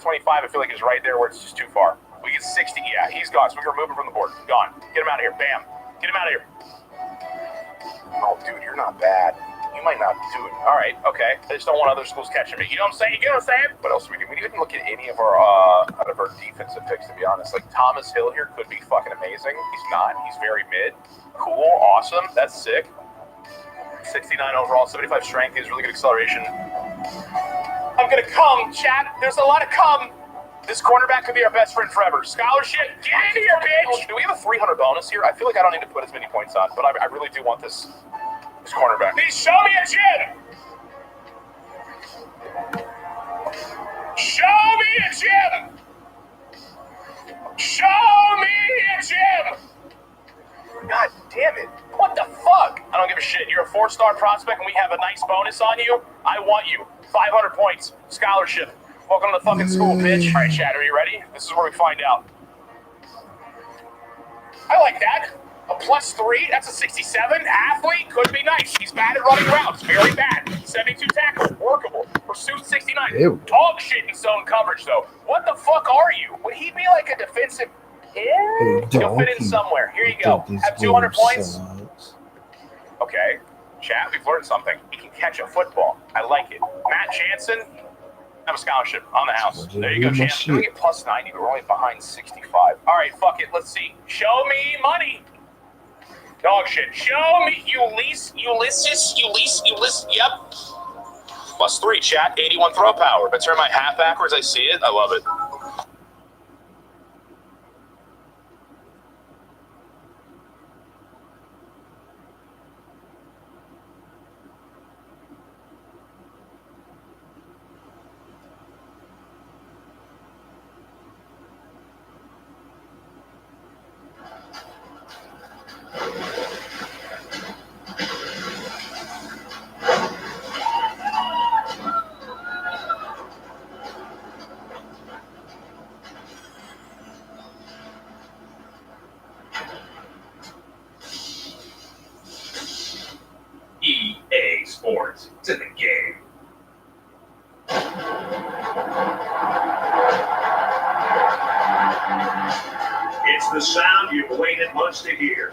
25, I feel like, is right there where it's just too far. We get 60. Yeah, he's gone. So we can remove him from the board. Gone. Get him out of here. Bam. Get him out of here. Oh, dude, you're not bad. You might not do it. All right, okay. I just don't want other schools catching me. You know what I'm saying? You get what I'm saying? What else do we do? We didn't even look at any of our defensive picks, to be honest. Like, Thomas Hill here could be fucking amazing. He's not. He's very mid. Cool. Awesome. That's sick. 69 overall, 75 strength. He has really good acceleration. I'm going to come, chat. There's a lot of come. This cornerback could be our best friend forever. Scholarship, get in here, bitch! Do we have a 300 bonus here? I feel like I don't need to put as many points on, but I really do want this cornerback. Please show me a gym! Show me a gym! Show me a gym! God damn it. What the fuck? I don't give a shit. You're a 4-star prospect and we have a nice bonus on you. I want you. 500 points. Scholarship. Welcome to the fucking school, bitch. All right, Chad, are you ready? This is where we find out. I like that. A +3, that's a 67. Athlete, could be nice. He's bad at running routes, very bad. 72 tackles, workable. Pursuit 69. Ew. Dog shit in zone coverage, though. What the fuck are you? Would he be like a defensive? Yeah. He'll fit in somewhere. Here you go. Have 200 points. Okay. Chat, we've learned something. He can catch a football. I like it. Matt Jansen, have a scholarship on the house. There you go, Jansen. We get +90, but we're only behind 65. All right, fuck it. Let's see. Show me money. Dog shit. Show me Ulysses. Yep. +3, chat. 81 throw power. If I turn my hat backwards, I see it. I love it. EA Sports. It's in the game. It's the sound you've waited months to hear.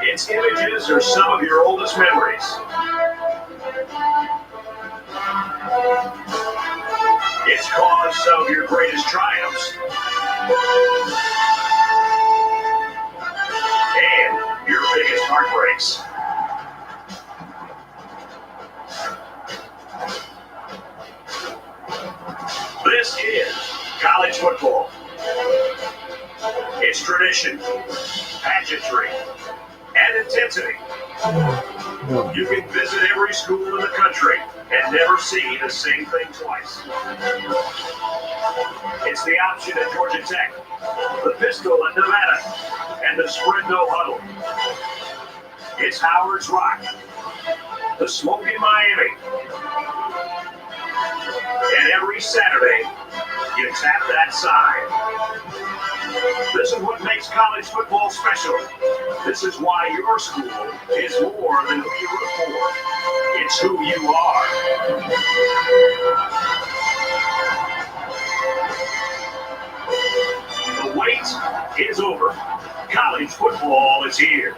Its images are some of your oldest memories. It's caused some of your greatest triumphs. And your biggest heartbreaks. This is college football. It's tradition, pageantry, and intensity. You can visit every school in the country and never see the same thing twice. It's the option at Georgia Tech, the pistol at Nevada, and the sprint no huddle. It's Howard's Rock, the Smoky Miami. And every Saturday, you tap that side. This is what makes college football special. This is why your school is more than who you root for. It's who you are. The wait is over. College football is here.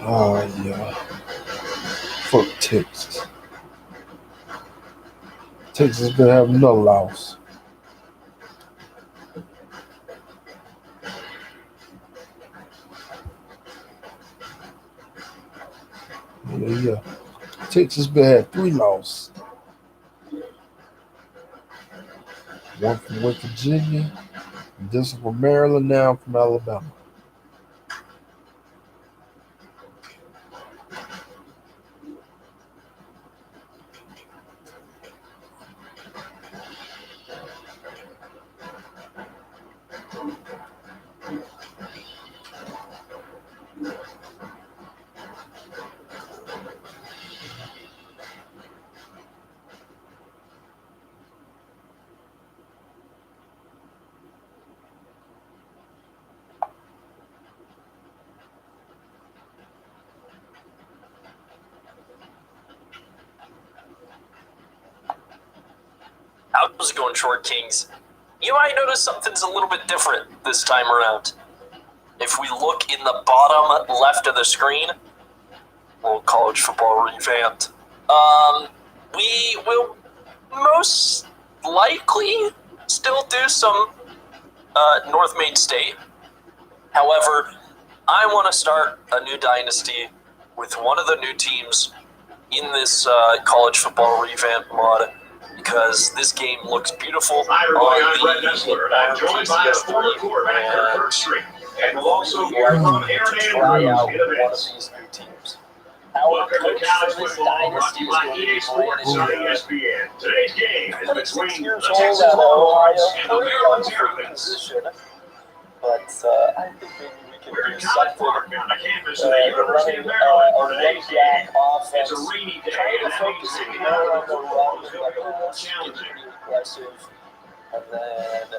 Oh, yeah. Fuck Texas. Texas been having no loss. Yeah. Texas been had 3 losses. One from West Virginia, this one from Maryland, now from Alabama. How's it going, Short Kings? You might notice something's a little bit different this time around. If we look in the bottom left of the screen, little college football revamped. We will most likely still do some North Main State. However, I want to start a new dynasty with one of the new teams in this college football revamp mod, because this game looks beautiful. Hi everybody, I'm Brett Nessler, and I'm joined by our former quarterback, Kirk Street. And we'll also hear from Aaron Andrews in a bit. One of these new teams. Our Welcome to coach college for this football, brought dynasty to you is by going to EA be Sports on ESPN. Today's game is 26 between years the old Texas at Ohio, Longhorns and the pretty Maryland young for the Terrapins. position, but I think maybe we can We're do in College something. Park on the campus of the University of Maryland for today's game. It's a rainy day, and that means taking out the football is going to be a little challenging. Aggressive. And then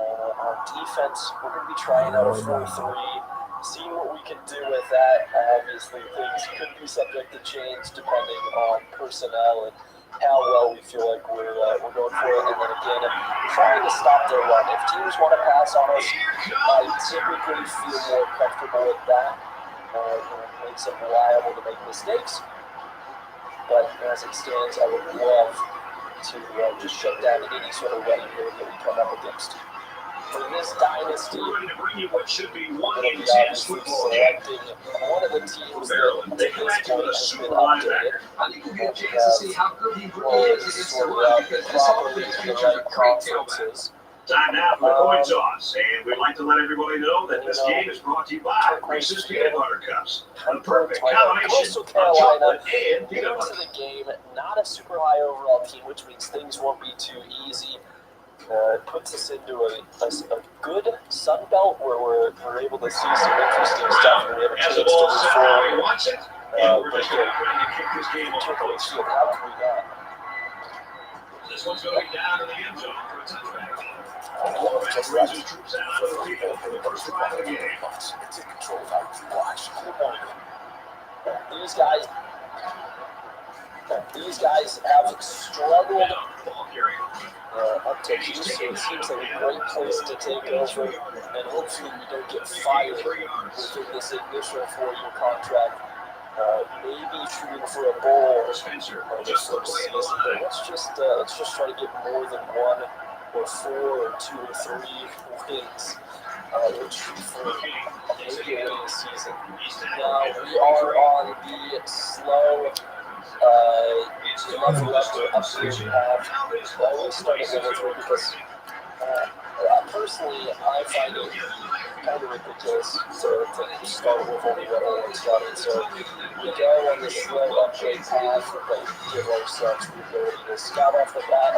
on defense, we're going to be trying out a 4-3, seeing what we can do with that. Obviously, things could be subject to change depending on personnel and how well we feel like we're going for it. And then again, trying to stop their run. If teams want to pass on us, I typically feel more comfortable with that. It makes them liable to make mistakes. But as it stands, I would love to just shut down any sort of running game that we come up against. For this dynasty, We're going to bring you what should be one we'll be intense obviously football game. selecting one of the teams Maryland, that they to this connected with point a has been super updated. linebacker. I think we'll get a chance to see how good he really is against the run, because this Properly offense to the features right a great tailback. conferences. Time now for the coin toss, and we'd like to let everybody know that this game is brought to you by Reese's Peanut Butter Cups. The perfect combination Coastal of Carolina chocolate and peanut into butter. the game, not a super high overall team, which means things won't be too easy. It puts us into a good Sun Belt where we're able to see some interesting stuff, and we have a As chance the to ball move set, how forward. you watch it, and we're But just going to try to kick this game off. particularly see how can we not? This one's going to be down in the end zone for a touchback. Just Brings his troops out of the field for the first drive of the game. It's in control of how you watch. These guys have struggled Ball carrier. up to you, so it seems like a great place to take over, and hopefully we don't get fired within this initial 4-year contract. Maybe shooting for a bowl Spencer this just the first play season, of the but line. let's just try to get more than 1 or 4 or 2 or 3 wins. Let's shoot for maybe a winning season. Now we are on the slow level up upgrade path. I always start at level 3 because personally I find it kind of ridiculous to start with only level 1 starting. So we go on the slow upgrade path, but we give ourselves the ability to scout off the bat.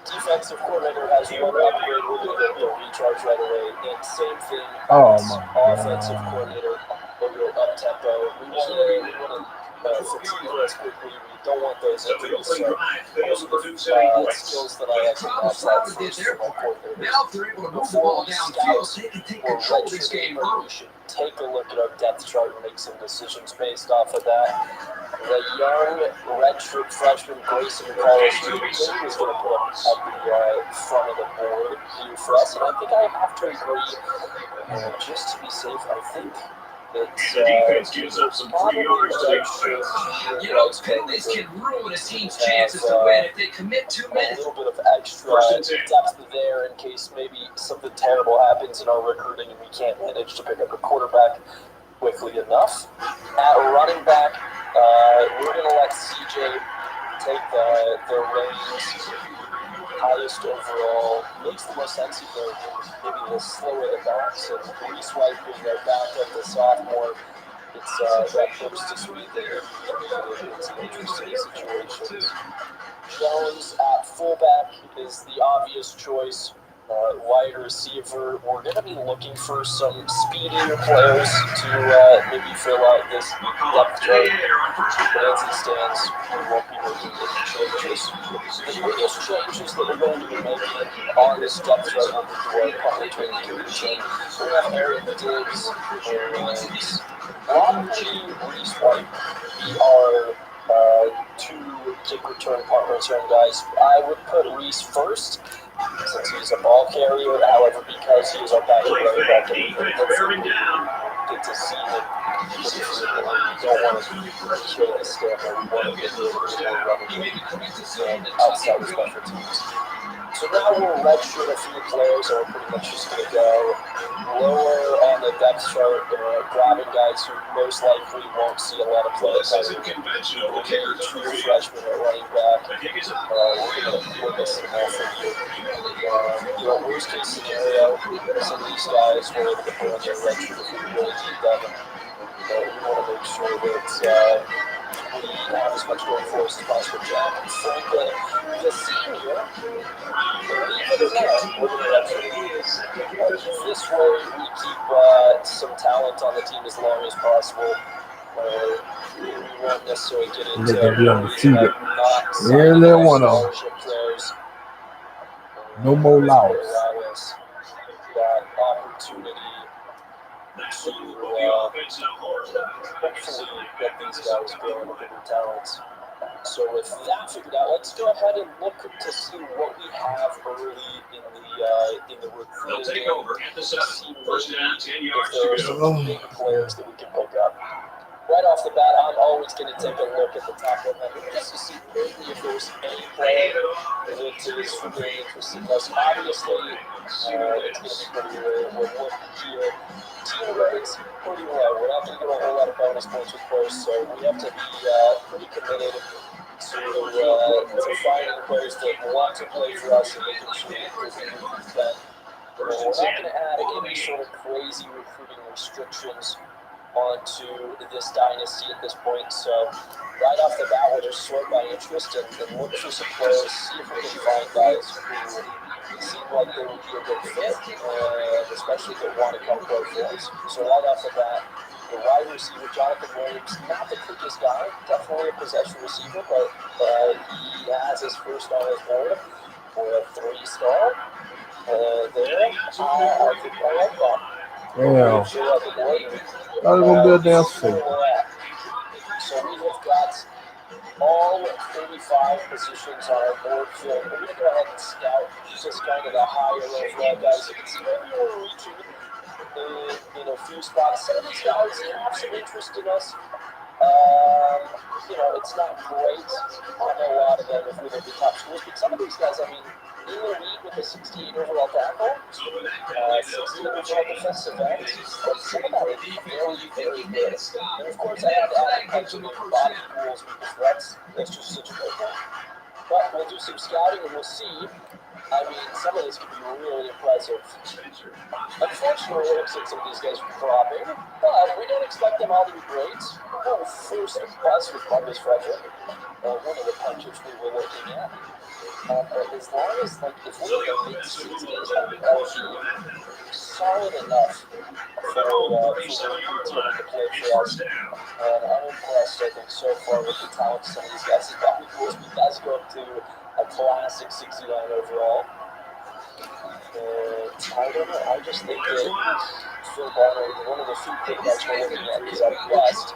Defensive coordinator has 1 upgrade, we're going to go recharge right away. And same thing as offensive coordinator, we'll go up tempo. We want to fatigue us quickly. We don't want those injuries. So those skills that I have to Problem max out solvers did first their for my part. coordinators. Now if they're able to move the ball downfield, they can take control of this game early. We should take a look at our depth chart and make some decisions based off of that. The young redshirt freshman Grayson Carlos Jr. is going to put up at the front of the board here for us, and I think I have to agree. Just to be safe, I think It's defense gives up some 3 yards to the offense. You know, penalties can ruin a team's chances to win if they commit too a many. little bit of extra First and 10. depth there in case maybe something terrible happens in our recruiting and we can't manage to pick up a quarterback quickly enough. At running back, we're going to let CJ take the reins. Highest overall, makes the most sense if they're maybe a little slower at the backs. And Reese White being their backup, the sophomore, it's that burst to speed that it's an interesting situation. Jones at fullback is the obvious choice. Wide receiver, we're going to be looking for some speedier players to maybe fill out this depth chart. But as it stands, we won't be making any changes. The biggest changes that we're going to be making on this depth chart will be to our punt return position. We're going to have Aaron Diggs and probably Reese White be our two kick return punt return guys. I would put Reese first, since he's a ball carrier, however, because he is our backup running back, and get to see him pretty frequently. We don't want to kill the stamina. We want to get the running outside of special teams. So now we'll redshirt a few players, and we're pretty much just going to go lower on the depth chart, grabbing guys who most likely won't see a lot of play time. True freshman at running back. We're missing all from you. Worst case scenario, some of these guys were able to put on their redshirt if we really need them. We want to make sure that we have as much going for us as possible. Jack Franklin, the senior, this way we keep some talent on the team as long as possible. We won't necessarily get into They can be undefeated. Nearly one of them. players. No more loss. Allow us that opportunity to hopefully get these guys going with their talents. So with that figured out, let's go ahead and look to see what we have early in the recruiting game. See if there's some big players that we can pick up. Right off the bat, I'm always going to take a look at the top 100 just to see maybe if there's any player that is really interesting in us. Obviously, it's going to be pretty rare. We'll look here. Team rates pretty low. We're not going to get a whole lot of bonus points with pros, so we have to be pretty committed to finding players that want to play for us and making sure that we're them. We're not going to add any sort of crazy recruiting restrictions onto this dynasty at this point. So right off the bat, we'll just sort by interest and look for some players, see if we can find guys who seem like they would be a good fit, and especially if they want to come play for us. So right off the bat, the wide receiver, Jonathan Williams, not the quickest guy, definitely a possession receiver, but he has his first on his board for a 3-star. There, I think I like that. Yeah. That was going to be a damn safe. So we have got all 35 positions on our board filled. We're going to go ahead and scout just kind of the higher overall guys. You can see maybe we're reaching in a few spots. Some of these guys have some interest in us. It's not great on a lot of them if we look at top schools, but some of these guys, I mean, in the league with a 68 overall tackle, 68 overall defensive end, some of that is very, very good. And of course, I have to add punching in body pools because that's just such a great thing. But we'll do some scouting and we'll see. I mean, some of this could be really impressive. Unfortunately, it looks like some of these guys are dropping, but we don't expect them all to be great. We'll first bust with Marcus Frederick, one of the punchers we were looking at. But as long as, if we're in the mid-60s, that would be solid enough for the play for us. And I'm impressed, I think, so far with the talent of some of these guys. His body pools, he does go up to a classic 69 overall. And I don't know, I just think that Phil Barner is one of the few quarterbacks we're looking at who's up west.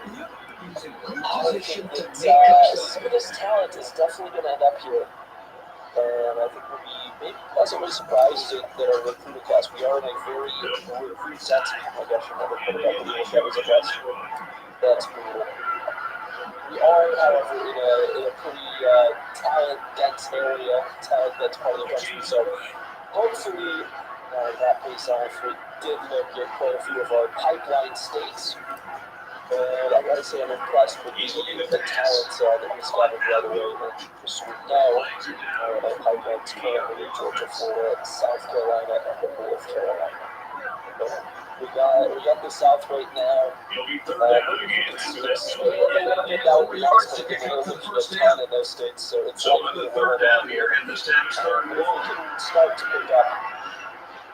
I think that some of this talent is definitely going to end up here. And I think we'll be maybe pleasantly surprised that our recruiting class, we are in a very recruit sensitive, I guess you never put it up with that was a that's cool. We are, however, in a pretty talent-dense area, talent-dense part of the country, so hopefully that pays off. We did look at quite a few of our pipeline states. I gotta say, I'm impressed with the talent that we scouted right away. As we know, our pipeline's currently in Georgia, Florida, South Carolina, and North Carolina. But we got the South right now. It's now we also get a little bit of ton in those states, so it's likely to roll down here. If we can start to pick up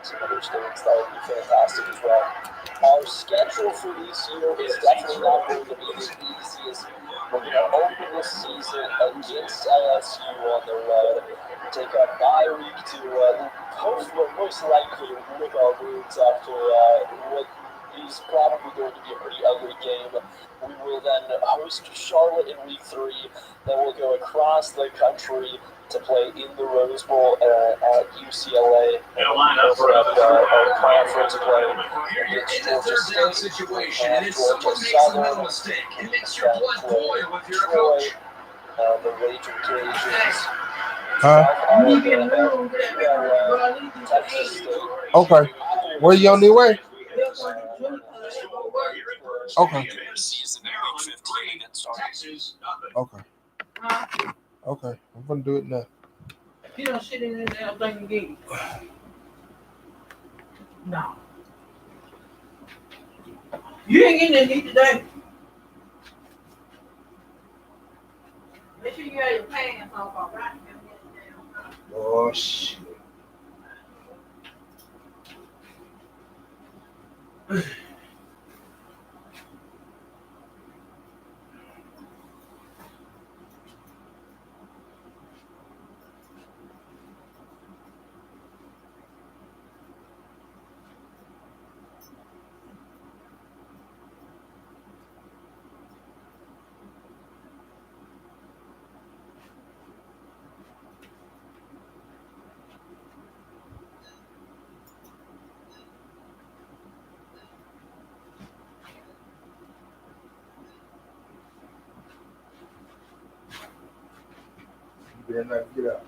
some other states, that would be fantastic as well. Our schedule for this year is definitely not going to be the easiest. We're going to open this season against LSU on the road, take a bye week to hopefully, most likely, lick our wounds after what is probably going to be a pretty ugly game. We will then host Charlotte in week 3, then we'll go across the country to play in the Rose Bowl at UCLA. They'll line up for our conference play in a third down situation, and then someone makes a mental mistake. It makes your blood boil if you're a coach. The Raging Cajuns. Texas State. Okay. Where you on your way? Okay. Okay. Okay. I'm gonna do it now. You don't sit in that damn thing again. No. You ain't getting that need today. Make sure you have your pants off, all right? Oh shit. You better not get up.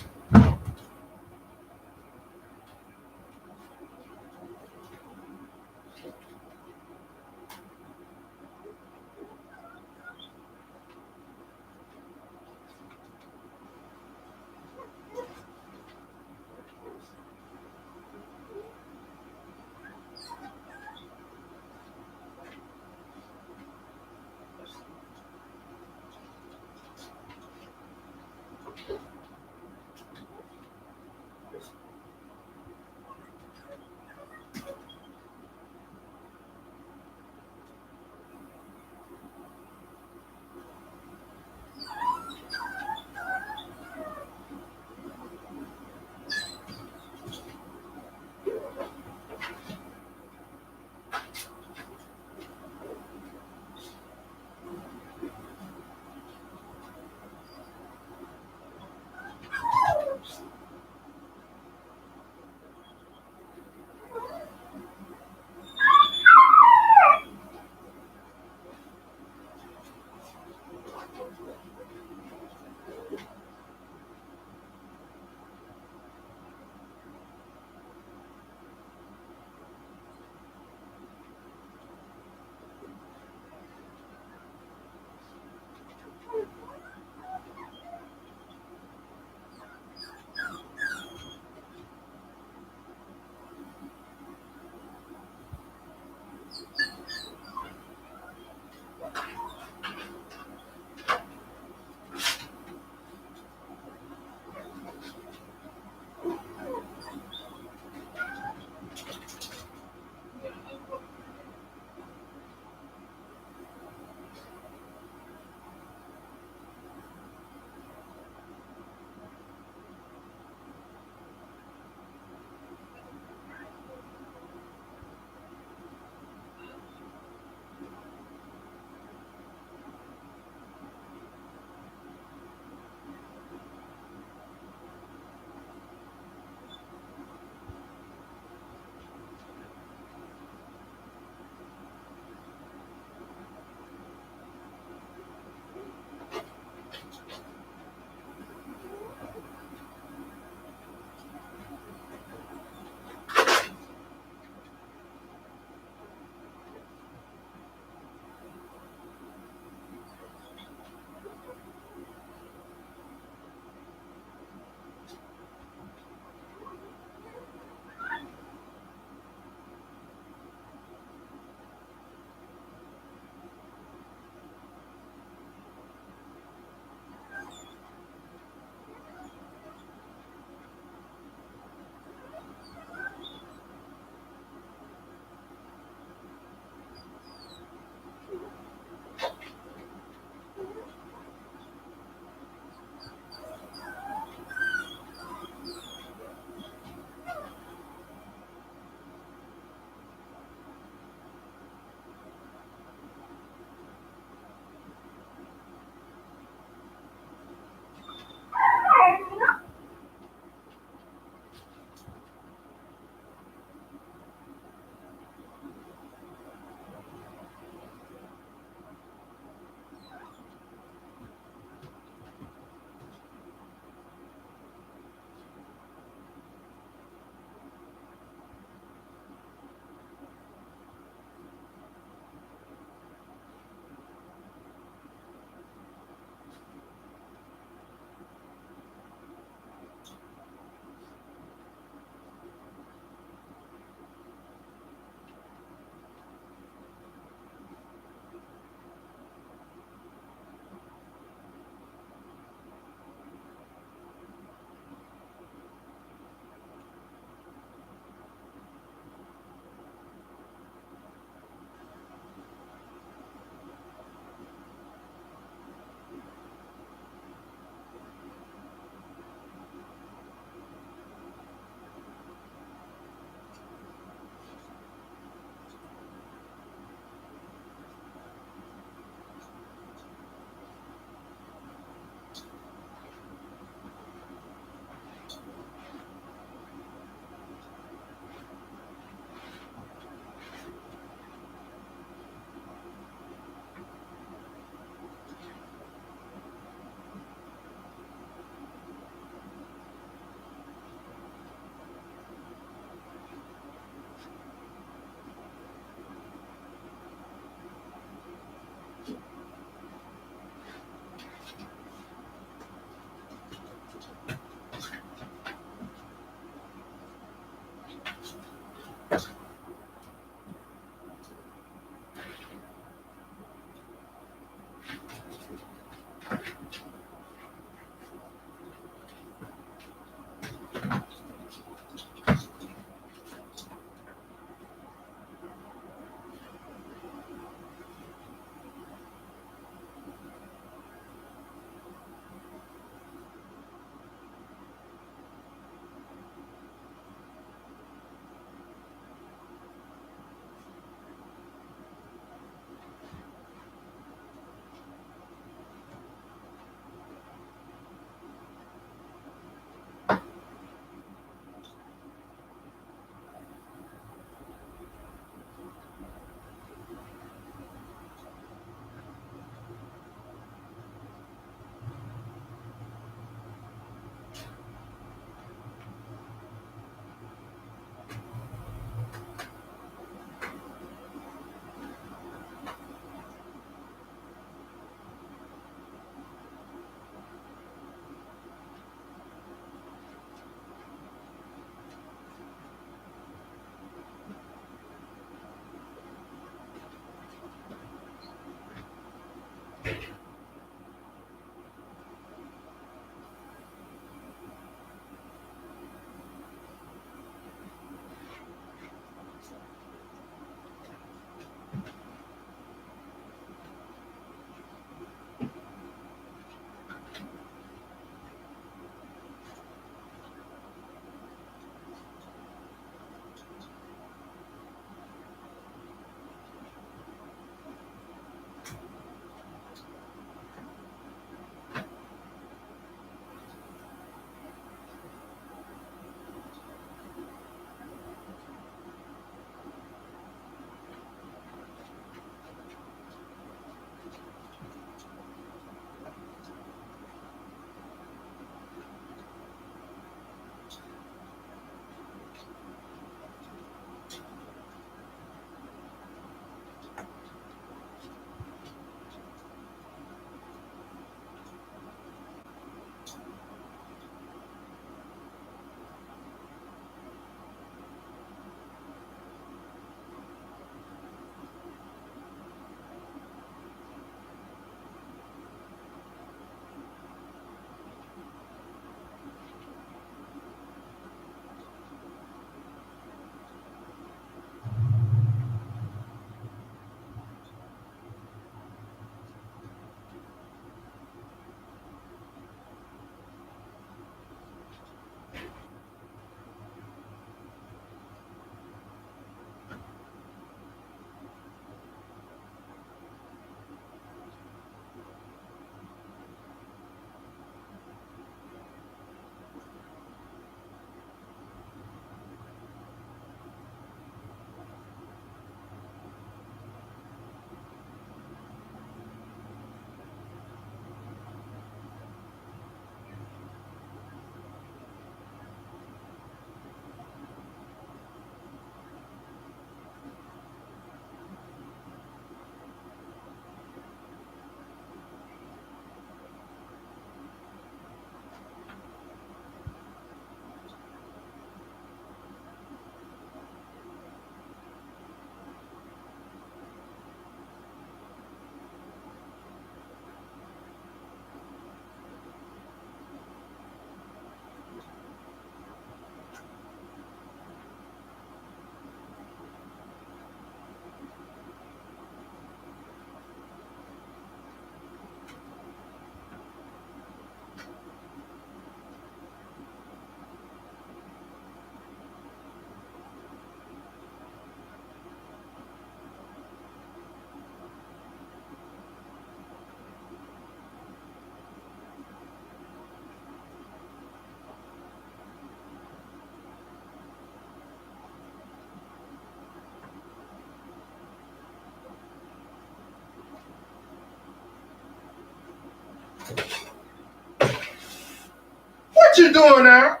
What you doing out?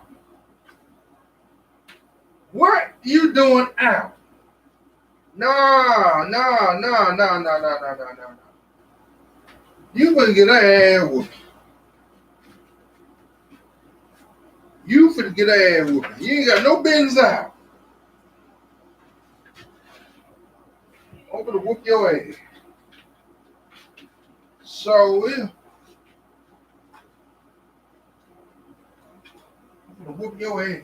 What you doing out? No. You finna get her ass whooped. You finna get her ass whooped. You ain't got no business out. I'm gonna whoop your ass. So yeah. I'm gonna whoop your ass.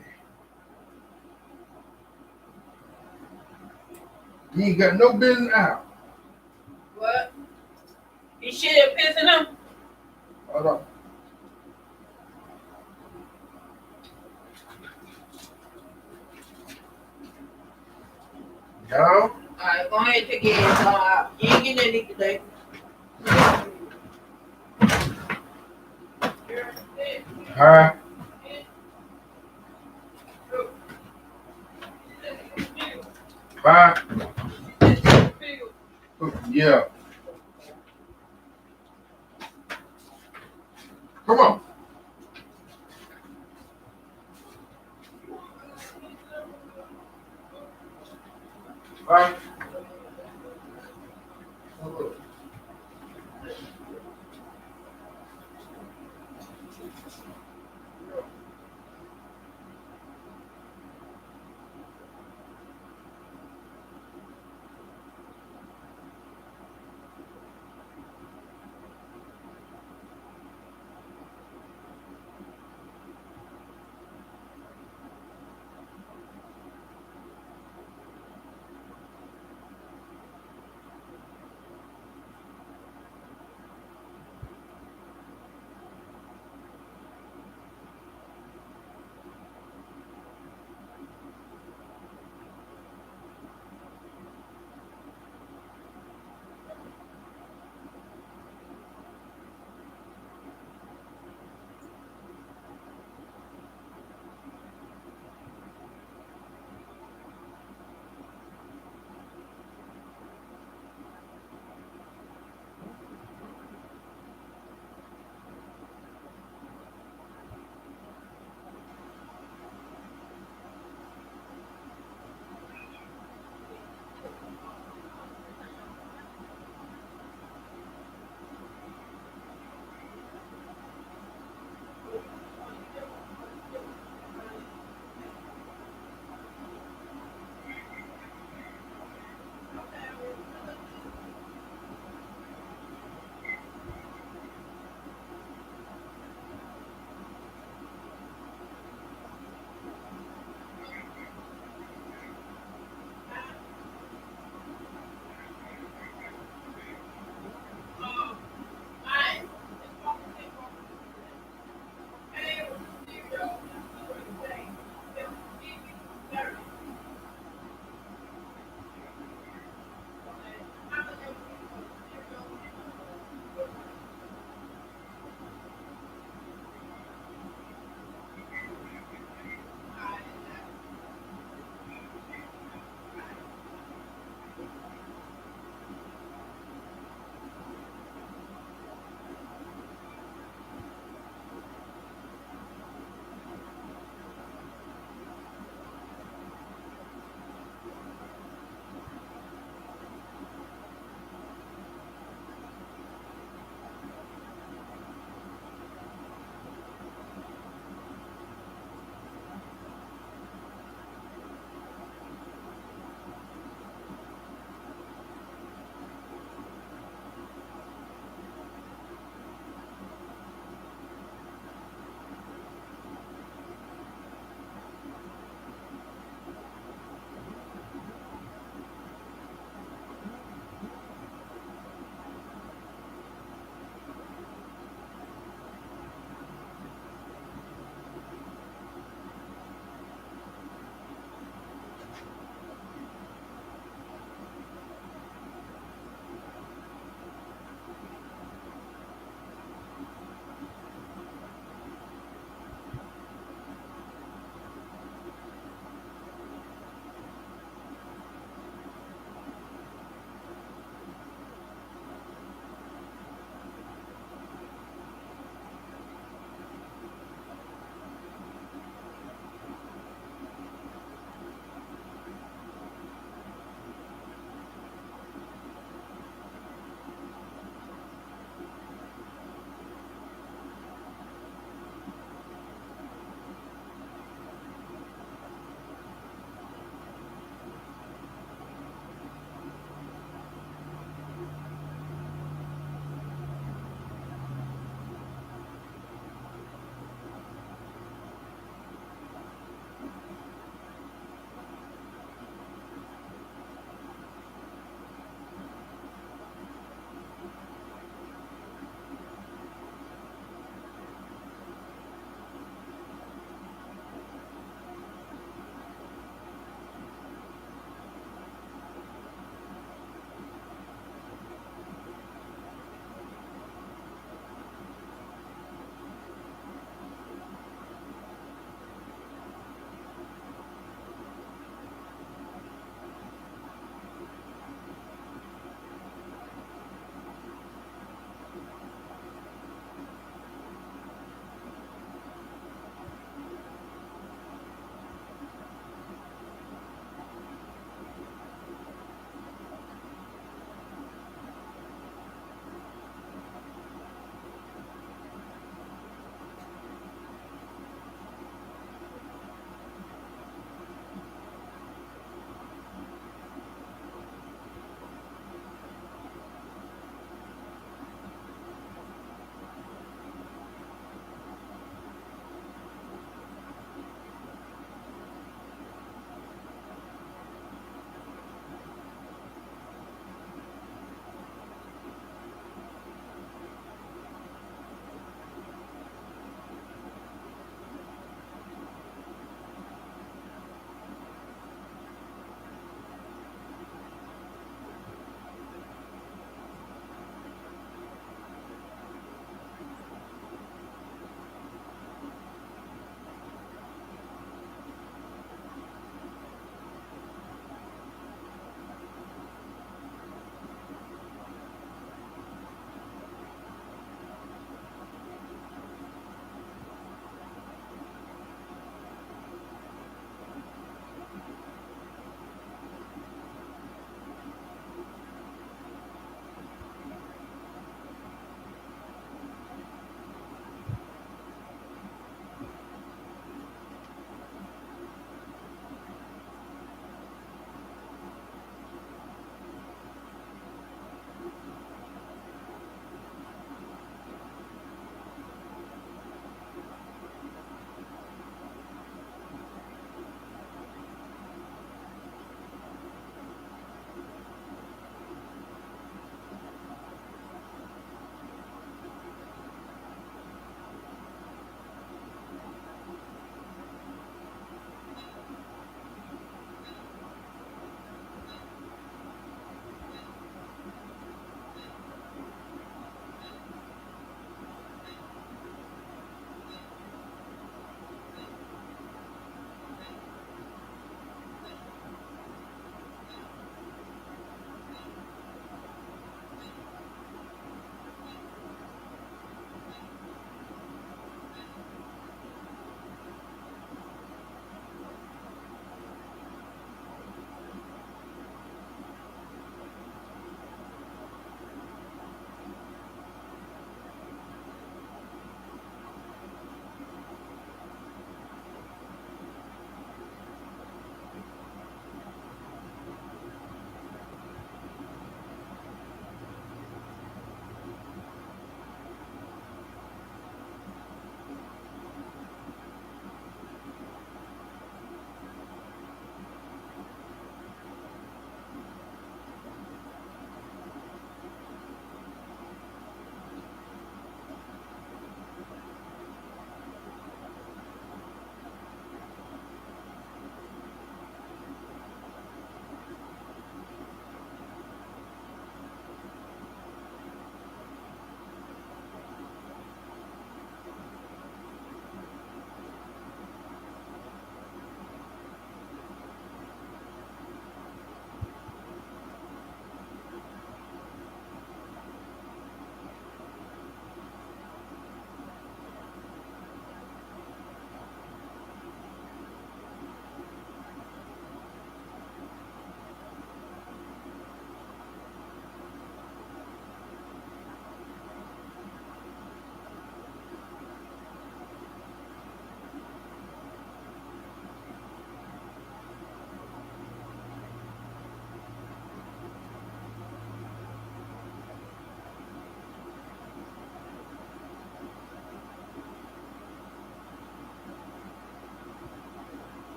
You ain't got no business out. What? You shit pissing him? Hold on. No. Alright, go ahead and take your ass out. You ain't getting anything today. Huh? Bye. Yeah. Come on. Bye.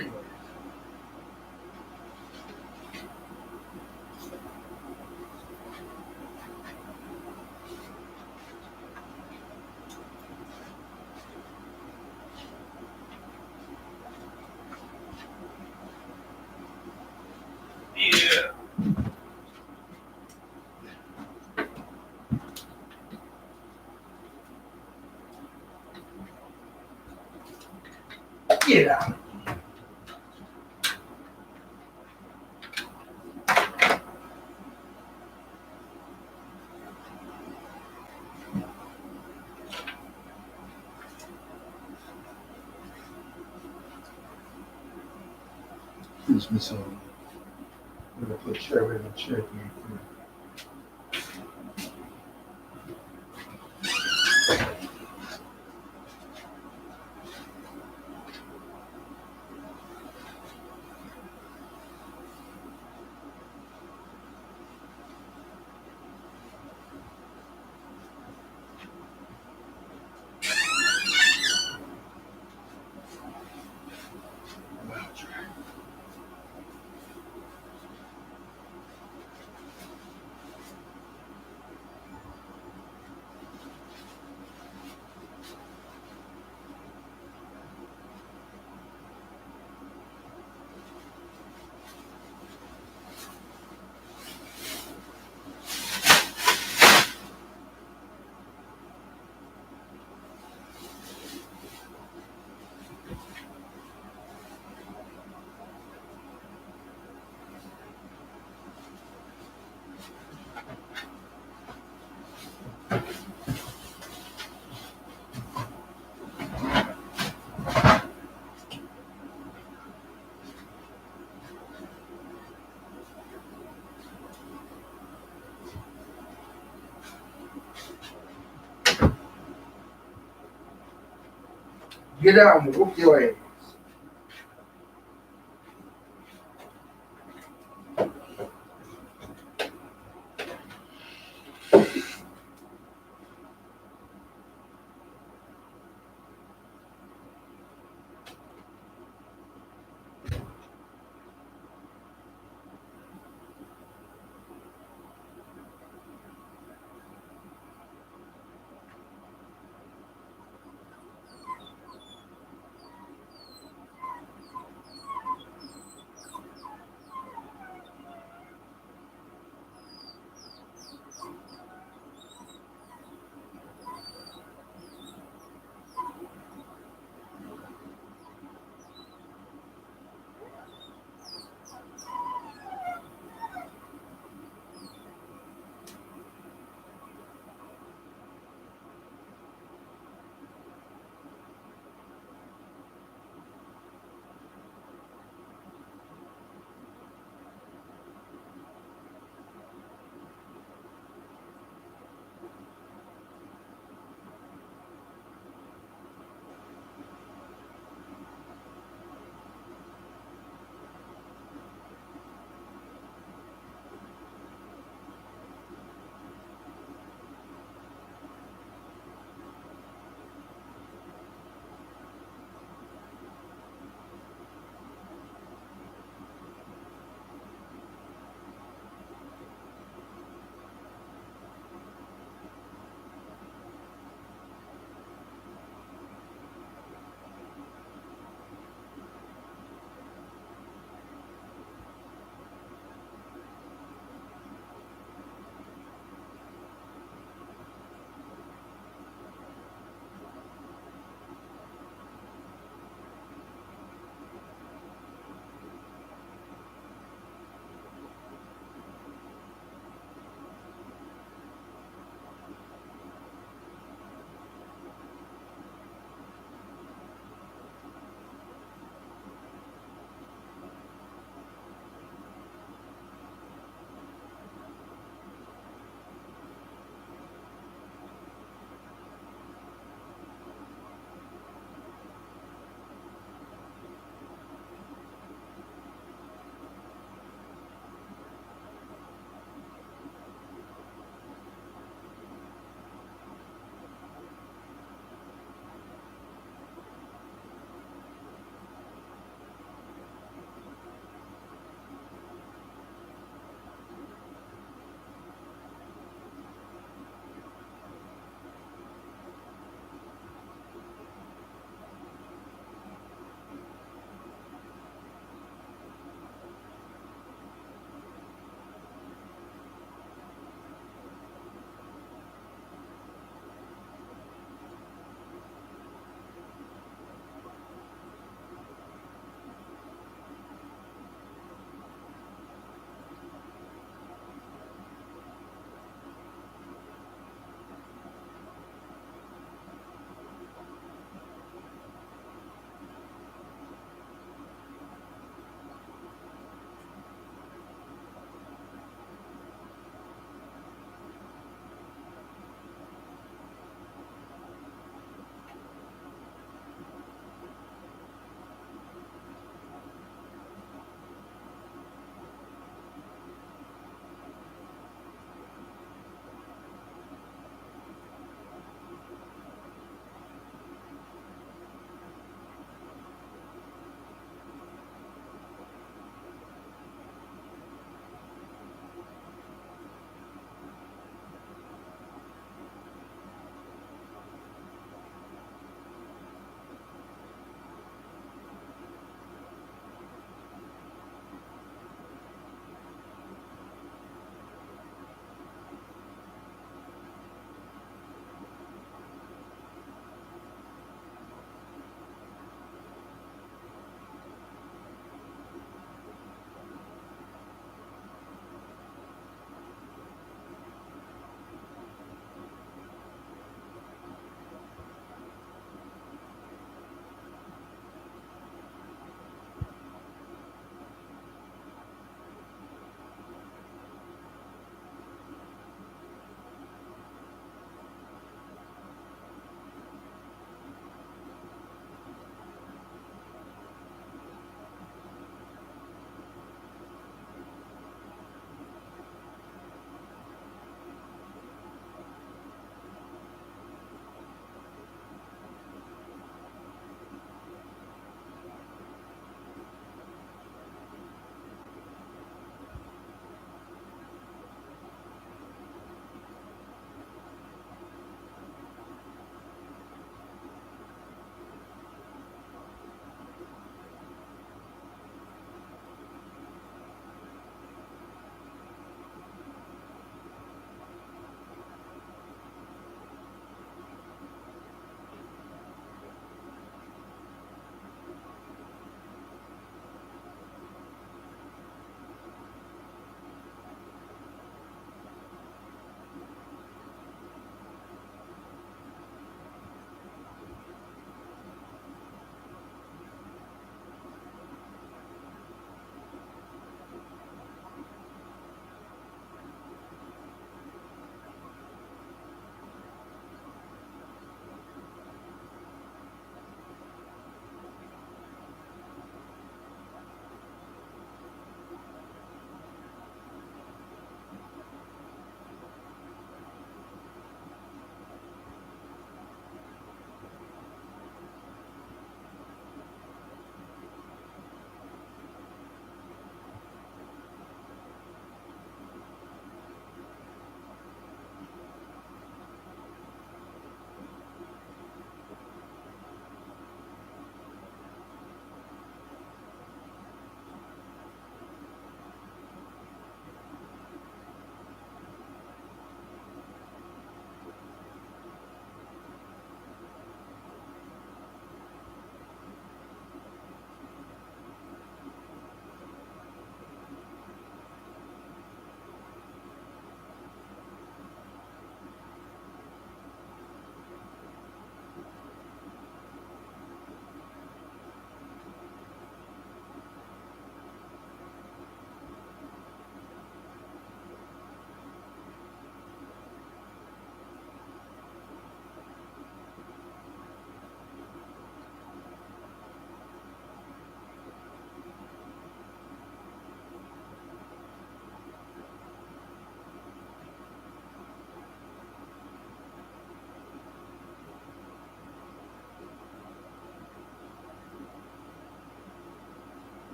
anyway. Yeah. Get out. Teach me something. I'm gonna put Trevor in the chair for you. Get out and whoop your ass.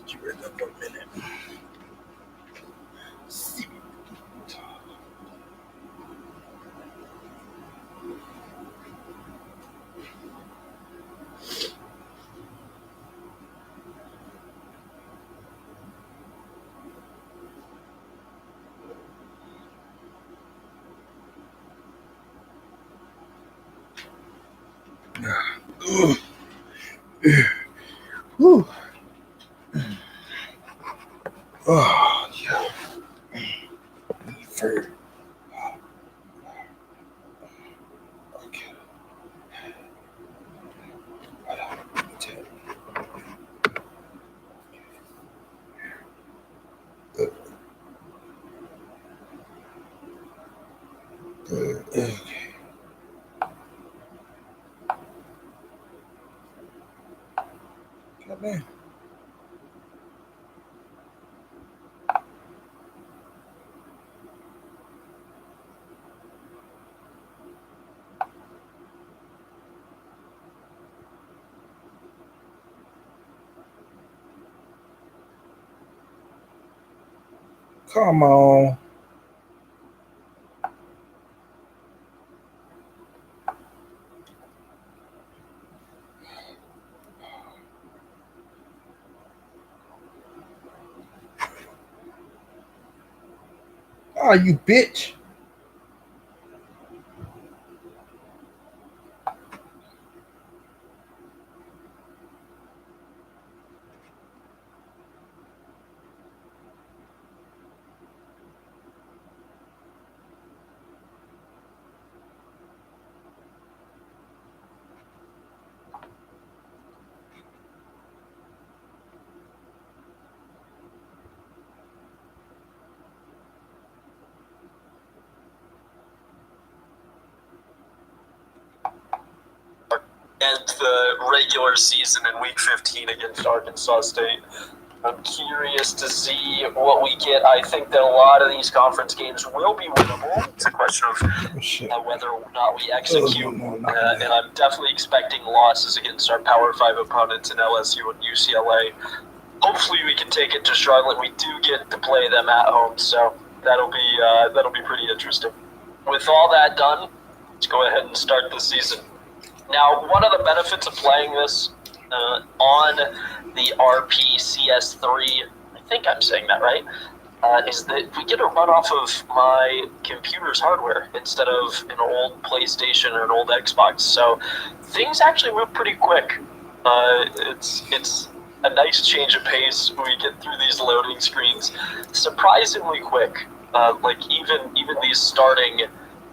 You read that for a minute. Whew. Oh, yeah. For okay. Hold on. Let me tell you. Okay. Come in. Come on. Oh, you bitch. And the regular season in Week 15 against Arkansas State. I'm curious to see what we get. I think that a lot of these conference games will be winnable. It's a question of whether or not we execute. And I'm definitely expecting losses against our Power 5 opponents in LSU and UCLA. Hopefully we can take it to Charlotte. We do get to play them at home, so that'll be pretty interesting. With all that done, let's go ahead and start the season. Now, one of the benefits of playing this on the ps3, I think I'm saying that right, is that we get to run off of my computer's hardware instead of an old PlayStation or an old Xbox. So things actually move pretty quick. It's a nice change of pace. We get through these loading screens surprisingly quick. Like even these starting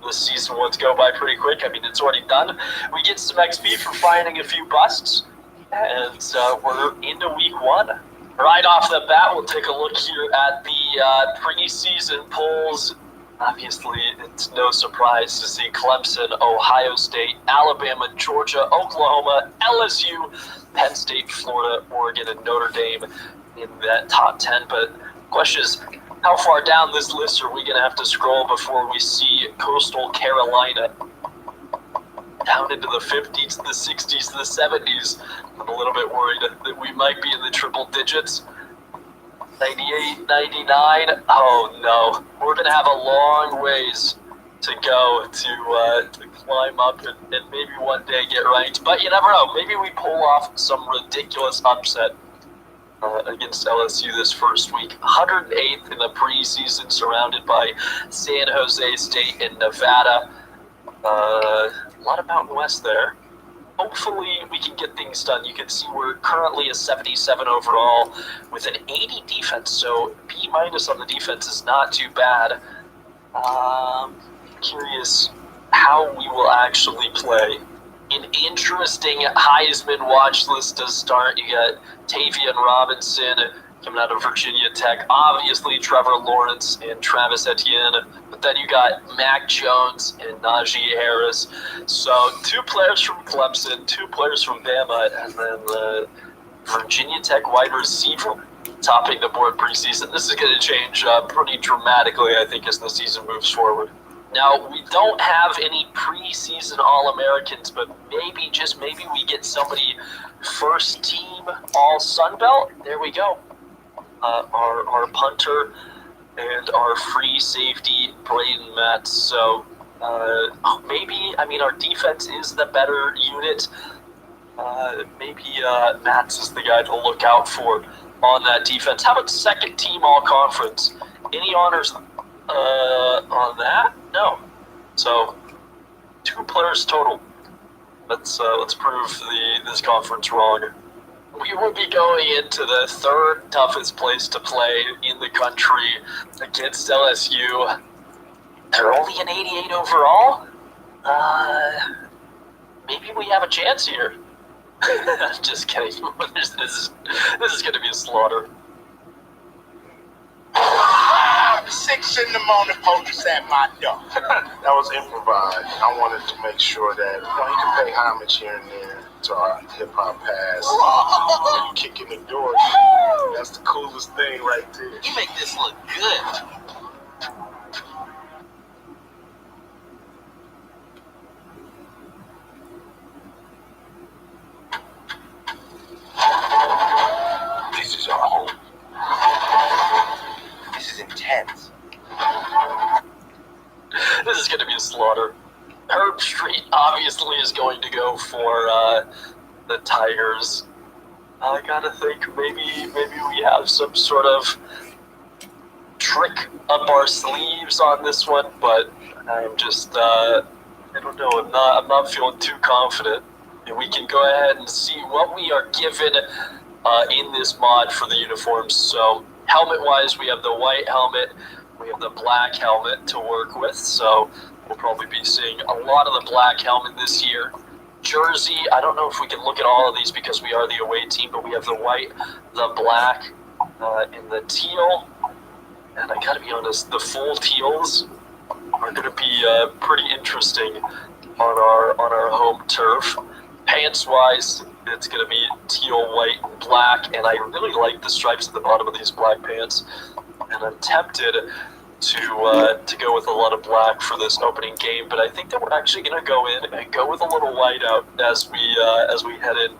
the season ones go by pretty quick. I mean, it's already done. We get some XP for finding a few busts, and we're into week 1. Right off the bat, we'll take a look here at the preseason polls. Obviously, it's no surprise to see Clemson, Ohio State, Alabama, Georgia, Oklahoma, LSU, Penn State, Florida, Oregon, and Notre Dame in that top 10. But the question is, how far down this list are we going to have to scroll before we see Coastal Carolina down into the 50s, the 60s, the 70s? I'm a little bit worried that we might be in the triple digits. 98, 99. Oh no, we're going to have a long ways to go to climb up and maybe one day get ranked. But you never know. Maybe we pull off some ridiculous upset against LSU this first week. 108th in the preseason, surrounded by San Jose State and Nevada. A lot of Mountain West there. Hopefully we can get things done. You can see we're currently a 77 overall with an 80 defense, so B- on the defense is not too bad. Curious how we will actually play. An interesting Heisman watch list to start. You got Tavian Robinson coming out of Virginia Tech. Obviously, Trevor Lawrence and Travis Etienne. But then you got Mac Jones and Najee Harris. So 2 players from Clemson, 2 players from Bama, and then the Virginia Tech wide receiver topping the board preseason. This is going to change pretty dramatically, I think, as the season moves forward. Now, we don't have any preseason All-Americans, but maybe, just maybe, we get somebody first team All-Sun Belt. There we go. Our punter and our free safety, Braden Metz. So maybe, I mean, our defense is the better unit. Maybe Metz is the guy to look out for on that defense. How about second team All-Conference? Any honors on that? No. So 2 players total. Let's prove this conference wrong. We will be going into the 3rd toughest place to play in the country against LSU. They're only an 88 overall. Maybe we have a chance here. Just kidding. This is going to be a slaughter. 6 in the morning, police at my door. That was improvised. I wanted to make sure that he could pay homage here and there to our hip-hop past. When you kick in the door, that's the coolest thing right there. You make this look good. This is our home. This is intense. This is going to be a slaughter. Herb Street obviously is going to go for the Tigers. I gotta think maybe we have some sort of trick up our sleeves on this one, but I'm just I don't know. I'm not feeling too confident. And we can go ahead and see what we are given in this mod for the uniforms. So helmet-wise, we have the white helmet. We have the black helmet to work with, so we'll probably be seeing a lot of the black helmet this year. Jersey, I don't know if we can look at all of these because we are the away team, but we have the white, the black, and the teal. And I gotta be honest, the full teals are gonna be pretty interesting on our home turf. Pants-wise, it's gonna be teal, white, and black, and I really like the stripes at the bottom of these black pants. And I'm tempted to go with a lot of black for this opening game, but I think that we're actually going to go in and go with a little white out as we head in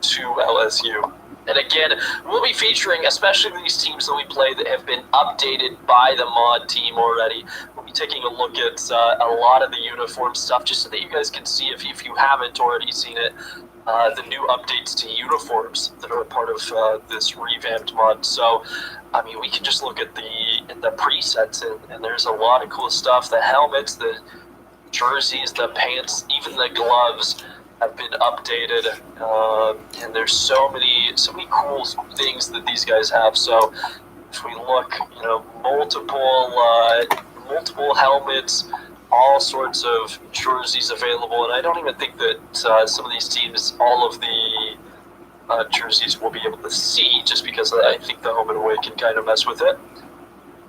to LSU. And again, we'll be featuring especially these teams that we play that have been updated by the mod team already. We'll be taking a look at a lot of the uniform stuff just so that you guys can see, if you haven't already seen it, the new updates to uniforms that are a part of this revamped mod. So, I mean, we can just look at the presets, and there's a lot of cool stuff. The helmets, the jerseys, the pants, even the gloves have been updated, and there's so many cool things that these guys have. So, if we look, multiple helmets, all sorts of jerseys available, and I don't even think that some of these teams, all of the jerseys we'll be able to see, just because I think the home and away can kind of mess with it.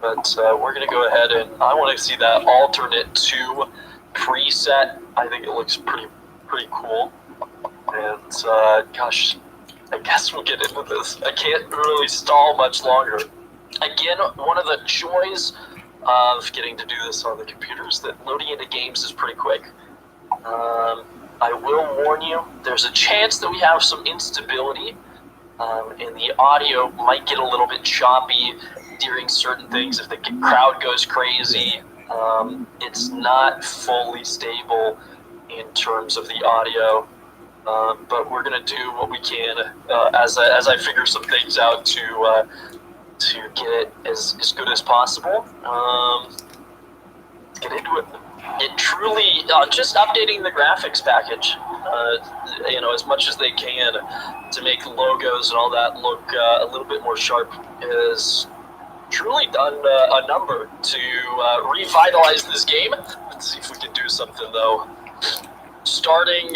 But we're going to go ahead, and I want to see that alternate 2 preset. I think it looks pretty cool. And gosh, I guess we'll get into this. I can't really stall much longer. Again, one of the joys of getting to do this on the computer is that loading into games is pretty quick. I will warn you, there's a chance that we have some instability, and the audio might get a little bit choppy during certain things if the crowd goes crazy. It's not fully stable in terms of the audio, but we're going to do what we can as I figure some things out to get it as good as possible. Let's get into it. It truly, just updating the graphics package, as much as they can to make logos and all that look a little bit more sharp is truly done a number to revitalize this game. Let's see if we can do something, though. Starting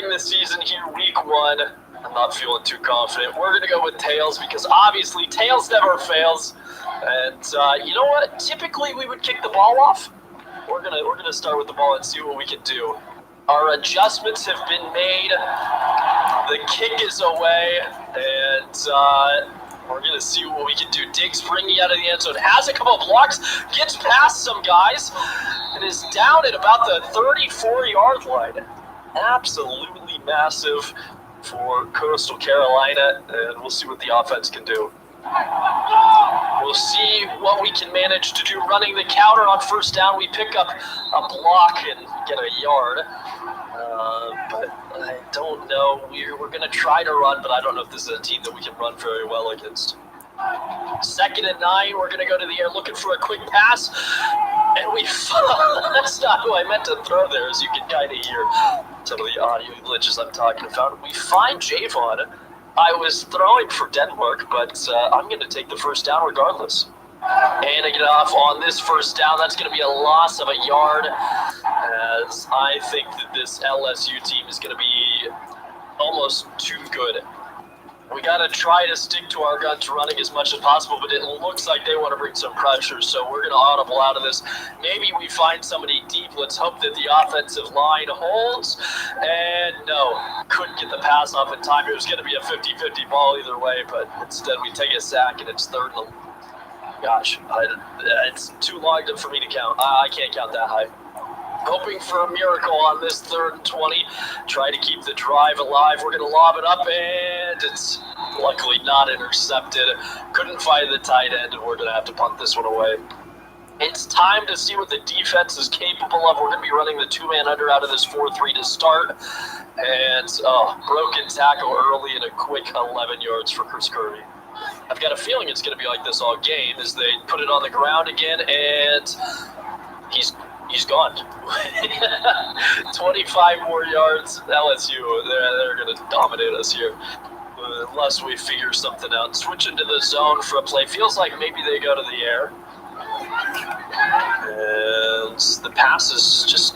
the season here, week 1, I'm not feeling too confident. We're going to go with tails because obviously tails never fails. And you know what? Typically we would kick the ball off. We're gonna start with the ball and see what we can do. Our adjustments have been made. The kick is away, and we're gonna see what we can do. Diggs bringing out of the end zone, has a couple of blocks, gets past some guys, and is down at about the 34-yard line. Absolutely massive for Coastal Carolina, and we'll see what the offense can do. We'll see what we can manage to do running the counter on first down. We pick up a block and get a yard. But I don't know. We're going to try to run, but I don't know if this is a team that we can run very well against. 2nd and 9, we're going to go to the air looking for a quick pass. And that's not who I meant to throw there, as you can kind of hear some of the audio glitches I'm talking about. We find Javon. I was throwing for Denmark, but I'm going to take the first down regardless. And I get off on this first down. That's going to be a loss of a yard, as I think that this LSU team is going to be almost too good. We got to try to stick to our guns running as much as possible, but it looks like they want to bring some pressure, so we're going to audible out of this. Maybe we find somebody deep. Let's hope that the offensive line holds. And no, couldn't get the pass off in time. It was going to be a 50-50 ball either way, but instead we take a sack, and it's 3rd and... Gosh, it's too long for me to count. I can't count that high. Hoping for a miracle on this 3rd and 20. Try to keep the drive alive. We're going to lob it up, and it's luckily not intercepted. Couldn't find the tight end, and we're going to have to punt this one away. It's time to see what the defense is capable of. We're going to be running the 2-man under out of this 4-3 to start. And, broken tackle early and a quick 11 yards for Chris Curry. I've got a feeling it's going to be like this all game as they put it on the ground again, and he's gone. 25 more yards. LSU, they're going to dominate us here unless we figure something out. Switch into the zone for a play. Feels like maybe they go to the air. And the pass is just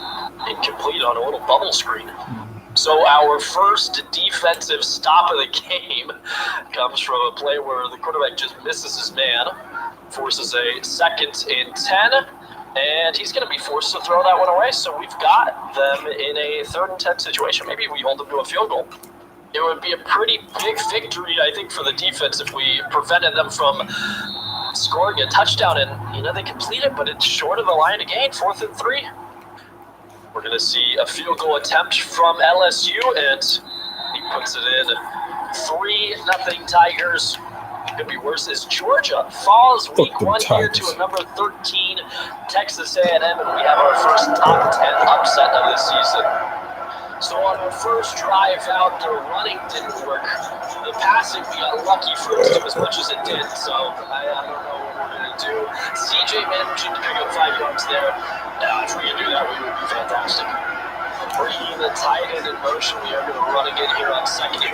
incomplete on a little bubble screen. So our first defensive stop of the game comes from a play where the quarterback just misses his man, forces a 2nd and 10, and he's going to be forced to throw that one away. So we've got them in a 3rd and 10 situation. Maybe we hold them to a field goal. It would be a pretty big victory, I think, for the defense if we prevented them from scoring a touchdown. And, they complete it, but it's short of the line of gain, 4th and 3. We're going to see a field goal attempt from LSU, and he puts it in. 3-0 Tigers. Could be worse as Georgia falls week 1 here to a number 13 Texas A&M, and we have our first top 10 upset of the season. So on our first drive out, the running didn't work. The passing, we got lucky for it to as much as it did, so I don't know what we're going to do. CJ managing to pick up 5 yards there. If we can do that, we would be fantastic. Bringing the tight end in motion, we are going to run again here on 2nd and 5,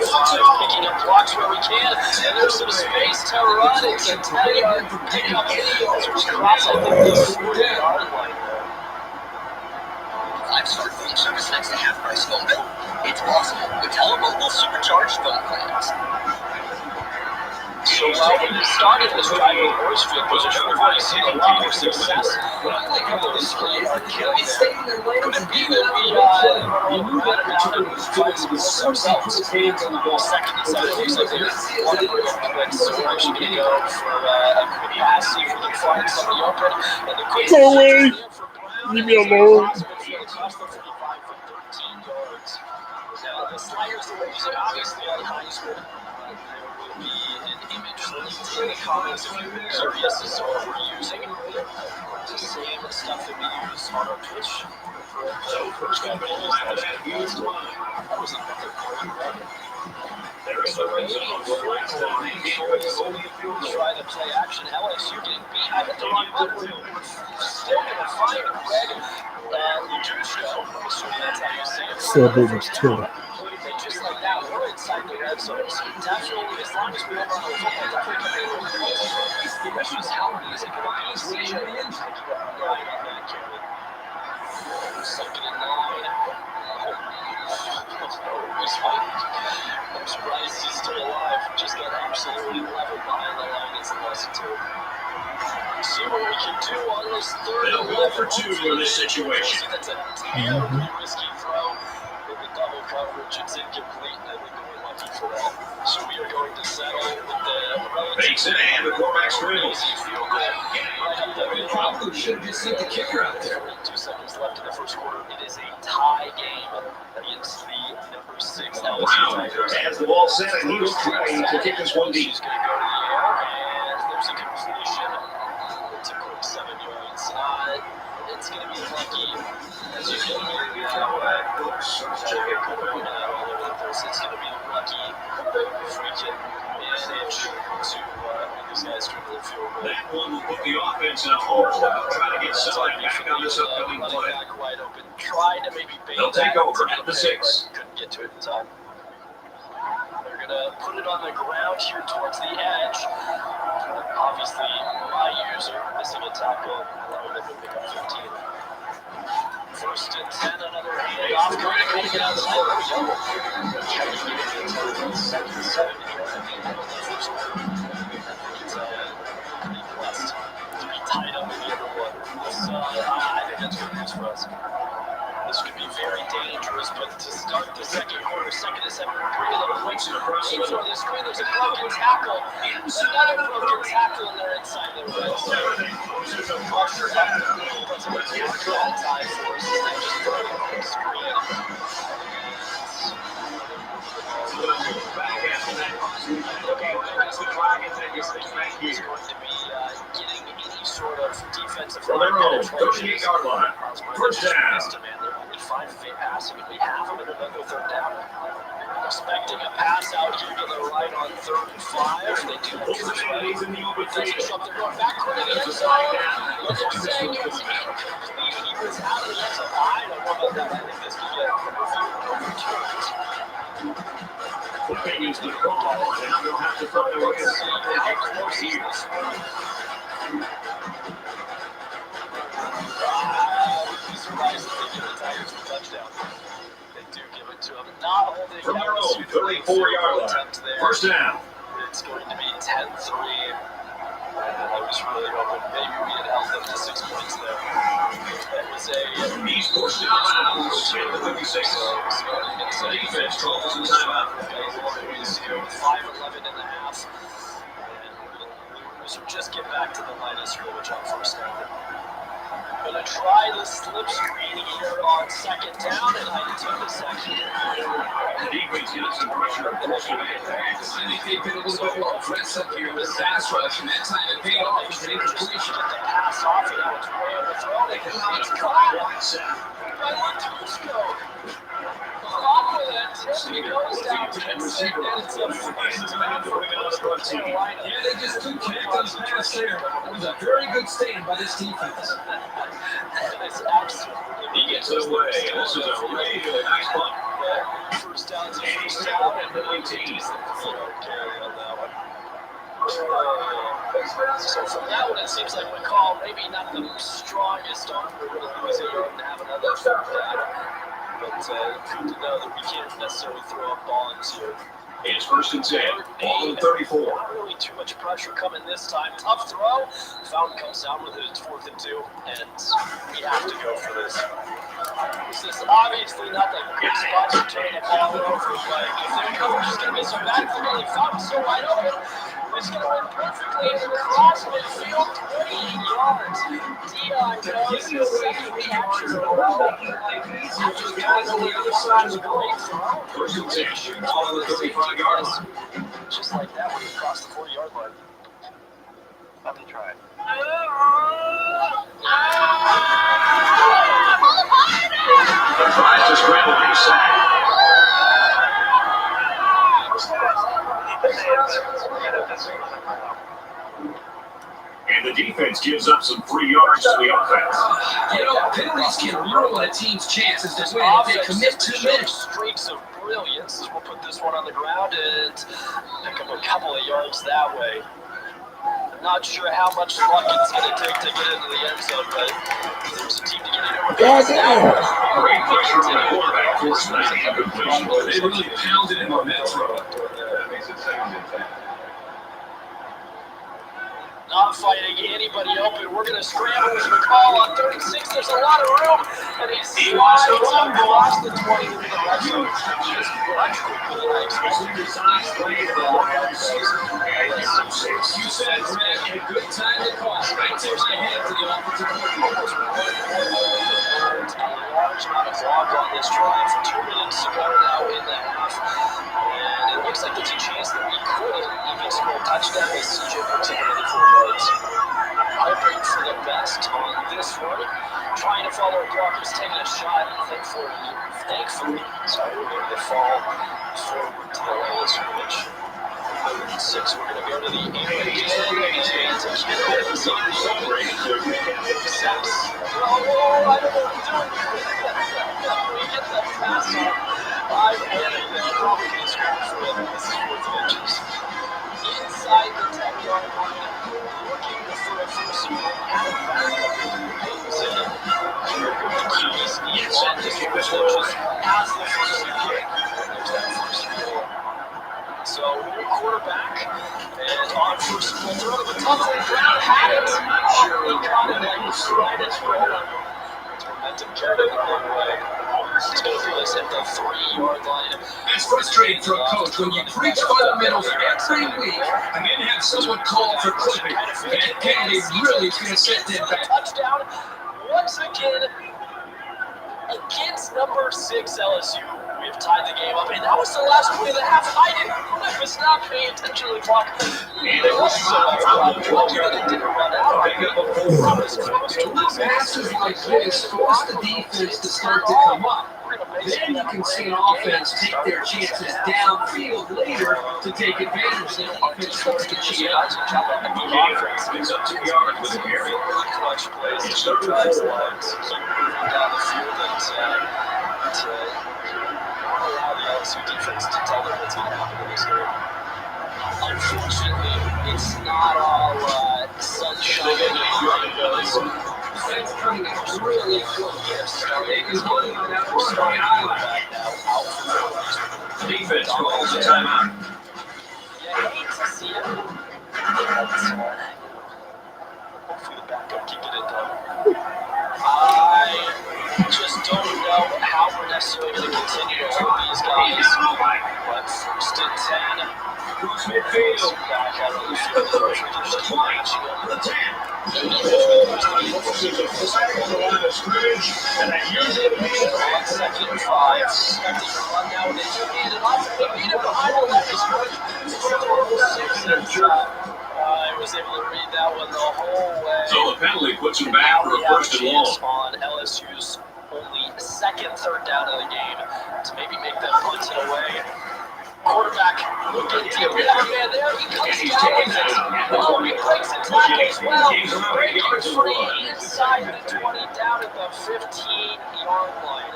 picking up blocks where we can, and there's some space to run. It's a 10-yard pickup as we cross, I think, the 40-yard line there. 5-star phone service next to half-price phone bill? It's possible with Telemobile Supercharged phone plans. So while we started this drive in Royce field position, we've already seen a lot more success. But I like how this play are killing it. Could it be that we run around and find some goals ourselves? 2nd and 7, looks like they want to bring up the red, so we're actually going to go for a quick pass, see if we can find somebody open. And the quick Go away! Leave me alone. Across the 45 for 13 yards. Now, the sliders that we're using, obviously, on Heisman. Will be an image linked in the comments if you're curious as to what we're using. It's the same stuff that we use on our Twitch. So first one goal is that was another great run. There's a try to play action. LSU getting beat. I hit the wrong button. Still going to find Greg Lujushko. I'm assuming that's how you say it. Celebrating Twitter. Just like that, we're inside the red zone. So definitely, as long as we don't run the football, definitely can be a little close. question is how easy can it be to see right on that carry. 2nd and 9. I'm surprised he's still alive. Just got absolutely leveled behind the line as a lesson to see what we can do on this 3rd They'll and go 11. for 2 in this situation. That's a terribly risky throw. With the double coverage, it's incomplete, and I think we're lucky for that. So we are going to settle with the Fakes it and the quarterback scrambles. easy field goal right up the middle. Probably should have just sent the kicker out there. 2 seconds left in the first quarter. It is a tie game against the number 6 LSU Tigers. Has the ball set, and he will try to kick this one deep. He's going to go to the air, and there's a completion. It's a quick 7 yards. It's going to be lucky. As you can hear now, it's going to be lucky if we can manage to make these guys dribble the field goal. That one will put the offense in a hole. Try to get something back on this upcoming play. Back wide open. Tried to maybe bait They'll take that over to at the pick, 6. but couldn't get to it in time. They're going to put it on the ground here towards the edge. Obviously, my user missing a tackle. Allowing them to pick up 15. 1st and 10, another handoff. Going to get outside. Pretty blessed to be tied up in the other one. I think that's good news for us. This could be very dangerous, but to start the 2nd quarter, 2nd and 7, we're bringing them points before the screen. There's a broken tackle. Another broken tackle, and they're inside the red zone. There's a pressure up the middle. That's a good tie for us. They just throw it on the screen. He's going to be getting any sort of defensive From their own 38-yard line. First down. They're only 5 feet passing, and we have them in another 3rd down. Expecting a pass out here to the right on 3rd and 5. They do it right. Doesn't show up. They're going back to the end zone. Look at saying it's incomplete. He was out of the end zone. I don't know about that. I think this could get overturned. Flipping is the call. Now they'll have to throw their way Let's see how close is this one. I'd be surprised if they give the Tigers a touchdown. They do give it to them. Not holding from their out own 34-yard line. attempt there. First down. It's going to be 10-3. I was really hoping maybe we had held them to 6 points there. That was a He's pushed it out of the 56. Defense calls a timeout. 5:11 and a half. And we'll just get back to the line of scrimmage on 1st down. Gonna try the slip screen here on 2nd down, and I took the 2nd. The defense gets some pressure. I think they've been a little bit more aggressive here with the pass rush, and that time it paid off with an incompletion. Get the pass off, and now it's way overthrown. It's caught by Latusco. Off with it. He goes down to the second, and it's a first down for North Carolina. Yeah, they just couldn't connect on the pass there. It was a very good stand by this defense. It's absolutely. He gets it away. This is a really nice punt. First down to first down, and then 18. Carry on that one. So from that one, it seems like McCall maybe not the strongest arm. We're going to lose a yard and have another 3rd down. But good to know that we can't necessarily throw up bombs here. It's 1st and 10. Ball in 34. Not really too much pressure coming this time. Tough throw. Fountain comes down with it. It's 4th and 2, and we have to go for this. This is obviously not the good spot to turn the ball over, but if their coach is going to be so bad for really Fountain's so wide open, it's going to run perfectly across midfield, 28 yards. Dion goes to the 2nd capture. Just guys on the other side of the ball. 1st and 10. Ball on the 35-yard line. Just like that, we crossed the 40-yard line. Let me try it. He tries to scramble and he's sacked. And the defense gives up some free yards to the offense. You know, penalties can ruin a team's chances to win if they commit too many. Streaks of brilliance. We'll put this one on the ground and pick up a couple of yards that way. Not sure how much luck it's going to take to get into the end zone, but there's a team to get into it. Goddamn. Great pressure on the quarterback, forcing that incompletion, but they really pounded him on that throw. That makes it 2nd and 10. Not finding anybody open. We're going to scramble with the call on 36. There's a lot of room, and he slides across the 20 into the red zone. Just much quicker than I expected. You said, Greg, a good time to call. Right to my head to the offensive coordinator. A large amount of clock on this drive. 2 minutes to go now in the half. And it looks like there's a chance that we could even score a touchdown with CJ for 24 yards. Hoping for the best on this one. Trying to follow a block who's taking a shot. Thankfully, sorry, we're going to fall forward to the line of scrimmage. 6, we're going to go to the air again. His hands are kidding. It's on the open. 6. Oh, I don't know what I'm doing. We get the pass on. I'm winning the Republican score for it. This is 4th inches. Inside the 10-yard line. Looking for a first and goal. Out of the keys on the 4th inches as the first and goal. There's that first and goal. So, new quarterback, and on first and goal, throw to the tough one. Brown had it. He caught it like the slightest roll. Momentum carried it the wrong way. It's going to put us at the 3-yard line. It's frustrating for a coach when you preach fundamentals every week and then have someone call for clipping. That penalty really is going to set them back. Touchdown once again against number 6 LSU. We've tied the game up, and that was the last play of the half. I was not paying attention to the clock. It was so lucky that it didn't run out. I was close to this. Passes like this force the defense to start to come up. Then you can see an offense take their chances downfield later to take advantage of the defense starts to cheat out. Picks up 2 yards with a carry. Clutch plays to keep drives alive, to keep moving down the field and to allow the LSU defense to tell them what's going to happen in this game. Unfortunately, it's not all sunshine and rainbows. It's really good. Starting on that first back now, out for the Defense calls a timeout. Yeah, hate to see it. Hopefully the backup can get it done. I just don't know how we're necessarily going to continue to hold these guys. But 1st and 10. Midfield. Back out of the field. Just keep reaching over the 10. And that usually means on 2nd and 5. Expecting to run now with his hand and off. They beat it behind the line of scrimmage. I was able to read that one the whole way. So the penalty puts him back for a 1st and long. On LSU's only 2nd third down of the game to maybe make that punt away. Quarterback looking deep. We have a man there. He comes down with it. Oh, he breaks a tackle as well. Breaking free inside the 20, down at the 15-yard line.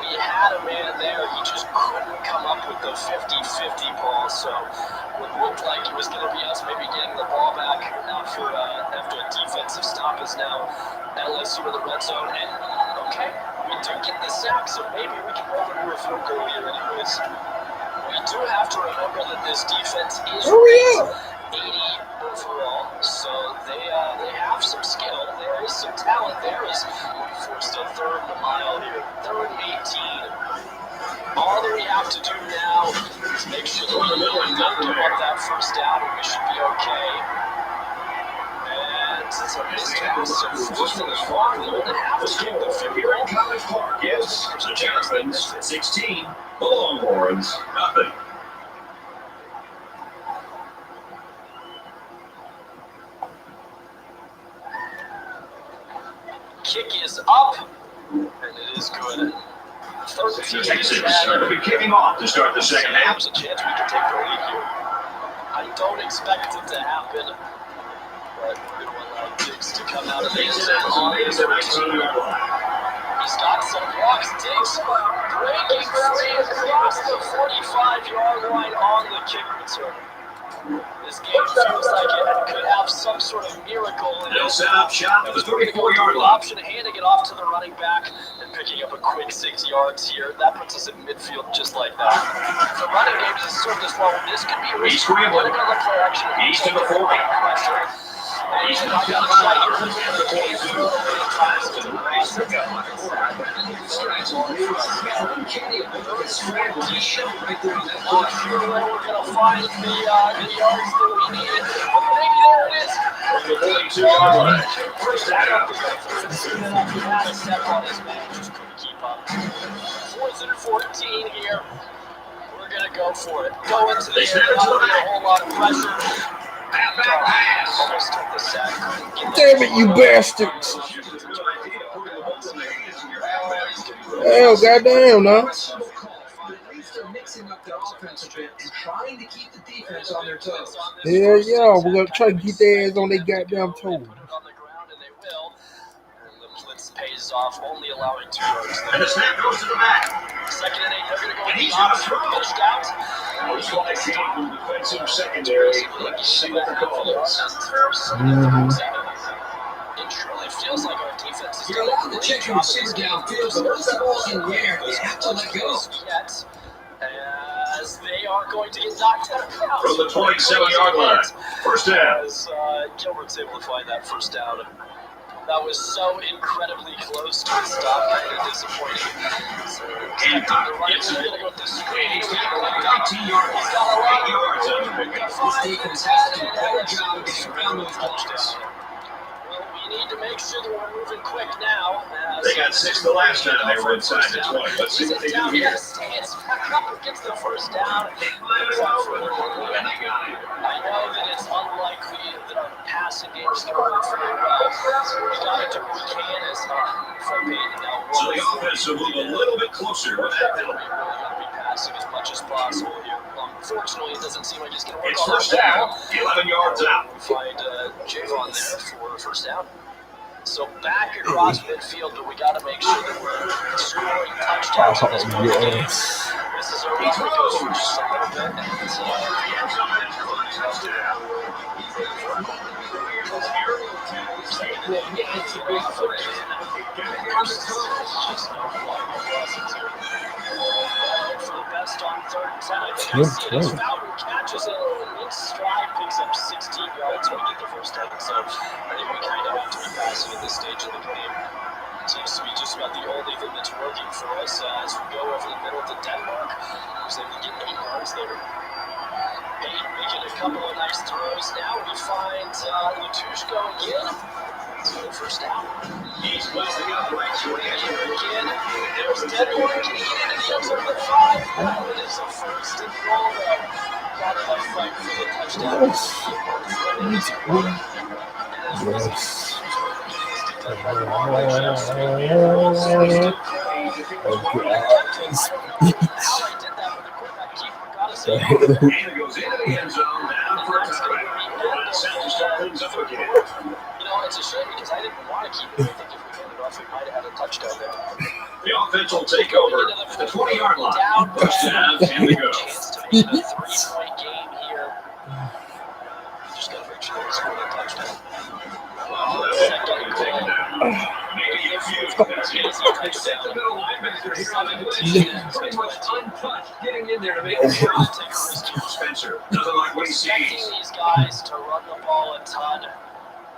We had a man there. He just couldn't come up with the 50-50 ball. So it looked like it was going to be us maybe getting the ball back after a defensive stop is now LSU in the red zone. And, okay, we do get the sack, so maybe we can roll into a field goal here anyways. We do have to remember that this defense is 80 overall, so they have some skill. There is some talent there as we forced a 3rd and a mile here. 3rd and 18. All that we have to do now is make sure that we really don't give up that 1st down, and we should be okay. And since our missed pass, so 4th and 5, they're going to have to kick the field goal. College Park, yes, the Terrapins, 16. The Longhorns, nothing. Kick is up, and it is good. 13 Texas are be kicking off to start the 2nd half. There's a chance we can take the lead here. I don't expect it to happen, but we're going to allow Diggs to come out of the end zone on his return. He's got some blocks. Diggs breaking free across the 45-yard line on the kick return. This game feels like it could have some sort of miracle in They'll it. set up shop at the 34-yard line. Option handing it off to the running back and picking up a quick 6 yards here. That puts us in midfield just like that. The running game has served us well. This could be risky. He's scrambling. Another play action. He's to the 40. He's in the 5. Not sure where we're going to find the yards that we needed, but maybe there it is. The 42-yard line. First down. Had a step on his man, just couldn't keep up. 4th and 14 here. We're going to go for it. Go into the air, not a whole lot of pressure. Halfback pass. Almost took the sack. Damn it, you bastards! Hell, goddamn, no. Mixing up the offensive bit and trying to keep the defense on their toes. Hell yeah, we're gonna try to get their ass on their goddamn toes. On the ground, and they will. And the blitz pays off, only allowing 2 yards. And the snap goes to the back. 2nd and 8, they're going to go And with he's the gonna option. throw. Pitched out. Looks like the defensive secondary. Let's see what the call is. It truly feels like our defense is You're allowed to check your receiver downfield, but once the ball's in the air, you have to let go. Yet, as they are going to get knocked out. From the 27-yard line. First down. As Gilbert's able to find that first down. That was so incredibly close to a stop, kind of disappointing. So, It's we're going to go with the screen. He's got 18 yards. He's got a lot 8 yards on the pickup. This defense has to do a better job of getting around those blocks. Well, we need to make sure that we're moving quick now. They got 6 the last time they were inside the 20. Let's see what they do here. Stands back up and gets the first down. And they got it. I know that it's unlikely that our passing game is going to work very well. We got to do what we can as from Peyton now. So the offense will move a little bit closer with that We're penalty. really going to be passing as much as possible here. Unfortunately, it doesn't seem like it's going to work. It's first down. 11 yards out. We find Javon there for first down. So back across midfield, but we got to make sure that we're scoring touchdowns in this point of the game. This is a run that goes for just a little bit. For the best on 3rd and 10, I think I see it as Bowden catches it in stride, picks up 16 yards when we get the first down. So I think we kind of have to be passing at this stage of the game. Seems to be just about the only thing that's working for us as we go over the middle to Denmark. Who's able to get 8 yards there. Payne making a couple of nice throws now. We find Latouche going in. So first down. He's busting up right to Again, there's Denmark. He get it into the 5. It is a first and goal though. Got enough fight for the touchdown. Yes. Gainer goes into the end zone, down for a touchback. Set to start things up again. You know, it's a shame because I didn't want to keep it. I think if we handed off, we might have had a touchdown there. The offense will take over the 20-yard line. First down, and we go. Chance to make it a 3-point game here. Just got to make sure we score a touchdown. Oh, that will be taken down. Maybe a few. Except the middle linebacker here on the blitz. Pretty much untouched, getting in there to make the shot. Spencer doesn't like what he Expecting sees. these guys to run the ball a ton.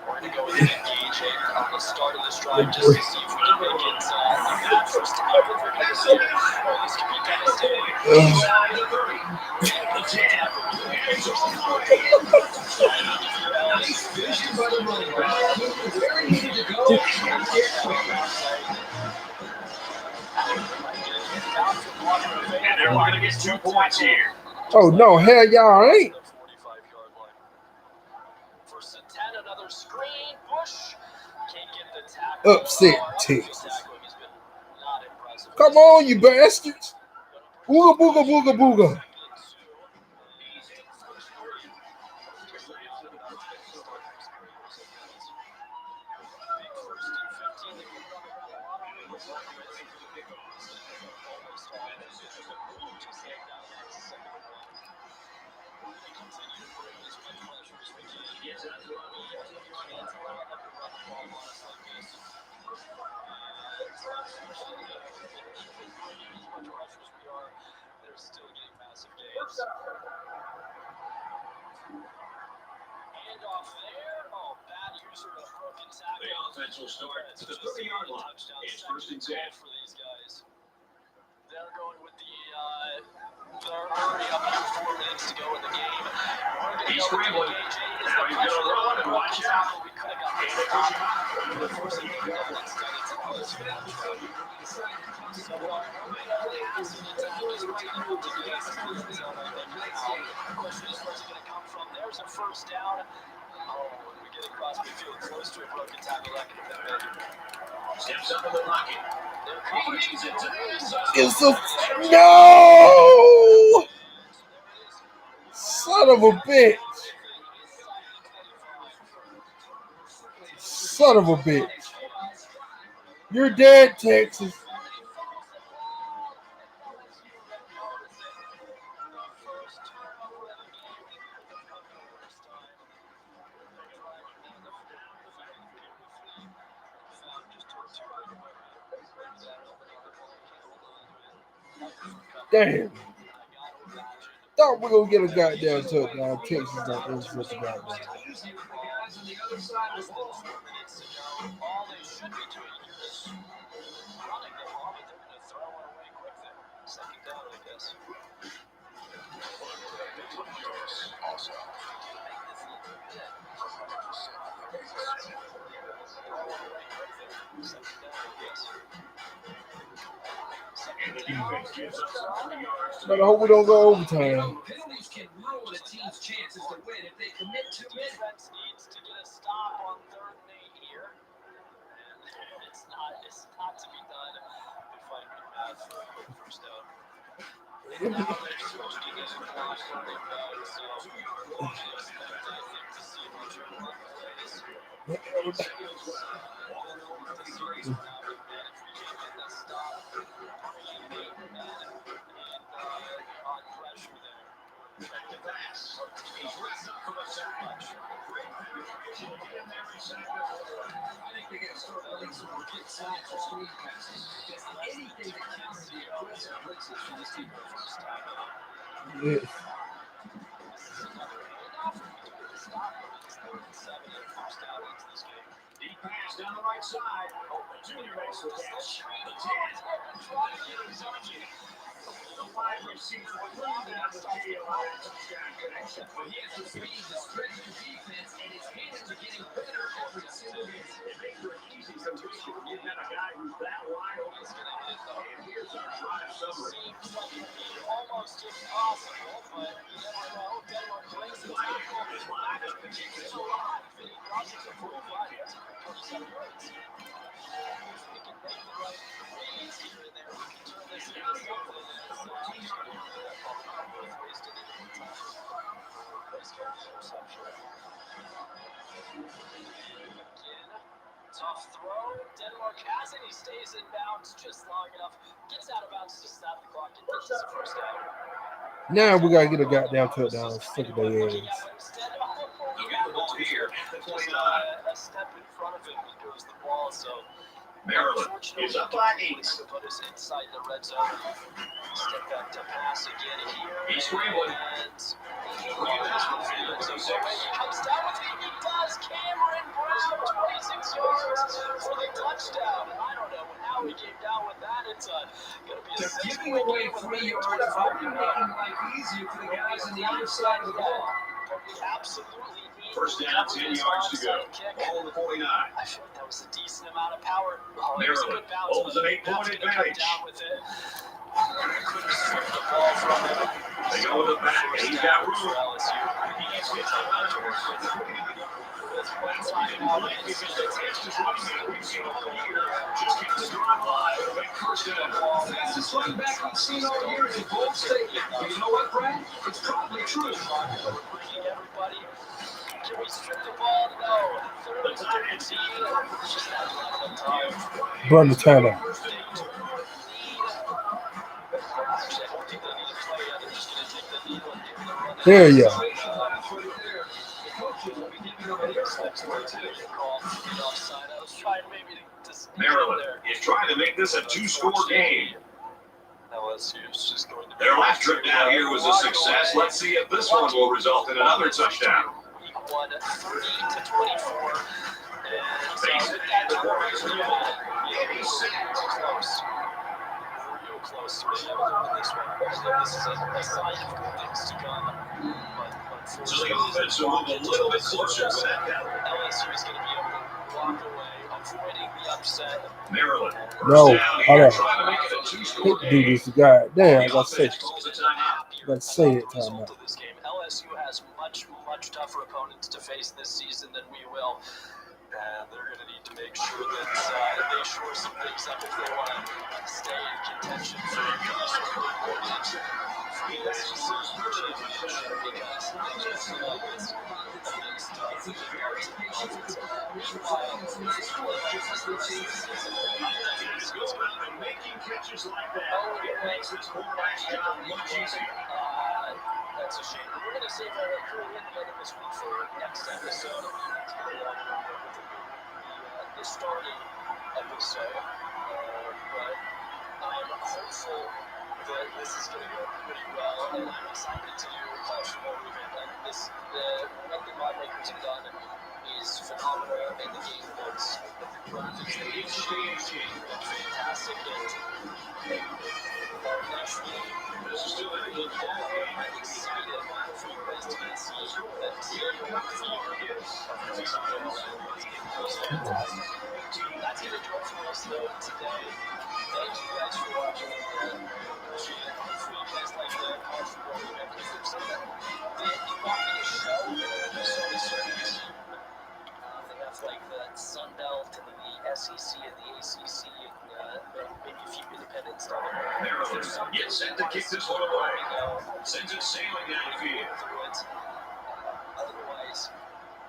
We're going to go with an engaging on the start of this drive just to see if we can make it that first time that we're going to see it. Oh, this could be devastating. Nice vision by the running back. Where he needed to go, and get quickly. And they're going to get 2 points here. Oh no, hell y'all ain't. First and 10, another screen. Bush can't get the tackle. Upset Texas. Tackling has been not impressive. Come on, you bastards. Booga booga booga booga. They're still getting massive gains. And off there, bad user of broken tackle. The offense will start at the 30-yard line. It's first and 10 for these guys. They're going with they're already up here 4 minutes to go in the game. He's scrambling. Now he's going to run and watch out. We could have got this stop. But forcing the double instead, it's close. So, passing attack is returning to the execution zone, I think. The question is, where's it going to come from? There's a first down. When we get across midfield close to a broken tackle, that could have been big. Steps up in the pocket. It's a no! Son of a bitch! Son of a bitch! You're dead, Texas. Damn. Thought we were going to get a goddamn touchdown. Texas don't intercept the goddamn. All they should be doing here is running the ball, but they're going to throw it away quick there. Second down, I guess. Also. But I hope we don't go overtime. Penalties can ruin a team's chances to win if they commit too many. Defense needs to get a stop on 3rd and 8 here. And it's not to be done if I can math for a quick first down. Now they're switched to this clock running back, so we'll expect, I think, to see much more plays. I think they got to start playing some more kick side for screen passes. Anything that counts the aggressive blitzes from this team first time. Yes. Deep pass down the right side. Junior makes the catch. The 10. The wide receiver running out the field. Touchdown connection. But he has the speed to stretch the defense, and his hands are getting better every single game. It makes for an easy completion when you've got a guy who's that wide open. And here's our drive summary. Seems like it would be almost impossible, but you never know. Denmark brings it to the goal. It's a lot. He crosses a 45. 27 yards. If we can make the right reads here and there, we can turn this into something. Wasted it in time. Nice interception. Again, tough throw. Denmark has it. He stays in bounds just long enough. Gets out of bounds to stop the clock and gets the first down. Now we got to get a goddamn touchdown. Stick their ass. Look at the ball here at the 29. A step in front of him, he goes the ball, so Maryland is up by 8. to put us inside the red zone. Step back to pass again here. He's scrambling. And he comes down with it. He does. Cameron Brown, 26 yards for the touchdown. I don't know how he came down with that. It's going to be a They're 6-point giving away game with 3 yards, 25 already making life easier for the guys on the other side of the ball. But we absolutely need First down, 10 yards to go. Ball on the 49. I feel like that was a decent amount of power. Oh, it was a Maryland good bounce. holds an 8-point advantage. Down with it. Could have stripped the ball from him. They go to the back, and he's got room. For LSU. He gets hit out to work with. With one time out, it's going to take Just keep the drive alive. First down. Fastest running back we've seen all year is a bold statement. But you know what, Brad? It's probably true. We're bringing everybody. Can we strip the ball? No. Third and 13. Just not level of time. Burn the timeout. Actually, I don't think they need to play. They're just going to take the lead on the run. There you go. Maryland is trying to make this a two-score game. LSU's just going to be Their last trip down here was a success. Let's see if this one will result in another touchdown. Week 1, 30-24. Real close to being able to win this one. This is a sign of good things to come. But So the offense will move a little bit closer with that count. LSU is going to be able to walk away, avoiding the upset. Maryland, No, first down hold here, on. trying to make it a Hate two-score to do game. this. God damn, I The got sick. offense calls a timeout. Let's say it, Result timeout. of this game. LSU has much tougher opponents to face this season than we will. And they're going to need to make sure that they shore some things up if they want to stay in contention for these important because Making catches like that, it makes this quarterback's job much easier. that's a shame. We're going to save our career together this week for next episode. The starting episode, but I'm hopeful that this is going to go pretty well, and I'm excited to do college football revamp. And what the Modmakers have done is phenomenal, and the game looks fantastic. This is still a good ball game. I'm excited for you guys to get to see that team That's going to do it for us, though, today. Thank you guys for watching. Appreciate it. Hopefully, you guys like the college football revamp. If there's something that you want me to show, so a certain team. They have like the Sun Belt and the SEC and the ACC and maybe a few independent stuff. Maryland gets set to kick this one away. Sends it sailing down the field. Otherwise,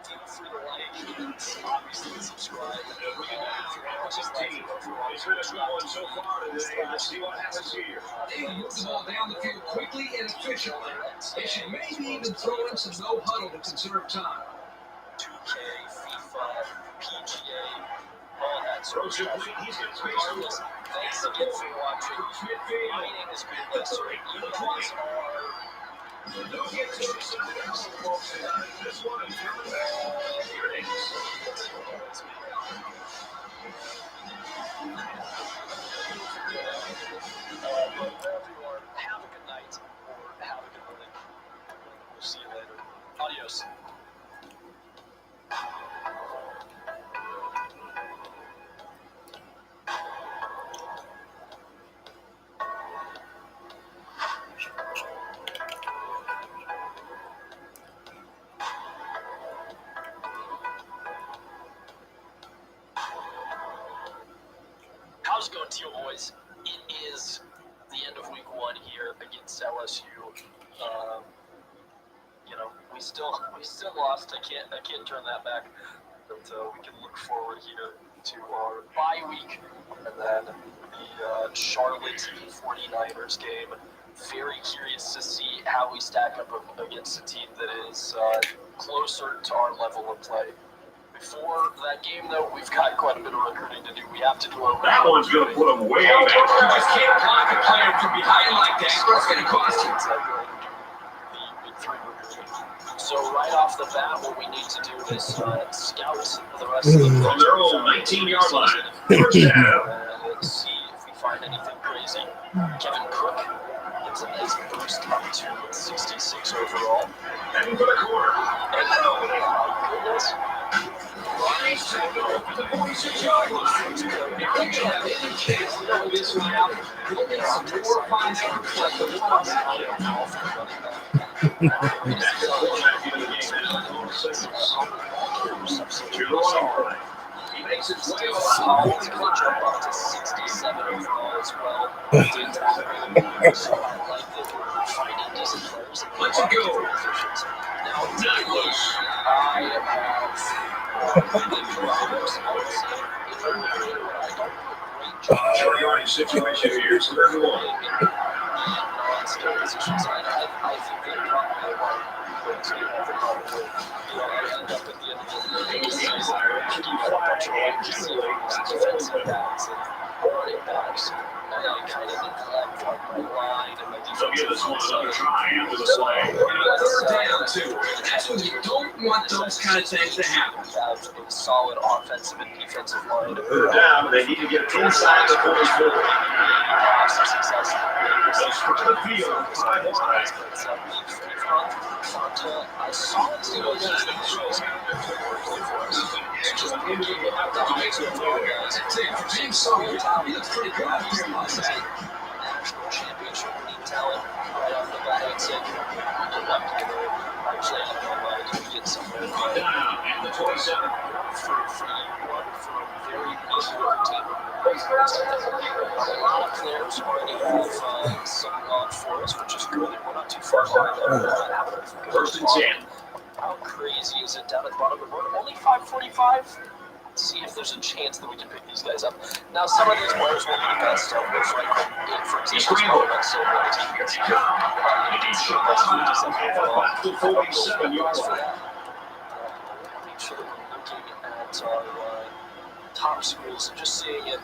feel free to like and obviously subscribe. If we get down for Allison's team, it's been a good one so far today. Let's see what happens here. They move the ball down the field quickly and efficiently. They should maybe even throw in some no huddle to conserve time. 2K, FIFA, PGA, all that sort of stuff. Regardless, thanks again for watching. My name is Green Lesser. You guys are. Don't get too excited about the folks tonight. This one is coming back. Here it is. Wherever you are, have a good night or have a good morning. We'll see you later. Adios. How's it going, Teal Boys? It is the end of week 1 here against LSU. We still lost. I can't turn that back. But we can look forward here to our bye week and then the Charlotte 49ers game. Very curious to see how we stack up against a team that is closer to our level of play. Before that game, though, we've got quite a bit of recruiting to do. We have to do a That one's going to put them way back. You just can't block a player from behind like that. It's going to cost you. So right off the bat, what we need to do is scout the rest of the From their own 19-yard line. First down. and see if we find anything crazy. Kevin Cook gets a nice boost up to 66 overall. Heading for the corner. And oh my goodness. The 46-yard line. If you have any chance to know this one out, you'll get some more fine efforts like the one on that kick. That's the quarterback into the game now. On signals. To the line. He makes his way Solid off. jump up to 67 overall as well. So I like that we're finding decent players. Let's go. Now, Not loose. I have drivers, I would say. If I'm doing what I don't do a great job. Short yardage situation here. It's 31. On skill positions, I think they probably are backs. And I kind of neglect like my line and my So give defensive this one front another seven. try after the play. Third down, too. That's when you don't want those kind of things to happen. Have a solid offensive and defensive line. Third down, they need to get inside the 44. Have some success. They'll spread the field 5 wide. I saw it too. James Sawyer, he looks pretty good out here last night. National championship winning talent right off the bat. I'd say good luck to him. Actually, I don't know if we get somewhere. Down at the 27. For a very mediocre team. A lot of players already have some on for us, which is good. We're not too far behind them. First and 10. How crazy is it down at the bottom of the board? Only 5:45. See if there's a chance that we can pick these guys up. Now, some of these players will be the best of which, like, for example, not so many teams. He shot at the 47-yard line. Make sure that we're looking at our top schools and just seeing it.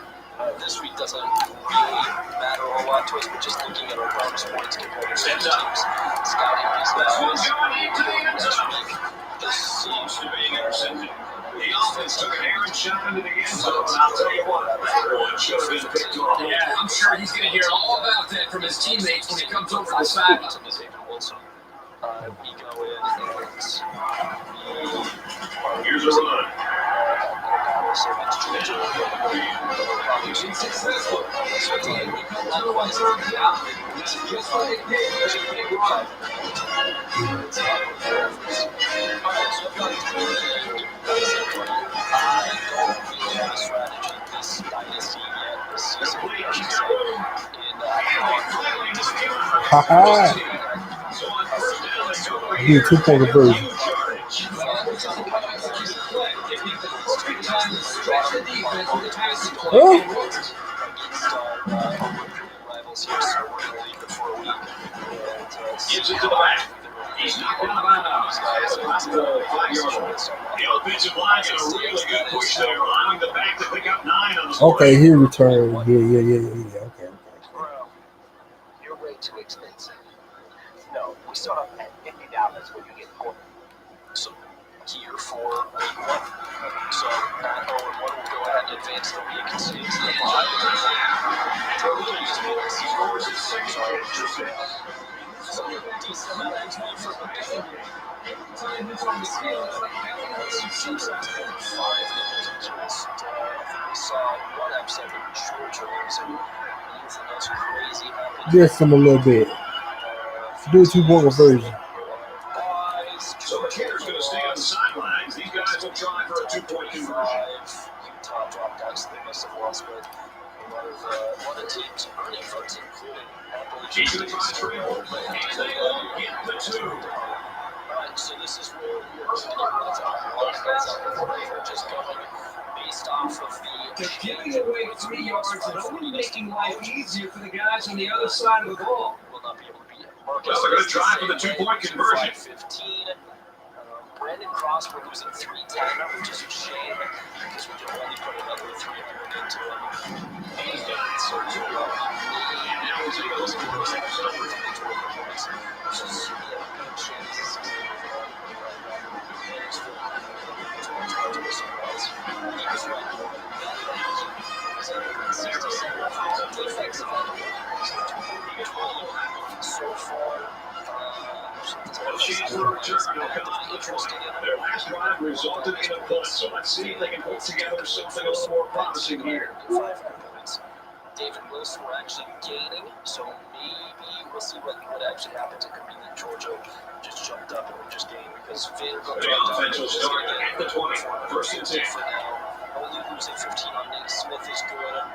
This week doesn't really matter a lot to us, but just looking at our bonus points compared to some teams, scouting these guys. Next week, this seems to be intercepted. The offense took an errant shot into the end zone, and I'll tell you what, that one should have been picked off. Yeah, I'm sure he's going to hear all about that from his teammates when he comes over the sideline. We go in and Here's a run. Being successful. Otherwise, third down. Just like it did in Big Run. I don't really have a strategy this dynasty yet this season. I should say. Ha Be a 2-point conversion. Gives it to the back. He's not going to line up. The 5-yard line. The offensive line's a really good push there, allowing the back to pick up 9 on the play. Okay, he returned. Yeah. Okay. Bro, you're way too expensive. No, we start off at $50 when you get 4. So here for week 1. So at 0-1 will go ahead and advance the week and see to the bye. He scores his 6th touchdown. So decent amount of XP for the Time he's on the field, it's like having a 6 5 just we saw one episode of Georgia losing. Anything else crazy happened? Just him a little bit. Do a 2-point conversion. So the kicker's going to stay on the sidelines. These guys will try for a 2-point conversion. Utah dropped out, so they must have lost, but a lot of teams earning votes, including He's going to try to trail, and they will get the 2. Alright, so this is where we're going to get rid of a lot of guys out there that are just going based off of the They're giving away 3 yards and only making life easier for the guys on the other side of the ball. will not be able to beat Marcus. Well, they're going to try for the 2-point conversion. 15. Brandon Cross will lose at 310, which is a shame because we can only put another 300 into him. So he will so far. Their last drive resulted in a punt, so let's see if they can put together something a little more promising here. 500 points. David Wilson, we're actually gaining, so maybe we'll see what actually happens. It could be that Georgia just jumped up and we just gained because Vanderbilt The offense will start at the 20, first and 10. for now. Only losing 15 on Nate Smith is good.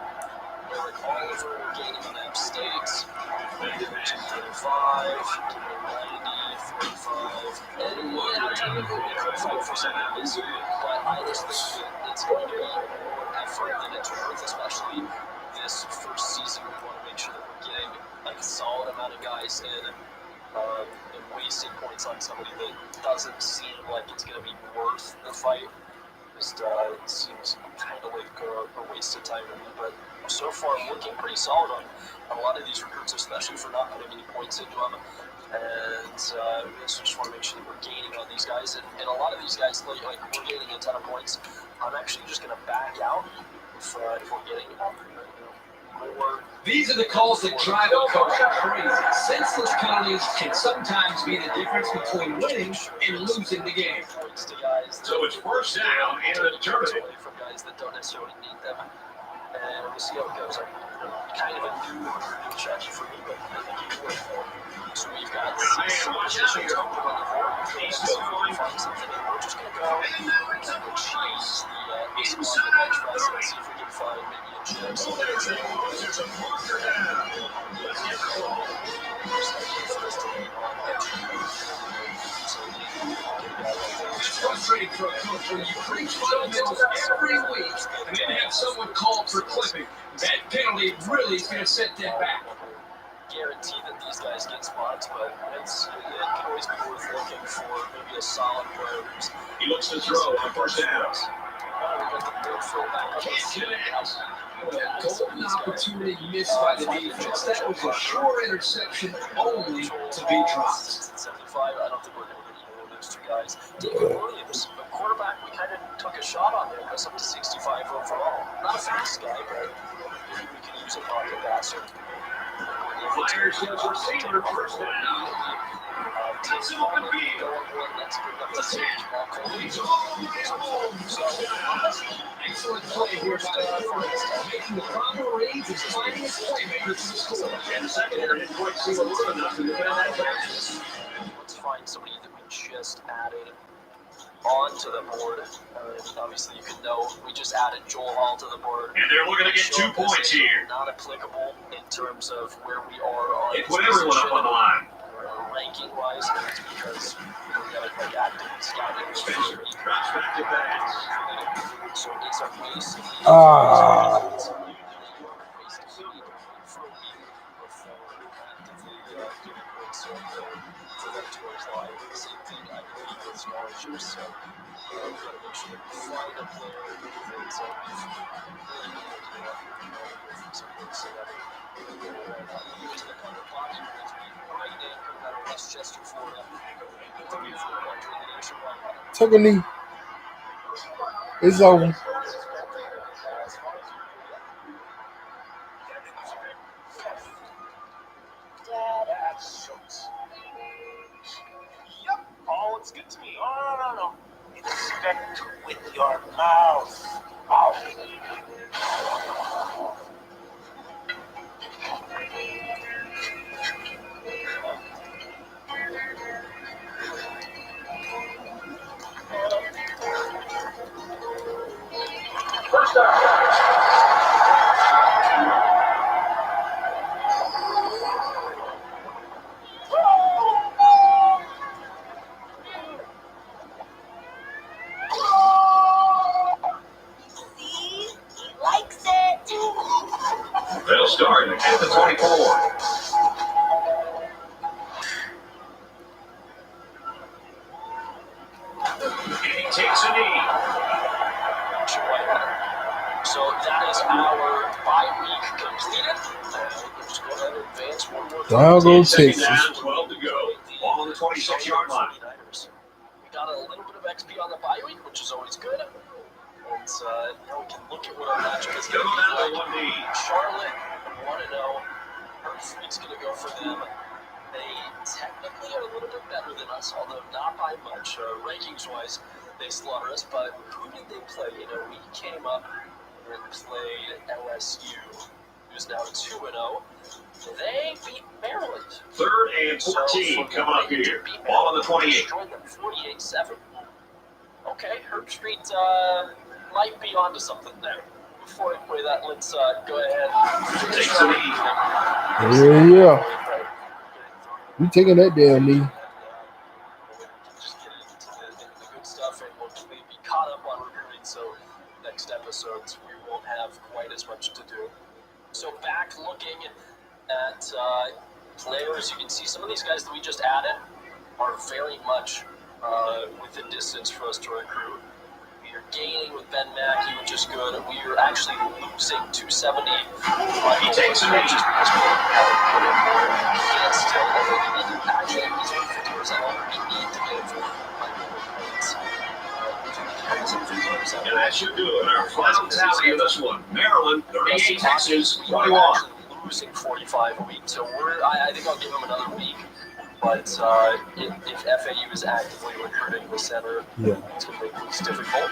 Eric Oliver, we're gaining on App State. 235, 90, 45. And technically we could fight for some of this, but I just think that it's going to be more effort than it's worth, especially this first season. We want to make sure that we're getting a solid amount of guys in and wasting points on somebody that doesn't seem like it's going to be worth the fight. Just seems kind of like a waste of time to me. But so far, looking pretty solid on a lot of these recruits, especially for not putting any points into them. And so just want to make sure that we're gaining on these guys. And a lot of these guys, like we're gaining a ton of points. I'm actually just going to back out if we're getting more. These are the calls that drive a coach crazy. Senseless penalties can sometimes be the difference between winning and losing the game. So it's first down and a tournament. From guys that don't necessarily need them. And we'll see how it goes. Kind of a new strategy for me, but I think it can work for me. So we've got 6 positions open on the board. We're find something, and we're just going to go and cheese the squad bench press and see if we can find maybe a chip. So There's a marker down. It's frustrating for a coach when you preach fundamentals every week and then have someone called for clipping. That penalty really is going to set that back. Guarantee that these guys get spots, but it can always be worth looking for maybe a solid player. He looks to throw on first down. We got the third throw back up. A golden opportunity missed by the defense. That was a sure interception only to be dropped. 75, I don't think we're going to get either of those two guys. David Williams, the quarterback, we kind of took a shot on there. Goes up to 65 overall. Not a fast guy, but maybe we can use a pocket passer. Flyers has receiver first down. It's an open field. Excellent play here by the defense, making the proper reads and finding his playmakers to score. And the secondary didn't quite see what was enough to defend that pass. Let's find somebody that we just added onto the board. Obviously, you can know we just added Joel Hall to the board. And they're looking to get 2 points here. Not applicable in terms of where we are on They put everyone up on the line. ranking wise, it's because we got like active scouting. Spencer drops back to pass. So it's our base. So we've got to make sure that we find a player that's Westchester, Florida. Took a knee. It's over. That sucks. Yep, all looks good to me. Oh, no. Inspect with your mouth. First down. They'll start at the 24. And he takes a knee. So that is our bye week completed. Let's go ahead and advance one more. Down goes Second Texas. down, 12 to go. Ball on the 26-yard line. We got a little bit of XP on the bye week, which is always good. And now we can look at what our matchup is going to be Down like. to 1 knee. Charlotte, 1-0. Earthquake's going to go for them. They technically are a little bit better than us, although not by much. Rankings-wise, they slaughter us. But who did they play? You know, we came up and played LSU, who's now 2-0. They beat Maryland. 3rd and 14 coming up here. Ball on the 28. Destroyed them 48-7. Okay, Herb Street might be onto something there. Before I play that, let's go ahead. Takes a knee. Yeah. We taking that damn knee. Just get into the good stuff, and we'll be caught up on recruiting. So next episodes we won't have quite as much to do. So back looking at players, you can see some of these guys that we just added are very much within distance for us to recruit. We You're gaining with Ben Mackey, which is good. We are actually losing 270. He takes a knee. Just because we haven't put in more. And still, although we need to actually, he's 50% over, we need to give Michael points. And that should do it. Our final tally of this one. Maryland, 38, Texas, We are 21. actually losing 45 a week, so I think I'll give him another week. But if FAU is actively recruiting the center, it's going to make things difficult.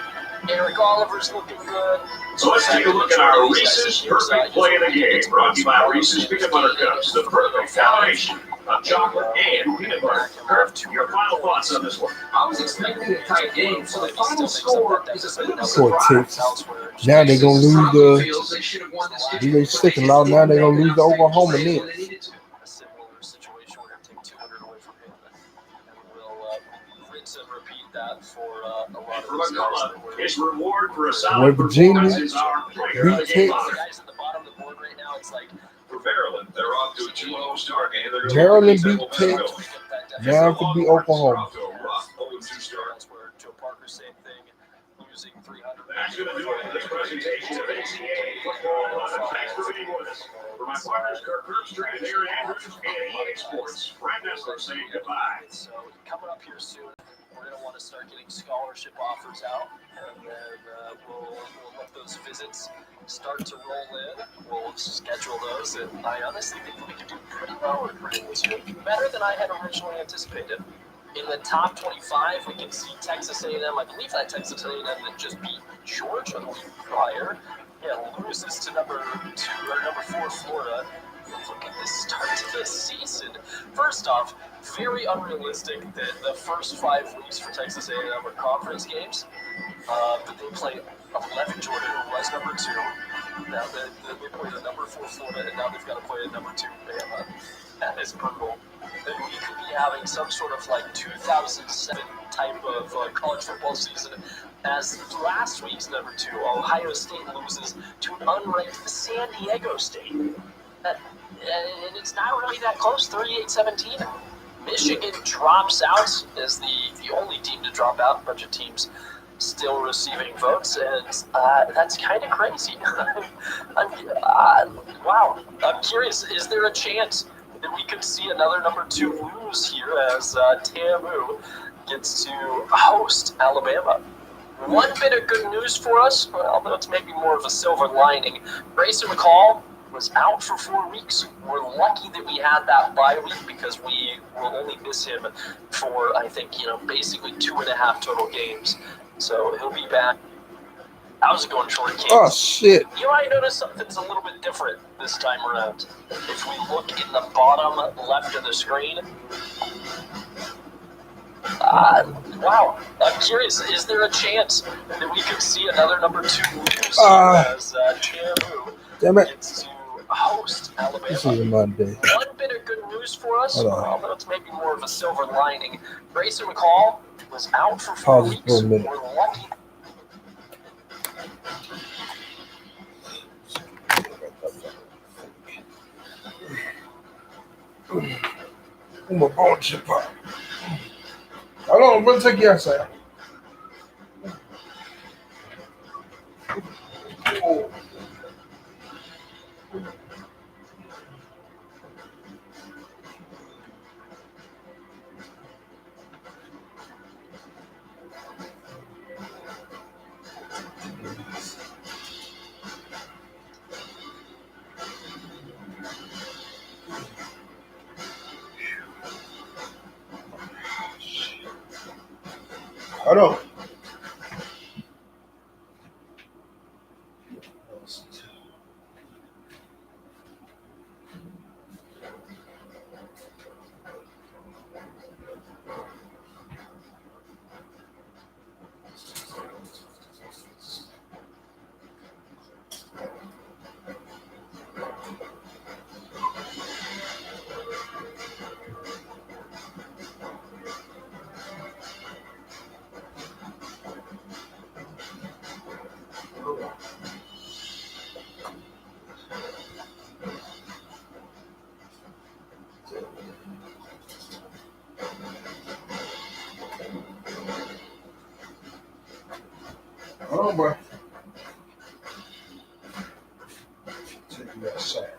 Eric Oliver's looking good. So let's take a look at our Reese's Perfect Play of the Game, brought to you by Reese's Peanut Butter Cups, the perfect combination of chocolate and peanut butter. Kurt, your final thoughts on this one? I was expecting a tight game, so the final score is a bit of a For surprise. Texas. Now they're going to lose the. Feels they should have won this game. Do they stick a lot? Now they're going to lose the Oklahoma then. A similar situation, we're going to take 200 away from him. And we'll rinse and repeat that for a lot For of these guys. McCullough, his reward for a When solid Virginia performance is our player of the beat game Texas. honor. The guys at the bottom of the board right now, it's like For Maryland, they're off to a 2-0 start, and they're going Maryland to beat Texas. we get that down. Now it could be Oklahoma. Elsewhere, Joe Parker, same thing, losing 300. That's going to do it for this presentation of NCAA football. Thanks for being with us. For my partners, Kirk Herbstreit and Aaron Andrews, and EA Sports, Brad Nessler saying goodbye. So coming up here soon, we're going to want to start getting scholarship offers out, and then we'll let those visits start to roll in. We'll schedule those, and I honestly think we can do pretty well recruiting this year, better than I had originally anticipated. In the top 25, we can see Texas A&M. I believe that Texas A&M that just beat Georgia the week prior. Loses to number 4 Florida. Look at this start to this season. First off, very unrealistic that the first 5 weeks for Texas A&M are conference games. But they play 11 Georgia, who was number 2. Now they play the number 4 Florida, and now they've got to play the number 2 Bama. That is brutal. Then we could be having some sort of 2007 type of college football season, as last week's number 2, Ohio State, loses to an unranked San Diego State. And it's not really that close, 38-17. Michigan drops out as the only team to drop out. A bunch of teams still receiving votes, and that's kind of crazy. Wow. I'm curious, is there a chance that we could see another number 2 lose here as TAMU gets to host Alabama? One bit of good news for us, although it's maybe more of a silver lining. Grayson McCall was out for 4 weeks. We're lucky that we had that bye week because we will only miss him for, I think, basically 2.5 total games. So he'll be back. How's it going, Short Kings? Oh, shit. You might notice something's a little bit different this time around. If we look in the bottom left of the screen, wow. I'm curious, is there a chance that we could see another number 2 lose as TAMU Damn it. gets to host Alabama? This is my day. One bit of good news for us, Hold on. although it's maybe more of a silver lining. Grayson McCall was out for 4 Pause weeks. for a minute. We're lucky. My bone chip pop. Hold on, I'm going to take you outside. Oh. Hold on. Hold on, bro. Take that sack.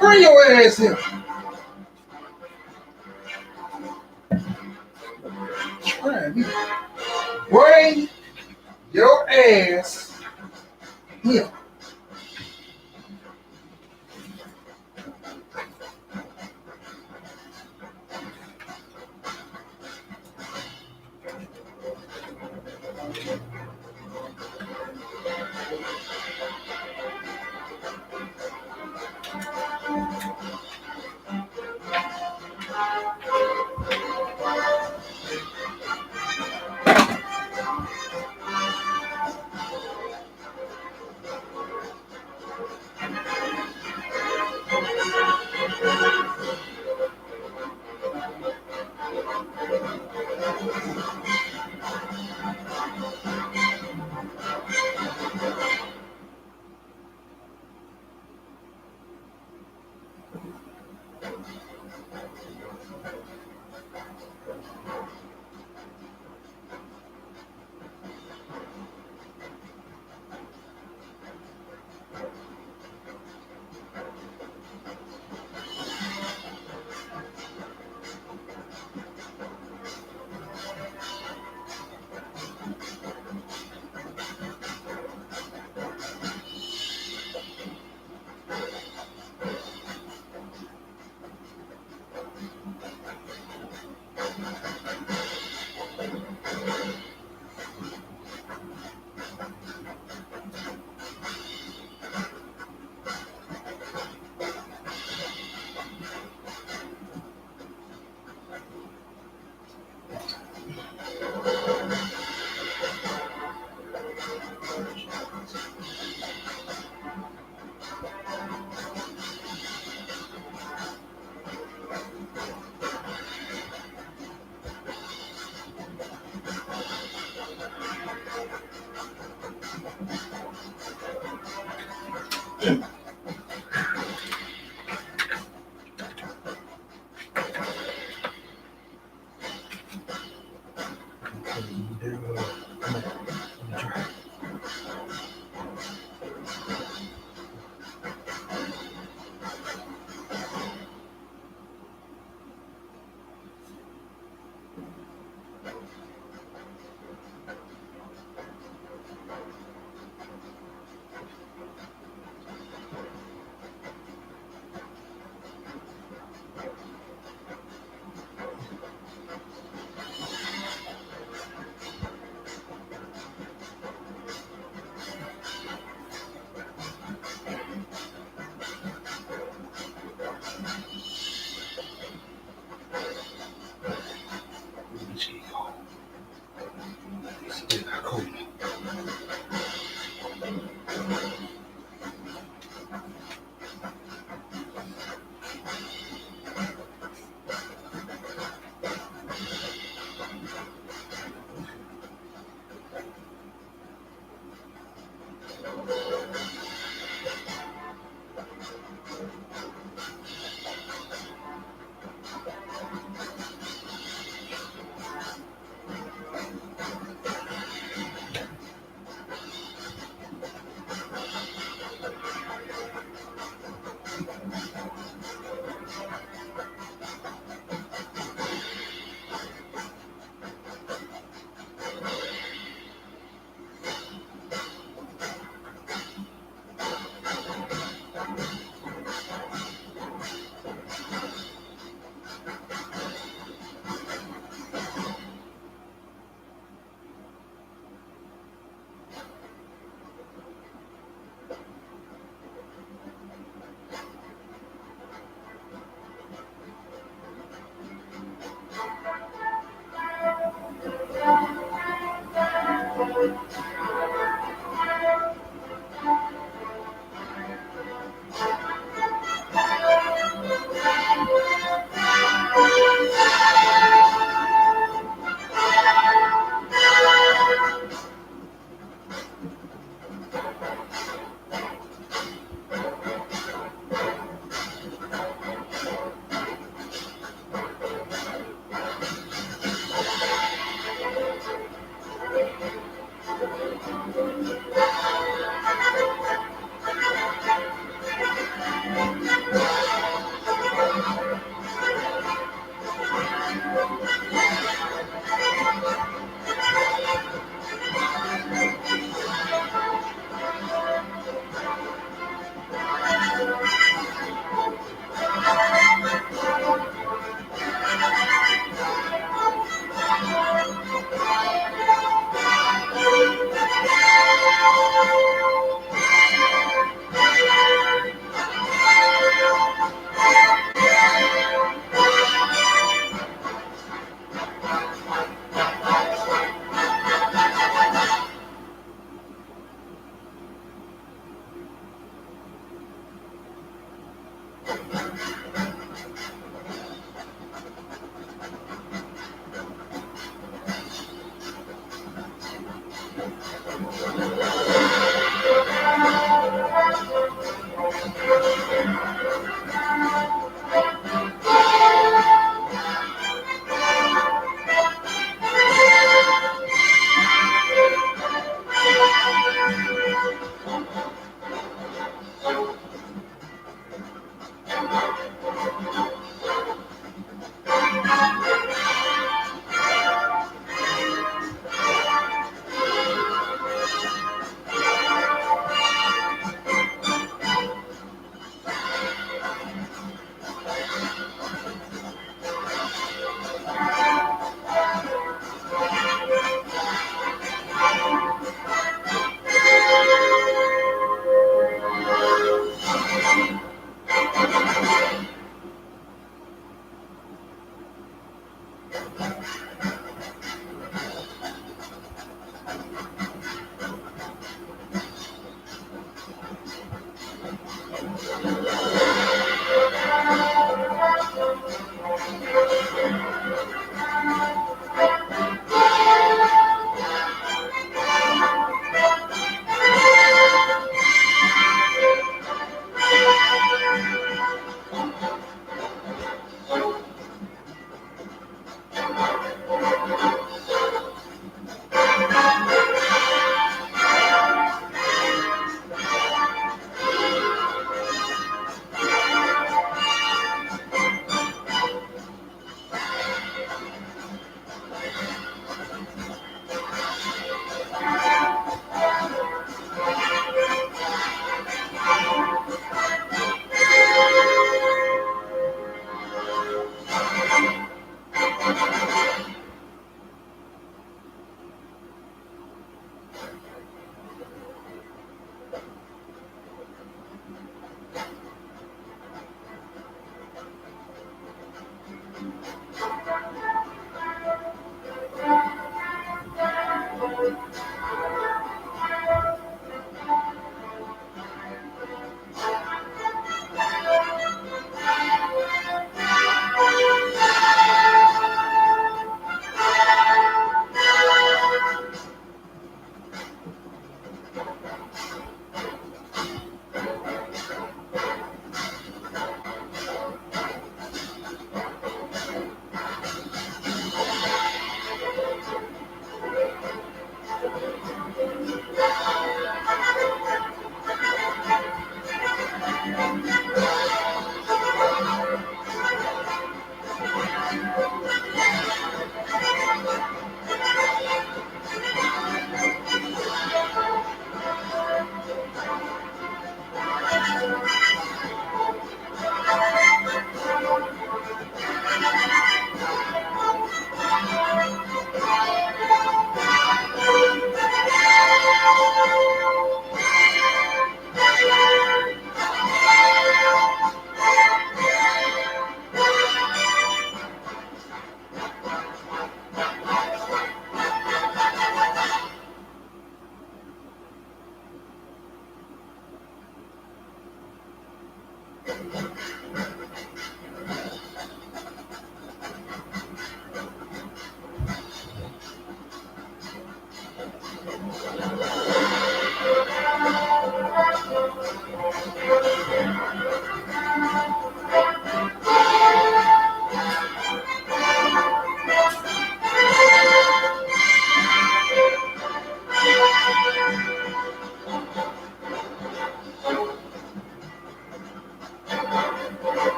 Bring your ass here. Bring your ass here.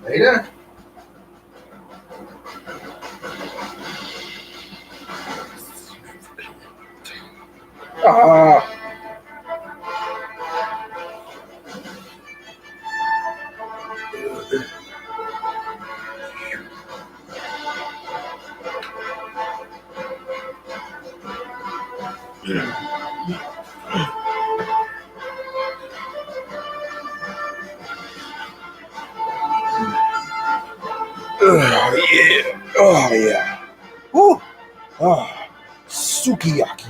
Hey there. Ah. Yeah. Oh, yeah. Woo. Oh, sukiyaki.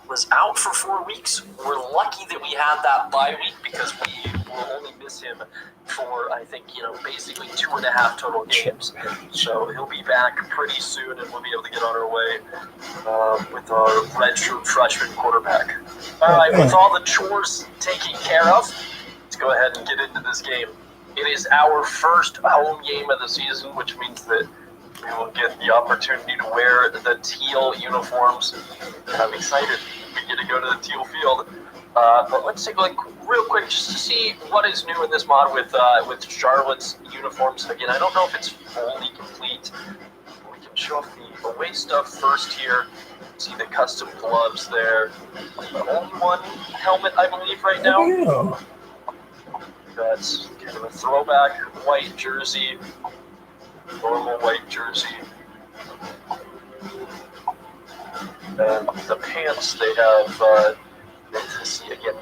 Was out for 4 weeks. We're lucky that we had that bye week because we will only miss him for, I think, basically 2.5 total games. So he'll be back pretty soon and we'll be able to get on our way with our redshirt freshman quarterback. All right, with all the chores taken care of, let's go ahead and get into this game. It is our first home game of the season, which means that we will get the opportunity to wear the teal uniforms. I'm excited. We get to go to the teal field. But let's take a look real quick just to see what is new in this mod with Charlotte's uniforms. Again, I don't know if it's fully complete. We can show off the away stuff first here. See the custom gloves there. Only one helmet, I believe, right now. Yeah. That's kind of a throwback white jersey. Normal white jersey. And the pants they have, let's see again.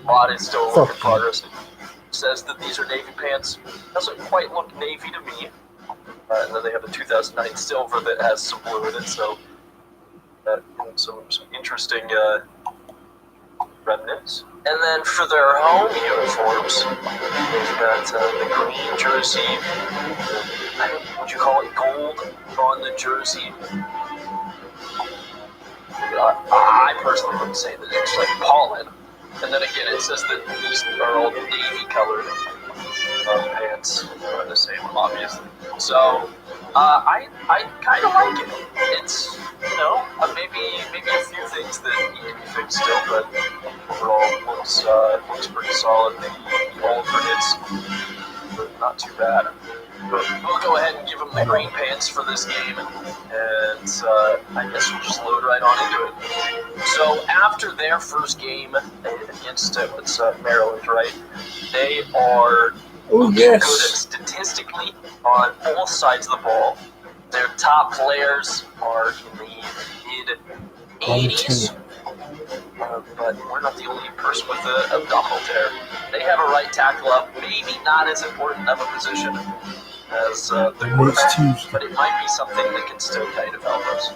Mod is still a work in progress. It says that these are navy pants. Doesn't quite look navy to me. And then they have the 2009 silver that has some blue in it. So some interesting remnants. And then for their home uniforms, they've got the green jersey. Would you call it gold on the jersey? I personally would say that it's like pollen. And then again, it says that these are all navy colored pants. Are the same, obviously. So, I kind of like it. It's, maybe a few things that need to be fixed still, but overall looks pretty solid. The alternates, not too bad. But we'll go ahead and give them the green pants for this game, and I guess we'll just load right on into it. So after their first game against Maryland, right? They are good statistically on both sides of the ball. Their top players are in the mid-80s. But we're not the only person with a abdominal tear. They have a right tackle up, maybe not as important of a position as the quarterback, but it might be something that can still kind of help us.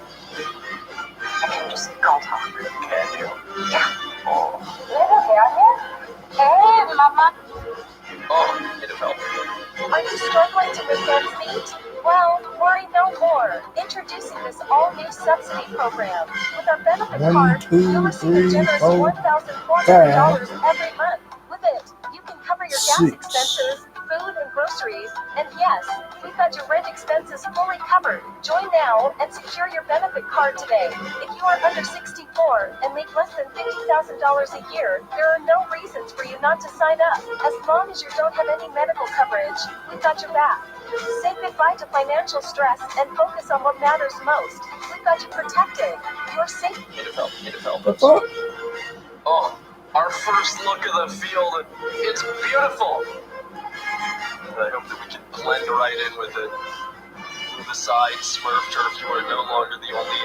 Can you just go talk? Can you? Yeah. Oh. Little down here. Hey, Mama. Oh, it'll help. Are you struggling to make ends meet? Well, worry no more. Introducing this all-new subsidy program. With our benefit card, you'll receive a generous $1,400 every month. With it, you can cover your gas expenses, food and groceries, and yes, we've got your rent expenses fully covered. Join now and secure your benefit card today. If you are under 64 and make less than $50,000 a year, there are no reasons for you not to sign up. As long as you don't have any medical coverage, we've got your back. Say goodbye to financial stress and focus on what matters most. We've got you protected. You're safe. It'll help us. Oh, our first look of the field. It's beautiful. I hope that we can blend right in with it. Move aside Smurf turf. You are no longer the only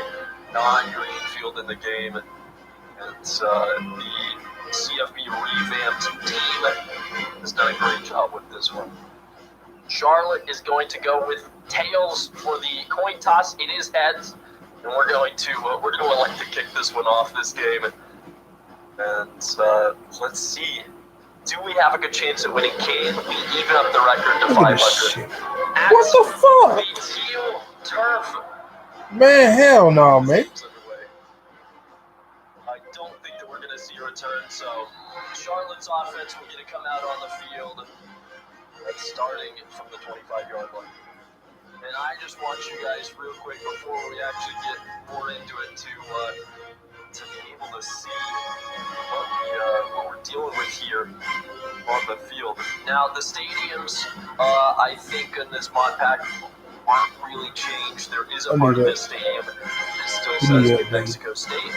non-green field in the game. And the CFB revamped team has done a great job with this one. Charlotte is going to go with tails for the coin toss. It is heads, and we're going to elect to kick this one off this game. And let's see. Do we have a good chance at winning? Can we even up the record to 500? What the fuck? The teal turf. Man, hell no, man. I don't think that we're going to see a return, so Charlotte's offense will get to come out on the field. That's starting from the 25-yard line. And I just want you guys real quick before we actually get more into it to be able to see what we're dealing with here on the field. Now, the stadiums, I think in this mod pack aren't really changed. There is a part of this stadium that still says New Mexico State.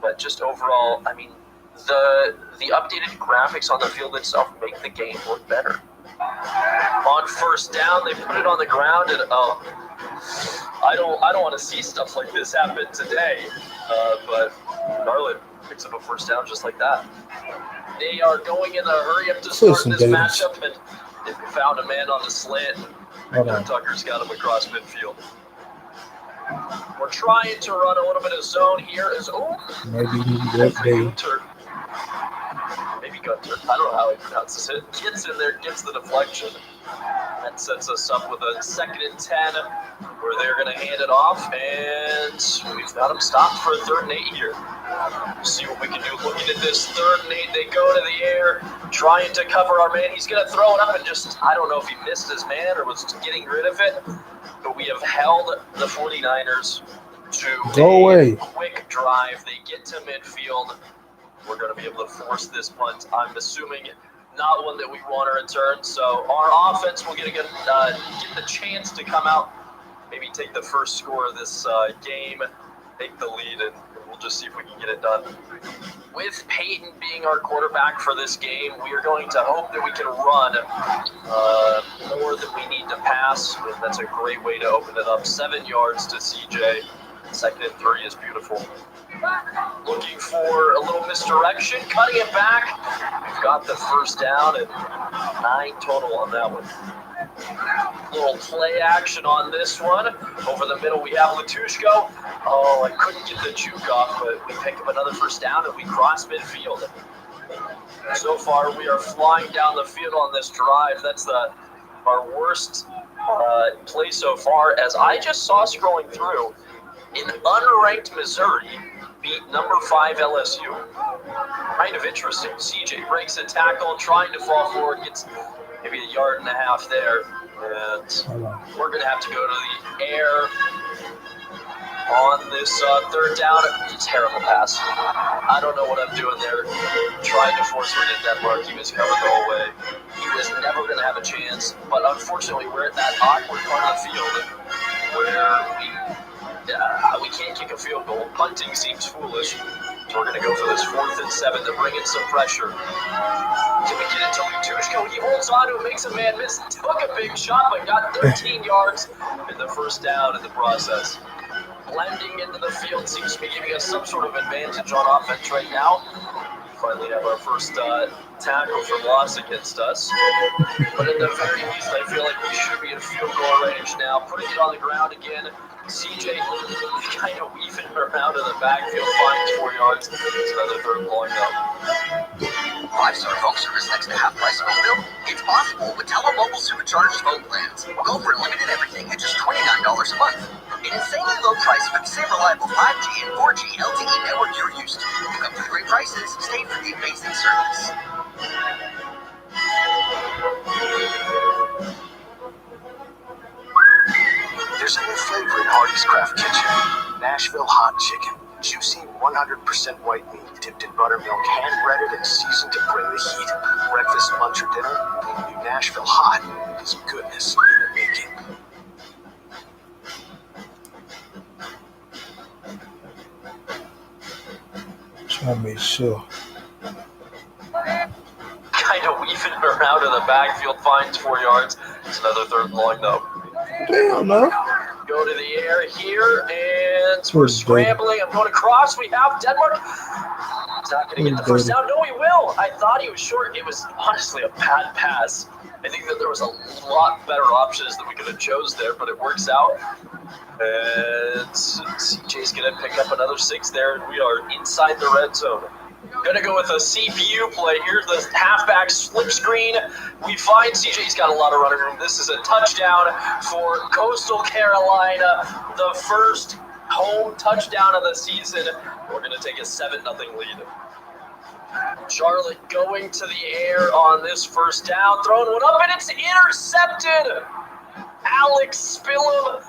But just overall, I mean, the updated graphics on the field itself make the game look better. On first down, they put it on the ground, and I don't want to see stuff like this happen today. But Charlotte picks up a first down just like that. They are going in a hurry up to start this matchup, and they found a man on the slant. Tucker's got him across midfield. We're trying to run a little bit of zone here. Maybe Gunter. I don't know how he pronounces it. Gets in there, gets the deflection. That sets us up with a 2nd and 10 where they're going to hand it off, and we've got them stopped for a 3rd and 8 here. See what we can do. Looking at this 3rd and 8, they go to the air, trying to cover our man. He's going to throw it up and just, I don't know if he missed his man or was getting rid of it, but we have held the 49ers to a quick drive. They get to midfield. We're going to be able to force this punt. I'm assuming not one that we want to return. So our offense will get the chance to come out, maybe take the first score of this game, take the lead, and we'll just see if we can get it done. With Peyton being our quarterback for this game, we are going to hope that we can run more than we need to pass. And that's a great way to open it up. 7 yards to CJ. 2nd and 3 is beautiful. Looking for a little misdirection, cutting it back. We've got the first down and 9 total on that one. Little play action on this one. Over the middle we have Latushko. Oh, I couldn't get the juke off, but we pick up another first down and we cross midfield. So far we are flying down the field on this drive. That's our worst play so far, as I just saw scrolling through. In unranked Missouri beat number 5 LSU. Kind of interesting. CJ breaks a tackle, trying to fall forward, gets maybe 1.5 yards there. And we're going to have to go to the air on this third down. Terrible pass. I don't know what I'm doing there. Trying to force him in that mark. He was covered the whole way. He was never going to have a chance. But unfortunately, we're in that awkward part of the field where we can't kick a field goal. Punting seems foolish. So we're going to go for this 4th and 7 to bring in some pressure. Can we get it to Lutushko? He holds on to it, makes a man miss, took a big shot, but got 13 yards in the first down in the process. Blending into the field seems to be giving us some sort of advantage on offense right now. Finally have our first tackle for loss against us. But at the very least, I feel like we should be in field goal range now. Putting it on the ground again. CJ kind of weaving around in the backfield, finds 4 yards. It's another 3rd long up. 5-star phone service next to half price Louisville? It's possible with Mobile Supercharged phone plans. Go for unlimited everything at just $29 a month. An insanely low price for the same reliable 5G and 4G LTE network you're used to. You come for the great prices, stay for the amazing service. There's a new flavor in Hardy's Craft Kitchen. Nashville Hot Chicken. Juicy, 100% white meat, dipped in buttermilk, hand-breaded and seasoned to bring the heat. Breakfast, lunch, or dinner, the new Nashville Hot is goodness in the making. Try to make sure. Kind of weaving around in the backfield, finds 4 yards. It's another 3rd long though. Damn, no. Go to the air here, and we're scrambling. I'm going across. We have Denmark. He's not going to get the first down. No, he will. I thought he was short. It was honestly a bad pass. I think that there was a lot better options that we could have chose there, but it works out. And CJ's going to pick up another 6 there, and we are inside the red zone. Gonna go with a CPU play. Here's the halfback slip screen. We find CJ's got a lot of running room. This is a touchdown for Coastal Carolina. The first home touchdown of the season. We're gonna take a 7-0 lead. Charlotte going to the air on this first down. Throwing one up, and it's intercepted. Alex Spillum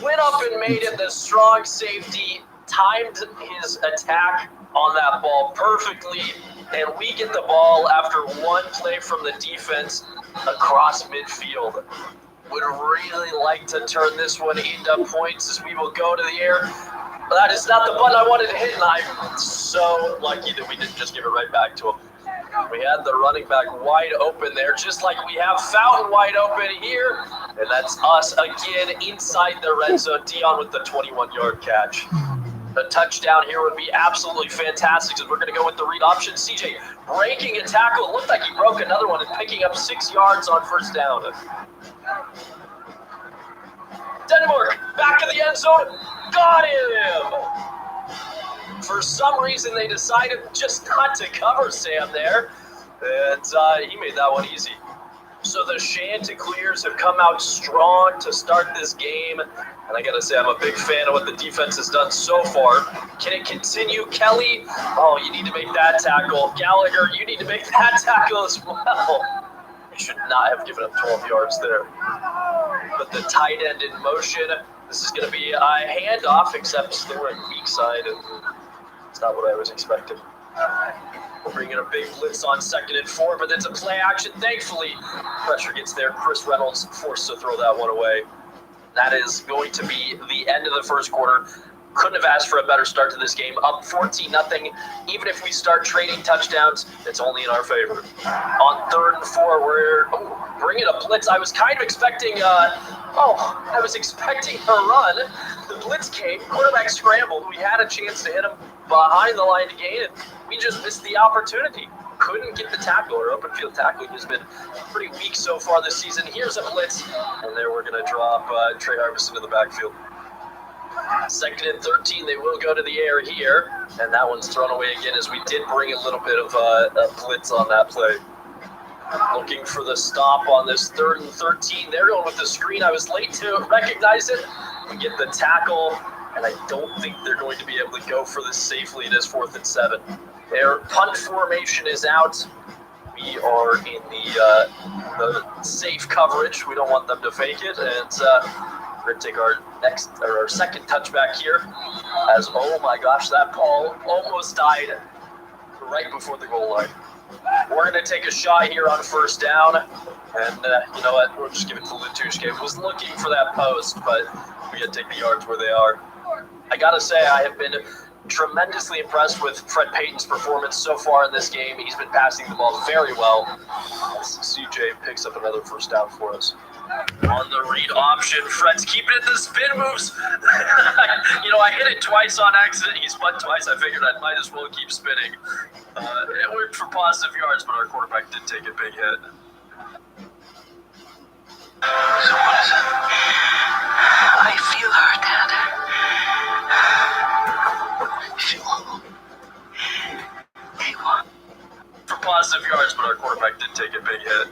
went up and made it. The strong safety timed his attack on that ball perfectly, and we get the ball after one play from the defense across midfield. Would really like to turn this one into points as we will go to the air. That is not the button I wanted to hit, and I'm so lucky that we didn't just give it right back to him. We had the running back wide open there, just like we have Fountain wide open here, and that's us again inside the red zone. Dion with the 21-yard catch. A touchdown here would be absolutely fantastic, as we're going to go with the read option. CJ breaking a tackle. It looked like he broke another one and picking up 6 yards on first down. Denmark back in the end zone. Got him! For some reason, they decided just not to cover Sam there, and he made that one easy. So the Chanticleers have come out strong to start this game. And I gotta say, I'm a big fan of what the defense has done so far. Can it continue? Kelly, oh, you need to make that tackle. Gallagher, you need to make that tackle as well. You should not have given up 12 yards there. But the tight end in motion. This is gonna be a handoff, except we're at weak side. And it's not what I was expecting. We're bringing a big blitz on 2nd and 4, but it's a play action. Thankfully, pressure gets there. Chris Reynolds forced to throw that one away. That is going to be the end of the first quarter. Couldn't have asked for a better start to this game. Up 14-0. Even if we start trading touchdowns, it's only in our favor. On 3rd and 4, we're bringing a blitz. I was kind of expecting I was expecting a run. The blitz came. Quarterback scrambled. We had a chance to hit him behind the line to gain it. We just missed the opportunity. Couldn't get the tackle. Our open field tackling has been pretty weak so far this season. Here's a blitz, and there we're going to drop Trey Harvison into the backfield. 2nd and 13, they will go to the air here, and that one's thrown away again, as we did bring a little bit of a blitz on that play. Looking for the stop on this 3rd and 13. They're going with the screen. I was late to recognize it. We get the tackle, and I don't think they're going to be able to go for this safely. It is 4th and 7. Their punt formation is out. We we are in the safe coverage. We don't want them to fake it, and we're going to take our second touchback here. As, oh my gosh, that ball almost died right before the goal line. We're going to take a shot here on first down, and you know what, we'll just give it to Latushke. Was looking for that post, but we got to take the yards where they are. I got to say, I have been tremendously impressed with Fred Payton's performance so far in this game. He's been passing the ball very well. CJ picks up another first down for us. On the read option, Fred's keeping it the spin moves. You know, I hit it twice on accident. He spun twice. I figured I might as well keep spinning. It worked for positive yards, but our quarterback did take a big hit. So what is it? I feel hurt, Dad. For positive yards, but our quarterback did take a big hit.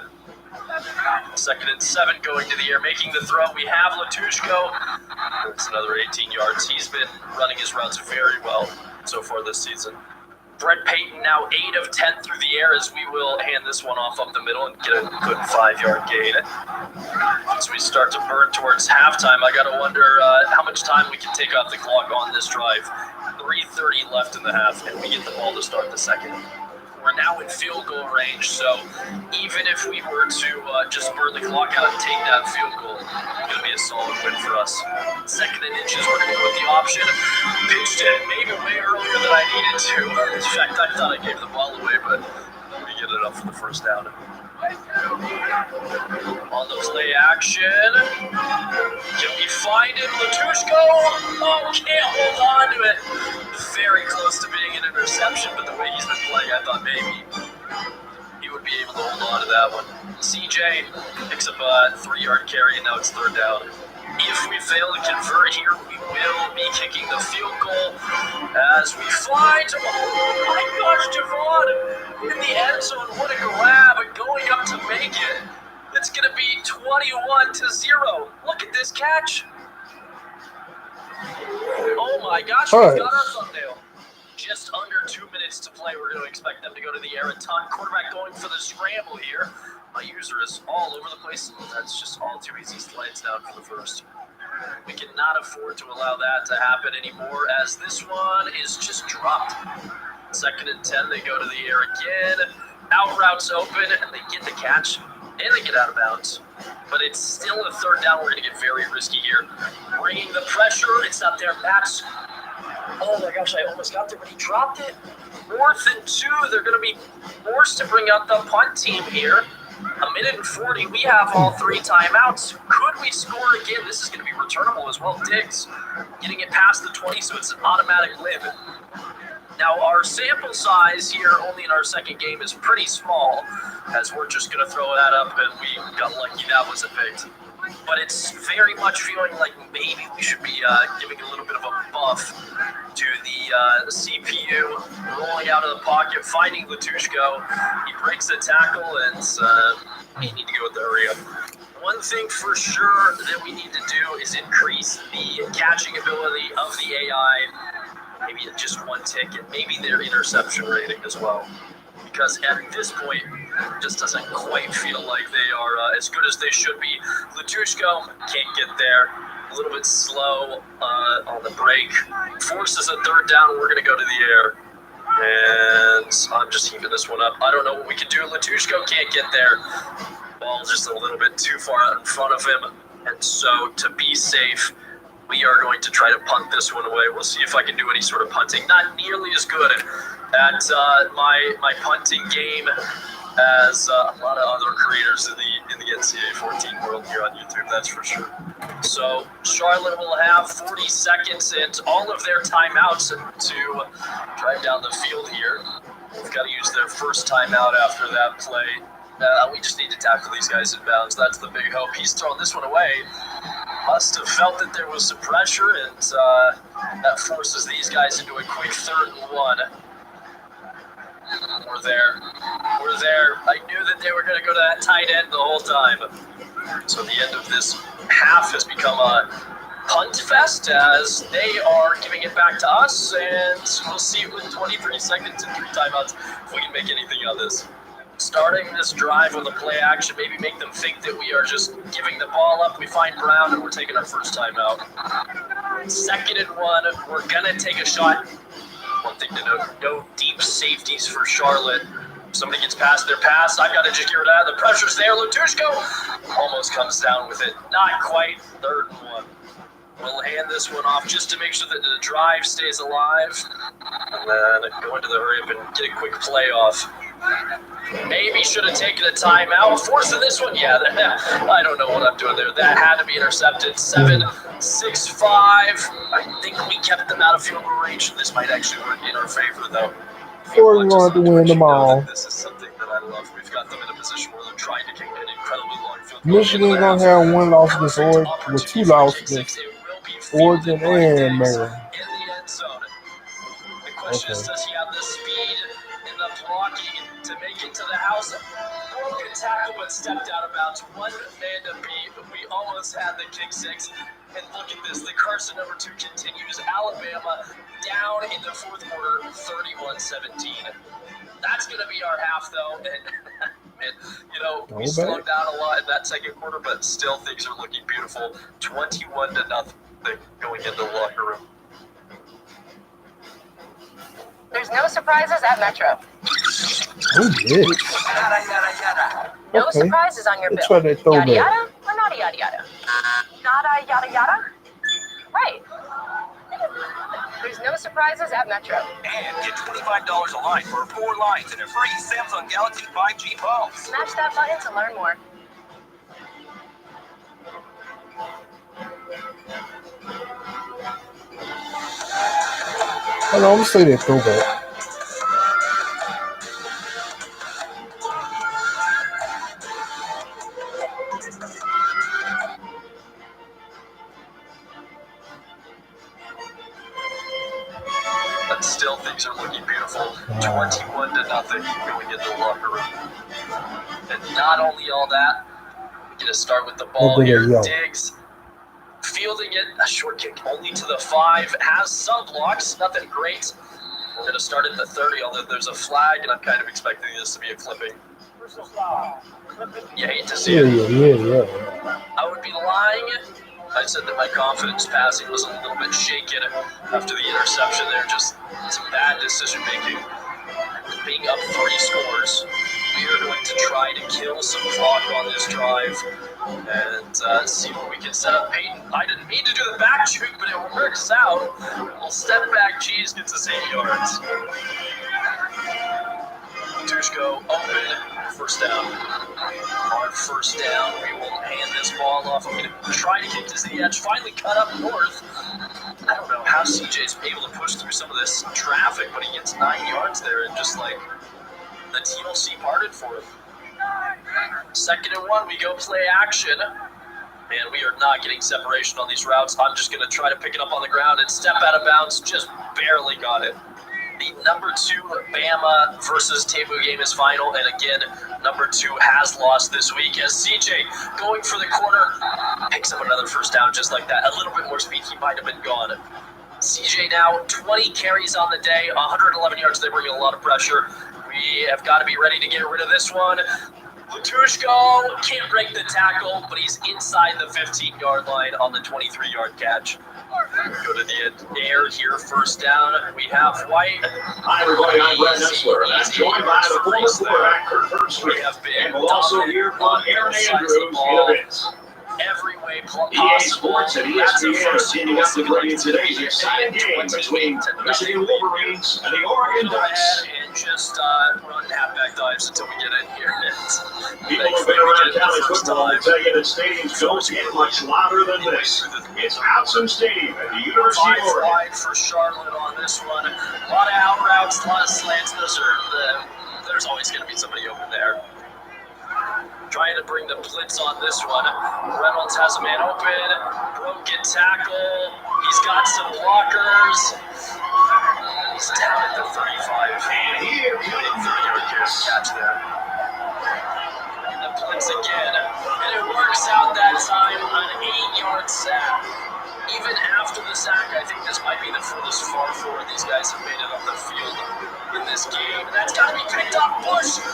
2nd and 7 going to the air, making the throw. We have Latushko. It's another 18 yards. He's been running his routes very well so far this season. Fred Payton now 8 of 10 through the air, as we will hand this one off up the middle and get a good 5-yard gain. As we start to burn towards halftime, I got to wonder how much time we can take off the clock on this drive. 3:30 left in the half, and we get the ball to start the second. We're now in field goal range, so even if we were to just burn the clock out and take that field goal, it's going to be a solid win for us. 2nd and inches, we're going to go with the option. Pitched it maybe way earlier than I needed to. In fact, I thought I gave the ball away, but we get it up for the first down. On the play action, can we find him? Latushko? Oh, can't hold on to it. Very close to being an interception, but the way he's been playing, I thought maybe he would be able to hold on to that one. CJ picks up a 3-yard carry, and now it's 3rd down. If we fail to convert here, we will be kicking the field goal as we fly to, oh my gosh, Javon in the end zone. What a grab, going up to make it. It's going to be 21-0. Look at this catch. Oh my gosh, we've got our thumbnail. Just under 2 minutes to play. We're going to expect them to go to the air a ton. Quarterback going for the scramble here. My user is all over the place. That's just all too easy. Slides down for the first. We cannot afford to allow that to happen anymore, as this one is just dropped. 2nd and 10, they go to the air again. Out routes open, and they get the catch, and they get out of bounds. But it's still a 3rd down. We're going to get very risky here. Bringing the pressure. It's not there. Max. Oh my gosh, I almost got there, but he dropped it. 4th and 2. They're going to be forced to bring out the punt team here. 1:40. We have all 3 timeouts. Could we score again? This is going to be returnable as well. Diggs getting it past the 20, so it's an automatic win. Now, our sample size here, only in our 2nd game, is pretty small, as we're just going to throw that up, and we got lucky that was a pick. But it's very much feeling like maybe we should be giving a little bit of a buff to the CPU, rolling out of the pocket, finding Latushko. He breaks the tackle, and we need to go with the hurry up. One thing for sure that we need to do is increase the catching ability of the AI, maybe just 1 tick, and maybe their interception rating as well. Because at this point, it just doesn't quite feel like they are as good as they should be. Latushko can't get there. A little bit slow on the break. Forces a 3rd down. We're going to go to the air. And I'm just heaving this one up. I don't know what we can do. Latushko can't get there. Ball just a little bit too far out in front of him. And so to be safe, we are going to try to punt this one away. We'll see if I can do any sort of punting. Not nearly as good at my punting game as a lot of other creators in the NCAA 14 world here on YouTube, that's for sure. So Charlotte will have 40 seconds and all of their timeouts to drive down the field here. We've got to use their first timeout after that play. We just need to tackle these guys in bounds. That's the big hope. He's thrown this one away. Must have felt that there was some pressure, and that forces these guys into a quick 3rd and 1. We're there. I knew that they were going to go to that tight end the whole time. So the end of this half has become a punt fest, as they are giving it back to us, and we'll see with 23 seconds and 3 timeouts if we can make anything of this. starting this drive with a play action, maybe make them think that we are just giving the ball up. We find Brown and we're taking our first time out. 2nd and 1, we're gonna take a shot. One thing to note, no deep safeties for Charlotte. If somebody gets past their pass, I've got to just get it out. The pressure's there. Latushko almost comes down with it. Not quite. 3rd and 1. We'll hand this one off just to make sure that the drive stays alive. And then go into the hurry up and get a quick play off. Maybe should have taken a timeout. Forcing this one. Yeah, I don't know what I'm doing there. That had to be intercepted. 7-6-5. I think we kept them out of field goal range. This might actually work in our favor, though. Or we want to win them all. This is something that I love. We've got them in a position where they're trying to kick an incredibly long field goal. Michigan's going to have 1 loss against Oregon, with 2 losses against Oregon and Maryland. In the end zone. The question is, does he have the speed and the blocking to make it to the house? Broken tackle, but stepped out of bounds. 1 man to beat. We almost had the kick 6. And look at this. The Carson number 2 continues. Alabama down in the 4th quarter, 31-17. That's going to be our half, though. And you know, we slowed down a lot in that 2nd quarter, but still things are looking beautiful. 21-0 going into the locker room. There's no surprises at Metro. Oh, yes. No surprises on your bill. Let's try that throwback. Yada yada or nada yada yada? Nada yada yada? Right. There's no surprises at Metro. And get $25 a line for 4 lines and a free Samsung Galaxy 5G phone. Smash that button to learn more. Hold on, I'm going to say that throwback. But still, things are looking beautiful. 21-0 going into the locker room. And not only all that, we get to start with the ball here. Diggs fielding it, a short kick only to the 5, has some blocks, nothing great. We're going to start at the 30, although there's a flag, and I'm kind of expecting this to be a clipping. You hate to see it. Yeah. I would be lying. I said that my confidence passing was a little bit shaken after the interception there. Just some bad decision making. Being up 3 scores, we are going to try to kill some clock on this drive and see what we can set up. Peyton, I didn't mean to do the back juke, but it works out. We'll step back. Cheese gets us 8 yards. Tushko open, first down. On first down, we will hand this ball off. I'm going to try to kick this to the edge. Finally cut up north. I don't know how CJ's able to push through some of this traffic, but he gets 9 yards there, and just like the TLC parted for him. 2nd and 1, we go play action. And we are not getting separation on these routes. I'm just going to try to pick it up on the ground and step out of bounds. Just barely got it. The number 2 Bama versus Temu game is final, and again, number 2 has lost this week as CJ going for the corner picks up another first down just like that. A little bit more speed, he might have been gone. CJ now 20 carries on the day, 111 yards. They bring a lot of pressure. We have got to be ready to get rid of this one. Latushko can't break the tackle, but he's inside the 15-yard line on the 23-yard catch. Go to the air here, first down. We have White. Hi, everybody. I'm Brett Nessler, and I'm joined by the former quarterback, Kurt Herbstreit. And we'll also hear from Aaron Andrews in a bit. Every way possible. EA Sports and ESPN are teaming up to bring you today's exciting game between Michigan Wolverines and the Oregon Ducks. And just run halfback dives until we get in here. People who've been around college football will tell you that stadiums don't get much louder than this. It's Outson Stadium at the University of Oregon. Wide for Charlotte on this one. A lot of out routes, a lot of slants. There's always going to be somebody open there. Trying to bring the blitz on this one. Reynolds has a man open. Broken tackle. He's got some blockers. He's down at the 35. And here comes the catch there. And the blitz again. And it works out that time on an 8-yard sack. Even after the sack, I think this might be the furthest far forward these guys have made it up the field in this game. And that's got to be picked up. Bush.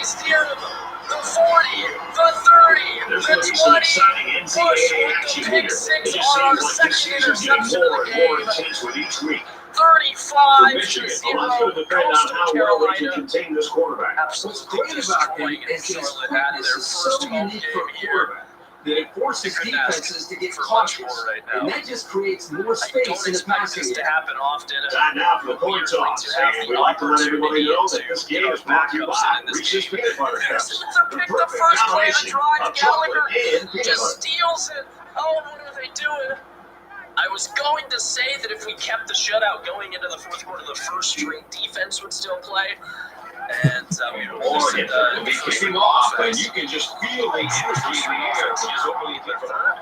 steer him. The 40, the 30, There's the going to be some 20. exciting Push NCAA with action the here. pick It six just on our seems like the second season's getting interception of more the and more game. intense with each week. 35 to Michigan, 0. well, that's going to depend on Coastal how well they can Carolina. contain this quarterback. Absolutely What's great about him destroying is his Charlotte at quickness their is first so home unique game for a here. quarterback that it forces Couldn't ask defenses to get for much more cautious, right now. and that just creates more I space don't in the expect passing this to game. happen often. Time now for the coin toss. And we like to let everybody know that this game is brought to you by Reese's Peanut Butter Cups. It's a pick the first play of the drive. Gallagher just steals it. Oh, what are they doing? I was going to say that if we kept the shutout going into the fourth quarter, the first string defense would still play. And we would Or listen if they're the first kicking string off, and offense. you can just feel the energy in the air. It's opening the third.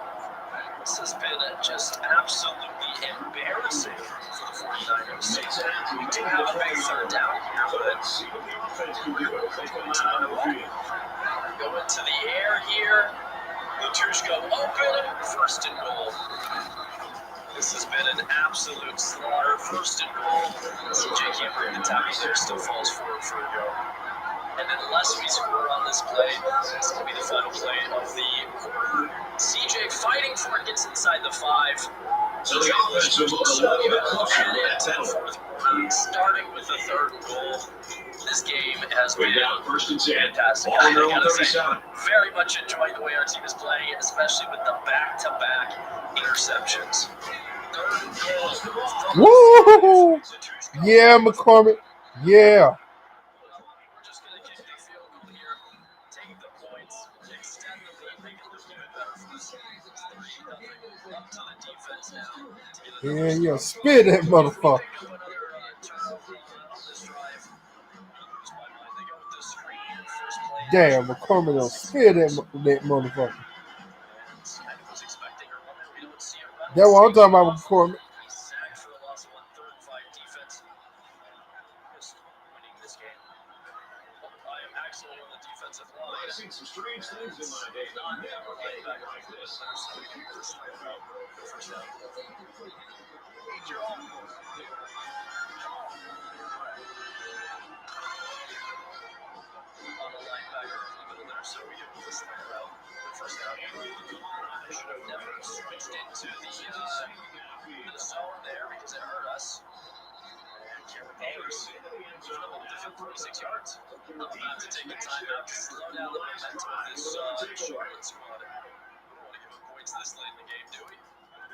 This has been just absolutely embarrassing for the 49ers. We do have a big third down here, but Let's see what the offense can do. They come out on the field. going to the air here. Latushka open, first and goal. This has been an absolute slaughter. First and goal. CJ can't bring the tackle there, still falls forward for a go. And unless we score on this play, this will be the final play of the quarter. CJ fighting for it, gets inside the 5. So the offense will look a little bit closer to that penalty. Starting with the third goal. This game has been We've got first and 10. fantastic. Ball on their I own gotta say, 37. very much enjoying the way our team is playing, especially with the back-to-back interceptions. Third goal. Woo! Yeah, McCormick. Yeah. We're just going to kick the field goal here, take the points, extend the lead, make it look even better for us. It's 3-0. Up to the defense now. To get another Yeah, spit that motherfucker. pick up another turnover on this drive. Lose my mind. They go with the screen. First play. Damn, McCormick don't spit that motherfucker. And I was expecting a run there. We don't see a run. That's what I'm talking about, McCormick. He's sacked for a loss of 1, 3rd and 5 defense. Just winning this game. I am excellent on the defensive line. I've seen some strange things in my day. I've never played back like this. First down. On the linebacker in the middle there, so we can move this thing around. First down. I should have never switched into the zone there because it hurt us. And Cameron Davis, different 46 yards. I'm about to take a timeout to slow down the momentum of this Charlotte squad. We don't want to give up points this late in the game, do we?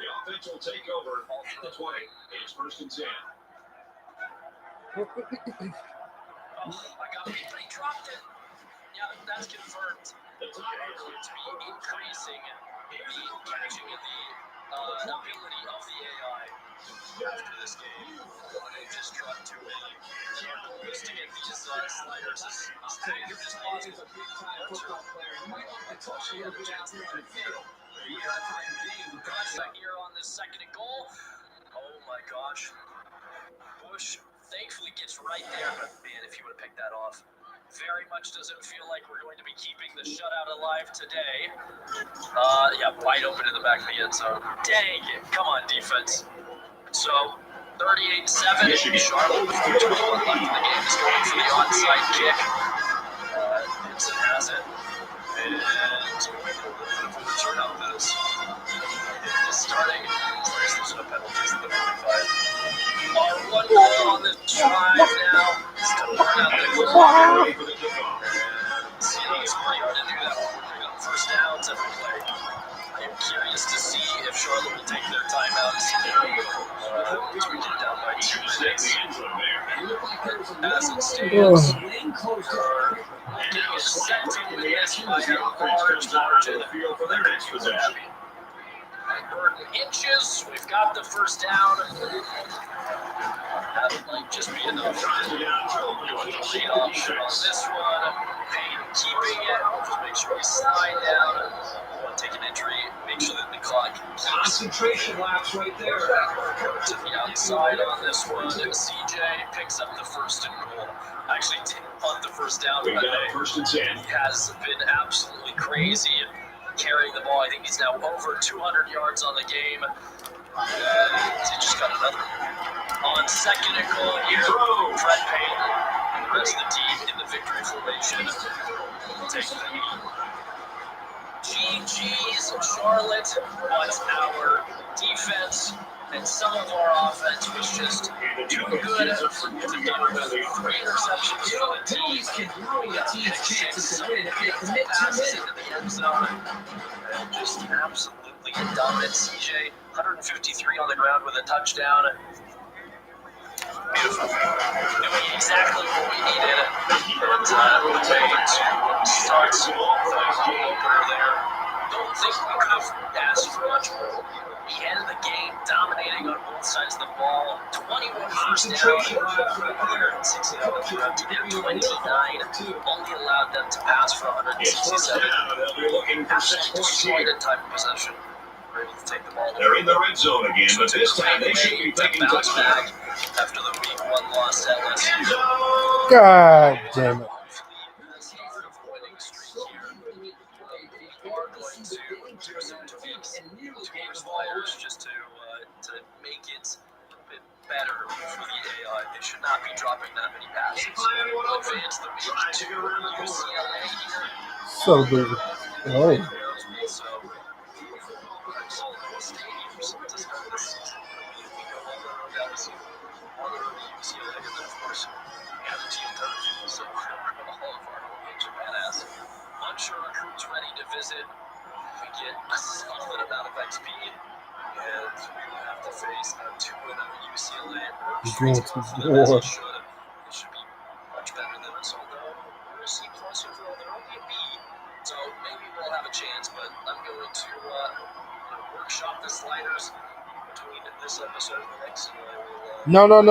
The offense will take over at the 20. It's first and 10. Oh, I got it. He dropped it. Yeah, that's confirmed. The time We're going to be increasing the catching and the ability of the AI after this game. They just tried to just to get these sliders as tight as possible. Here on this second and goal. Oh my gosh. Bush thankfully gets right there, but man, if he would have picked that off. Very much doesn't feel like we're going to be keeping the shutout alive today. Yeah, wide open in the back of the end zone. Dang it. Come on, defense. So, 38-7. Charlotte with 4:21 left in the game is going for the onside kick. Vincent has it. And a little bit of a return out of this. It is starting. There's no penalties in the 45. Our one goal on this drive now is to burn out the clock. And it's pretty hard to do that when we're bringing up first downs every play. I am curious to see if Charlotte will take their timeouts once we get down by 2 minutes. As it stands, we're getting set to win this by a large margin for their next possession. Burton inches. We've got the first down. That might just be enough. Lead option on this one. Payne keeping it. We'll just make sure we slide down. We'll take an entry. Make sure that the clock keeps. Concentration laps right there. To the outside on this one. CJ picks up the first and goal. Actually, on the first down. We've got first and 10. He has been absolutely crazy carrying the ball. I think he's now over 200 yards on the game. He just got another. On second and goal here, Fred Payne. rest of the team in the victory formation. Take them. GG's Charlotte, but our defense and some of our offense was just too good to deliver 3 interceptions for the team. Can ruin a team's chances to win if they commit too many. Into the end zone. And just absolutely dominant CJ. 153 on the ground with a touchdown. Beautiful. Doing exactly what we needed. And way to start opener there. Don't think we could have asked for much more. We ended the game dominating on both sides of the ball. 21 first down, 160 on the ground to their 29. Only allowed them to pass for 167. Absolutely destroyed in time of possession. We're able to take the ball. They're in the red zone again, but this time they should be thinking bounce touchdown. back after the week 1 loss at LSU. God damn it. Just to make it a bit better for the AI. They should not be dropping that many passes. Advance the week to UCLA here. Celebrated. Oh. So, stadiums to start this season. We go on the road LSU, on the road to UCLA, and then of course we have the team television. So all of our home games are badass. Unsure recruits ready to visit. We get a solid amount of XP. And we will have to face a 2-0 UCLA. He's going to war. It should be much better than us, although we're a C+ overall. They're only a B, so maybe we'll have a chance. But I'm going to workshop the sliders between this episode and the next. And I will,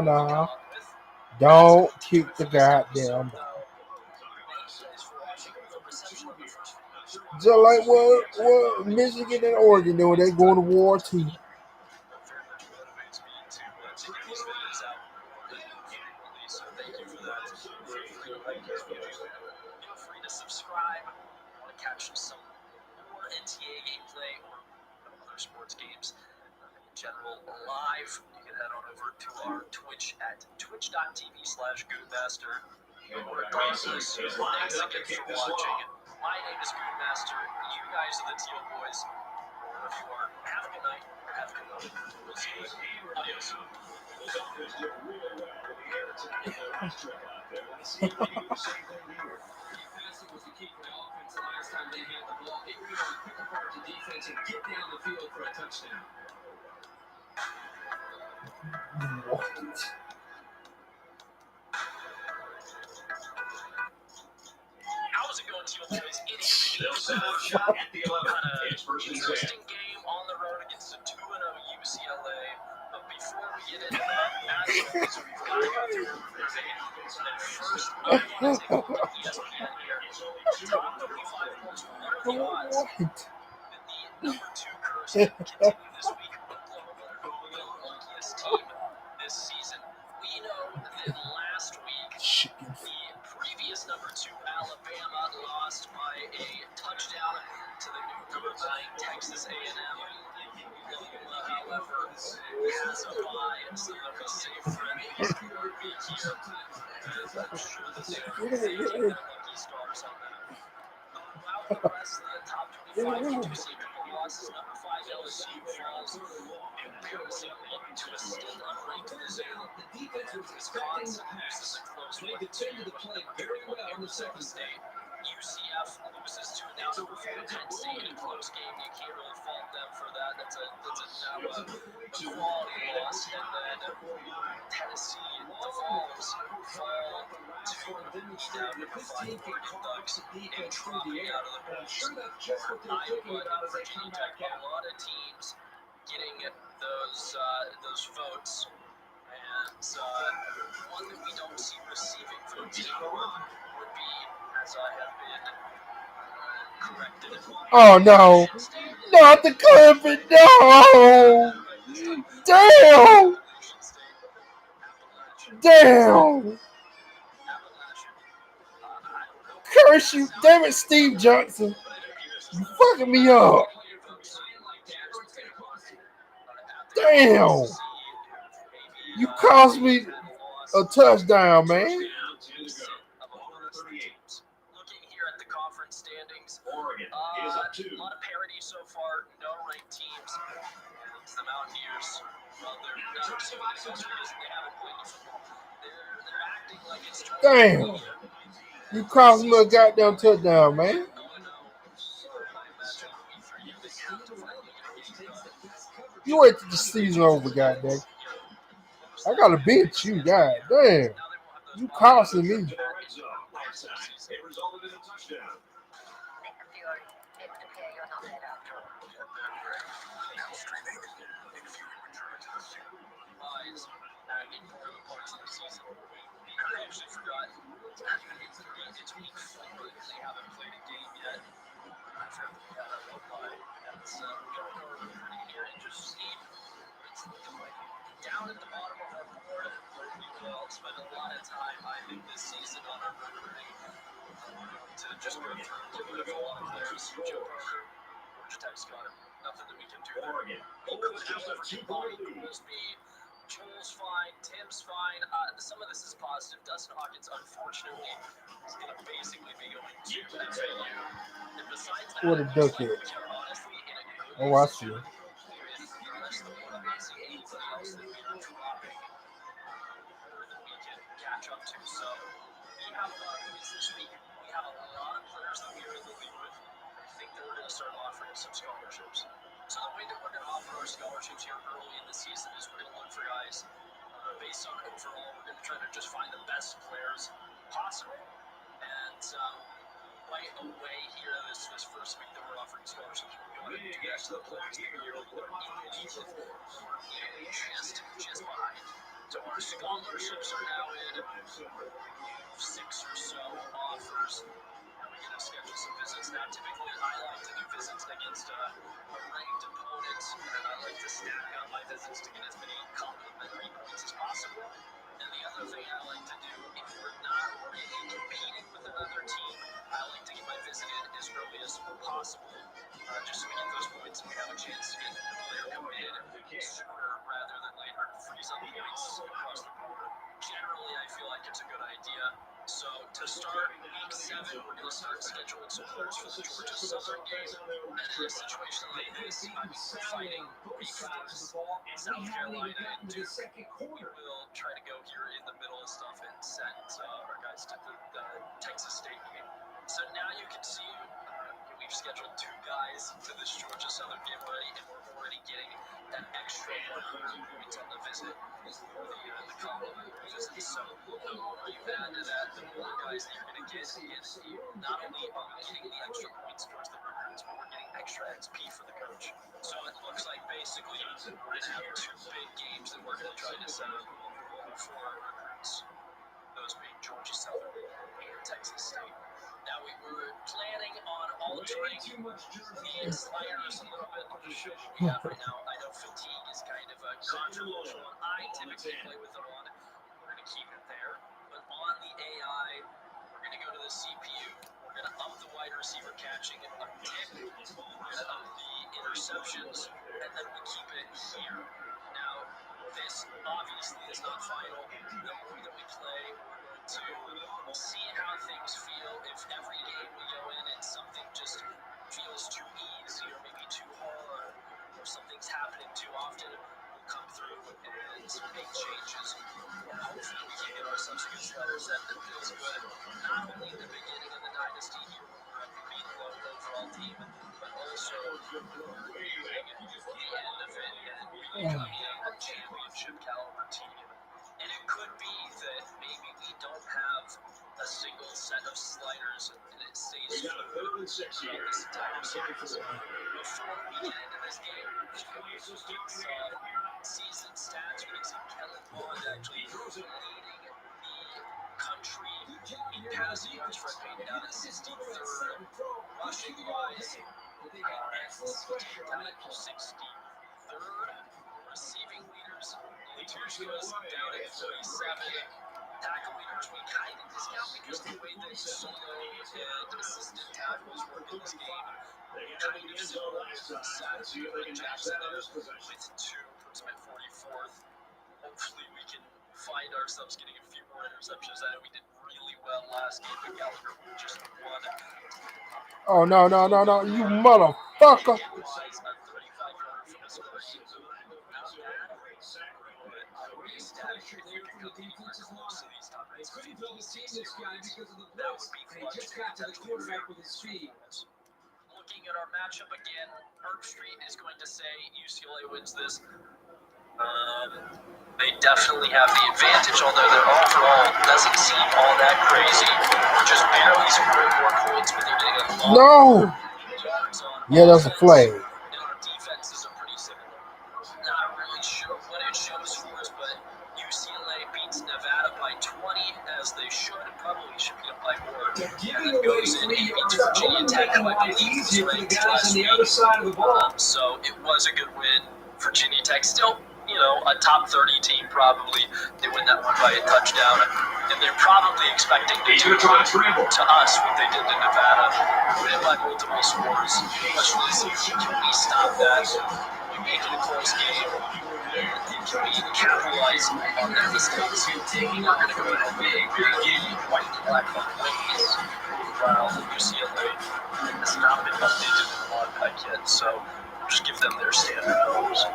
No. Don't kick the goddamn ball. Just like what Michigan and Oregon do, they going to war too. Feel free to subscribe. Want to catch some more NCAA gameplay or other sports games in general live? You can head on over to our Twitch at twitch.tv/Goodmaster. Regardless, thanks again for watching. My name is Goodmaster. You guys are the Teal Boys. Wherever you are, have a good night or have a good night. We'll see you. Adios. Was the key for the offense the last time they had the ball. They were able to pick apart the defense and get down the field for a touchdown. What? How's it going, Teal Boys? It is They'll set up shop at the 11. It's first and 10. interesting game on the road against a 2-0 UCLA. But before we get into that, as always, we've got to go through organizations. And first, I want to take a look at ESPN here. Top 35 most what are the odds that the number 2 curse can continue this week? Oklahoma will be the luckiest team this season. We know that last week, the previous number 2 Alabama lost by a touchdown to the new number 9 Texas A&M. However, has a bye, so they'll be safe for at least one week here. And I'm sure that they're taking their lucky stars on that. While the rest of the top 25 do see a couple losses, number 5 LSU falls. Embarrassing look to a still unranked Mizzou. Wisconsin loses a close one. They defended the play very well in the second State. UCF loses to now number 4 Penn State in a close game. You can't really fault them for that. That's a quality loss. And then Tennessee devolves, fall to down number 5 Oregon Ducks and dropping out of the race. Iowa, Virginia Tech, a lot of teams getting those votes. And one that we don't see receiving votes anymore would be, as I have been corrected. Oh no. Not the Clifford, no! Damn! Curse you, damn it, Steve Johnson. You fucking me up. Damn! You cost me a touchdown, man. Looking here at the conference standings, Oregon a is up 2. lot of parity so far. No ranked teams. It's the Mountaineers. Well, they're not receiving the best because they haven't played any football. They're acting like it's Damn. You cost me a goddamn touchdown, man. You wait till the season over, goddamn. I gotta bench you, goddamn. You costing me. To the red zone. Last time, it resulted in a touchdown. I actually forgot. It's week 4. They haven't played a game yet. I forgot that we had a one by. And so we're going to go recruiting here and just see. It's looking like down at the bottom of our board where we will spend a lot of time, I think, this season on our recruiting to just go through, get rid of a lot of players. Joe Parker, Georgia Tech's got him. Nothing that we can do there. Oregon. He could have a 2-point lead. Joel's fine, Tim's fine. Some of this is positive. Dustin Hawkins, unfortunately, is going to basically be going to FAU. And besides that, What a duck honestly, is. in a good Oh, I see. with the rest of the board, I'm not seeing anybody else that we are dropping or that we can catch up to. So we have a lot of points this week. We have a lot of players that we are in the league with. I think that we're going to start offering some scholarships. So the way that we're going to offer our scholarships here early in the season is we're going to look for guys based on overall. We're going to try to just find the best players possible. And right away here this first week that we're offering scholarships, we're going to do that to the players that we really are in need with. We're just behind. So our scholarships are now in 6 or so offers. We're going to schedule some visits. Now, typically, I like to do visits against a ranked opponent, and I like to stack up my visits to get as many complimentary points as possible. And the other thing I like to do, if we're not really competing with another team, I like to get my visit in as early as possible, just so we get those points and we have a chance to get the player committed sooner rather than later. Freeze up points across the board. Generally, I feel like it's a good idea. So to start week 7, we're going to start scheduling some players for the Georgia Southern game. And in a situation like this, we're fighting week 1, South Carolina and Duke. We will try to go here in the middle of stuff and send our guys to the Texas State game. So now you can see we've scheduled 2 guys to this Georgia Southern game already, and we're already getting that extra 100 points on the visit for the complimentary visit. So the more you add to that, the more guys that you're going to get. And not only are we getting the extra points towards the recruits, but we're getting extra XP for the coach. So it looks like basically we're going to have 2 big games that we're going to try to set up for our recruits. Those being Georgia Southern and Texas State. Now we were planning on altering the sliders a little bit on the show we have right now. I know fatigue is kind of a controversial one. I typically play with it on. We're going to keep it there. But on the AI, we're going to go to the CPU. We're going to up the wide receiver catching a tick. We're going to up the interceptions. And then we keep it here. Now, this obviously is not final. The more that we play, we're going to see how things feel. If every game we go in and something just feels too easy or maybe too hard or something's happening too often, we'll come through and make changes. Hopefully we can get ourselves a good starter set that feels good, not only in the beginning of the dynasty here where we're a pretty low overall team, but also nearing the end of it and becoming a championship caliber team. And it could be that maybe we don't have a single set of sliders and it stays throughout this entire series. Before we get into this game, season stats, we're going to see Kellen Bond actually leading the country in passing yards. Fred Payton down at 63rd. Rushing wise, and down at 63rd. Receiving leaders, Latushka's down at 47. Tackle leaders, we kind of discount because the way that solo and assistant tackles work in this game, kind of similar to Sats and Jackson there with 2, puts him at 44th. Hopefully we can find ourselves getting a few more interceptions. I know we did really well last game, but Gallagher just won. Oh, no, you motherfucker. Looking at our matchup again, Herb Street is going to say UCLA wins this. They definitely have the advantage, although their overall doesn't seem all that crazy. We're just barely scoring more points, but they're getting a lot No. yards on Yeah, that's a flag. and our defenses are pretty similar. Not really sure what it shows for us, but UCLA beats Nevada by 20, as they should. Probably should beat them by more. And then goes in and beats Virginia Tech, who I believe was ranked last week. So it was a good win. Virginia Tech still, a top 30 team probably. They win that one by a touchdown, and they're probably expecting to do to us what they did to Nevada, win it by multiple scores. Question is, can we stop that? We make it a close game. Can we capitalize on their mistakes? We're going to go in a big game, white and black ways. While UCLA has not been updated in a lot of yet, so just give them their standard numbers.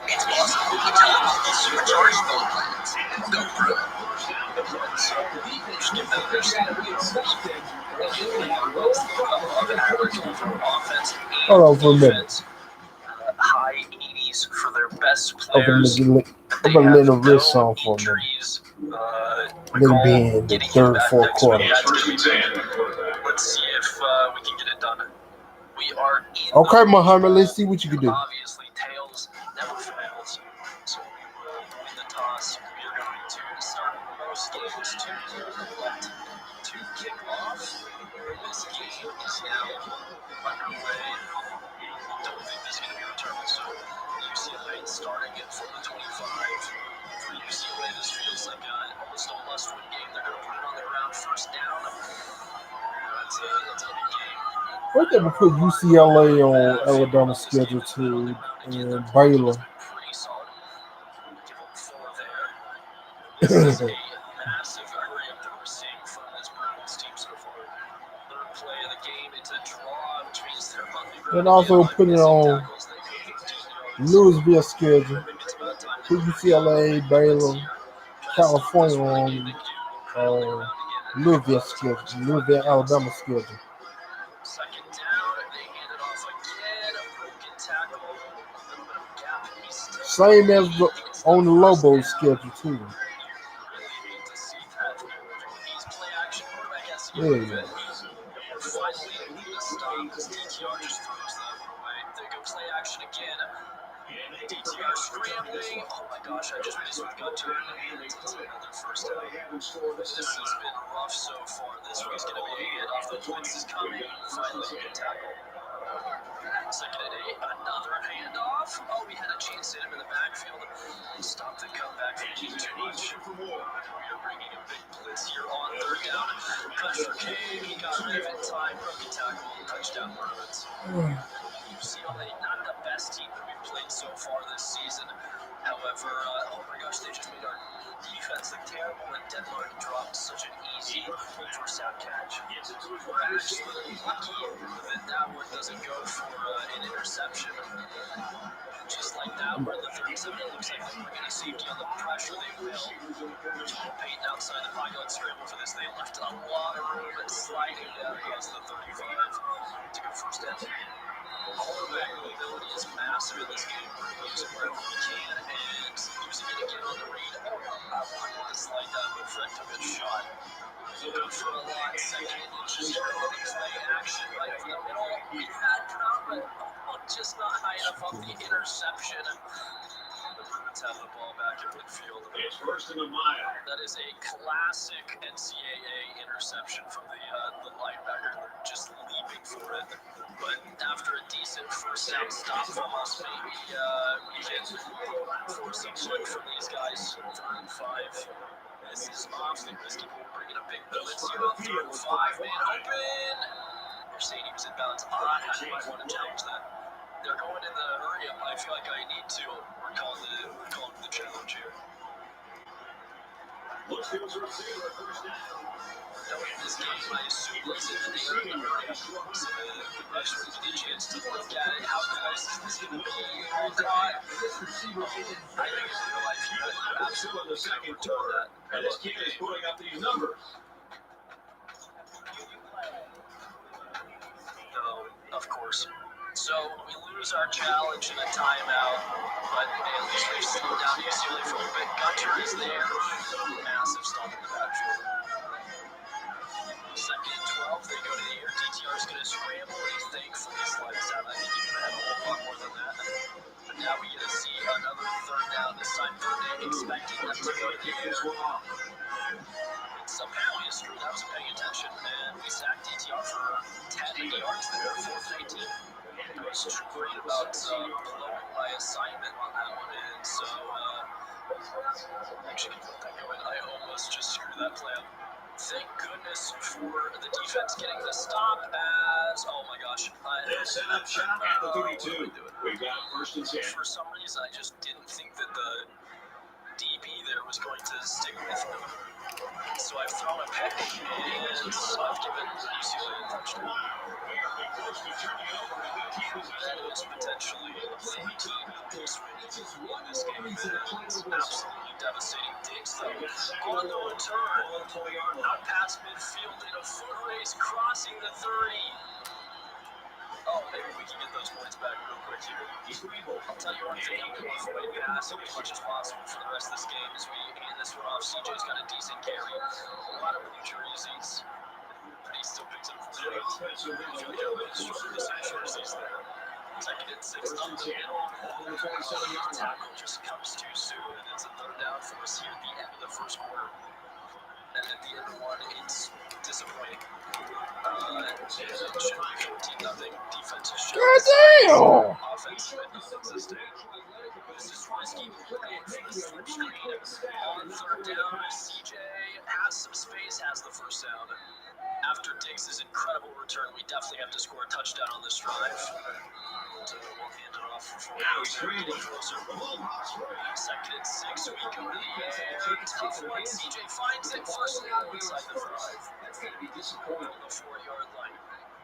It's possible to tell them about supercharged phone plans. Go through. Just give them their standard numbers. Average overall offense Hold on for a minute. High 80s for their best players. I'm gonna let them wrist on for a minute. Then be in the third, fourth quarter. Let's see if we can get it done. We are in Okay, Muhammad, let's see what you can do. Obviously, tails never fails. So we will win the toss. We are going to start most games to kick off. This game is now underway. Don't think this is going to be returned. So UCLA starting it from the 25. For UCLA, this feels like almost a must-win game. They're going to put it on their round first down. That's a big game. What they would put UCLA on Alabama's schedule too, and Baylor. This is a massive hurry up that we're seeing from this Bruins team so far. Third play of the game, it's a draw, which means they're on the road. And also put it on Louisville schedule. Put UCLA, Baylor, California on Louisville schedule, Louisville, Alabama schedule. Second down, they hand it off again. A broken tackle. A little bit of gap in his stick. Same as on the Lobos schedule too. Yeah. Finally, the stop as DTR just throws them away. They go play action again. DTR scrambling. Oh my gosh, I just missed what got to it. It's another first down. This has been rough so far. This week's going to be a handoff. The blitz is coming. Finally, a good tackle. Second and 8. Another handoff. Oh, we had a chance to hit him in the backfield. Stop the comeback from too much. We are bringing a big blitz here on third down. Pressure came. He got rid of it in time. Broken tackle. Touchdown Bruins. UCLA, not the best team that we've played so far this season. However, oh my gosh, they just made our defense look terrible, and Denmark dropped such an easy first down catch. We're actually lucky that one doesn't go for an interception. Just like that, where the 37, it looks like we're going to safety on the pressure. They will. Peyton outside the pocket. Let's scramble for this. They left a lot of room and sliding down against the 35 to go first down. Quarterback mobility is massive in this game. We're going to use it wherever we can, and using it again on the read. Oh, I wanted to slide that, but Fred took a shot. Looking for a lot. Second and just play action right over the middle. We had drop, but just not high enough off the interception. The Bruins have the ball back in midfield. It's first and a mile. That is a classic NCAA interception from the linebacker. They're just leaping for it. But after a decent first down stop from us, maybe we can force some look from these guys. 3rd and 5. This is awfully risky. We're bringing a big blitz here on 3rd and 5. Man open. Mercedes was in bounds. I might want to challenge that. They're going in the hurry up. I feel like I need to recall the challenge here. Louisville's receiver first down. Knowing this game, I assume it's in the hurry up. So the rush will get a chance to look at it. How close is this going to be? I think in real life, you would absolutely second quarter. And this kid is putting up these numbers. No, of course. So we lose our challenge in a timeout, but at least we've slowed down UCLA for a little bit. Gunter is there. Massive stop in the backfield. Second and 12, they go to the air. DTR is going to scramble. He thankfully slides out. I think you can have a whole lot more than that. But now we get to see another third down. This time third down, expecting them to go to the air. And somehow history, I was paying attention, and we sacked DTR for 10 yards there, 4th and 18. I was just worried about blowing my assignment on that one, and so actually let that go in. I almost just screwed that play up. Thank goodness for the defense getting the stop as, oh my gosh. They'll set up shop at the 32. We've got first and 10. For some reason, I just didn't think that the DB there was going to stick with him. So I've thrown a pick, and I've given UCLA a touchdown. That is potentially 13 post wins in this game. It's absolutely devastating. Diggs, though, on the return, out past midfield in a foot race, crossing the 30. Oh, maybe we can get those points back real quick here. I'll tell you one thing, I'm going to avoid passing as much as possible for the rest of this game as we hand this one off. CJ's got a decent carry, a lot of blue jerseys, but he still picks up 4 yards. I feel like everybody's struggling the same jerseys there. Second and 6, up the middle. The tackle just comes too soon, and it's a third down for us here at the end of the first quarter. And at the end of one, it's disappointing. It should be 14-0. Defense is showing. Offense non-existent. This is risky. For the slip screen on third down, CJ has some space, has the first down. After Diggs' incredible return, we definitely have to score a touchdown on this drive. So we'll hand it off for 4 yards. Closer. Second and 6, we go to the air. Tough one. CJ finds it. First down inside the 5. That's going to be disappointing on the 4-yard line.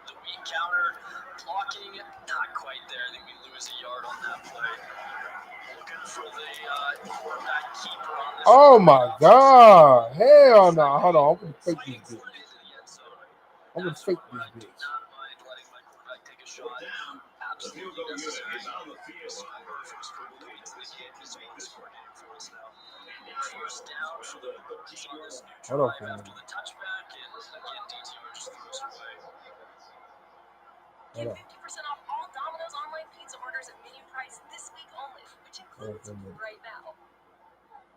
The weak counter, blocking, not quite there. I think we lose a yard on that play. Looking for the quarterback keeper on this. Oh my God. Hell no. Hold on. I'm going to fake this bitch. I'm going to fake this bitch. Absolutely necessary. First down for the Hold on, after the touchback, and again, DTR just throws it away. Get 50% off all Domino's online pizza orders at menu price this week only, which includes right now.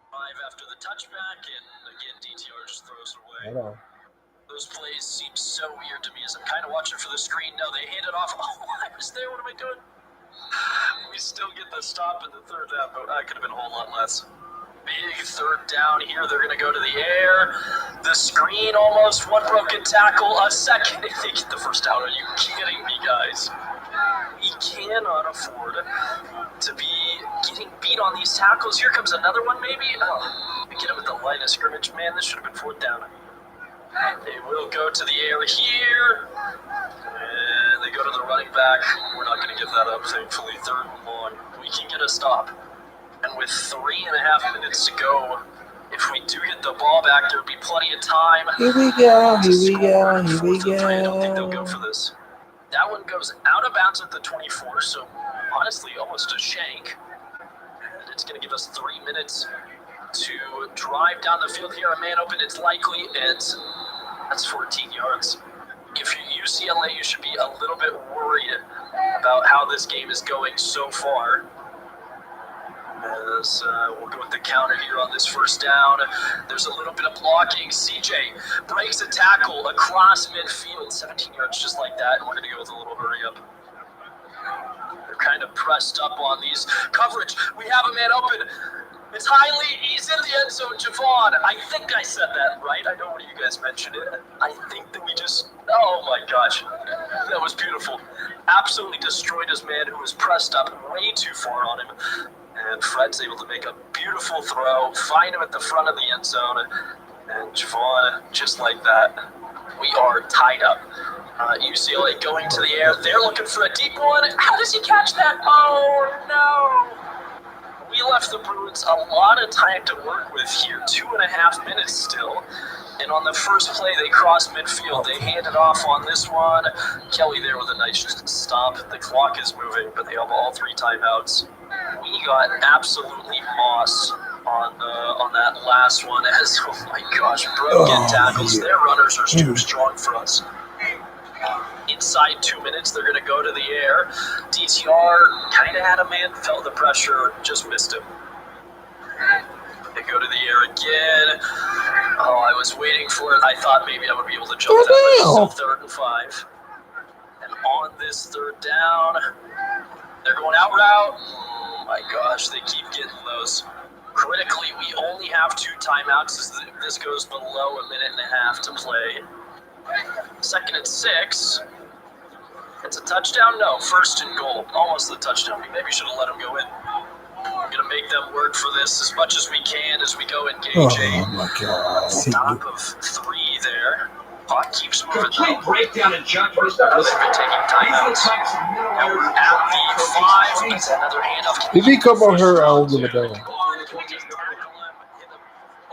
5 after the touchback, and again, DTR just throws it away. Hold on. Those plays seem so weird to me as I'm kind of watching for the screen. No, they hand it off. Oh, I was there. What am I doing? We still get the stop in the third down, but that could have been a whole lot less. Big third down here. They're going to go to the air. The screen almost. One broken tackle. A second. They get the first down. Are you kidding me, guys? He cannot afford to be getting beat on these tackles. Here comes another one, maybe. Oh, we get him at the line of scrimmage. Man, this should have been 4th down. They will go to the air here. And they go to the running back. We're not going to give that up, thankfully. 3rd and 1. We can get a stop. And with 3.5 minutes to go, if we do get the ball back, there would be plenty of time. Here we go. Here we go. I don't think they'll go for this. That one goes out of bounds at the 24, so honestly, almost a shank. And it's going to give us 3 minutes to drive down the field here. A man open, it's likely. That's 14 yards. If you're UCLA, you should be a little bit worried about how this game is going so far. As we'll go with the counter here on this first down. There's a little bit of blocking. CJ breaks a tackle across midfield. 17 yards just like that, and we're going to go with a little hurry up. They're kind of pressed up on these coverage. We have a man open. It's Hiley. He's in the end zone. Javon. I think I said that right. I know one of you guys mentioned it. I think that we just... Oh, my gosh. That was beautiful. absolutely destroyed his man who was pressed up way too far on him. And Fred's able to make a beautiful throw, find him at the front of the end zone, and Javon, just like that, we are tied up. UCLA going to the air. They're looking for a deep one. How does he catch that? Oh, no. We left the Bruins a lot of time to work with here, 2.5 minutes still. And on the first play, they crossed midfield. They handed off on this one. Kelly there with a nice stop. The clock is moving, but they have all 3 timeouts. We got absolutely moss on that last one as, oh my gosh, broken tackles. Their runners are too strong for us. Inside 2 minutes, they're going to go to the air. DTR kind of had a man, felt the pressure, just missed him. They go to the air again. Oh, I was waiting for it. I thought maybe I would be able to jump that, but it's still 3rd and 5. And on this 3rd down, they're going out route. Oh my gosh, they keep getting those. Critically, we only have 2 timeouts as this goes below 1.5 minutes to play. 2nd and 6. It's a touchdown? No, 1st and goal. Almost the touchdown. We maybe should have let him go in. We're going to make them work for this as much as we can as we go engage a stop of 3 there. Puck keeps moving. Complete breakdown and judgment. They're taking timeouts. Now we're at the 5. It's another handoff. If he come on her, I'll give it down. On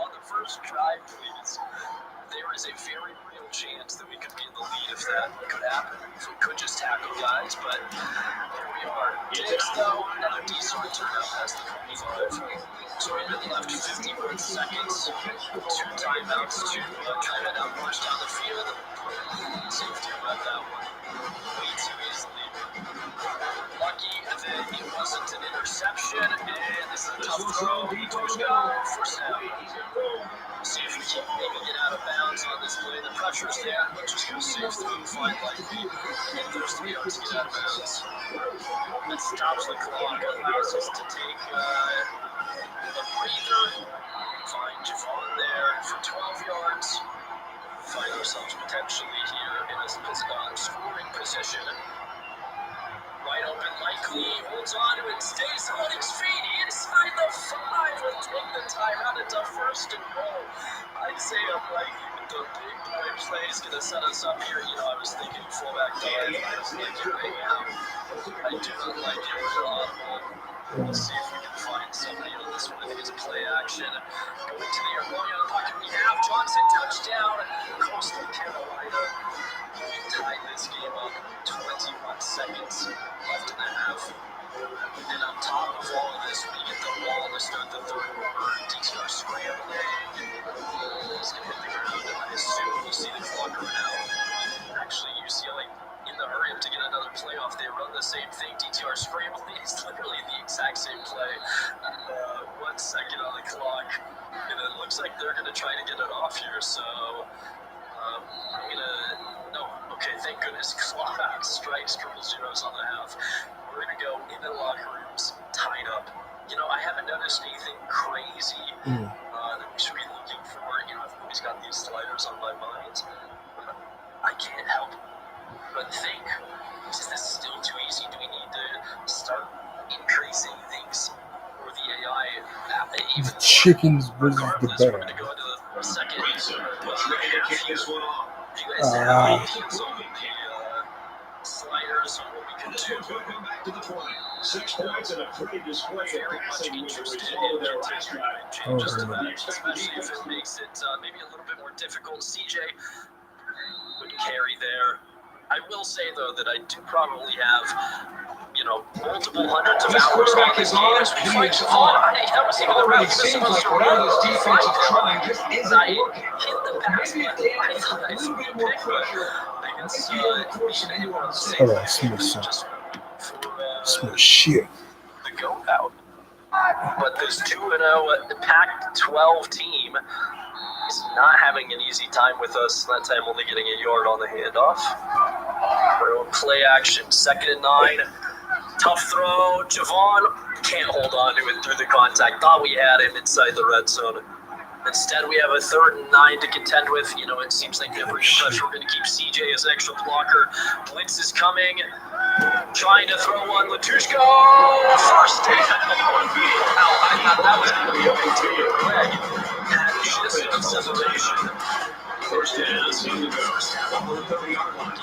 the first drive, please. There is a very real chance that we could be in the lead if that could happen. If we could just tackle guys, but here we are. Diggs, though, another decent return out past the 25. So we really left 51 seconds, 2 timeouts to try to push down the field. Safety read that one way too easily. Lucky that it wasn't an interception, and this is a tough throw. First down. See if we can maybe get out of bounds on this play. The pressure's there, but just go safe through and find likely. And there's 3 yards to get out of bounds. That stops the clock, allows us to take a breather. Find Javon there for 12 yards. Find ourselves potentially here in a scoring position. Wide open, likely, holds on to it, stays on his feet, inside the 5, will take the time out into 1st and goal. I'd say unlikely, but the big play is going to set us up here. You know, I was thinking fullback dive, I don't like it right now. I do not like it at all. We'll see if we can find somebody on this one. I think it's a play action. Going to the air, going out of the pocket. We have Johnson, touchdown, Coastal Carolina. We tied this game up 21 seconds left in the half. And on top of all of this, we get the ball to start the 3rd quarter. DTR scrambling. He's going to hit the ground. I assume you see the clock run out. Actually, UCLA in the hurry up to get another playoff. They run the same thing. DTR scrambling. It's literally the exact same play. 1 second on the clock. And it looks like they're going to try to get it off here. So I'm going to... No. Okay, thank goodness. Clock strikes, triple zeros on the half. We're going to go into the locker rooms, tied up. You know, I haven't noticed anything crazy that we should be looking for. You know, I've always got these sliders on my mind. I can't help but think, is this still too easy? Do we need to start increasing things for the AI? Even Chickens versus the regardless, bear. we're going to go into the second half here. You guys have ideas on the sliders on what we can do? Welcome back to the play. 6 points and a pretty display of Very much passing when interested they in follow their last continuing drive. changes to that, especially if it makes it maybe a little bit more difficult. CJ would carry there. I will say, though, that I do probably have, you know, multiple hundreds of This hours on quarterback this is game on. as we He fight is to on. That was even the Already route. seems like whatever this defense is trying just isn't I working. hit the pass, Maybe if but they I had thought a I little threw bit a more pick, but pressure, I can see maybe over the course of being able to save All right, that smooth and son. just Smooth shit. the go out. But this 2-0 Pac-12 team is not having an easy time with us. That time only getting a yard on the handoff. We're on play action, 2nd and 9. Tough throw. Javon can't hold on to it through the contact. Thought we had him inside the red zone. Instead, we have a 3rd and 9 to contend with. You know, it seems like they're bringing pressure. We're going to keep CJ as an extra blocker. Blitz is coming. Trying to throw one, Latushko, first down. Wow, I thought that was going to be a big deal. Greg had just enough separation. First down, seems to go. On the 30-yard line.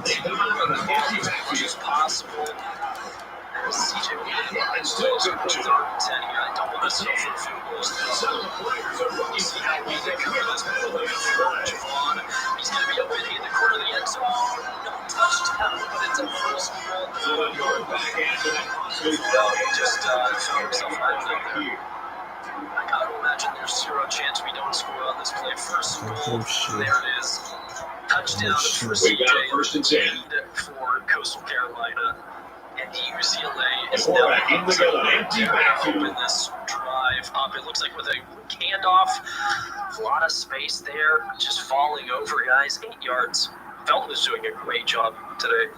They come out of an empty backfield. Which is possible. CJ and still good for 10 here. I don't want to settle for a field goal. Seven players are looking See how we can cover this penalty. Javon, he's going to be open in the corner of the end zone. No touchdown, but it's a first goal. so a yard back after that costly Well, he just found himself right there. I got to imagine there's zero chance we don't score on this play. First goal. There it is. Touchdown for We got CJ. a first and 10. Lead for Coastal Carolina. And UCLA is The now quarterback in the gun, empty backfield. open this drive up. It looks like with a handoff, a lot of space there, just falling over guys, 8 yards. Felton is doing a great job today.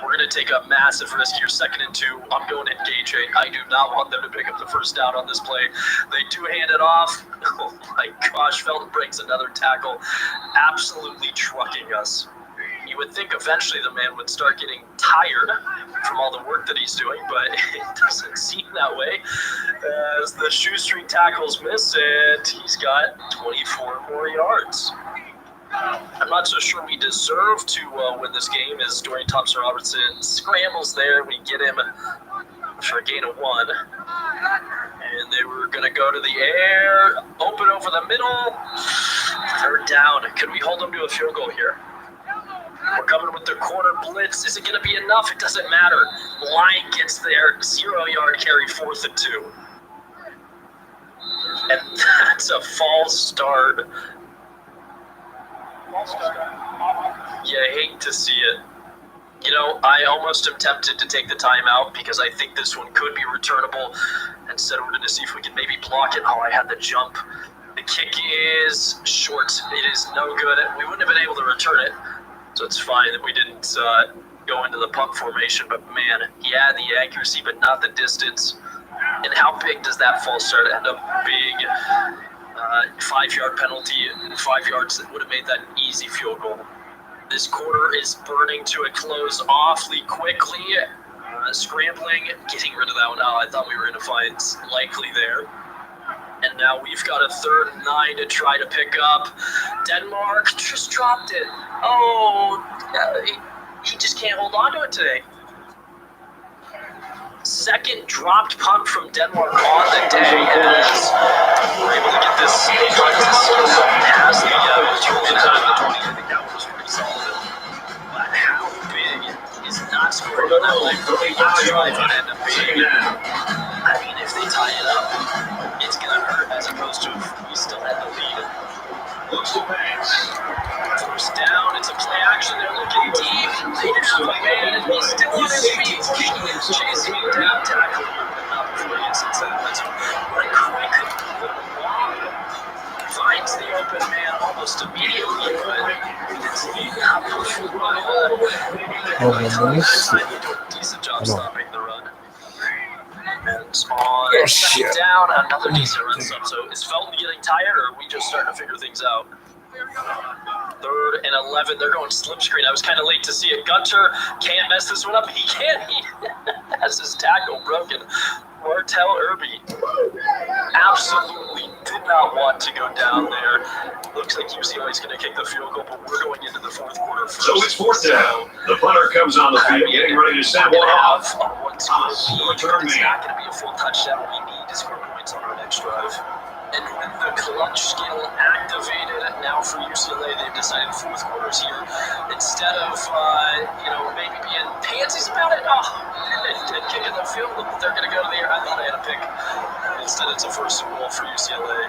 We're going to take a massive risk here, 2nd and 2. I'm going to engage it. I do not want them to pick up the first down on this play. They do hand it off. Oh my gosh, Felton breaks another tackle, absolutely trucking us. You would think eventually the man would start getting tired from all the work that he's doing, but it doesn't seem that way as the shoestring tackles miss, and he's got 24 more yards. I'm not so sure we deserve to win this game as Dorian Thompson-Robertson scrambles there. We get him for a gain of 1. And they were going to go to the air, open over the middle. 3rd down. Could we hold them to a field goal here? We're coming with the corner blitz. Is it going to be enough? It doesn't matter. Line gets there. 0-yard carry, 4th and 2. And that's a false start. You hate to see it. You know, I almost am tempted to take the timeout because I think this one could be returnable. Instead, we're going to see if we can maybe block it. Oh, I had the jump. The kick is short. It is no good. We wouldn't have been able to return it. So it's fine that we didn't go into the punt formation. But, man, he had the accuracy but not the distance. And how big does that false start end up being? 5-yard penalty, 5 yards that would have made that an easy field goal. This quarter is burning to a close awfully quickly. Scrambling, getting rid of that one. Oh, I thought we were going to find likely there. And now we've got a 3rd and 9 to try to pick up. Denmark just dropped it. Oh, he just can't hold on to it today. 2nd dropped punt from Denmark on the day as we're able to get this past the 20. I think that was pretty solid. But how big is not scoring on that play? First drive would end up being, I mean, if they tie it up, it's going to hurt as opposed to if we still had the lead. Looks to pass. 1st down, it's a play action. They're looking deep. They have a man, and he's still on his feet. Chasing him down, tackle. Not before he gets inside the zone. What a quick little walk. Finds the open man almost immediately, but it's not before they do a decent job stopping the run. And on 2nd down, another decent run stop. So is Felton getting tired, or are we just starting to figure things out? 3rd and 11. They're going slip screen. I was kind of late to see it. Gunter can't mess this one up. He can't. He has his tackle broken. Martell Irby absolutely did not want to go down there. Looks like UCLA is going to kick the field goal, but we're going into the 4th quarter first. So it's 4th down. The punter comes on the field, getting ready to send one off. It's not going to be a full touchdown. We need to score points on our next drive. And with the clutch skill activated now for UCLA, they've decided the 4th quarter's here. Instead of, maybe being pansies about it, and kicking the field, they're going to go to the air. I thought I had a pick. Instead, it's a 1st and goal for UCLA.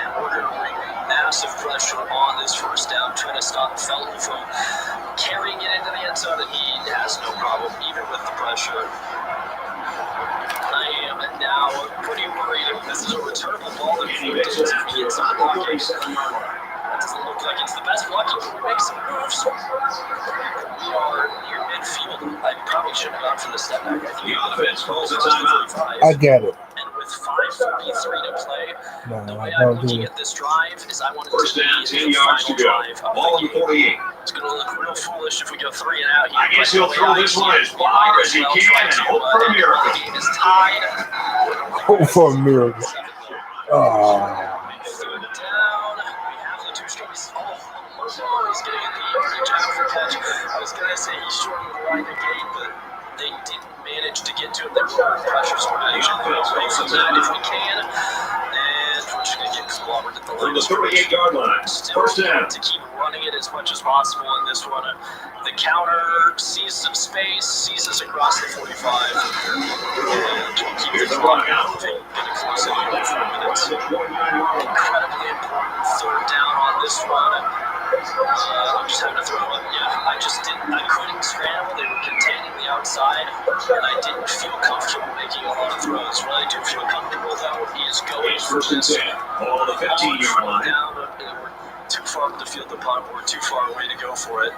And we're going to bring massive pressure on this 1st down, trying to stop Felton from carrying it into the end zone, and he has no problem, even with the pressure. I am now pretty worried if this is a returnable ball. If we get some blocking, that doesn't look like it's the best blocking. Can we make some moves? We are near midfield. I probably shouldn't have gone for the step back. The offense calls a timeout. I get it. And with 5:43 to play, the way don't I'm looking at this drive is I want it to be 1st down, 10 yards to go. Ball on the 48. It's going to look real foolish if we go 3 and out here. I guess he'll throw this one as far as he can and hope for a miracle. The game is tied. Hope for a miracle. Third down. We have the 2 strikes. Oh, he's getting in the yardage after catch. I was going to say he's short of the line of gate, but they didn't manage to get to him. They were under pressure, so we're going to try to get away from that if we can. And we're just going to get clobbered at the line of scrimmage. 38-yard line. First down. To keep running it as much as possible in this one. The counter sees some space, sees us across the 45. And keep the clock moving, getting close to the 4 minutes. Incredibly important third down on this one. I'm just having to throw it. Yeah, I couldn't scramble. They were containing the outside, and I didn't feel comfortable making a lot of throws. What I do feel comfortable, though, is going for this. Ball on the 15-yard line. They were too far up the field to punt. We're too far away to go for it.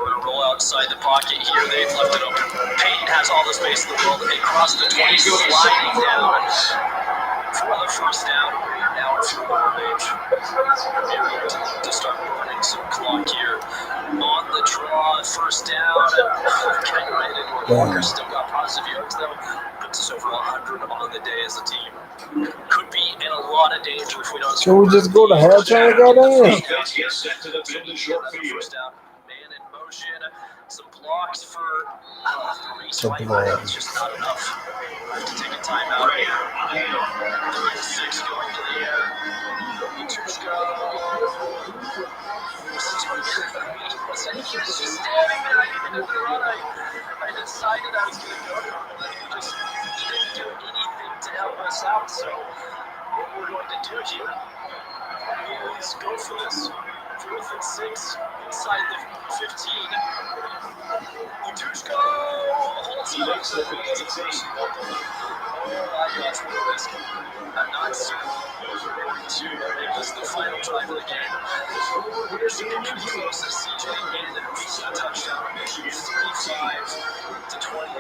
We're going to roll outside the pocket here. They've left it open. Payton has all the space in the world. They cross the 20, sliding down for the first down. We're now in field goal range. To start running some clock here. On the draw, first down. Kind of ready to go. Walker still got positive yards, though. Puts us over 100 on the day as a team. Could be in a lot of danger if we don't. Can we just go to halftime, goddamn? Gets set to the field in short field. First down, man in motion. Some blocks for Reese Some White. blocks. It's just not enough. We have to take a timeout here. 36 going to the air. Tushka. He was just standing there. I didn't run. I decided I was going to go to him. And then he didn't do anything to help us out. So what we're going to do here is go for this. 4th and 6 inside the 15. Tushka holds it up. Oh my gosh, what a risk. I'm not certain to make this the final drive of the game. We're just getting close to CJ and a touchdown. 35 to 28.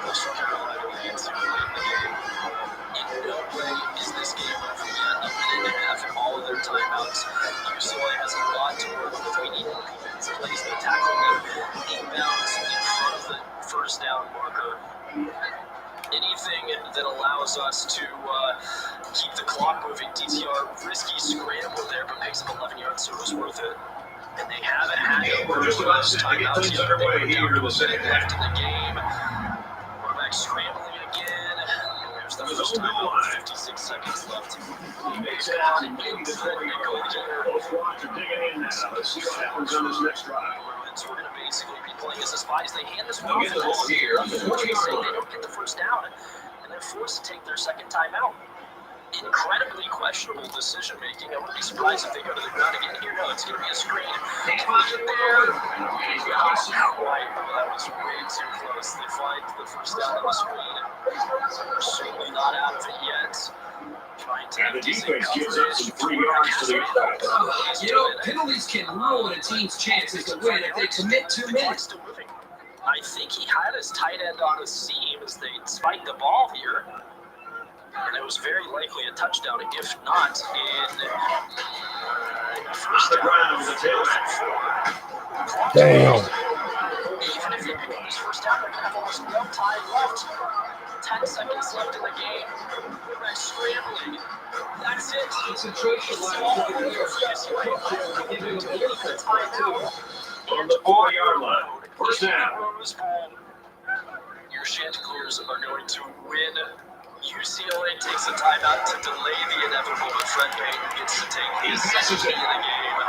Coastal Carolina leads to win the game. In no way is this game over yet. A minute and a half in all of their timeouts. UCLA has a lot to work with. We need defense plays to tackle them inbounds in front of the first down marker. Anything that allows us to keep the clock moving. DTR, risky scramble there, but picks up 11 yards, so it was worth it. And they haven't had it over the last timeouts yet. They were down to a minute left in the game. Quarterback scrambling again. There's the first timeout, 56 seconds left. He makes it out and maybe the both squads are digging in now. Let's see what happens on this next drive. So we're going to basically be playing as the spies. They hand this one off the ball here. Unfortunately, they don't get the first down, and they're forced to take their second timeout. Incredibly questionable decision making. I wouldn't be surprised if they go to the ground again here. No, it's going to be a screen. There. Right. That was way too close. They find the first down on the screen. They're certainly not out of it yet. And the defense gives up some 3 yards to the offense. You know, penalties can ruin a team's chances to win if they commit 2 minutes. I think he had his tight end on his seam as they spiked the ball here. And it was very likely a touchdown, if not in first down. Damn. Even if they pick up this first down, they're going to have almost no time left. 10 seconds left in the game. Quarterback scrambling. That's it. Concentration line right On the 4-yard line. First down. Your Chanticleers are going to win. UCLA takes a timeout to delay the inevitable, but Fred Payton gets to take his second knee in the game.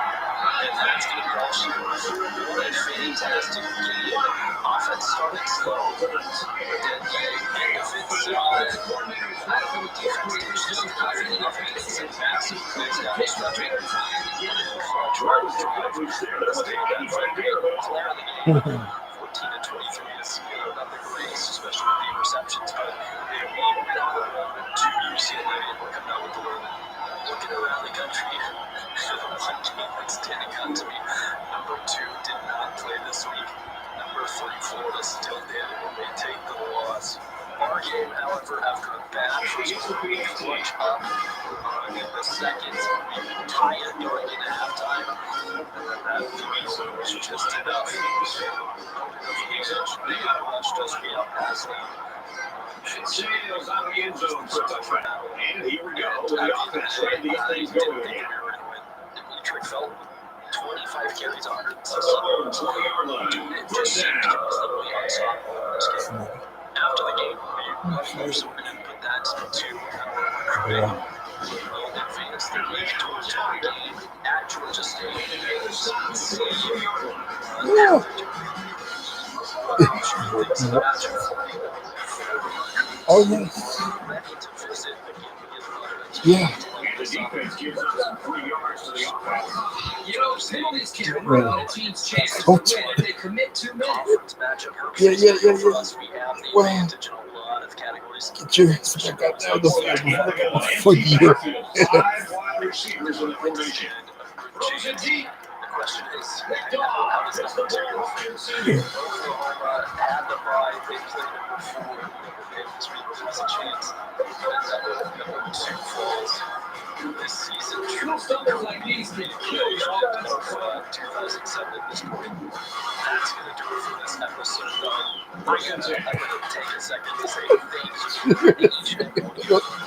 And that's going to be all she wants. What a fantastic game. Offense started slow. But then the end of it, defense did just nothing. Offense and massive plays down the stretch. Trying to drive. Let's take that Fred Payton player of the game. 14 to 23 is not the greatest, especially with the interceptions, but we went on the road to UCLA and we're coming out with the win. Looking around the country, one game that's standing out to me. Number 2 did not play this week. Number 3, Florida still did, and they take the loss. Our game, however, after a bad first clutch up in the second. We tie it going into halftime. And then that was just enough. They watched us be up past them. Sails out of the end zone for a touchdown. And here we go. The offense ready to get things going again. Dietrich felt 25 carries, 106. 20-yard line. It just seemed completely unstoppable in this game. After the game, we also put that to recruiting. We'll advance the league towards our game at Georgia State. Oh, yes. Yeah. The defense gives up 3 yards to the offense. You know, penalties can ruin a team's chances Coach. to win if they commit too many. Yeah. Well, get your ass back out there for you. 5 wide receivers in the formation. Closing deep. The question is, how does this material Oklahoma had the bye, they played it before, and this week has a chance. And 2 falls this season. True stumbles like these can kill your offense. 2007 at this point. That's going to do it for this episode, though. I'm going to take a second to say thank you to each and every one of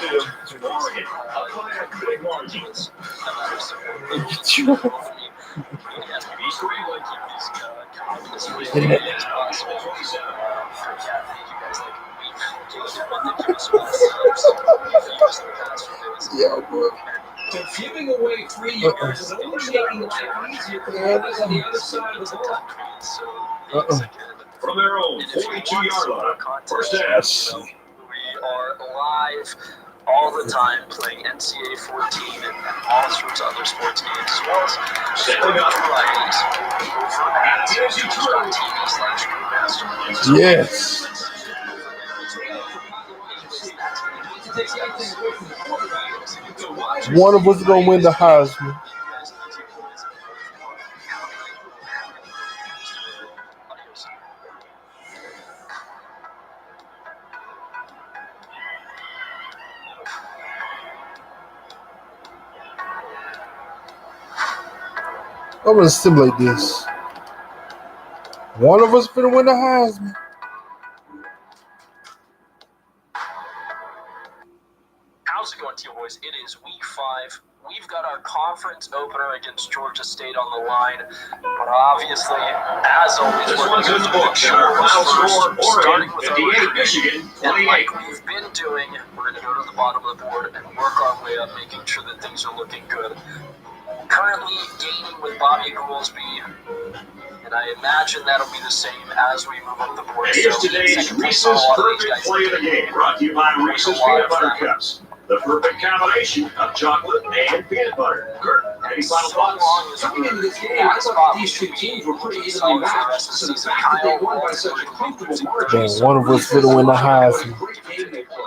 you. Oregon, up by a big margin. Get you. Yeah, bro. But giving away 3 yards is only making life easier for the others on the other side of the ball. From their own 42-yard line. First half. We are live all the time playing ncaa 14 and all sorts of other sports games, as well as sporting varieties over at twitch.tv/Brewmaster. Yes. One of us is going to win the Heisman. I'm going to simulate this. One of us is going to win the Heisman. How's it going, Teal Boys? It is week 5. We've got our conference opener against Georgia State on the line. But obviously, as always, This we're one's in the books. Our final score, Oregon, 58, Michigan, and 28. like we've been doing, we're going to go to the bottom of the board and work our way up, making sure that things are looking good. Currently gaining with Bobby Goolsby, and I imagine that'll be the same as we move up the board. And here's So, today's second place Reese's on a lot of these Perfect guys. Play of the Game, brought to you by Reese's Peanut Butter Cups. The perfect combination of chocolate and peanut butter. Kurt, any final thoughts? Coming into this game, I thought these two teams were pretty evenly matched. So the fact that they won by such a comfortable margin. Man, one of us is going to win the Heisman. Great game they played.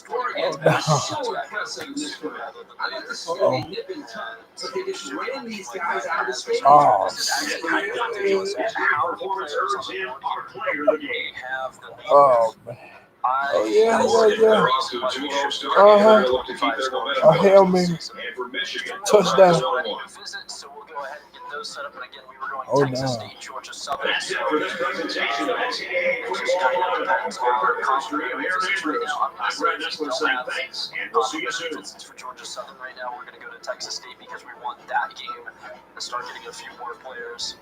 Oregon's been so impressive in this game. I thought this was going to be nip and tuck, but they just ran these guys out of the stadium. Oh, Performance earns him our player of the game. oh, man. Oh, yeah. A Hail Mary. And for Michigan, Touchdown. So we'll go ahead and get those set up. And again, we were going Oh, Texas no. State, Georgia Southern. that's it for this presentation of NCAA Football 11. Our history of Aaron Andrews. I'm Brad Nessler saying thanks, and we'll see you soon. It's for Georgia Southern right now. We're going to go to Texas State because we want that game to start getting a few more players.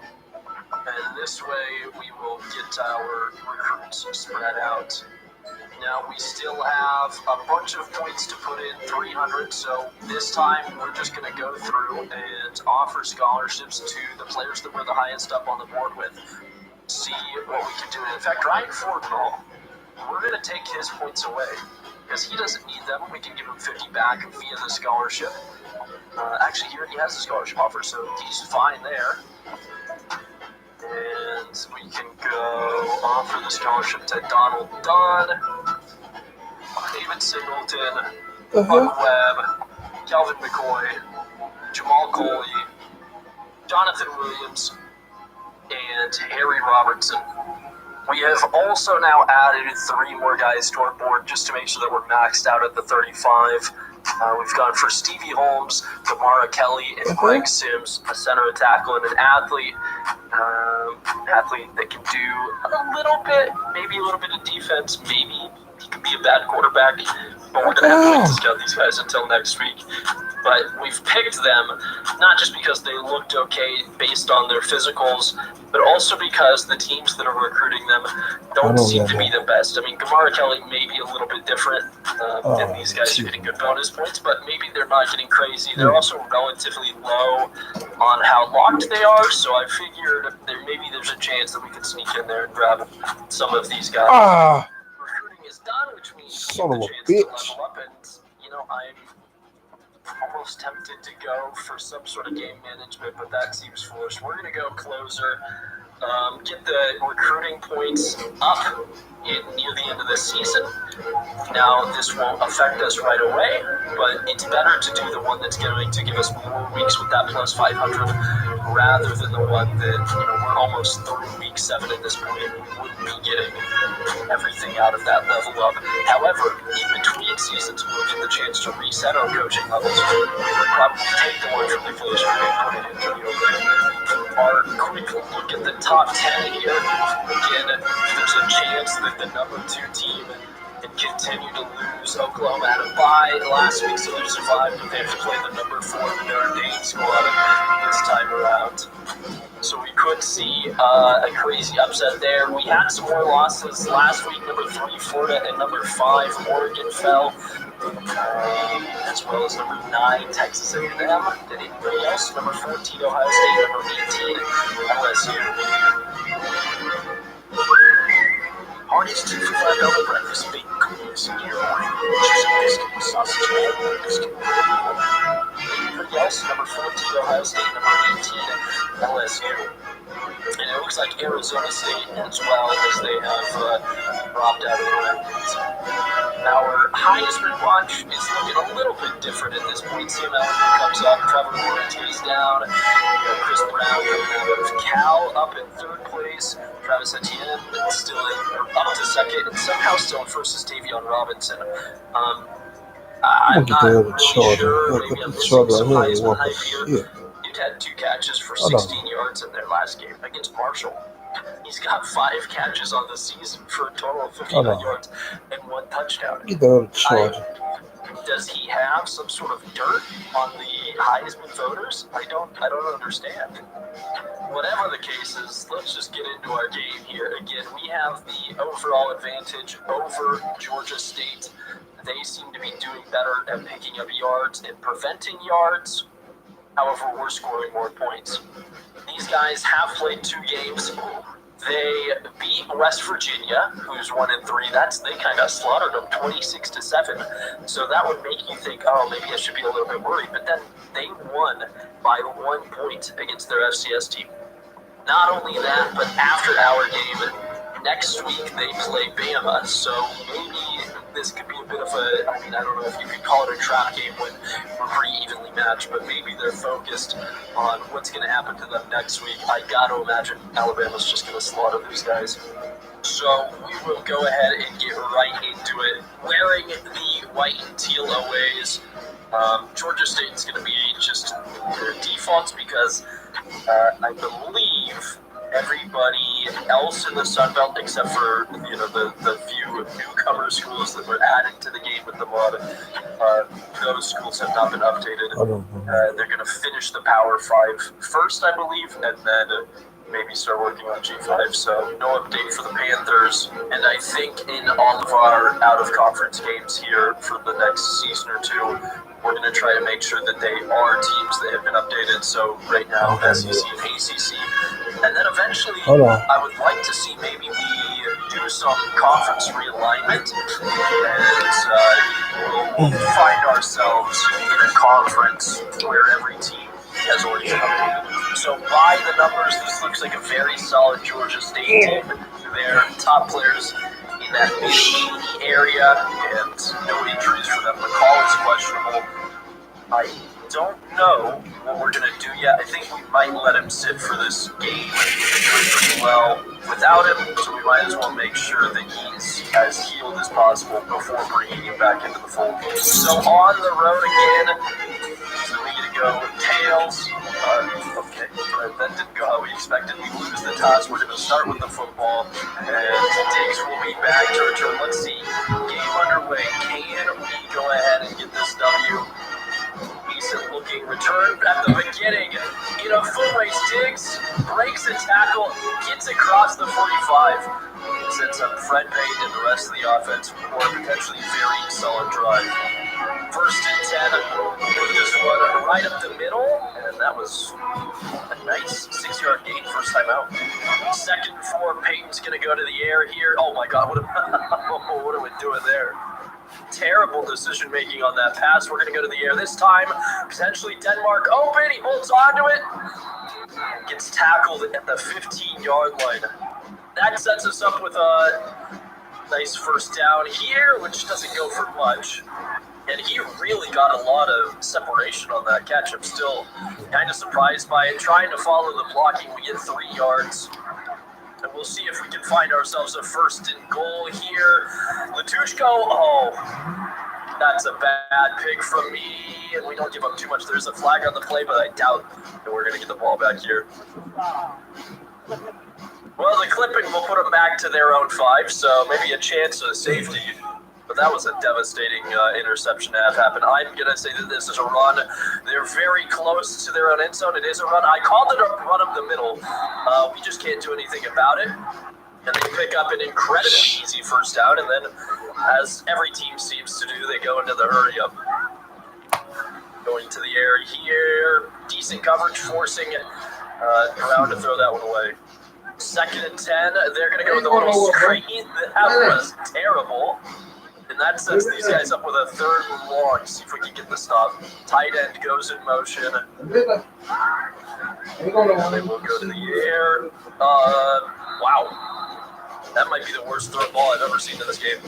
And this way, we will get our recruits spread out. Now, we still have a bunch of points to put in, 300, so this time we're just going to go through and offer scholarships to the players that we're the highest up on the board with. See what we can do. In fact, Ryan Fordball, we're going to take his points away because he doesn't need them. We can give him 50 back via the scholarship. Actually, he already has a scholarship offer, so he's fine there. And we can go offer the scholarship to Donald Dunn, David Singleton, Buck Webb, Calvin McCoy, Jamal Coley, Jonathan Williams, and Harry Robertson. We have also now added 3 more guys to our board just to make sure that we're maxed out at the 35. We've gone for Stevie Holmes, Damara Kelly, and Greg Sims, a center, a tackle, and an athlete. Athlete that can do a little bit, maybe a little bit of defense, maybe he could be a bad quarterback, but we're going to have to wait to scout these guys until next week. But we've picked them not just because they looked okay based on their physicals, but also because the teams that are recruiting them don't seem to be the best. I mean, Gamara Kelly may be a little bit different, and these guys are getting good bonus points, but maybe they're not getting crazy. They're also relatively low on how locked they are, so I figured maybe there's a chance that we could sneak in there and grab some of these guys. Recruiting is done, which means we have the chance to level up, and, you know, I'm almost tempted to go for some sort of game management, but that seems foolish. We're going to go closer, get the recruiting points up near the end of the season. Now, this won't affect us right away, but it's better to do the one that's going to give us more weeks with that plus 500 rather than the one that, you know, we're almost through week 7 at this point. We wouldn't be getting everything out of that level up. However, in between seasons, we'll get the chance to reset our coaching levels. We'll probably take the one from the place and put it into the open. Our quick look at the top 10 here. Again, there's a chance that the number 2 team and continue to lose. Oklahoma had a bye last week, so they survived, but they have to play the number 4 Notre Dame squad this time around. So we could see a crazy upset there. We had some more losses last week. Number 3 Florida and number 5 Oregon fell, as well as number 9 Texas A&M. Did anybody else? Number 14 Ohio State, number 18 LSU. Hardee's 2 for $5 breakfast, bacon cookies, your morning, cheese and biscuit, sausage and biscuit. Anybody else? Number 14 Ohio State, number 18 LSU. And it looks like Arizona State as well, as they have dropped out of the rankings. Our Heisman watch is looking a little bit different at this point. Sam Allen comes up, Trevor Lawrence goes down, Chris Brown coming out of Cal up in 3rd place, Travis Etienne still up to 2nd, and somehow still in 1st is Davion Robinson. I'm not really sure. Maybe I'm missing some Heisman hype here. Dude had 2 catches for 16 yards in their last game against Marshall. He's got 5 catches on the season for a total of 59 yards and 1 touchdown. Does he have some sort of dirt on the Heisman voters? I don't understand. Whatever the case is, let's just get into our game here. Again, we have the overall advantage over Georgia State. They seem to be doing better at picking up yards and preventing yards. However, we're scoring more points. These guys have played 2 games. They beat West Virginia, who's 1-3. They kind of slaughtered them 26-7. So that would make you think, oh, maybe I should be a little bit worried. But then they won by 1 point against their FCS team. Not only that, but after our game next week, they play Bama. So maybe this could be a bit of a, I don't know if you could call it a trap game when we're pretty evenly matched, but maybe they're focused on what's going to happen to them next week. I got to imagine Alabama's just going to slaughter these guys. So we will go ahead and get right into it. Wearing the white and teal OAs, Georgia State is going to be just their defaults because I believe everybody else in the Sun Belt, except for the few newcomer schools that were added to the game with the mod, those schools have not been updated. They're going to finish the Power 5 first, I believe, and then maybe start working on G5. So no update for the Panthers. And I think in all of our out-of-conference games here for the next season or 2, we're going to try to make sure that they are teams that have been updated. So right now, SEC and ACC. And then eventually, I would like to see maybe we do some conference realignment. And we'll find ourselves in a conference where every team has already been updated. So by the numbers, this looks like a very solid Georgia State team. Their top players in that mid-80 area, and no injuries for them. McCall is questionable. I don't know what we're going to do yet. I think we might let him sit for this game. He played pretty well with without him, so we might as well make sure that he's as healed as possible before bringing him back into the fold. So on the road again, so we get to go tails. Okay, that didn't go how we expected. We lose the toss. We're going to start with the football, and Diggs will be back to return. Let's see. Game underway. Can we go ahead and get this W? Decent looking return at the beginning. In a foot race, Diggs breaks a tackle, gets across the 45. Sets up Fred Payne and the rest of the offense for a potentially very solid drive. First and 10. Put this one right up the middle, and that was a nice 6-yard gain first time out. Second and 4. Payton's going to go to the air here. Oh my God, what are we doing there? Terrible decision making on that pass. We're going to go to the air this time. Potentially Denmark open. He holds onto it. Gets tackled at the 15-yard line. That sets us up with a nice first down here, which doesn't go for much. And he really got a lot of separation on that catch. I'm still kind of surprised by it. Trying to follow the blocking, we get 3 yards. And we'll see if we can find ourselves a first and goal here. Latushko, oh, that's a bad pick from me. And we don't give up too much. There's a flag on the play, but I doubt that we're going to get the ball back here. Well, the clipping will put them back to their own 5, so maybe a chance of safety. But that was a devastating interception to have happen. I'm going to say that this is a run. They're very close to their own end zone. It is a run. I called it a run up the middle. We just can't do anything about it. And they pick up an incredibly easy first down. And then, as every team seems to do, they go into the hurry up. Going to the air here. Decent coverage, forcing Brown to throw that one away. Second and 10. They're going to go with a little screen. That was terrible. And that sets these guys up with a third and long. See if we can get the stop. Tight end goes in motion. They will go to the air. Wow. That might be the worst throw ball I've ever seen in this game.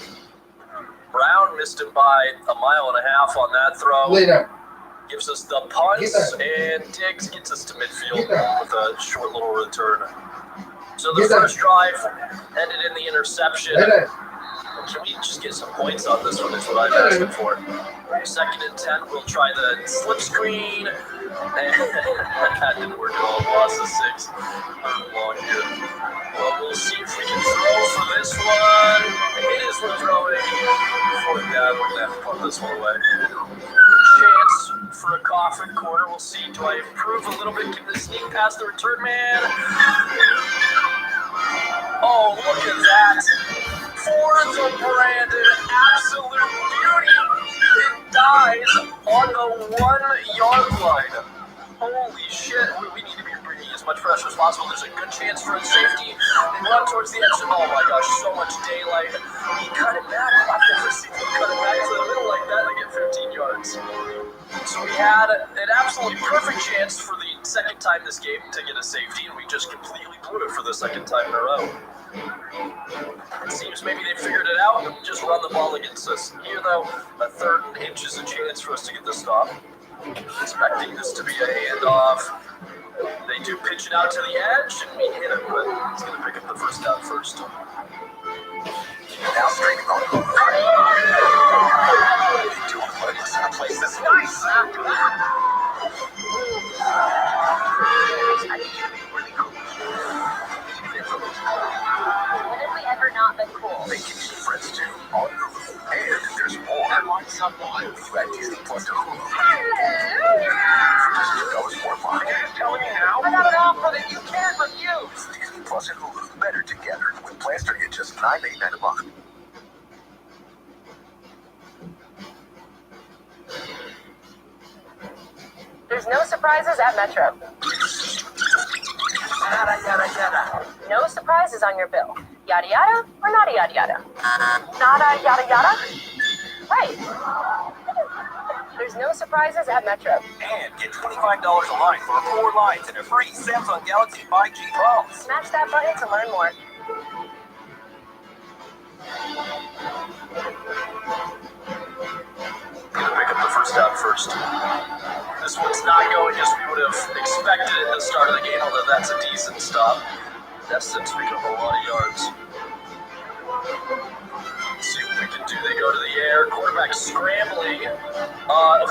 Brown missed him by 1.5 miles on that throw. Gives us the punt, and Diggs gets us to midfield with a short little return. So the first drive ended in the interception. Can we just get some points on this one is what I'm asking for. Second and 10, we'll try the slip screen. And that didn't work at all. Loss of 6. Long here. Well, we'll see if we can throw for this one. It is for throwing. Fourth down, we're going to have to punt this one away. Chance for a coffin corner. We'll see. Do I improve a little bit? Can this sneak past the return man? Oh, look at that. For the Brandon, absolute beauty. It dies on the 1-yard line. Holy shit, we need to be bringing as much pressure as possible. There's a good chance for a safety. They run towards the edge. Oh my gosh, so much daylight. He cut it back. I've never seen him cut it back to the middle like that and get 15 yards. So we had an absolutely perfect chance for the second time this game to get a safety, and we just completely blew it for the second time in a row. It seems maybe they figured it out and just run the ball against us. Here, though, a third and inch is a chance for us to get the stop. Expecting this to be a handoff. They do pitch it out to the edge, and we hit him, but he's going to pick up the first down first. Now streaming on do a playlist in a place that's nice. When have we ever not been cool? Making new friends too on Hulu. And there's more. I want someone. You add Disney Plus to Hulu. For just $2 more a month. You're telling me now? I got an offer that you can't refuse. Disney Plus and Hulu better together with plans starting at just $9.89 a month. There's no surprises at Metro. Yada, yada, yada. No surprises on your bill. Yada yada or nada yada yada? Nada yada yada? Right. There's no surprises at Metro. And get $25 a line for 4 lines and a free Samsung Galaxy 5G phone. Smash that button to learn more. Gonna pick up the first down first. This one's not going as we would have expected at the start of the game, although that's a decent stop. Destin's picking up a lot of yards. Let's see what we can do. They go to the air. Quarterback scrambling. Oh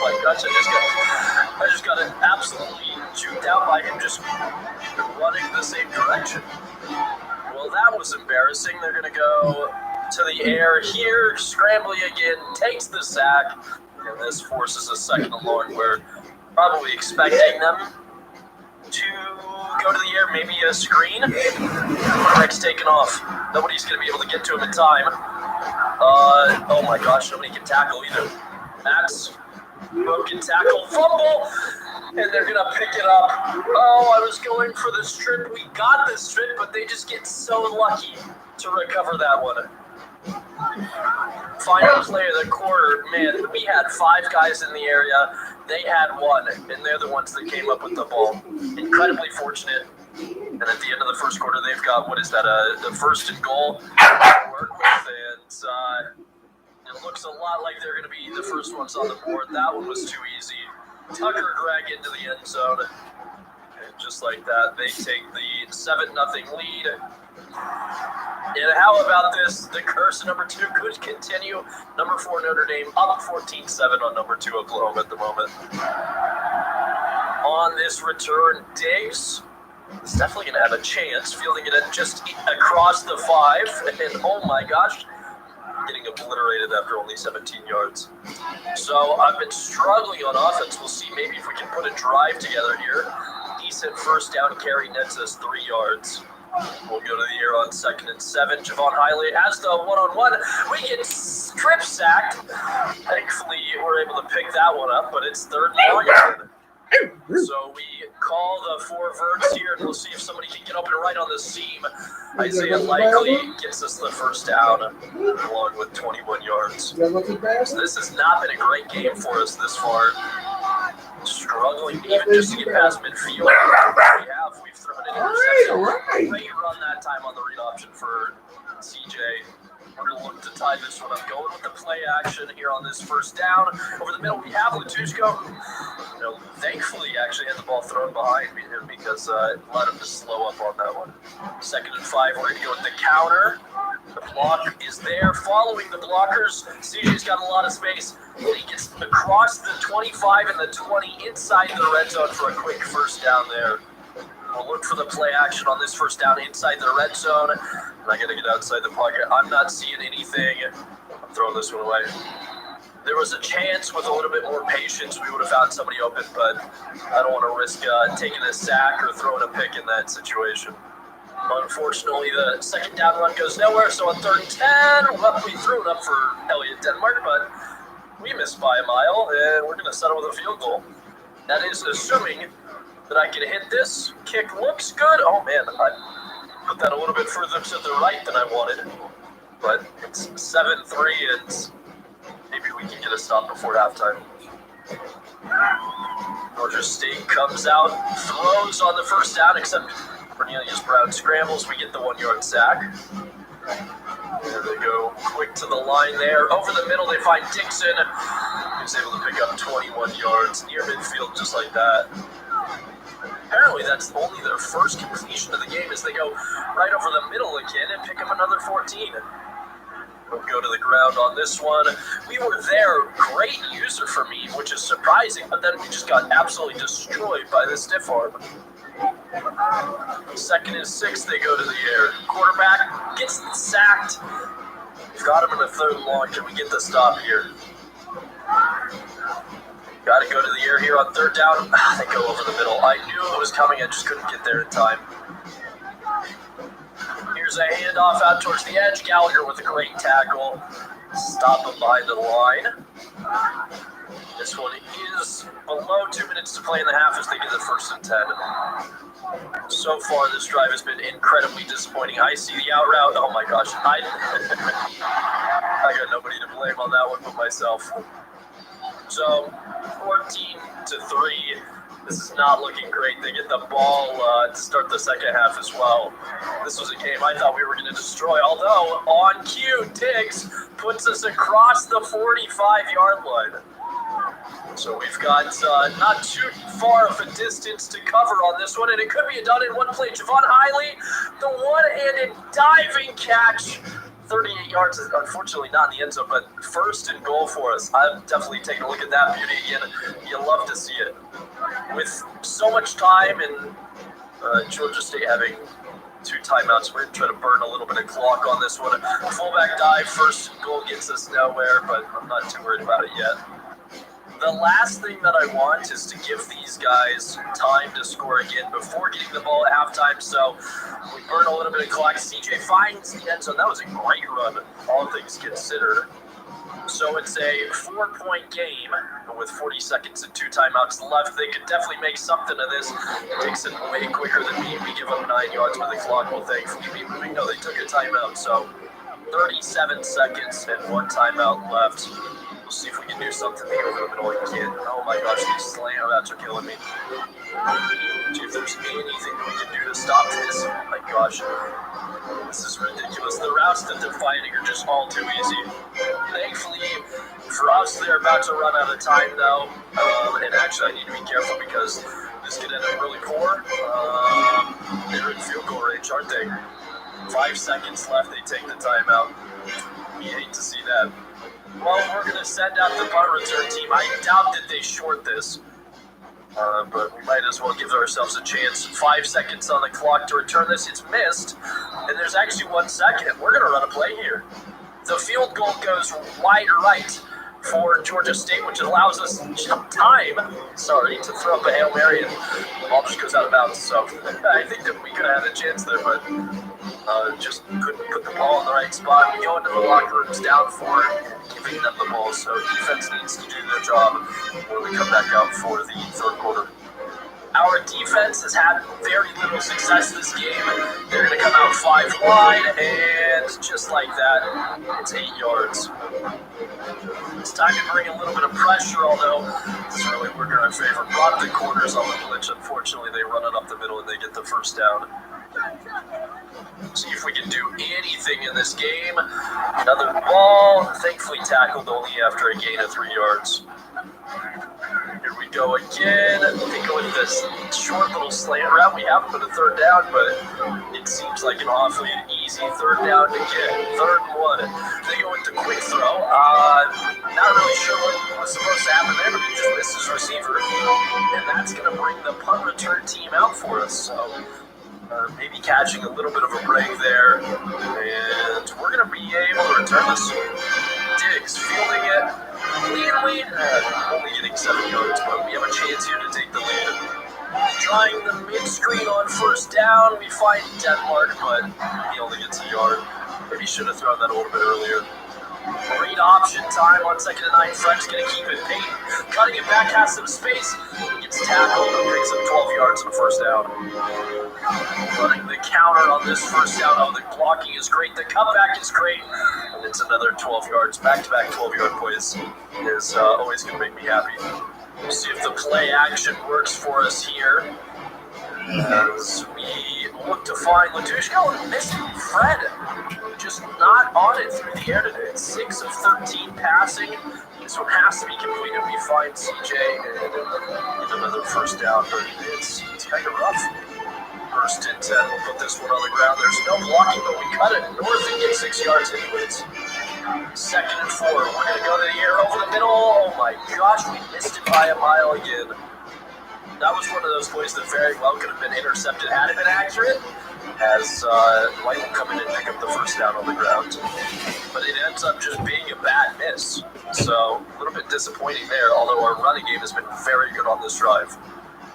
my gosh, I just got absolutely juked out by him just running the same direction. Well, that was embarrassing. They're going to go to the air here. Scrambling again. Takes the sack. And this forces a second and long. We're probably expecting them to go to the air, maybe a screen. Quarterback's taken off. Nobody's going to be able to get to him in time. Oh my gosh, nobody can tackle either. That's broken tackle, fumble, and they're going to pick it up. Oh, I was going for the strip. We got the strip, but they just get so lucky to recover that one. Final play of the quarter, man, we had 5 guys in the area. They had 1, and they're the ones that came up with the ball. Incredibly fortunate. And at the end of the first quarter, they've got, what is that, the first and goal to work with. And it looks a lot like they're going to be the first ones on the board. That one was too easy. Tucker drag into the end zone. And just like that, they take the 7-0 lead. And how about this? The curse of number 2 could continue. Number 4 Notre Dame up 14-7 on number 2 Oklahoma at the moment. On this return, Diggs is definitely going to have a chance, fielding it at just across the 5. And oh my gosh, getting obliterated after only 17 yards. So I've been struggling on offense. We'll see maybe if we can put a drive together here. Decent first down carry nets us 3 yards. We'll go to the air on 2nd and 7. Javon Hiley has the one-on-one. We get strip sacked. Thankfully, we're able to pick that one up, but it's 3rd and long again. So we call the 4 verts here, and we'll see if somebody can get open right on the seam. Isaiah Likely gets us the first down, along with 21 yards. So this has not been a great game for us this far. Struggling even just to get past midfield. We've thrown an interception. Great run that time on the read option for CJ. We're going to look to tie this one up. Going with the play action here on this first down. Over the middle, we have Latushko. Thankfully, actually had the ball thrown behind me here because it allowed him to slow up on that one. 2nd and 5, we're going to go with the counter. The block is there. Following the blockers, CJ's got a lot of space. He gets across the 25 and the 20 inside the red zone for a quick first down there. We'll look for the play action on this first down inside the red zone. And I got to get outside the pocket. I'm not seeing anything. I'm throwing this one away. There was a chance with a little bit more patience we would have found somebody open, but I don't want to risk taking a sack or throwing a pick in that situation. Unfortunately, the second down run goes nowhere, so on 3rd and 10, well, we threw it up for Elliott Denmark, but we missed by a mile, and we're going to settle with a field goal. That is assuming that I can hit this. Kick looks good. Oh, man, I put that a little bit further to the right than I wanted, but it's 7-3, and maybe we can get a stop before halftime. Georgia State comes out, throws on the first down, except Cornelius Brown scrambles. We get the 1-yard sack. There they go, quick to the line there. Over the middle, they find Dixon, who's able to pick up 21 yards near midfield just like that. Apparently, that's only their first completion of the game as they go right over the middle again and pick up another 14. We'll go to the ground on this one. We were there, great user for me, which is surprising, but then we just got absolutely destroyed by the stiff arm. 2nd and 6, they go to the air. Quarterback gets sacked. We've got him in the 3rd and long. Can we get the stop here? Got to go to the air here on 3rd down. They go over the middle. I knew it was coming. I just couldn't get there in time. Here's a handoff out towards the edge. Gallagher with a great tackle. Stop him behind the line. This one is below 2 minutes to play in the half as they get the 1st and 10. So far, this drive has been incredibly disappointing. I see the out route. Oh my gosh. I got nobody to blame on that one but myself. So, 14-3. This is not looking great. They get the ball to start the second half as well. This was a game I thought we were going to destroy, although on cue, Diggs puts us across the 45-yard line. So we've got not too far of a distance to cover on this one, and it could be done in one play. Javon Hiley, the one-handed diving catch. 38 yards, unfortunately not in the end zone, but first and goal for us. I'm definitely taking a look at that beauty again. You love to see it. With so much time and Georgia State having 2 timeouts, we're going to try to burn a little bit of clock on this one. Fullback dive, first and goal gets us nowhere, but I'm not too worried about it yet. The last thing that I want is to give these guys time to score again before getting the ball at halftime, so we burn a little bit of clock. CJ finds the end zone. That was a great run, all things considered. So it's a 4-point game with 40 seconds and 2 timeouts left. They could definitely make something of this. It takes it way quicker than me. We give them 9 yards with the clock. Will thankfully be moving. No, they took a timeout, so 37 seconds and 1 timeout left. We'll see if we can do something here over the middle again. Oh my gosh, these slam-outs are killing me. See if there's anything we can do to stop this. Oh my gosh. This is ridiculous. The routes that they're finding are just all too easy. Thankfully, for us, they're about to run out of time though. And actually, I need to be careful because this could end up really poor. They're in field goal range, aren't they? 5 seconds left, they take the timeout. You hate to see that. Well, we're going to send out the punt return team. I doubt that they short this, but we might as well give ourselves a chance. 5 seconds on the clock to return this. It's missed, and there's actually 1 second. We're going to run a play here. The field goal goes wide right for Georgia State, which allows us time, to throw up a Hail Mary, and the ball just goes out of bounds. So I think that we could have had a chance there, but just couldn't put the ball in the right spot. We go into the locker rooms down for giving them the ball, so defense needs to do their job when we come back out for the third quarter. Our defense has had very little success this game. They're going to come out 5 wide, and just like that, it's 8 yards. It's time to bring a little bit of pressure, although it's really working in our favor. Brought the corners on the blitz. Unfortunately, they run it up the middle and they get the first down. See if we can do anything in this game. Another ball, thankfully tackled only after a gain of 3 yards. Here we go again. They go with this short little slant route. We haven't put a third down, but it seems like an awfully easy third down to get. 3rd and 1. They go into quick throw. Not really sure what was supposed to happen there, but he just missed his receiver. And that's going to bring the punt return team out for us. So maybe catching a little bit of a break there. And we're going to be able to return this. Diggs fielding it cleanly, only getting 7 yards, but we have a chance here to take the lead. Trying the mid-screen on 1st down, we find Denmark, but he only gets a yard. Maybe should have thrown that a little bit earlier. Great option time on 2nd and 9. Fred's going to keep it. Peyton cutting it back, has some space. Gets tackled and picks up 12 yards on 1st down. Running the counter on this 1st down. Oh, the blocking is great. The cutback is great. And it's another 12 yards. Back-to-back 12-yard plays is always going to make me happy. We'll see if the play action works for us here. As we look to find Latushko and missing Fred. Just not on it through the air today. 6 of 13 passing. This one has to be completed. We find CJ and get another 1st down, but it's kind of rough. 1st and 10. We'll put this one on the ground. There's no blocking, but we cut it north and get 6 yards anyways. 2nd and 4. We're going to go to the air over the middle. Oh my gosh, we missed it by a mile again. That was one of those plays that very well could have been intercepted had it been accurate, as White will come in and pick up the 1st down on the ground. But it ends up just being a bad miss. So a little bit disappointing there, although our running game has been very good on this drive.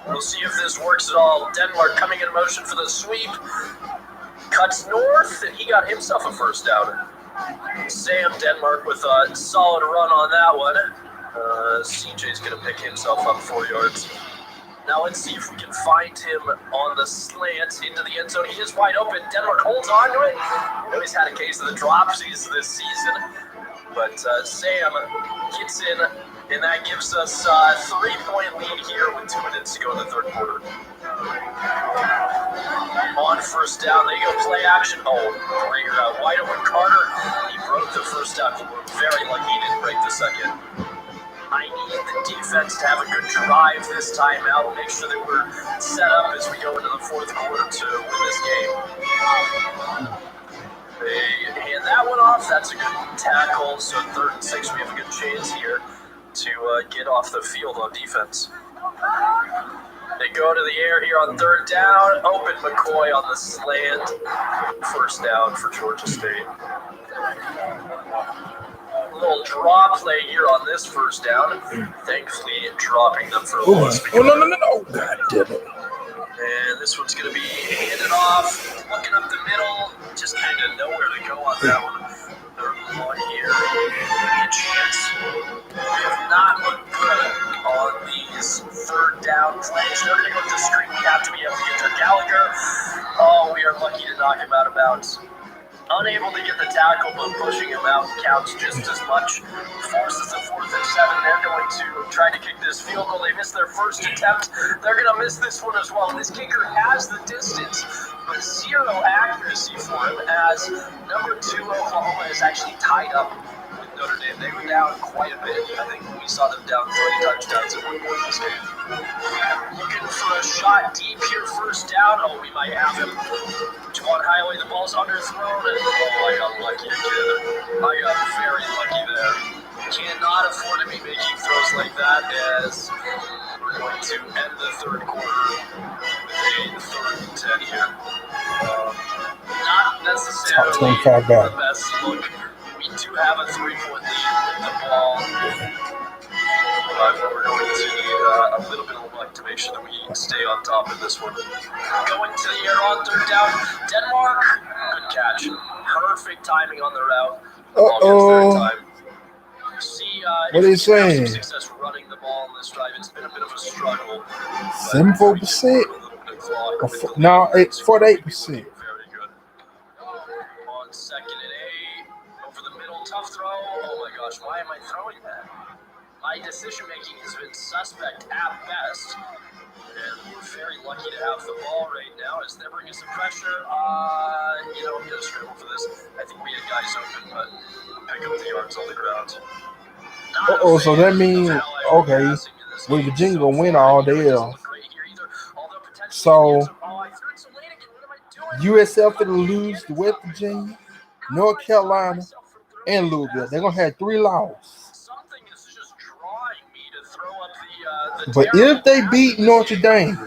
We'll see if this works at all. Denmark coming in motion for the sweep. Cuts north, and he got himself a 1st down. Sam Denmark with a solid run on that one. CJ's going to pick himself up 4 yards. Now let's see if we can find him on the slant into the end zone. He is wide open. Denmark holds on to it. I know he's had a case of the dropsies this season, but Sam gets in, and that gives us a 3-point lead here with 2 minutes to go in the 3rd quarter. On 1st down, they go play action. Oh, great route. Wide open Carter. He broke the 1st down. We're very lucky he didn't break the 2nd. I need the defense to have a good drive this time out. Make sure that we're set up as we go into the fourth quarter to win this game. They hand that one off. That's a good tackle. So 3rd and 6, we have a good chance here to get off the field on defense. They go to the air here on 3rd down. Open McCoy on the slant. 1st down for Georgia State. A little draw play here on this 1st down. Thankfully, dropping them for a loss. Oh, no. God damn it. And this one's going to be handed off. Looking up the middle. Just kind of nowhere to go on that one. 3rd and 1 here. Maybe a chance. We have not looked good on these 3rd down plays. They're going to go with the screen. We have to be able to get to Gallagher. Oh, we are lucky to knock him out of bounds. Unable to get the tackle, but pushing him out counts just as much. Forces the 4th and 7. They're going to try to kick this field goal. They missed their first attempt. They're going to miss this one as well. This kicker has the distance, but 0 accuracy for him as number 2 Oklahoma is actually tied up with Notre Dame. They were down quite a bit. I think we saw them down 3 touchdowns at one point in this game. Looking for a shot deep here, 1st down. Oh, we might have him. Juwan Highway, the ball's underthrown, and I got lucky again. I got very lucky there. Cannot afford to be making throws like that as we're going to end the 3rd quarter with a 3rd and 10 here. Not necessarily the best look. We do have a 3-point lead with the ball, but we're going to need a little bit of luck to make sure that we stay on top of this one. Going to the air on 3rd down. Denmark, good catch. Perfect timing on the route. The ball gets there in time. See, what are you saying? Some success running the ball on this drive. It's been a bit of a struggle. 74%? No, it's 48%. Very good. On 2nd and 8. Over the middle, tough throw. Oh my gosh, why am I throwing that? My decision making has been suspect at best. And we're very lucky to have the ball right now as they're bringing some pressure. I'm going to scramble for this. I think we had guys open, but pick up the yards on the ground. So that means, okay, with Virginia going to win all day else. So, USF going to lose to West Virginia, North Carolina, and Louisville. They're going to have 3 losses. But if they beat Notre Dame,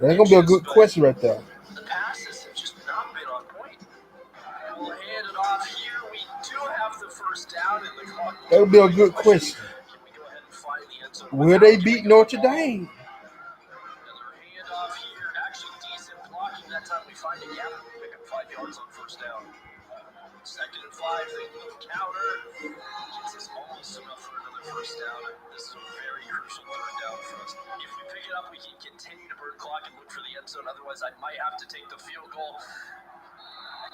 that's going to be a good question right there. The passes have just not been on point. We'll hand it off here. We do have the 1st down in the clock. That would be a good question. Will they beat Notre Dame? Another handoff here. Actually, decent blocking that time. We find a gap. We pick up 5 yards on 1st down. 2nd and 5. They move counter. Gets us almost enough for another 1st down. This is a very crucial 3rd down for us. If we pick it up, we can continue to burn clock and look for the end zone. Otherwise, I might have to take the field goal.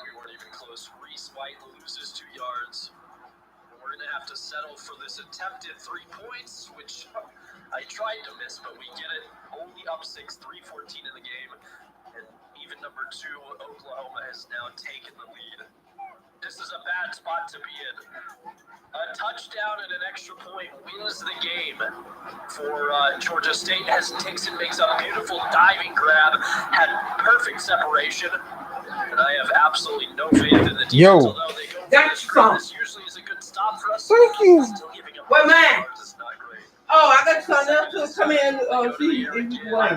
We weren't even close. Reese White loses 2 yards. We're going to have to settle for this attempted 3 points, which I tried to miss, but we get it. Only up 6, 3:14 in the game. And even number 2, Oklahoma, has now taken the lead. This is a bad spot to be in. A touchdown and an extra point wins the game for Georgia State as Dixon makes a beautiful diving grab, had perfect separation, and I have absolutely no faith in the defense. Although they go for this usually is a good stop for us. Thank you. Wait, man. Oh, I got something else to come in see if you want.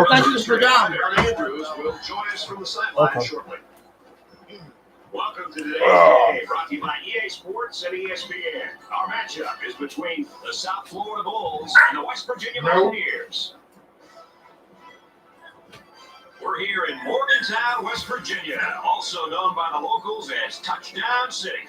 Thank you for that. Andrews will join us from the sideline shortly. Welcome to today's game, brought to you by EA Sports and ESPN. Our matchup is between the South Florida Bulls and the West Virginia Mountaineers. We're here in Morgantown, West Virginia, also known by the locals as Touchdown City.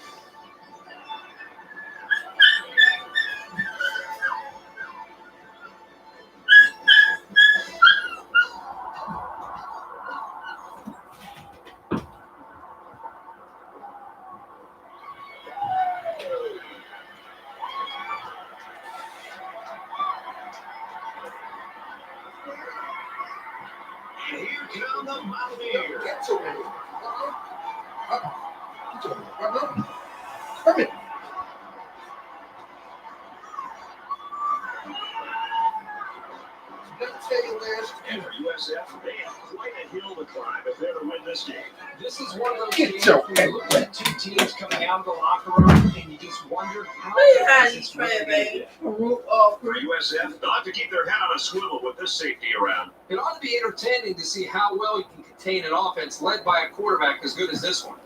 And here come the Mountaineers. Come here. Let me tell you last And for USF, they have quite a hill to climb if they're to win this game. This is one of those Get games your where you look at two teams coming out of the locker room and you just wonder how Behind this these is really trans gonna get. For USF, they'll have to keep their head on a swivel with this safety around. It ought to be entertaining to see how well you can contain an offense led by a quarterback as good as this one.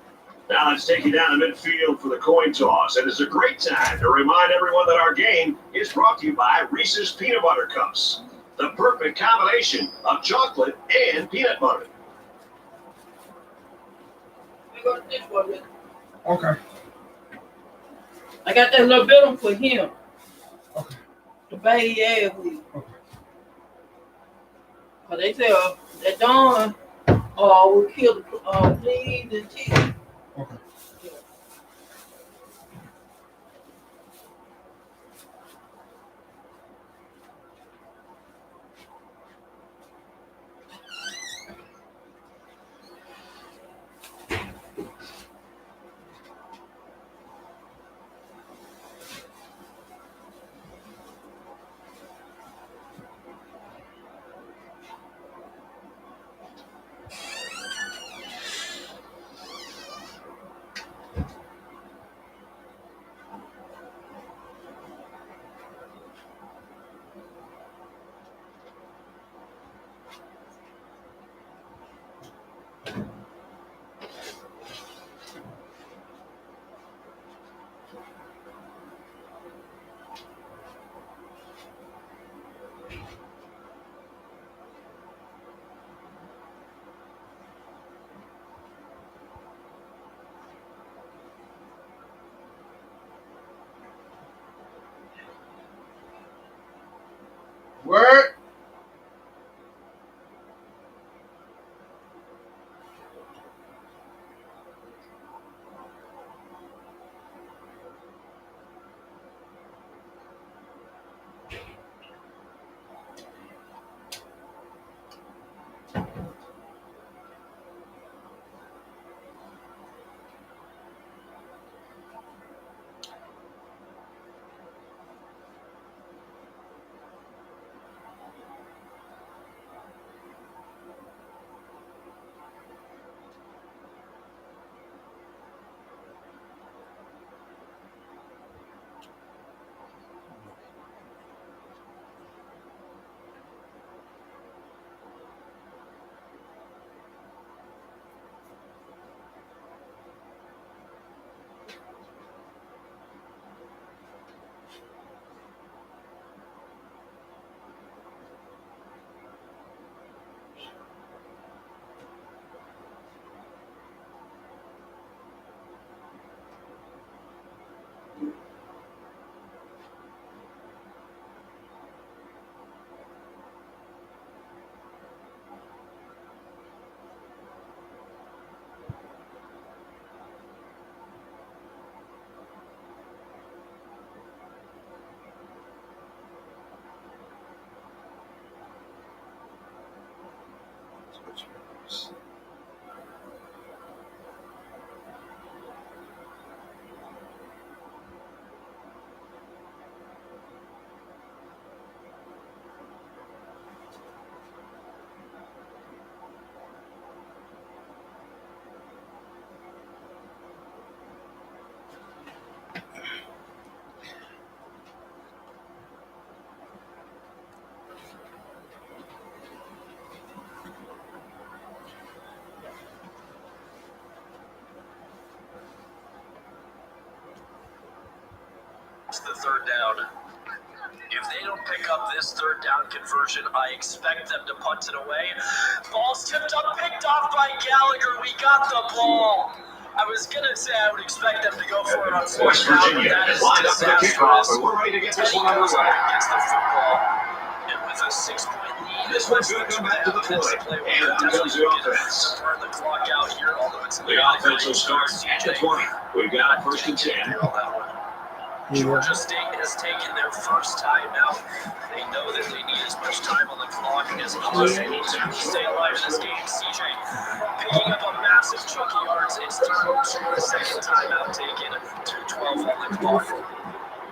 Now let's take you down to midfield for the coin toss. And it's a great time to remind everyone that our game is brought to you by Reese's Peanut Butter Cups. The perfect combination of chocolate and peanut butter. Okay. I got that little bit on for him. Okay. The baby ass with. Okay. Cause they say that Dawn will kill the fleas and ticks. Okay. Word. The third down. If they don't pick up this third down conversion, I expect them to punt it away. Ball's tipped up, picked off by Gallagher. We got the ball. I was going to say I would expect them to go for it on West fourth down, but Virginia that is lined up for the kickoff, disastrous. and we're ready to get this Teddy one goes underway. out and gets the football. And with a 6-point lead, This one's going to come back to the play. And here comes the offense. Burn the clock out here, although it's The offense will start at the 20. We've got a 1st and 10. Georgia State has taken their first timeout. They know that they need as much time on the clock as possible to stay alive in this game. CJ picking up a massive chunk of yards. It's through to the second timeout taken. 2:12 on the clock.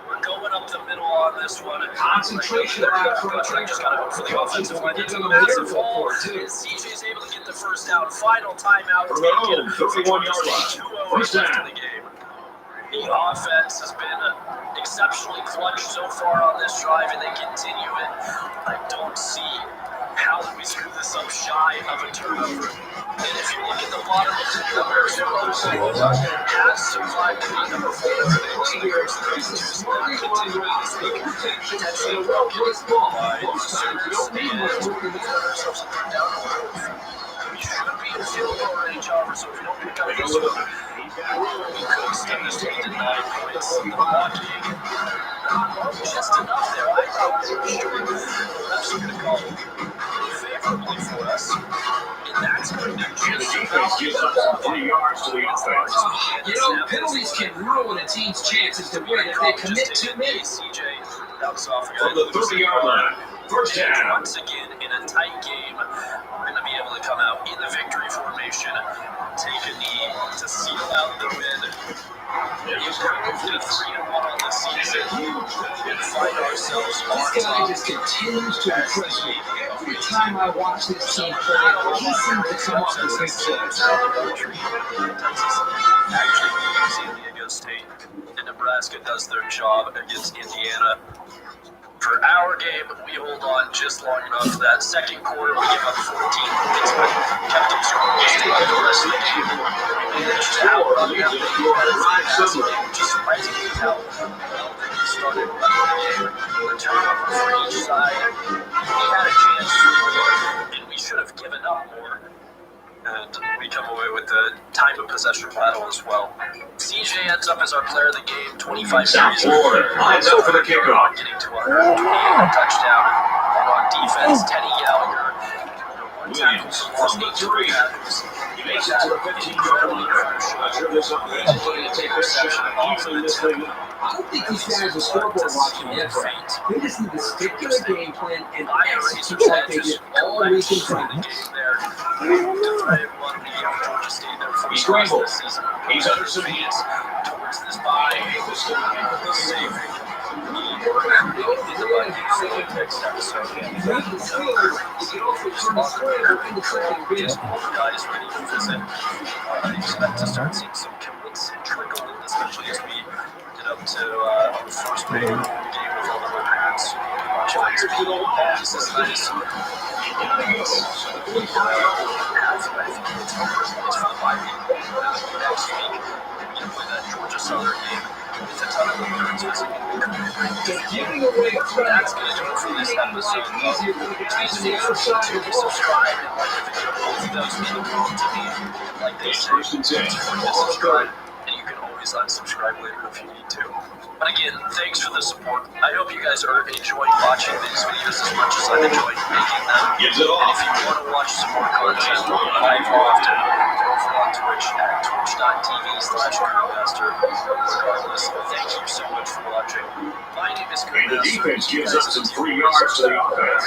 We're going up the middle on this one. Concentration Coach Rick just got to hope for the offensive line. It's a massive hole. CJ's able to get the first down. Final timeout taken. 31-yard line. 2:08 left in the game. The offense has been exceptionally clutch so far on this drive, and they continue it. I don't see how we screw this up shy of a turnover. And if you look at the bottom of the numbers, Oklahoma has survived to be number 4 in the so that continuing this week, potentially broken by service and ourselves a third down. We should be in field goal range, however, so if we don't pick up this one, we could extend this lead to 9 points. The blocking, just enough there. I thought for sure the refs are going to call favorably for us. And that's going to just Defense gives up 3 yards to the offense. You know, penalties can ruin a team's chances to win if they commit too many. CJ, that was off From the 30-yard line, first down. Once again, in a tight game, we're going to be able to come out in the victory formation, take a knee to seal out the win. Improved to 3-1 on the season, and find ourselves on This guy top. just continues to impress me. Every time I watch this team play, he seems to come up with big plays. Actually, San Diego State and Nebraska does their job against Indiana. For our game, we hold on just long enough. That second quarter, we give up 14 points, but kept them scoreless throughout the rest of the game. Managed to outrun them, which is surprising how well they started running the game. The turnover for each side, we had a chance to win, and we should have given up more. And we come away with the time of possession battle as well. CJ ends up as our player of the game, 25 South carries. Florida lines up for the kickoff. Getting to 128 touchdown. And on defense, Teddy Gallagher. Williams from the 3. He makes it to the 15-yard line. Not sure there's something else going to take this section and even this thing up. I don't think these guys are scoreboard watching yet. They just need to stick to their game plan and execute like they did all week in practice. He scrambled. He's under some heat. Towards this body. Guys ready to visit. I expect to start seeing some commits trickle in, especially as we get up to the first game with all the recruits. Giants people, this is nice. I think it's for the bye week. Next week, we're going to play that Georgia Southern game. It's a ton of recruits. Giving away That's going to do it for this episode. Please feel free to subscribe and like the video. Both of those mean the world to me. Like they say, subscribe, and you can always unsubscribe later if you need to. But again, thanks for the support. I hope you guys are enjoying watching these videos as much as I've enjoyed making them. Gives it off. And if you want to watch some more content live often, go over on Twitch at twitch.tv/Crewmaster. Regardless, thank you so much for watching. My name is And the Crewmaster. defense gives up some 3 yards to the offense.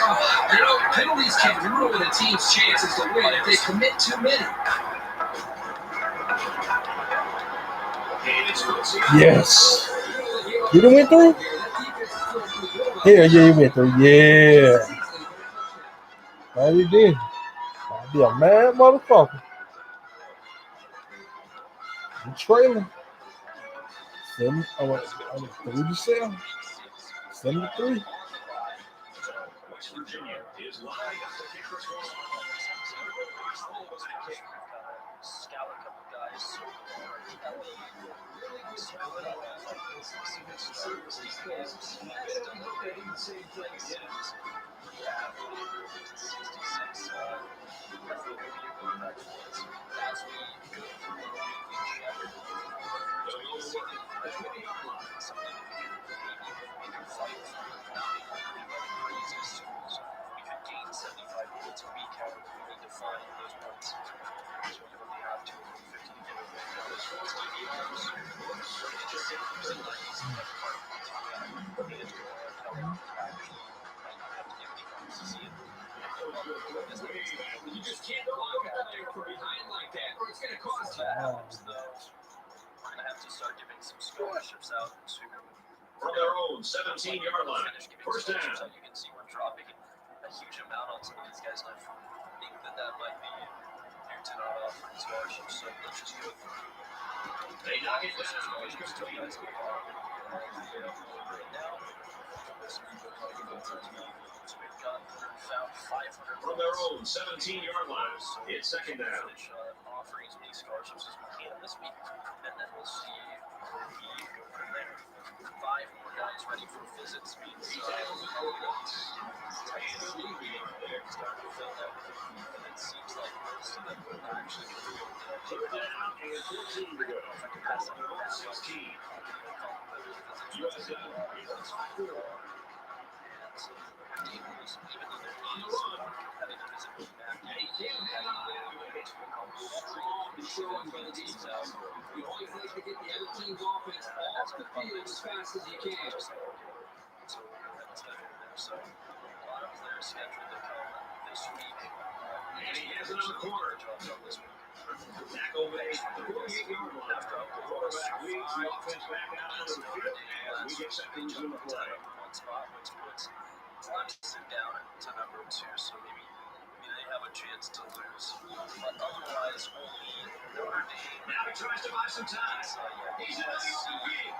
You know, penalties can ruin a team's chances to win if they commit too many. Yes. You done went through? Hell yeah, you went through. Yeah. Oh, you did. I'd be a mad motherfucker. You trailing. 3-7. 73. West Virginia is live at the kicker's goal. Scout a couple guys. some scholarships out to From their own 17-yard line. finish giving First down. scholarships out. You can see we're dropping a huge amount on some of these guys, and I think that might be due to not offering scholarships. So let's just go through. They knock it down. Scholarships to you guys right now. So we've got about 500 From their own 17-yard line. It's second down. finish offering as many scholarships as we can this week, and then we'll see where we go from there. 5 more guys ready for visits means starting to fill out, and it seems like most of them are actually going to go there. Third down and 14 to go. If I can pass it down, 16. USA. even though they're having to visit with Matt, Strong by the defense. You always like to get the other team's offense off the field as fast as you can. So a lot of players scheduled to come this week. And he has another corner. Tackle made. 48-yard line. After The quarterback leads the offense back out onto the field as we get seconds in the play. one spot, which puts Clemson down to number 2, so maybe they have a chance to lose. But otherwise, only Notre Dame. Now he tries to buy some time. He's in the game.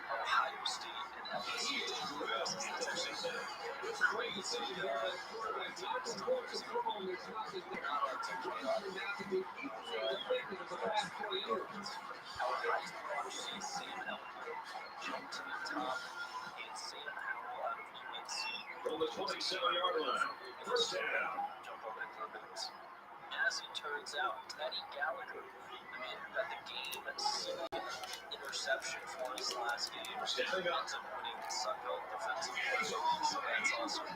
Ohio State and LSU. It's a great decision here by the quarterback. Not to pull control, and there's nothing there. Running back to be equally effective as a pass play under. Our Heisman runner, Sam Elliott, jumped to the top, and Sam Howell out of UNC. From the 27-yard line. First down. Jump over into the minutes. As it turns out, Teddy Gallagher, the man who got the game-sealing interception for his last game, Stepping up. ends up winning the Sun Belt Defensive Player. So that's awesome.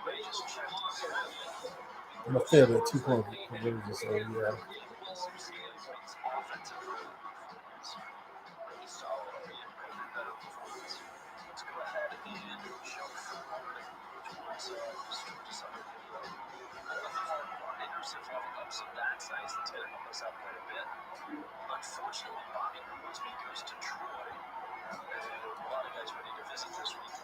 They just checked I'm going to fail that 2 point conversion, so yeah. Unfortunately, Bobby Crosby goes to Troy. A lot of guys ready to visit this week,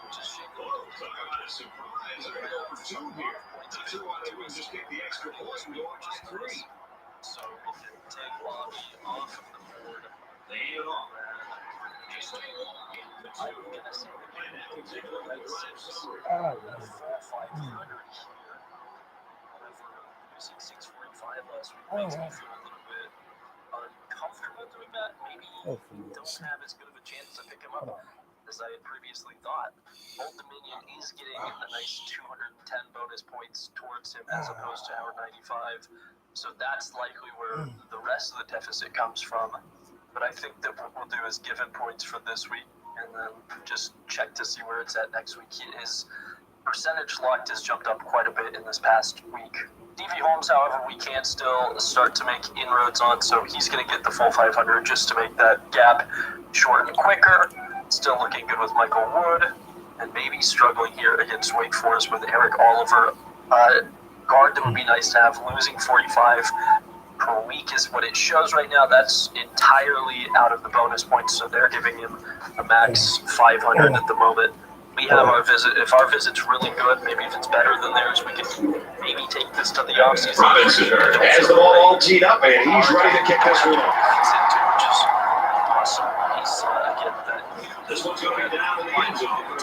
which is shaking. Talk about a surprise. They're going to go for 2 here. Not sure why they wouldn't just kick the extra point and go up by 3. So we can take Bobby off of the board. They hand it off. I'm going to say And now we take a look at the drive summary. Ah, 500 here. However, using 645 last week makes me feel a little bit uncomfortable doing that. Maybe don't have as good of a chance to pick him up as I had previously thought. Old Dominion is getting a nice 210 bonus points towards him as opposed to our 95. So that's likely where the rest of the deficit comes from. But I think that what we'll do is give him points for this week and then just check to see where it's at next week. His percentage locked has jumped up quite a bit in this past week. DV Holmes, however, we can still start to make inroads on, so he's going to get the full 500 just to make that gap short and quicker. Still looking good with Michael Wood, and maybe struggling here against Wake Forest with Eric Oliver. Guard that would be nice to have. Losing 45 per week is what it shows right now. That's entirely out of the bonus points, so they're giving him a max 500 at the moment. We have our visit. If our visit's really good, maybe if it's better than theirs, we can maybe take this to the offseason. Robinson has the ball all teed up, and he's ready to kick this one off. Which is awesome. He's getting that. This one's going to be down in the end zone. The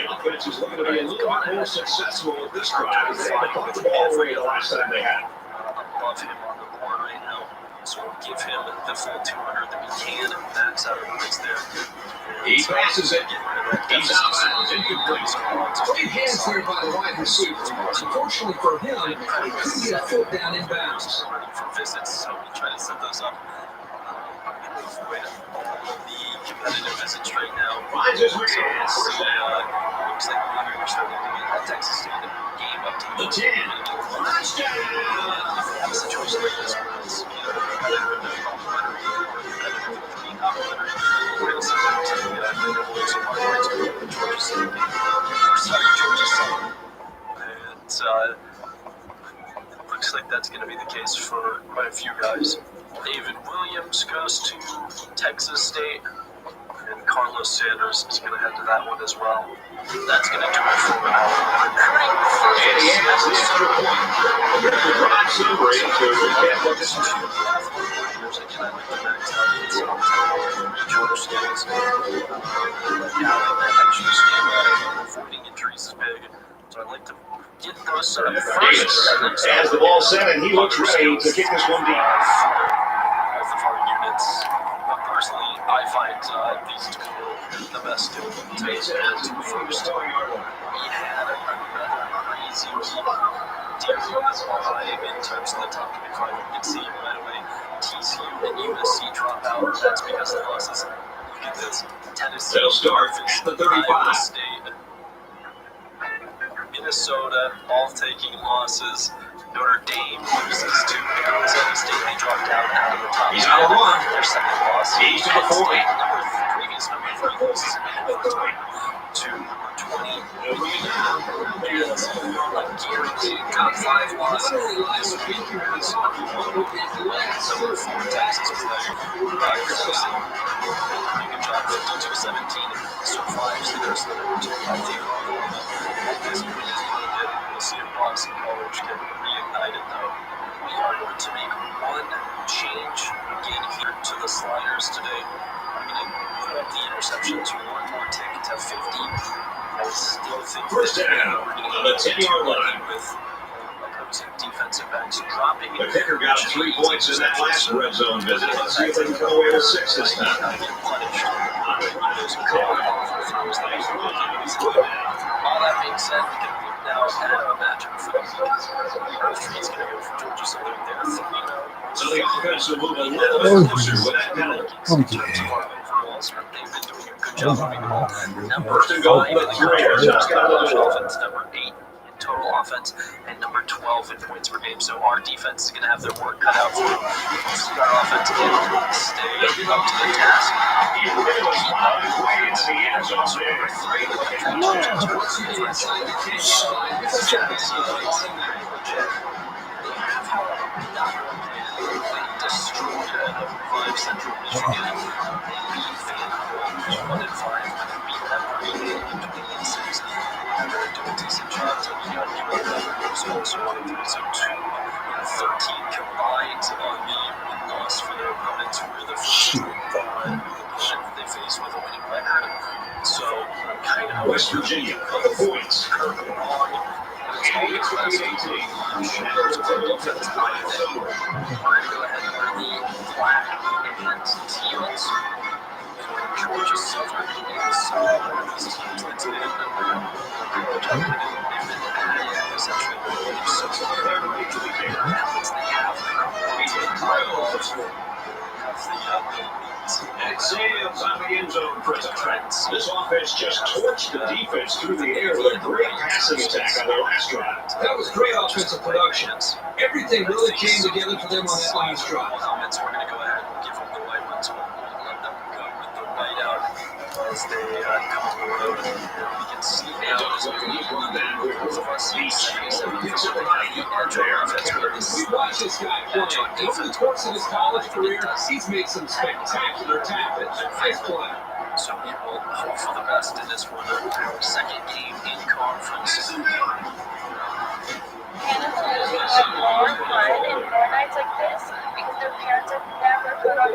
offense is looking to be a little bit more successful with this drive. They had to punt the ball away the last time they had. Above him on the board right now. So we'll give him the full 200 that we can. Max out of points there. He passes it. He's out of bounds. Incomplete. Great hands there by the wide receiver. Unfortunately for him, he couldn't get a foot down in bounds. Ready for visits, so we try to set those up. Avoid the competitive visits right now. Finds his way So in. we'll First see, down. looks like we're starting to get that Texas State game up to The 10. Touchdown. have a situation like this where it's either competitive and complimentary or competitive and being complimentary. We're going to see that to some hard to Georgia State game. Georgia State. And it looks like that's going to be the case for quite a few guys. David Williams goes to Texas State. And Carlos Sanders is going to head to that one as well. That's going to do it for our recruiting focus. And he has the extra point. The drive celebrating to recap what this is. Avoiding injuries is big. So I'd like to get those Davis has the ball set, and he looks ready to kick this one deep. Both of our units. Personally, I find these two the best to first. We had another crazy deal in terms of the top 25. You can see right away TCU and USC drop out. That's because of losses. Look at this. Tennessee. They'll start at the 35. State, Minnesota, all taking losses. Notre Dame loses to Arizona State. They dropped out of the top 10. He's out of one. Their second loss. He's to the 40. Previous number 3 loses to number 20. Is a guaranteed top 5 loss. This week is number 4 Texas player. You can drop 52-17. So 5 is the first number 2. I think this week is we'll see if Boston College can reignite it though. We are going to make one change again here to the sliders today. I'm going to put up the interceptions one more tick to 50. I still think First down we're going on the 10-yard line with opposing defensive backs dropping. The kicker got 3 points in that last red zone visit. Let's see if they can come away with 6 this time. All that being said, we can now have a matchup for the week. Tree's going to go for Georgia Southern. They're 3-0. So the offense will move a little bit closer with that penalty. They've been doing a good job moving the ball. Number 5 in the offense, number 8 in total offense, and number 12 in points per game. So our defense is going to have their work cut out for them. Our offense can stay up to the task. He really found his way into the end zone Destroyed at 5 Central Michigan. They beat Vanderbilt 1-5. Beat Emory 20-6. They're doing a decent job taking out UNLV. So 1-3. So 2 and 13 combined on the win-loss for their opponents. We're the first opponent they face with a winning record. So kind of West Virginia, the points. It's all the class 18. I'm sure there's a defense behind it. We're going to go ahead and wear the black and teals. Georgia Southern is one of these teams that's been essentially ncaa on the end zone for the trends. This offense just torched the defense through the air with a great passing attack on their last drive. That was great offensive production. Everything really came together for them on that last drive. Helmets, we're going to go ahead and give them the white ones. We'll let them go with the white out as they come on the road. We can see now as both of us see We watched this guy play. Over the course of his college career, he's made some spectacular tackles. Nice play. So we will hope for the best in this one. Our second game in conference. Hannah's losing more fun and more nights like this because their parents have never put on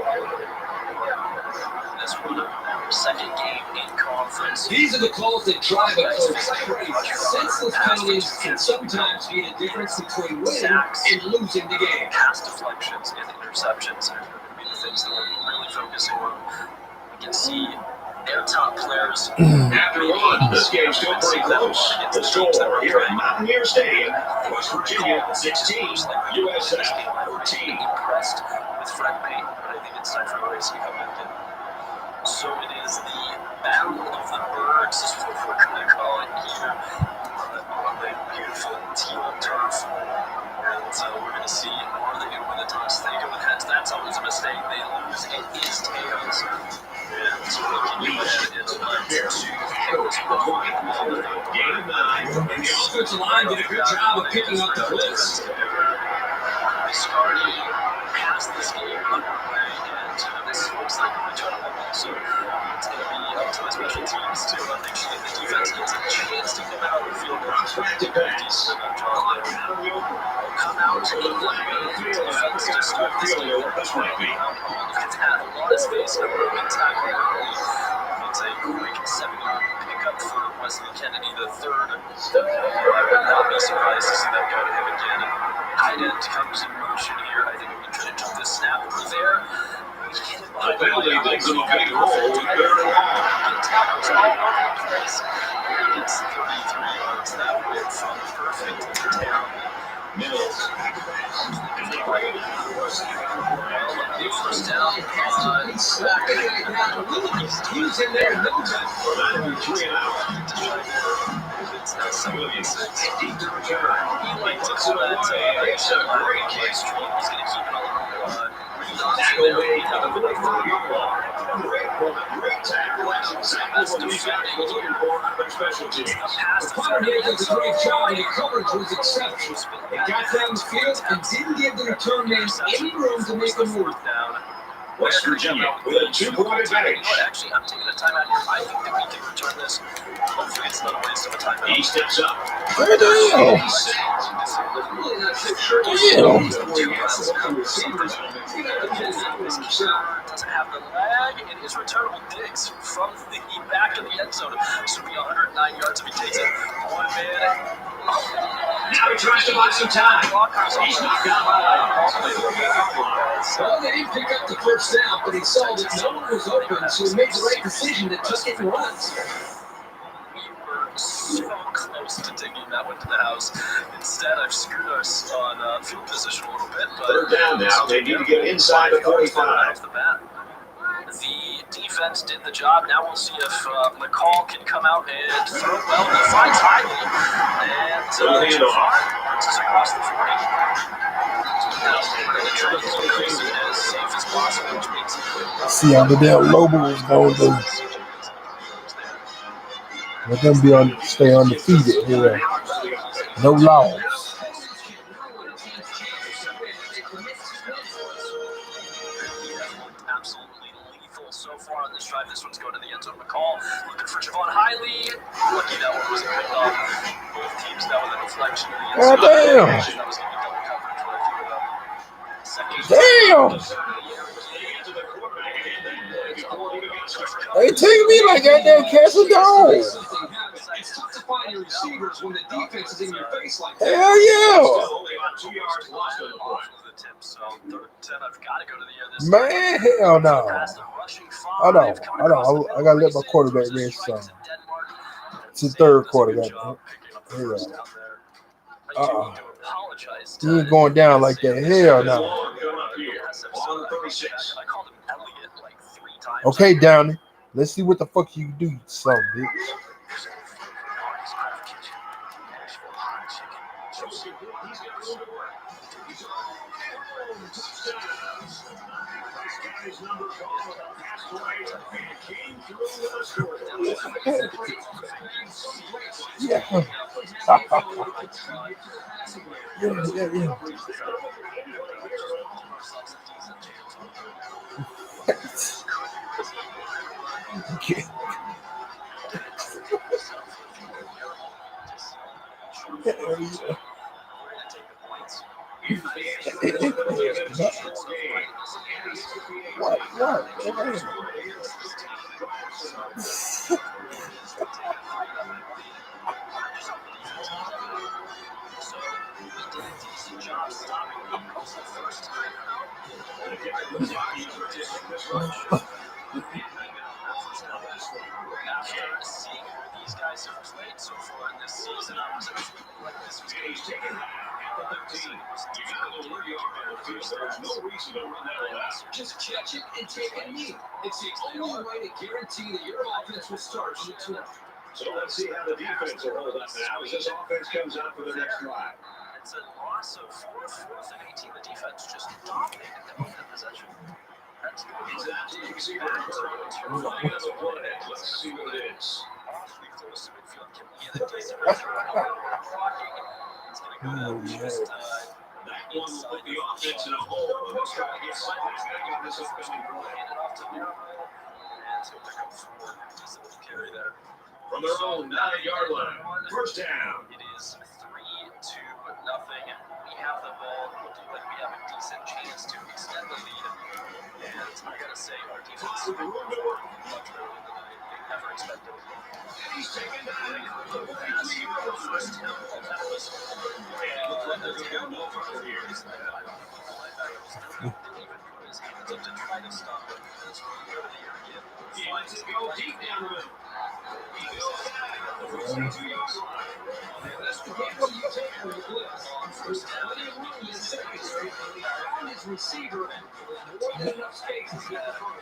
This one, our second game in conference. These are the calls that drive a coach crazy. Senseless penalties can sometimes be the difference between winning and losing the game. Pass deflections and interceptions are going to be the things that we're really focusing on. We can see their top players. After one, this game's still pretty close. The score here at Mountaineer Stadium, West Virginia 16, USF 14. Impressed with front paint, but I think it's time for us to come back in. So it is the Battle of the Birds, is what we're going to call it here on the beautiful teal turf. And we're going to see, are they going to win the toss? They go with heads. That's always a mistake. They lose. It is tails. And so we can use it as well to Game 9. And the offensive line did a good job of picking up the blitz. Biscardi has this game underway, and this looks like a returnable ball. So it's going to be up to the special teams to make sure that the defense gets a chance to come out of the field. Come out to the defense to start this game. A lot of space and room and tackle early. It's a quick 7-yard pickup for Wesley Kennedy, the third. I would not be surprised to see that go to him again. Tight end comes in motion here. I think we can try to jump this snap over there. The penalty gives them a big hole with third and long. Tackles all over the place. It's 33 yards that way from perfect to terrible. Mills. And they bring it down for a second. First down. He's in there. Well, that'll be 3 and out. It's now 7-6. Deep to return. He puts it away. It's a great kick. He's going to keep it on. Tackle made to the 44-yard line. Great pull, great tackle. That's exactly what these guys were looking for on their special teams. The punter did a great job, and the coverage was exceptional. It got down the field and didn't give the return man any room to make a move. West Virginia with a 2-point advantage. Actually, I'm taking a timeout here. I think that we can return this. Hopefully, it's not a waste of a timeout. He steps up. Damn. Doesn't have the lag. It is returnable Diggs from the back of the end zone. This will be 109 yards if he takes it. One man. Now he tries to buy some time. He's knocked out by Well, they didn't pick up the first down, but he saw that no one was open, so he made the right decision to tuck it and runs. We were so close to taking that one to the house. Instead, I've screwed us on field position a little bit. But third down now. They need to get inside the 45. The defense did the job. Now we'll see if McCall can come out and throw well. He finds Hiley. And brings us across the 40. Now, the track is increasing as safe as possible, which means... See how the damn Lobo is going to let them stay undefeated here. No loss. So far on this drive, this one's going to the end zone. McCall looking for Javon Hiley. Lucky that one wasn't picked off. Both teams now with a deflection to the end zone. Damn! That was going to be double coverage when I figured out. Damn! They take me like goddamn Castle Dog. It's tough to find your receivers when the defense is in your face like that. Hell yeah! Only about 2 yards lost on the play. So 3rd and 10, I've got to go to the air this Man, hell no. I know. I gotta let my quarterback rest some. It's the third quarter, goddamn. He ain't going down like that. Hell no. Okay, Downey. Let's see what the fuck you do, son of a bitch. Yeah. Yeah. Okay. What? These guys have played so far in this season, I wasn't like this was going to take it. There's no reason to run that one out. Just catch it and take a knee. It's the only way to guarantee that your offense will start in the 20. So let's see how the defense will hold up now as this offense comes out for the next drive. It's a loss of 4th and 18. The defense just dominated them in possession. That's good. It's an absolute receiver. Running on the play. Let's see what it is. Awfully close to midfield. Can we get a decent return? It's going to go down just one will put the offense in a hole. Let's try to get something back on this upcoming play. Hand it off to Miracle, and he'll pick up 4. Decent little carry there. From their own 9-yard line, first down. It is 3-0. We have the ball. Looking like we have a decent chance to extend the lead. And I gotta say, our defense is much better than I ever expected. He's taken down. First down. They're going to go no further here. Didn't even put his hands up to try to stop it. He lets it go deep down the middle. He goes down the 42-yard line. That's the game you take for the blitz. On first down, he really is secondary. He found his receiver and more than enough space to get the throw.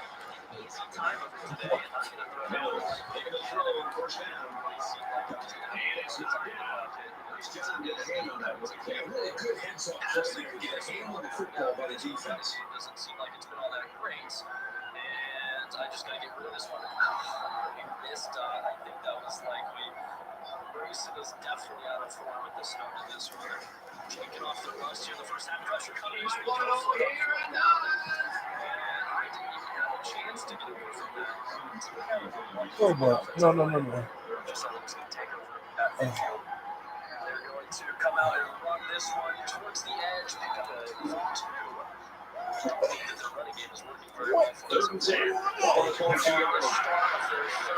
Easy time of it today, and I'm going to throw Mills taking the throw on first down. And it's not down. Nice job getting a hand on that one. Yeah, really good heads-up play there. Get a hand on the football by the defense. It doesn't seem like it's been all that great. And I just got to get rid of this one. We missed, I think that was likely. Grayson is definitely out of form at the start of this one. Taking off the rust here, the first half pressure coming. And I didn't even have a chance to get away from that. Oh, boy. No. Just thought it was going to take over at midfield. They're going to come out and run this one towards the edge, pick up a 4-2. I don't think that their running game is working very well for us. 3rd and 10. Ball on the 22-yard line.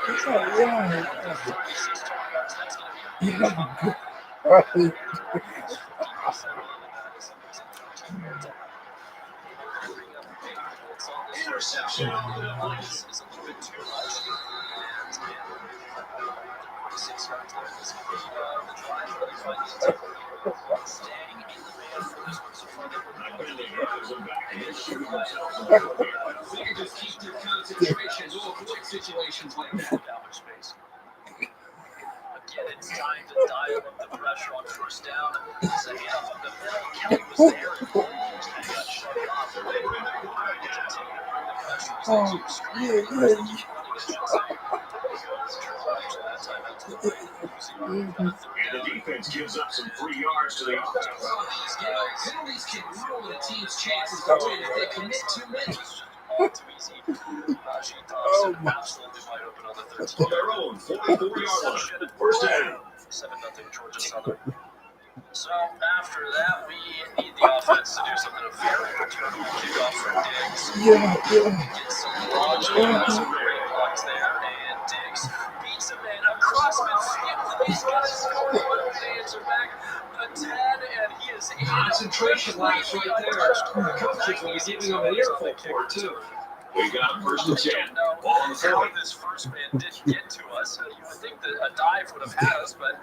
It's like, yeah. 36 total yards, that's going to be Right. Interception. This is a little bit too much. And 46 yards there. This could be the drive really finding staying in the man for this one so far. They can just keep their concentration to avoid situations like that. Space. Again, it's time to dial up the pressure on first down. It's a handoff up the middle. Kelly was there. And got shut off. They bring the quarterback down. And the defense gives up some free yards to the offense. Penalties can ruin a team's chances to win if they commit too many. Too easy. Najee Thompson absolutely wide open on the 13. On their own 44-yard line. First down. 7-0 Georgia Southern. So after that, we need the offense to do something very returnable kickoff from Diggs. Get some logic, some great blocks there, and Diggs beats a man across midfield. These guys score one of the answer back. A 10, and he is in. Concentration lapse right there. The coaches will be giving him an earful for it, too. We got 1st and 10. Ball on the 40. This first man didn't get to us. You would think that a dive would have had us, but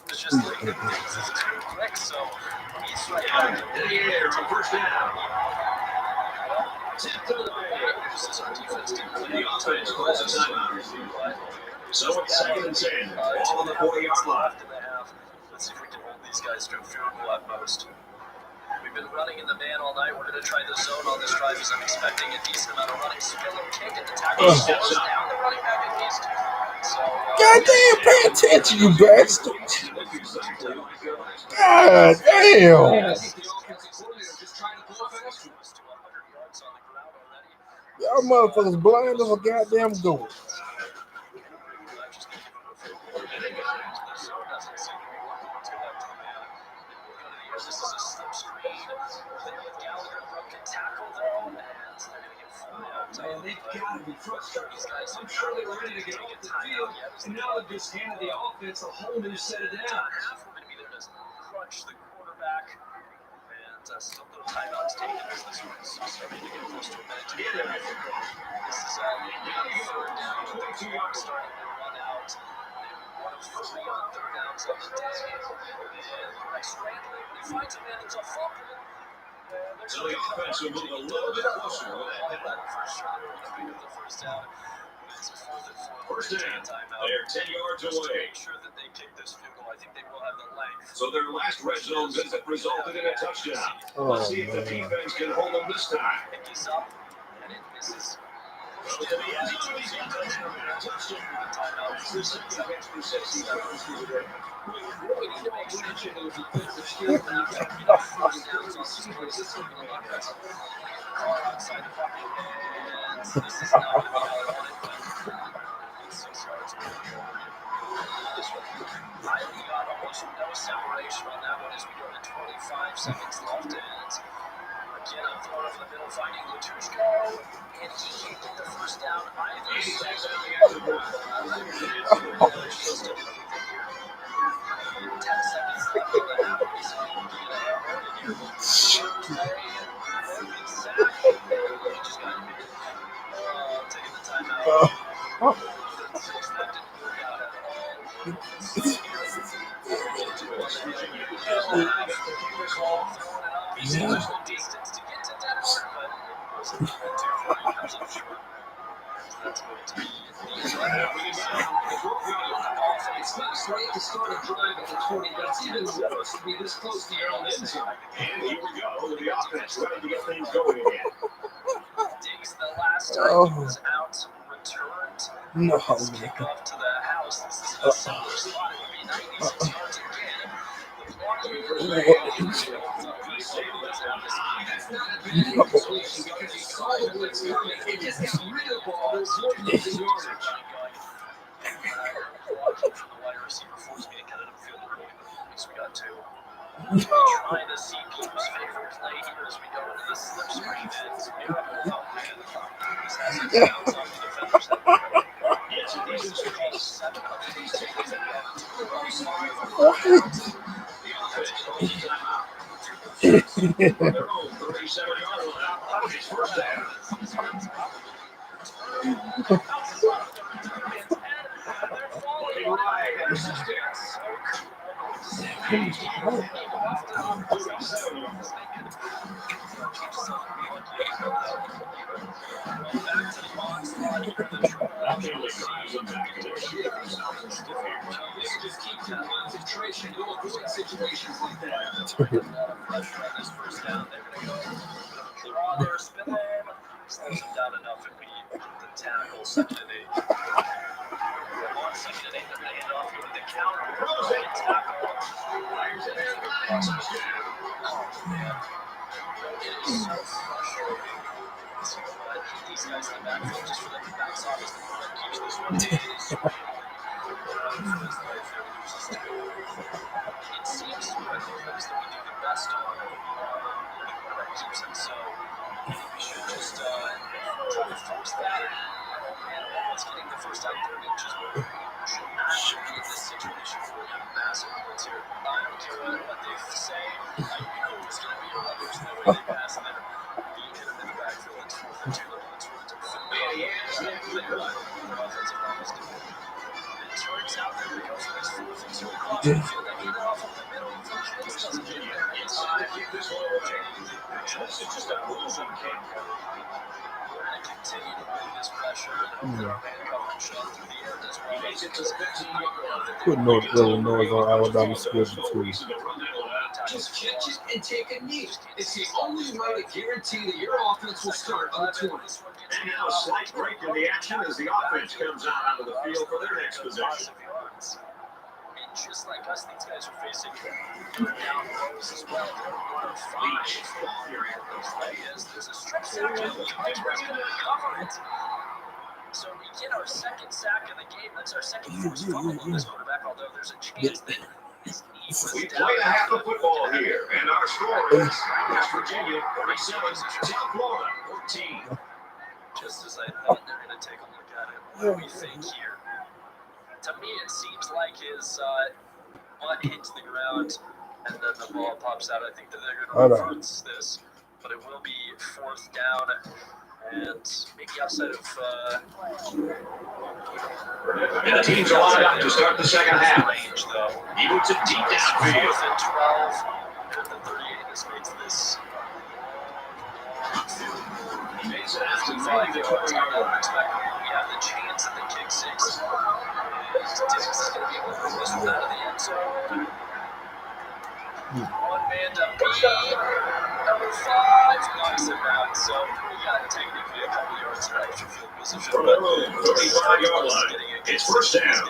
it's just like Diggs is too quick, so he's right back In the air on first down. to the The offense calls a timeout. So it's 2nd and 10. Ball on the 40-yard line. Let's see if we can hold these guys to a field goal at most. We've been running in the man all night. We're going to try the zone on this drive because I'm expecting a decent amount of running. Spiller kick at the tackle. Steps down the running back at least. So, Goddamn, pay attention, you bastard. God damn. Y'all motherfuckers blind as a goddamn goat. This is a slip screen. Gallagher broken tackle though, and they're going to get fly out. Man, they've got to be frustrated. I'm sure they were ready to get off the field, and now they've just handed the offense a whole new set of downs. Half we're going to be there to crunch the quarterback, and still no timeouts taken as this one's starting to get close to a minute to be there. This is 3rd down, 22 yards starting to run out. One of 3 on 3rd downs on the day. And next wrangling, he finds a man, there's a fumble. So the offense will move a little bit closer with that penalty. First down. First down. They're 10 yards away. Make sure that they kick this field goal. I think they will have the length. So their last red zone visit resulted in a touchdown. Let's see if the defense can hold them this time. Pick this up, and it misses. We need to make mention of the defensive skill when you've got enough first downs on receivers. This is going to be a lot better. Outside the pocket, and this is not going to be how I want it, but 6 yards. This one, Riley got almost no separation on that one as we go to 25 seconds left, and again, I'm throwing over the middle, finding Latushko, and he can't get the first down either. 10 seconds left on the half. Taking the timeout. Distance to get to Denver, but wasn't too far. He comes up short. That's going to be It's not great to start a drive at the 20, but it's even worse to be this close to your own end zone. And here we go with the offense ready to get things going again. Diggs the last time he was out, returned. No, Kick off to the house. This is a similar spot. It would be 96 yards again. That's not a bad situation because he saw the blitz coming. It just got rid of all those losing yardage. We got two. Trying to see Peter's favorite play here as we go into the slip screen. Their own 37-yard line. First down. Looking right at the sticks. 37 yards. Just keep your concentration. You'll avoid situations like that. They're spinning. Slows them down enough and we the tackle 2nd and 8. On 2nd and 8, they're going to hand off with the counter. Right tackle. It is so frustrating. These guys in the backfield just for the backs off as the front keeps this one. It seems to be the guys that we do the best on. That keeps them so. We should just try to force that. And almost getting the first down 30, which is what we should not be in this situation for massive points here. I don't care what they say. I know it's going to be a run. There's no way they pass and then you hit them in the backfield. It's 4th and 2. It's 4th and 5. Their offensive line is good. It turns out that it goes for this 4th and 2 across the field. They get it off of the middle. This doesn't get there. Inside. Keep this one away. This is just a losing kick. We're going to continue to bring this pressure and hope that our man coverage shot through the air does well. He makes it to the 15-yard put no little noise on Alabama's schedule too. Just catch it and take a knee. It's the only way to guarantee that your offense will start on the 20. And now a slight break in the action as the offense comes out onto the field for their next possession. And just like us, these guys are facing down rows as well. They're 5. There's a strip sack. He's going to cover it. So we get our 2nd sack of the game. That's our 2nd forced fumble on this quarterback, although there's a chance that his knee was We down. play a half of football here, and our score is West Virginia 47, South Florida 14. Just as I thought, they're going to take a look at it. What do we think here? To me, it seems like his butt hits the ground and then the ball pops out. I think that they're going to reverse this, but it will be 4th down and maybe outside of. And the teams are lined up to start the second half. Range, though. He puts it deep downfield. 4th and 12 at the 38. This makes this. He makes it after 5 the yards. 20-yard line. We have the chance at the kick 6. Diggs is going to be able to bring this one out of the end zone. One man to beat. No number 5 knocks it back. So we got technically a couple yards of extra field position. From But their own 35-yard line, it's first down.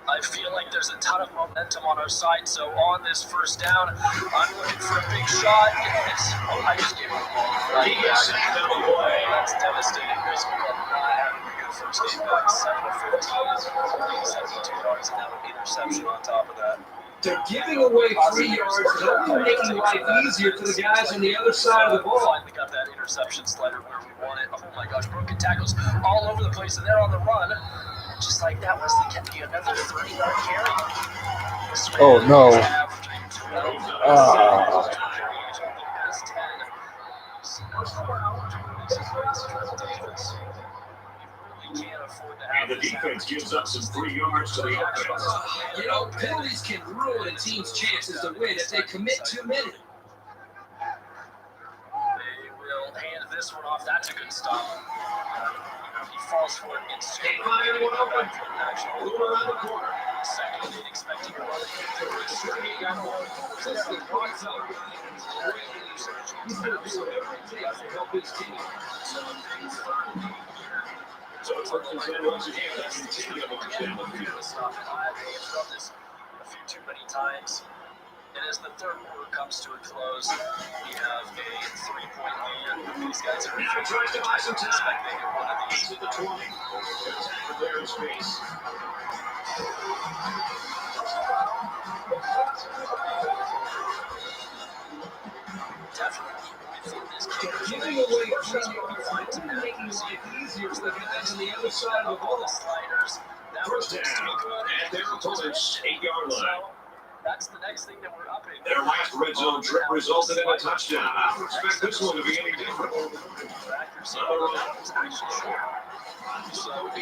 I feel like there's a ton of momentum on our side, so on this first down, I'm looking for a big shot. Yes. Oh, I just gave him the ball right He gets sacked on the play. That's devastating. Baseball not having a good first game back. 7 of 15, only 72 yards, and now an interception on top of that. They're giving away 3 yards, but only making life easier for the guys on the other side of the ball. Finally got that interception slider where we want it. Oh my gosh, broken tackles all over the place, and they're on the run. Just like that, Wesley kept you another 30-yard carry. Oh, no. And the defense gives up some 3 yards to the offense. You know, penalties can ruin a team's chances to win if they commit too many. They will hand this one off. That's a good stop. He falls for it and They fire one open. Move around the corner. second and expecting a run. So Perkins then once again to continue to march down the field. Stop it. I've done this a few too many times. And as the third quarter comes to a close, we have a 3-point lead. These guys are Now he tries to buy some time. expecting one of He's these. at the 20. Attacker there in space. Definitely within this game. Giving away 3 yards, only making life easier for the guys on the other side of the ball. Sliders. That First was down at their opponent's 8-yard line. That's the next thing that we're upping. Their last red zone trip resulted in a touchdown. I don't expect this one to be any different. So we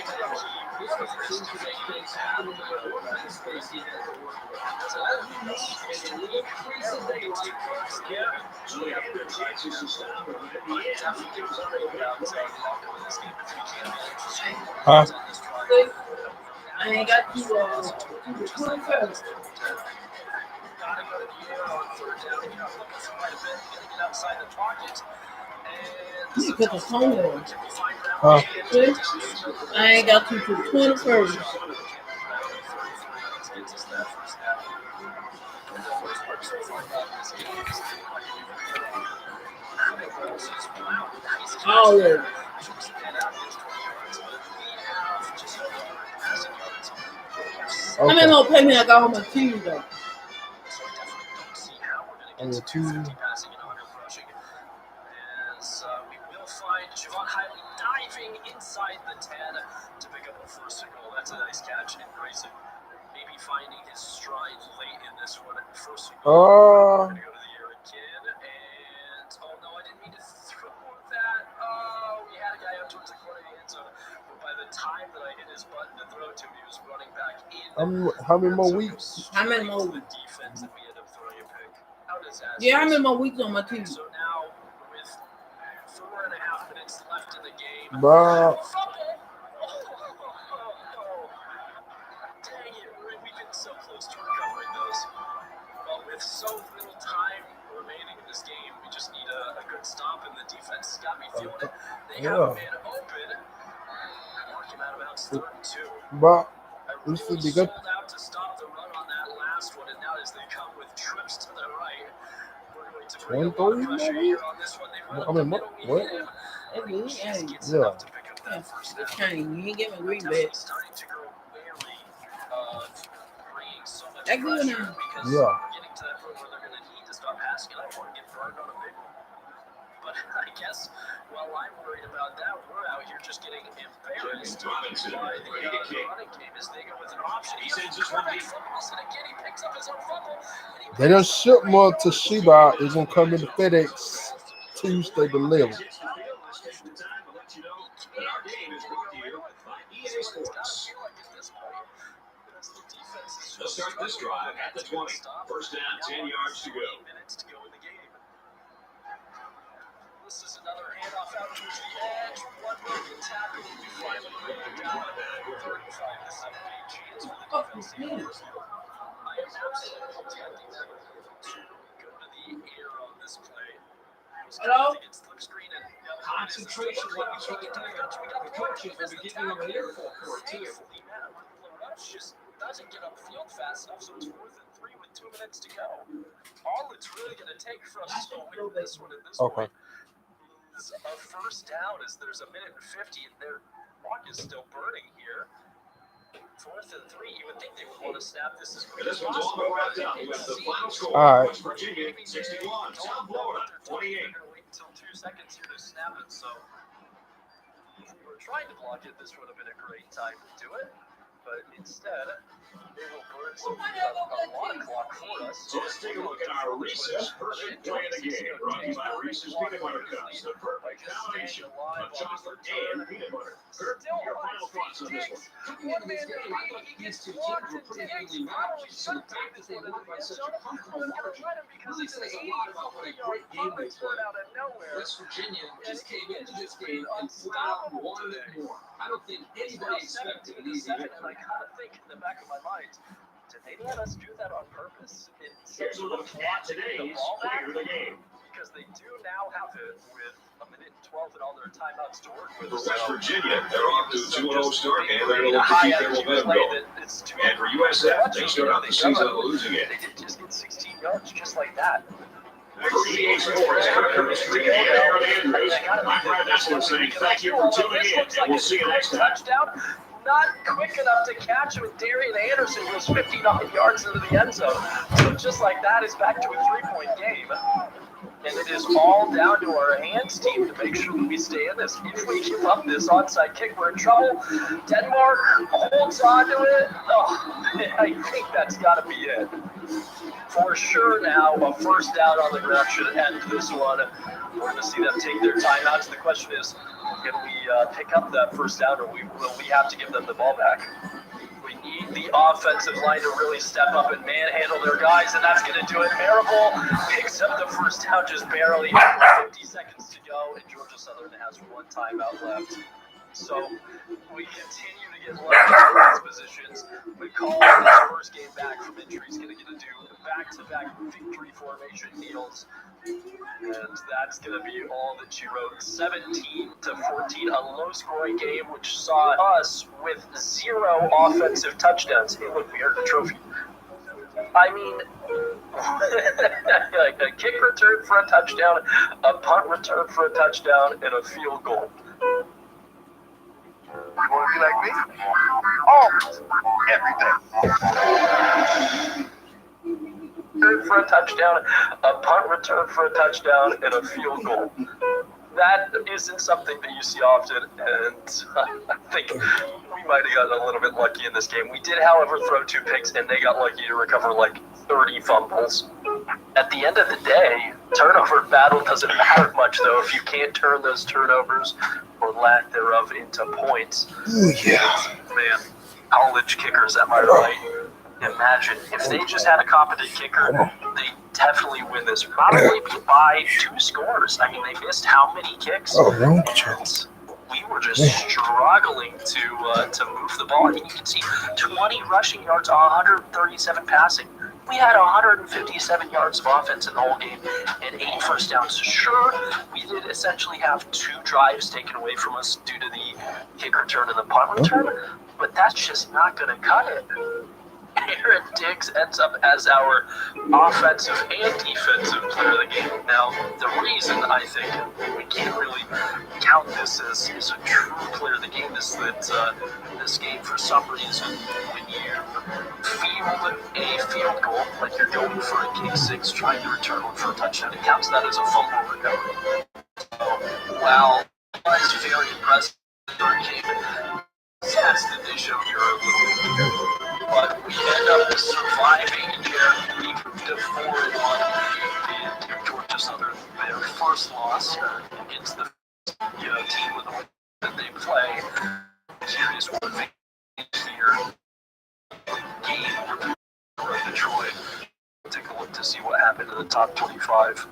So they have their chances to stop him, but at the end, he gives up a Huh? I ain't got to the 21st. Gotta go to the air on third down. You know, looking for quite a bit, getting it outside the pocket. And You put the phone on. Huh? I ain't got to the 21st. All of it. How many more payments I got on my TV though? On the two. We will find Javon Hiley diving inside the 10 to pick up a first and goal. That's a nice catch. And Grayson maybe finding his stride late in this one. First and goal. We're going to go to the air again. And, oh no, I didn't mean to throw that. Oh, we had a guy up towards the corner of the end zone. But by the time that I hit his button to throw to him, he was running back in. How many more weeks? How many more weeks? Defense and we end up throwing a pick. How does that? Yeah, how many more weeks on my TV? So now, with 4.5 minutes left in the game. Bro. Dang it, we've been so close to recovering those. But with so little time remaining in this game, we just need a good stop, and the defense has got me feeling it. They have a man open. Mark him out of bounds, 3rd and 2. But this should be good. Sold out to stop the run on that last one, and now as they come with trips to the right, we're going to bring a lot of pressure here on this one. They run up the middle, we hit him. Yeah. It's Chinese. You ain't getting green bed. That good now. Yeah. Getting to that point where they're going to need to stop passing, and I don't want to get burned on a big one. But I guess while I'm worried about that, we're out here just getting embarrassed by the running game as they go with an option. He sends this one fumbles, and again he picks up his own fumble. They done ship more to Sheba. It's gonna come in the FedEx Tuesday delivery. They'll start this drive at the 20. First down, 10 yards to go. Minutes to go in the game. This is another handoff out towards the edge. One broken tackle. We finally bring it down. 35 to 7 chance for the defense to get first down. I am absolutely expecting them to go to the air on this play. Hello? Concentration like we tried to do. The coaches will be giving them an earful for it, too. Just doesn't get upfield fast enough, so it's 4th and 3 with 2 minutes to go. All it's really going to take for us to win this one at this point is a first down, as there's a minute and 50, and their clock is still burning here. 4th and 3, you would think they would want to snap this as quick as This one's all possible. wrapped up with the final score. All right. West Virginia 61, South Florida 28. They're going to wait until 2 seconds here to snap it, so if we were trying to block it, this would have been a great time to do it. But instead, they will burn some a lot of clock for us. So let's take a look at our Reese's perfect play of the game. Brought to you by Reese's Peanut Butter Cups. The perfect combination of chocolate and peanut butter. Kurt, your final thoughts on this one? Coming into this game, I thought these two teams were pretty evenly matched. So the fact that they won by such a comfortable margin really says a lot about what a great game they played. West Virginia just came into this game and flat out wanted it more. I don't think anybody expected an easy victory. And I kind of think in the back of my mind, did they let us do that on purpose? Here's a look at today's player of the game. Because they do now have it with a minute and 12 and all their timeouts to work with. For West Virginia, they're off to a 2-0 start, and they're going to look to keep their momentum going. And for USF, they start out the season losing it. They did just get 16 yards just like that. For EA Sports, Mr. Aaron Andrews, I'm Brad Nessler saying thank you for tuning in, and we'll see you next time. Touchdown. Not quick enough to catch him. Darian Anderson was 59 yards into the end zone. So just like that, is back to a 3-point game. And it is all down to our hands team to make sure that we stay in this. If we give up this onside kick, we're in trouble. Denmark holds on to it. Oh, I think that's got to be it. For sure now, a first down on the ground should end this one. We're going to see them take their timeouts. The question is, can we pick up that first down, or will we have to give them the ball back? We need the offensive line to really step up and manhandle their guys, and that's going to do it. Marable picks up the first down just barely. 50 seconds to go, and Georgia Southern has 1 timeout left. So we continue to get left in these positions. We call this first game back from injury. He's going to get to do back-to-back victory formation deals. And that's going to be all that she wrote. 17-14, a low-scoring game, which saw us with 0 offensive touchdowns. Hey, look, we earned a trophy. I mean, like a kick return for a touchdown, a punt return for a touchdown, and a field goal. You want to be like me? Always. Everything. For a touchdown, a punt return for a touchdown, and a field goal. That isn't something that you see often, and I think we might have gotten a little bit lucky in this game. We did, however, throw 2 picks, and they got lucky to recover like 30 fumbles. At the end of the day, turnover battle doesn't matter much, though, if you can't turn those turnovers or lack thereof into points. Ooh, yeah. Man, college kickers, am I right? Imagine if they just had a competent kicker, they definitely win this. Probably by 2 scores. I mean, they missed how many kicks? Oh, We were just struggling to move the ball. I mean, you can see 20 rushing yards, 137 passing. We had 157 yards of offense in the whole game and 8 first downs. Sure, we did essentially have 2 drives taken away from us due to the kick return and the punt return, but that's just not going to cut it. Aaron Diggs ends up as our offensive and defensive player of the game. Now, the reason I think we can't really count this as a true player of the game is that this game, for some reason, when you field a field goal, like you're going for a kick 6, trying to return one for a touchdown, it counts that as a fumble recovery. So, while it was very impressive game, that's that they showed Europe. But we end up surviving here. We moved to 4-1 and Georgia Southern, their first loss against the team with the way that they play. Curious what here game for Detroit. Take a look to see what happened in the top 25.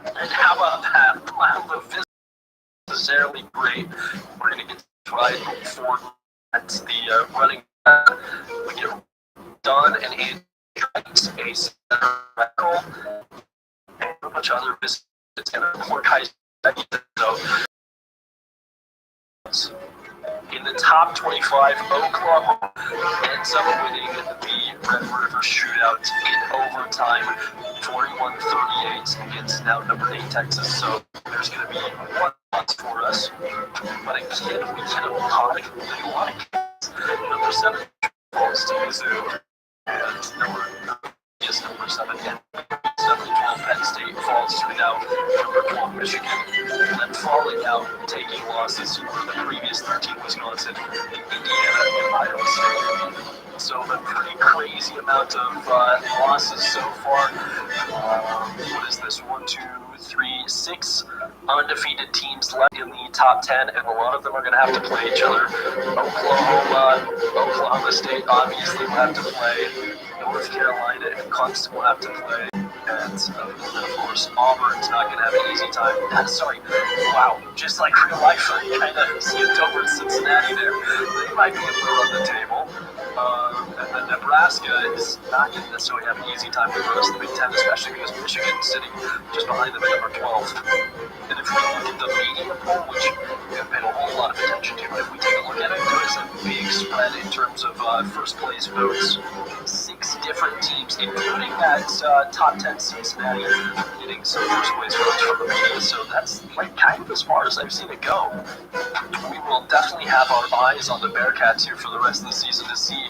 And how about that? While the physical is necessarily great, we're going to get tried for that's the running back. We get done and a center medical and a bunch of other business it's going to work high. So, in the top 25, Oklahoma ends up winning the Red River Shootout in overtime, 41-38 against now number 8 Texas. So there's going to be one loss for us. But again, we get a lot of games. Number 7 falls to Mizzou, and number 7, and 12 Penn State falls to now number 12 Michigan. And then falling out, taking losses for the previous 13 Wisconsin, Indiana, and Iowa State. So a pretty crazy amount of losses so far. What is this? 1, 2, 3, 6 undefeated teams left in the top 10, and a lot of them are going to have to play each other. Oklahoma State obviously will have to play. North Carolina and Clemson will have to play. And of course, Auburn's not going to have an easy time. Wow, just like real life, I kind of see it over Cincinnati there. They might be able to run the table. And Nebraska is not going to necessarily have an easy time with the rest of the Big Ten, especially because Michigan's sitting just behind them at number 12. And if we look at the media poll, which we haven't paid a whole lot of attention to, but if we take a look at it, there is a big spread in terms of first place votes. 6 different teams, including that top 10 Cincinnati, getting some first place votes from the media. So that's like kind of as far as I've seen it go. We will definitely have our eyes on the Bearcats here for the rest of the season to see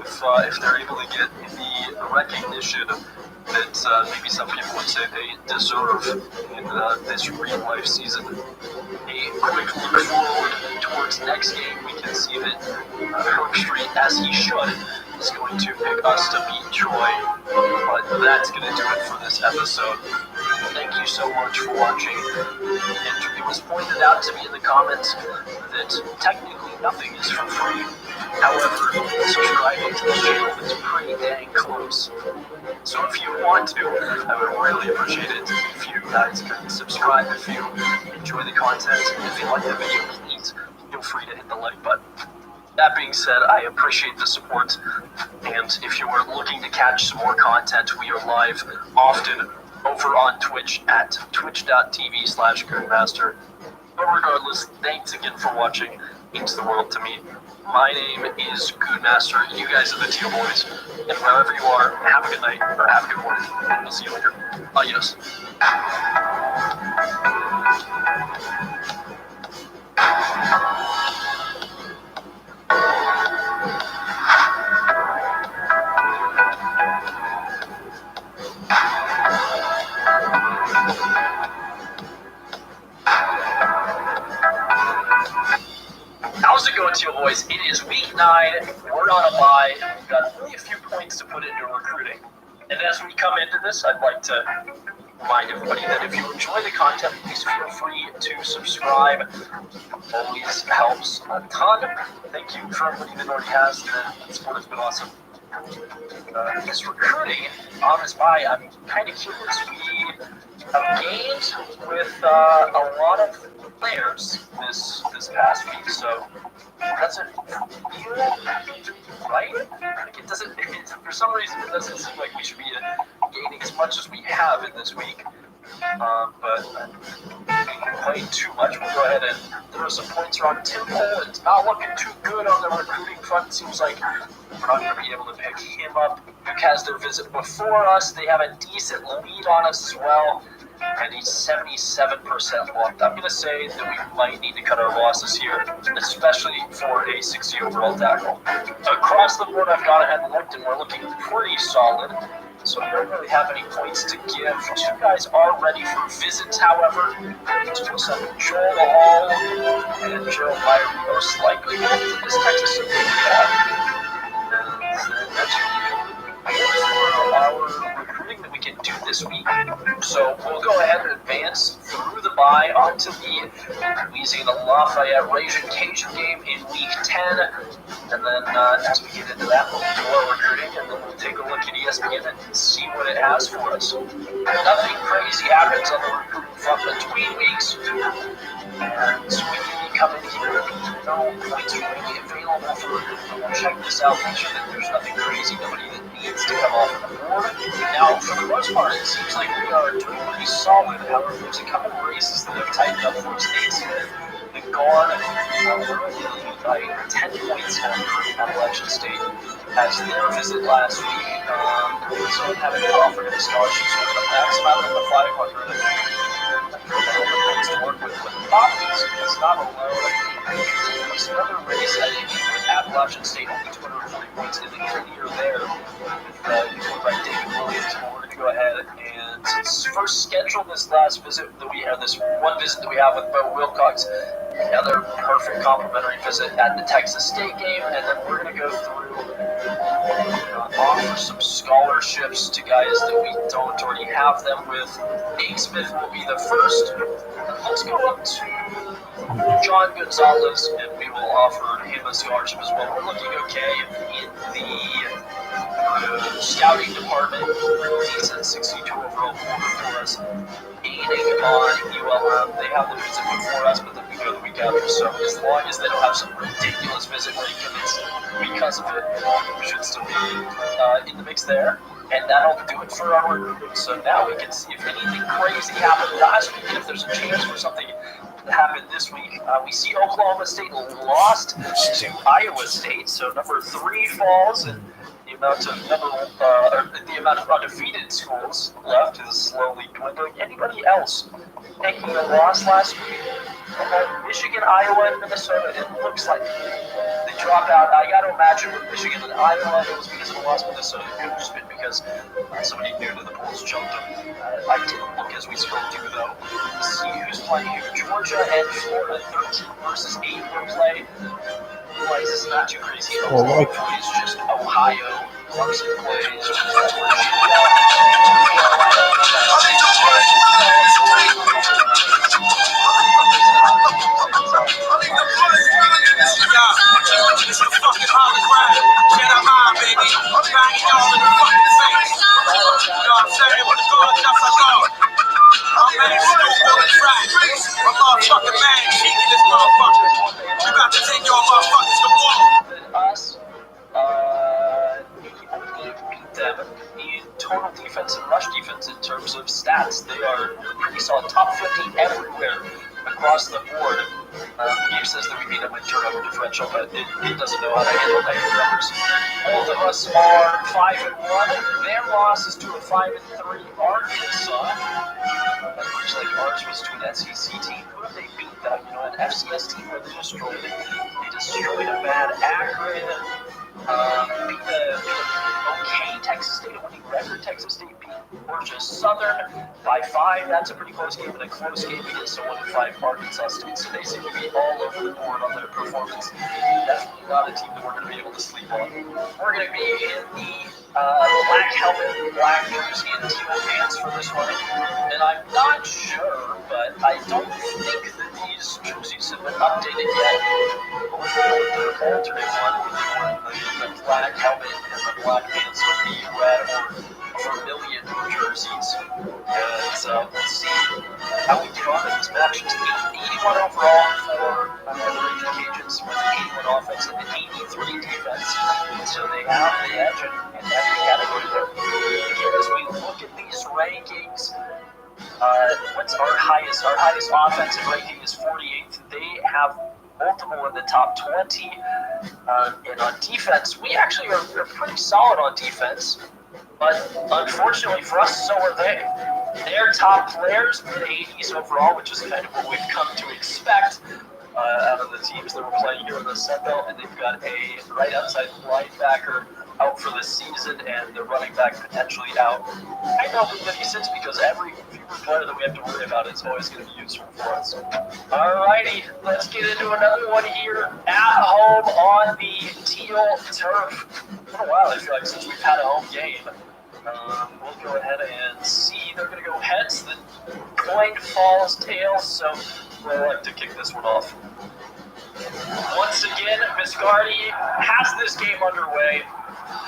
if they're able to get the recognition that maybe some people would say they deserve in this real-life season. A quick look forward towards next game, we can see that Herb Street, as he should, is going to pick us to beat Troy. But that's going to do it for this episode. Thank you so much for watching. And it was pointed out to me in the comments that technically nothing is for free. However, subscribing to the channel is pretty dang close. So if you want to, I would really appreciate it if you guys could subscribe if you enjoy the content. And if you like the video, please feel free to hit the like button. That being said, I appreciate the support. And if you are looking to catch some more content, we are live often over on Twitch at twitch.tv/Goonmaster. But regardless, thanks again for watching. It means the world to me. My name is Goonmaster. You guys are the Teal Boys. And wherever you are, have a good night or have a good morning. We'll see you later. Adios. How's it going, Teal Boys? It is week 9. We're on a bye. We've got only a few points to put into recruiting. And as we come into this, I'd like to remind everybody that if you enjoy the content, please feel free to subscribe. Always helps a ton. Thank you for everybody that already has. The support has been awesome. This recruiting on this bye, I'm kind of curious. We have gained with a lot of players this past week, so does it feel right? Like it doesn't. For some reason, it doesn't seem like we should be gaining as much as we have in this week. But playing too much, we'll go ahead and throw some points around Temple. It's not looking too good on the recruiting front. Seems like we're not going to be able to pick him up. Duke has their visit before us. They have a decent lead on us as well. And he's 77% locked. I'm going to say that we might need to cut our losses here, especially for a 60 overall tackle. Across the board, I've gone ahead and looked, and we're looking pretty solid. So we don't really have any points to give. 2 guys are ready for visits, however. It's just Joel Hall and Joe Meyer, most likely both of this Texas City. And that's for our recruiting that we can do this week. So we'll go ahead and advance through the bye onto the Louisiana Lafayette Raging Cajun game in week 10. And then as we get into that, we'll do our recruiting, and then we'll take a look at ESPN and see what it has for us. Nothing crazy happens on the recruiting front between weeks. And so we can come in here, no points really available for recruiting. We'll check this out, make sure that there's nothing crazy, nobody that needs needs to come off the board. Now, for the most part, it seems like we are doing pretty solid. However, there's a couple of races that have tightened up for us. Nate Smith, the guard, by 10 points at Appalachian State, as their visit last week. So having to offer him scholarships with the max amount of the 500. Things to work with. But Bobby's is not alone. There's another race, I think, with Appalachian State, only 240 points in the year there. By David Williams, but we're going to go ahead and first schedule this last visit that we have, this one visit that we have with Bo Wilcox, another perfect complimentary visit at the Texas State game, and then we're going to go through offer some scholarships to guys that we don't already have them with. Nate Smith will be the first. Let's go up to John Gonzalez, and we will offer him a scholarship as well. We're looking okay in the scouting department. He's at 62 overall for us. Aiding on ULM, they have the visit before us, but then we go the week after. So as long as they don't have some ridiculous visit where he commits because of it, we should still be in the mix there. And that'll do it for our recruiting. So now we can see if anything crazy happened last week, and if there's a chance for something to happen this week. We see Oklahoma State lost to Iowa State, so number 3 falls, and the amount of undefeated schools left is slowly dwindling. Anybody else taking a loss last week? Michigan, Iowa, and Minnesota. It looks like they dropped out. I got to imagine with Michigan and Iowa, it was because of the loss of Minnesota. It could have just been because somebody new to the polls jumped them. I didn't look as we scrolled through, though. See who's playing here. Georgia and Florida, 13 versus 8 will play. Otherwise, it's not too crazy. Oklahoma plays just Ohio. Clemson plays. It's the fucking hologram. Get up high, baby. I'm banging y'all in the fucking face. You know what I'm saying? When the girl jumps, I go. I'm man, stupid on the track. I'm motherfucking man, cheeky this motherfucker. You about to take your motherfuckers to war. Us, we only beat them in total defense and rush defense in terms of stats. They are pretty solid, top 50 everywhere across the board. Gabe says that we beat them with turnover differential, but it doesn't know how to handle negative numbers. Both of us are 5-1. Their loss is to a 5-3 Arkansas. It looks like ours was to an SEC team. Who have they beat? An FCS team where they destroyed it. They destroyed a bad Akron. Beat the okay Texas State, a winning record. Texas State beat Georgia Southern by 5. That's a pretty close game, and a close game against a 1-5 Arkansas State. So they seem to be all over the board on their performance. Definitely not a team that we're going to be able to sleep on. We're going to be in the black helmet, black jersey, and team pants for this one. And I'm not sure, but I don't think that these jerseys have been updated yet. But we're going to go with the alternate one. The black helmet and the black pants with the red or vermilion jerseys. And so let's see how we get on in this match. It's 81 overall for the Raging Cajuns with 81 offense and 83 defense. So they have the edge in every category there. Again, as we look at these rankings, what's our highest? Our highest offensive ranking is 48th. They have multiple in the top 20. And on defense, we actually are pretty solid on defense. But unfortunately for us, so are they. Their top players, mid-80s overall, which is kind of what we've come to expect out of the teams that we're playing here in the Sun Belt. And they've got a right outside linebacker out for the season, and the running back potentially out. I know that makes sense because every player that we have to worry about is always going to be useful for us. Alrighty, let's get into another one here at home on the teal turf. It's been a while, I feel like, since we've had a home game. We'll go ahead and see. They're going to go heads, then coin falls tails, so we'll like to kick this one off. Once again, Viscardi has this game underway,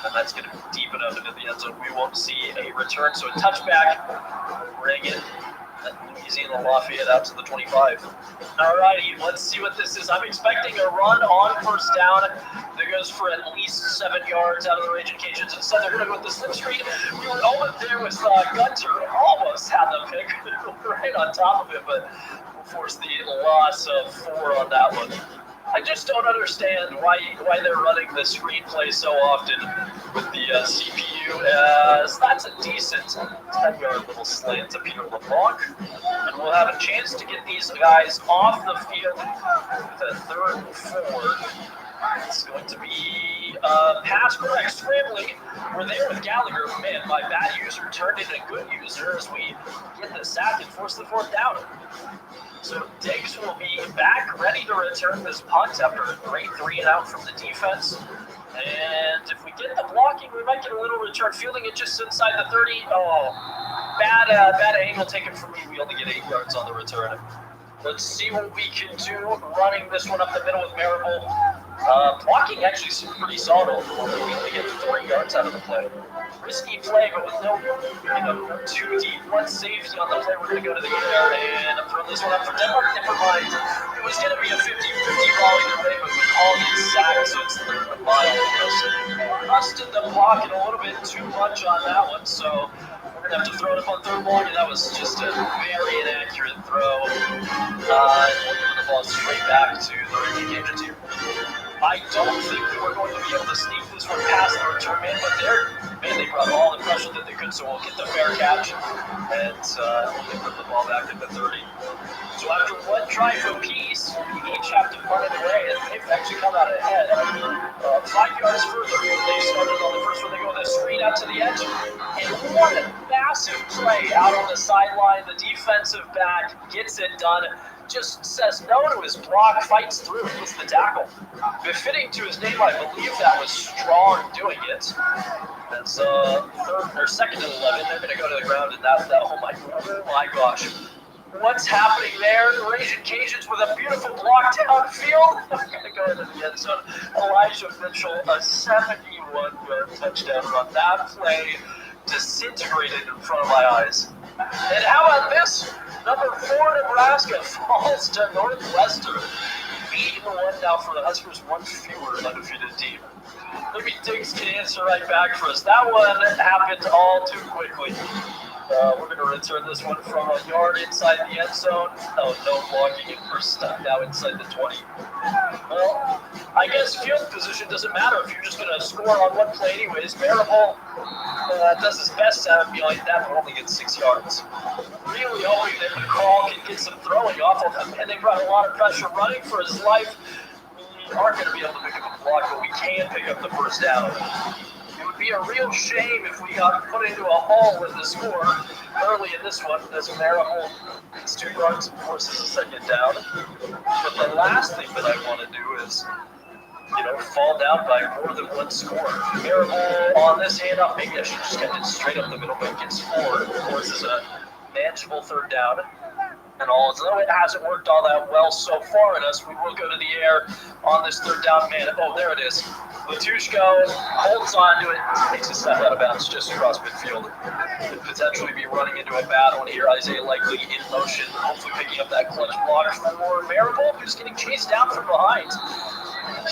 and that's going to be deep enough into the end zone. We won't see a return, so a touchback. Bring it. Louisiana Lafayette out to the 25. Alrighty, let's see what this is. I'm expecting a run on first down that goes for at least 7 yards out of the Raging Cajuns. Instead, they're going to go with the slip screen. We were almost there with Gunter. Almost had the pick right on top of it, but we'll force the loss of 4 on that one. I just don't understand why they're running the screenplay so often with the CPU, as that's a decent 10-yard little slant to Peter LeBlanc, and we'll have a chance to get these guys off the field with a 3rd and 4. It's going to be pass correct scrambling. We're there with Gallagher. Man, my bad user turned into a good user as we get the sack and force the 4th down. So Diggs will be back, ready to return this punt after a great 3-and-out from the defense. And if we get the blocking, we might get a little return. Fielding it just inside the 30. Oh, bad angle taken from me. We only get 8 yards on the return. Let's see what we can do running this one up the middle with Marable. Blocking actually seemed pretty solid. We only get 3 yards out of the play. Risky play, but with no, too deep. One safety on the play. We're going to go to the air and throw this one up for Denmark. Never mind. It was going to be a 50-50 ball either way, but we called it sack, so it's the mile for us. Rusted the pocket a little bit too much on that one, so we're going to have to throw it up on 3rd long, and that was just a very inaccurate throw. We're giving the ball straight back to the Raging Cajuns here. I don't think that we're going to be able to sneak this one past the return man, but they brought all the pressure that they could, so we'll get the fair catch and we'll put the ball back at the 30. So after one drive apiece, we each have to punt it away, and they've actually come out ahead. 5 yards further, they started on the first one. They go with a screen out to the edge, and what a massive play out on the sideline. The defensive back gets it done. Just says no to his block, fights through, gets the tackle. Befitting to his name, I believe that was Strong doing it. That's 2nd and 11. They're going to go to the ground, and oh my gosh. What's happening there? The Raging Cajuns with a beautiful block downfield. We're going to go into the end zone. Elijah Mitchell, a 71-yard touchdown run. That play disintegrated in front of my eyes. And how about this? Number 4, Nebraska falls to Northwestern. 8-1 now for the Huskers, 1 fewer undefeated team. Maybe Diggs can answer right back for us. That one happened all too quickly. We're going to return this one from a yard inside the end zone. No blocking in first down, now inside the 20. Well, I guess field position doesn't matter if you're just going to score on one play anyways. Marable does his best to be like that, but only gets 6 yards. Really hoping that McCall can get some throwing off of him, and they brought a lot of pressure running for his life. We aren't going to be able to pick up a block, but we can pick up the first down. It would be a real shame if we got put into a hole with the score early in this one, as Marable gets 2 yards and forces a 2nd down. But the last thing that I want to do is, fall down by more than 1 score. Marable on this handoff, maybe I should just get it straight up the middle, but gets 4. Of course, is a manageable 3rd down. And although it hasn't worked all that well so far in us, we will go to the air on this 3rd down man. Oh, there it is. Latushko holds on to it, takes a step out of bounds just across midfield. Could potentially be running into a bad one here. Isaiah Likely in motion, hopefully picking up that clutch block for Marable, who's getting chased down from behind.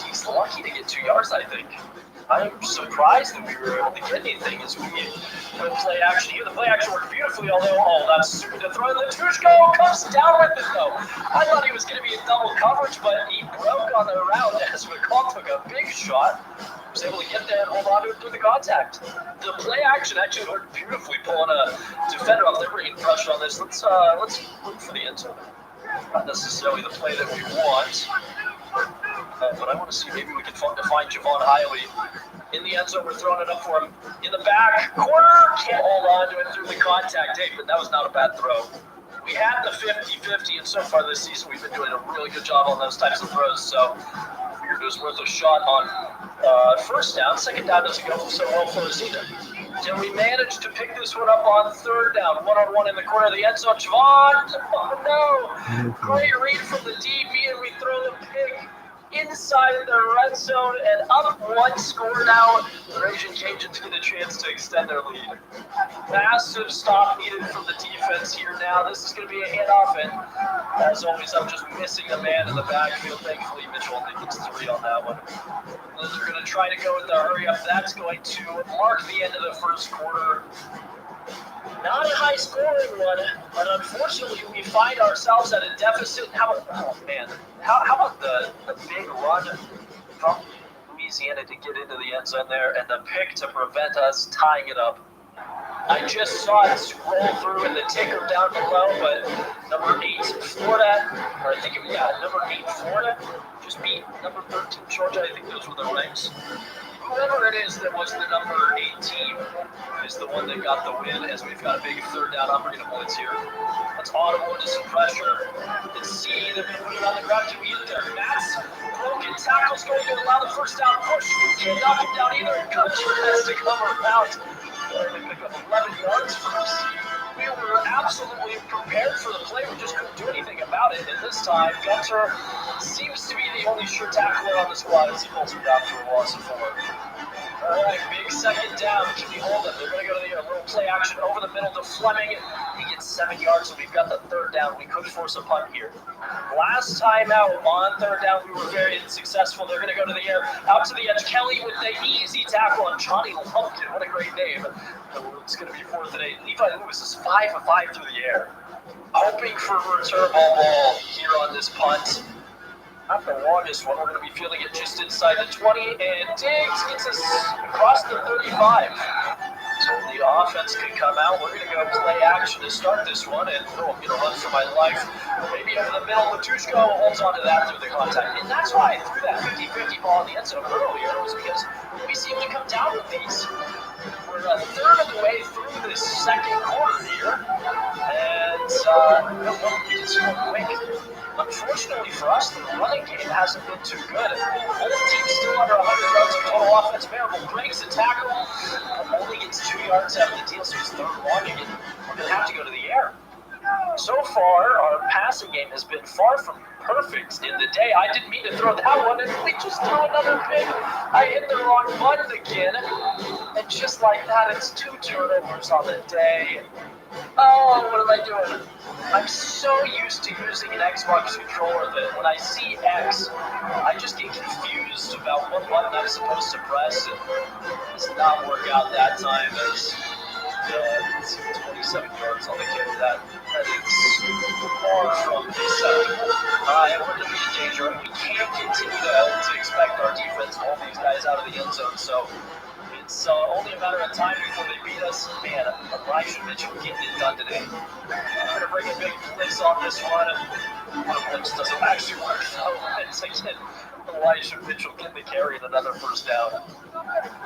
He's lucky to get 2 yards, I think. I'm surprised that we were able to get anything as we went play action here. The play action worked beautifully, although, that's soon to throw. Latushko comes down with it, though. I thought he was going to be in double coverage, but he broke on the route as McCall took a big shot. Was able to get there and hold on to it through the contact. The play action actually worked beautifully, pulling a defender off. They're bringing pressure on this. Let's look for the end zone. Not necessarily the play that we want. But I want to see maybe we can find Javon Hiley in the end zone. We're throwing it up for him in the back corner. Can't hold on to it through the contact tape, but that was not a bad throw. We had the 50-50, and so far this season we've been doing a really good job on those types of throws. So I figured it was worth a shot on first down. 2nd down doesn't go so well for us either. And we managed to pick this one up on 3rd down. 1-on-1 in the corner of the end zone. Javon! Oh no! Great read from the DB, and we throw the pick inside the red zone and up one score now. The Raging Cajuns get a chance to extend their lead. Massive stop needed from the defense here now. This is going to be a handoff, and as always, I'm just missing a man in the backfield. Thankfully, Mitchell only gets 3 on that one. They're going to try to go with the hurry up. That's going to mark the end of the first quarter. Not a high scoring one, but unfortunately we find ourselves at a deficit. How about the big run from Louisiana to get into the end zone there, and the pick to prevent us tying it up. I just saw it scroll through in the ticker down below, but number 8 Florida, or I think number 8 Florida just beat number 13 Georgia. I think those were the ranks. Whoever it is that was the number 8 team is the one that got the win, as we've got a big third down operating blitz here. Let's audible into some pressure. Let's see, they're going to put it on the ground. Can we get there? Matt's broken tackle's going to allow the first down push. Can't knock him down either. Gunter has to come around. They pick up 11 yards for us. We were absolutely prepared for the play. We just couldn't do anything about it. And this time, Gunter seems to be the only sure tackler on the squad as he pulls him down for a loss of 4. All right, big second down. Can we hold them? They're going to go to the little play action over the middle to Fleming. He gets 7 yards, so we've got the third down. We could force a punt here. Last time out on third down, we were very successful. They're going to go to the air, out to the edge. Kelly with the easy tackle on Johnny Lumpkin. What a great name. It's going to be 4th and 8. Levi Lewis is 5 of 5 through the air. Hoping for a return ball here on this punt. Not the longest one. We're going to be fielding it just inside the 20, and Diggs gets us across the 35. So the offense can come out. We're going to go play action to start this one, and I'm going to run for my life. Maybe over the middle, Matushko holds on to that through the contact. And that's why I threw that 50-50 ball in the end zone earlier, was because we seem to come down with these. We're a third of the way through this second quarter here, and we just went quick. Unfortunately for us, the running game hasn't been too good. Both teams still under 100 yards of total offense available. Breaks a tackle, only gets 2 yards out of the deal, so he's third long again. We're going to have to go to the air. So far, our passing game has been far from perfect in the day. I didn't mean to throw that one, and we just threw another pick. I hit the wrong button again, and just like that, it's 2 turnovers on the day. Oh, what am I doing? I'm so used to using an Xbox controller that when I see X, I just get confused about what button I'm supposed to press. It does not work out that time as 27 yards on the kick. That is far from acceptable. And we're going to be in danger. We can't continue to expect our defense to hold these guys out of the end zone. So it's only a matter of time before they beat us. Man, Elijah Mitchell getting it done today. I'm going to bring a big blitz on this one. The blitz doesn't actually work, so it's again Elijah Mitchell getting the carry and another first down.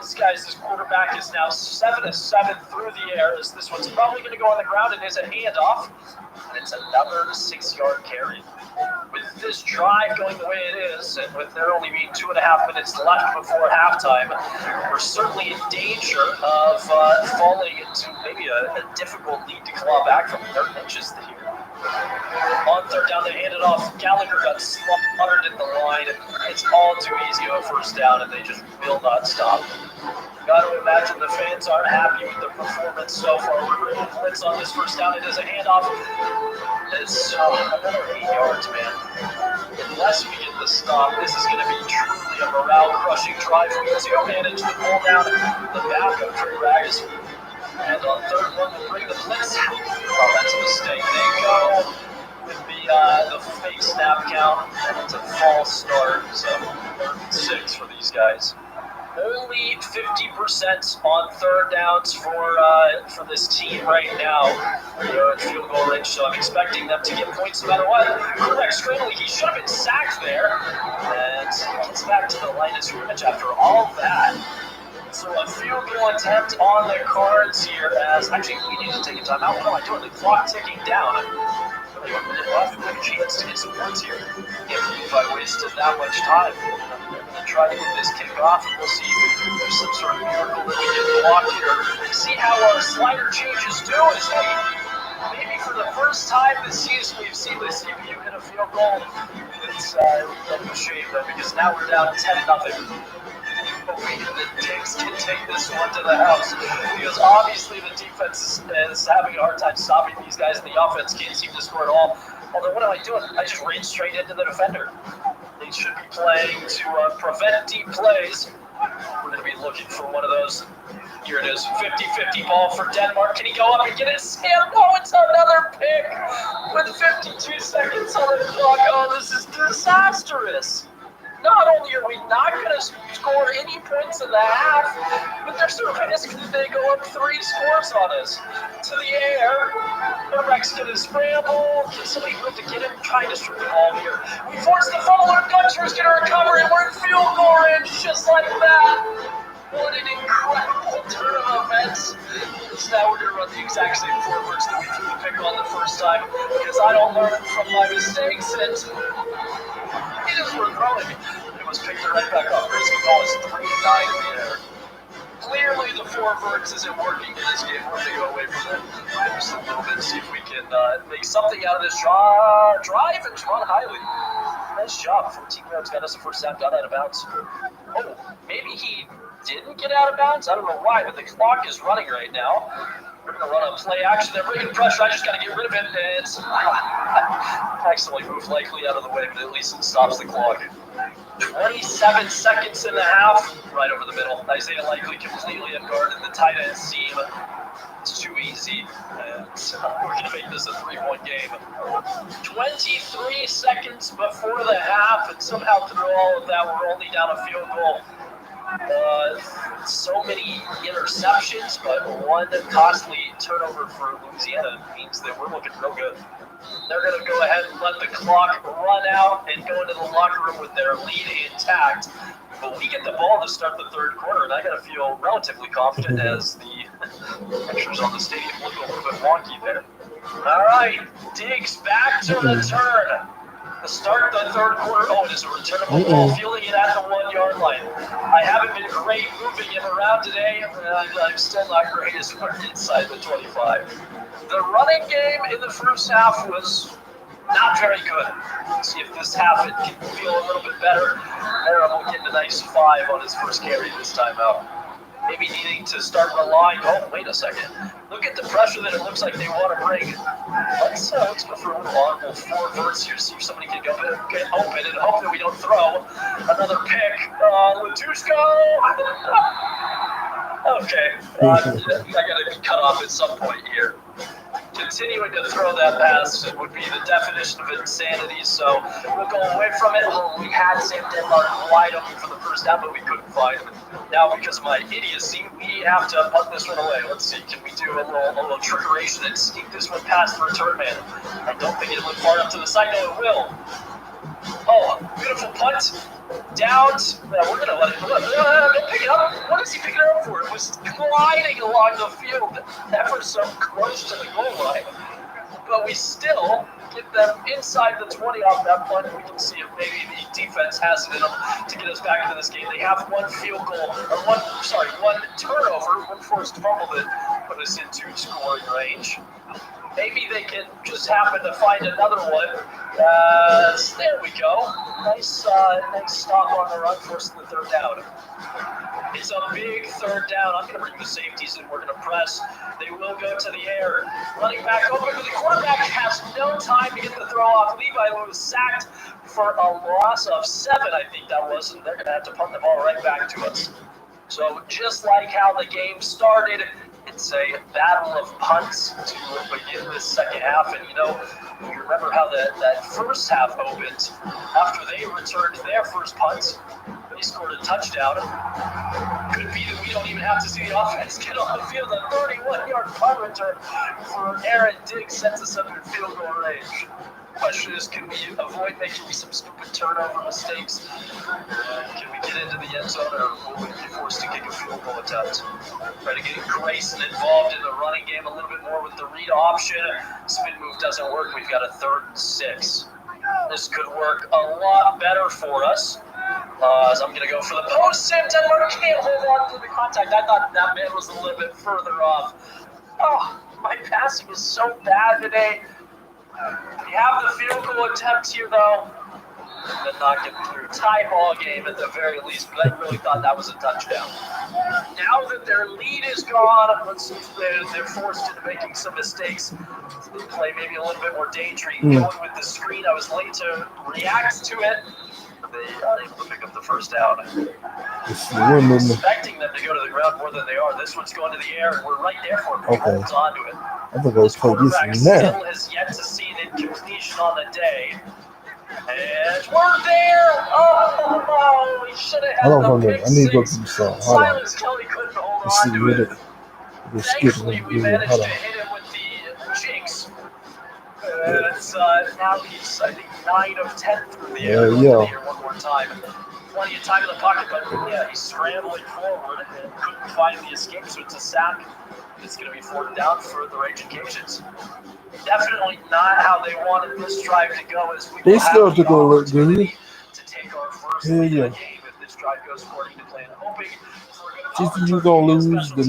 This quarterback is now 7 of 7 through the air, as this one's probably going to go on the ground. It is a handoff, and it's another 6-yard carry. With this drive going the way it is, and with there only being 2.5 minutes left before halftime, we're certainly in danger of falling into maybe a difficult lead to claw back from 3rd inches here. On third down, they hand it off. Gallagher got slaughtered in the line. It's all too easy of a first down, and they just will not stop. Got to imagine the fans aren't happy with the performance so far. We're going to blitz on this first down. It is a handoff. It's another 8 yards, man. Unless we get the stop, this is going to be truly a morale-crushing drive. We do manage to pull down the backup for Rags. And on third one, we'll bring the blitz. Oh, that's a mistake. They go with the fake snap count, and it's a false start. So 3rd and 6 for these guys. Only 50% on third downs for this team right now. They're at field goal range, so I'm expecting them to get points no matter what. Quarterback scrambling, he should have been sacked there. And he gets back to the line of scrimmage after all that. So a field goal attempt on the cards here as, actually, we need to take a timeout. What am I doing? The clock ticking down. Only 1 minute left. We have a chance to get some points here. Can't believe I wasted that much time. I'm going to try to get this kick off, and we'll see if there's some sort of miracle that we can block it or see how our slider changes do as they maybe for the first time this season, we've seen the CPU hit a field goal. It's a shame, though, because now we're down 10-0. Hoping that Diggs can take this one to the house, because obviously the defense is having a hard time stopping these guys, and the offense can't seem to score at all. Although, what am I doing? I just ran straight into the defender. They should be playing to prevent deep plays. We're going to be looking for one of those. Here it is, 50-50 ball for Denmark. Can he go up and get it? Sam, no, it's another pick with 52 seconds on the clock. Oh, this is disastrous. Not only are we not going to score any points in the half, but there's a risk that they go up 3 scores on us. To the air. Quarterback's going to scramble. Can somebody move to get him? Trying to strip the ball here. We force the fumble, and Gunter's going to recover, and we're in field goal range just like that. What an incredible turn of events. So now we're going to run the exact same forwards that we threw the pick on the first time, because I don't learn from my mistakes, and it is worth throwing. It was picked right back up. Risky ball is 3-9 in the air. Clearly the forwards isn't working in this game. We're going to go away from it just a little bit, see if we can make something out of this drive, and Ron Hiley. Nice job. 14 yards got us the first down, got out of bounds. Oh, maybe he didn't get out of bounds. I don't know why, but the clock is running right now. We're going to run a play action. They're bringing pressure. I just got to get rid of it. And accidentally moved likely out of the way, but at least it stops the clock. 27 seconds in the half. Right over the middle. Isaiah Likely completely unguarded the tight end seam. It's too easy. And we're going to make this a 3-point game. 23 seconds before the half, and somehow through all of that, we're only down a field goal. So many interceptions, but one costly turnover for Louisiana means that we're looking real good. They're going to go ahead and let the clock run out and go into the locker room with their lead intact. But we get the ball to start the third quarter, and I got to feel relatively confident as the pictures on the stadium look a little bit wonky there. All right, Diggs back to return. To start the third quarter. Oh, it is a returnable ball, fielding it at the 1-yard line. I haven't been great moving him around today. I'm still not great as far inside the 25. The running game in the first half was not very good. Let's see if this half it can feel a little bit better. Aaron will get a nice 5 on his first carry this time out. Maybe needing to start relying. Oh, wait a second. Look at the pressure that it looks like they want to bring. Let's go for a little audible forwards here. See if somebody can get open and hope that we don't throw another pick. Latushko. Okay. I got to be cut off at some point here. Continuing to throw that pass would be the definition of insanity, so we'll go away from it. We had Sam Denmark wide open for the first down, but we couldn't find him. Now, because of my idiocy, we have to punt this one away. Let's see, can we do a little trickeration and sneak this one past the return man? I don't think it went far up to the side. No, it will. Oh, beautiful punt. Down. We're going to let it go. Pick it up. What is he picking it up for? It was gliding along the field, ever so close to the goal line. But we still get them inside the 20 off that punt. We can see if maybe the defense has it in them to get us back into this game. They have one field goal, or one turnover, one forced fumble that put us into scoring range. Maybe they can just happen to find another one. There we go. Nice stop on the run, forcing the third down. It's a big third down. I'm going to bring the safeties in. We're going to press. They will go to the air. Running back open, but the quarterback has no time to get the throw off. Levi was sacked for a loss of 7, I think that was, and they're going to have to punt the ball right back to us. So just like how the game started, it's a battle of punts to begin this second half. And, you remember how that first half opened. After they returned their first punt, they scored a touchdown. Could be that we don't even have to see the offense get on the field. A 31-yard punt return for Aaron Diggs sets us up in field goal range. Question is, can we avoid making some stupid turnover mistakes? Can we get into the end zone, or will we be forced to kick a field goal attempt? Try to get Grayson involved in the running game a little bit more with the read option. Spin move doesn't work. We've got a 3rd and 6. This could work a lot better for us. As I'm going to go for the post. Sam Denmark can't hold on to the contact. I thought that man was a little bit further off. Oh, My passing is so bad today. We have the field goal attempt here, though. And not get through. Tie ball game at the very least, but I really thought that was a touchdown. Now that their lead is gone, they're forced into making some mistakes. They play maybe a little bit more dainty. Going with the screen, I was late to react to it. They are able to pick up the first down. I'm expecting them to go to the ground more than they are. This one's going to the air, and we're right there for it. He holds on to it. I'm gonna go play this now. Still has yet to see an incompletion on the day. And we're there! Oh, we should have had the pick I need to go six. through some. Silas Kelly couldn't hold on to it. Thankfully, we managed to hit him with the jinx. It's now he's, I think, 9 of 10 through the air. Here one more time. Plenty of time in the pocket, but yeah, he's scrambling forward and couldn't find the escape, so it's a sack. It's going to be 4th down for the Raging Cajuns. Definitely not how they wanted this drive to go, as we will have the opportunity to take our first lead of the game if this drive goes according to plan. Hoping for a good TCU gonna lose the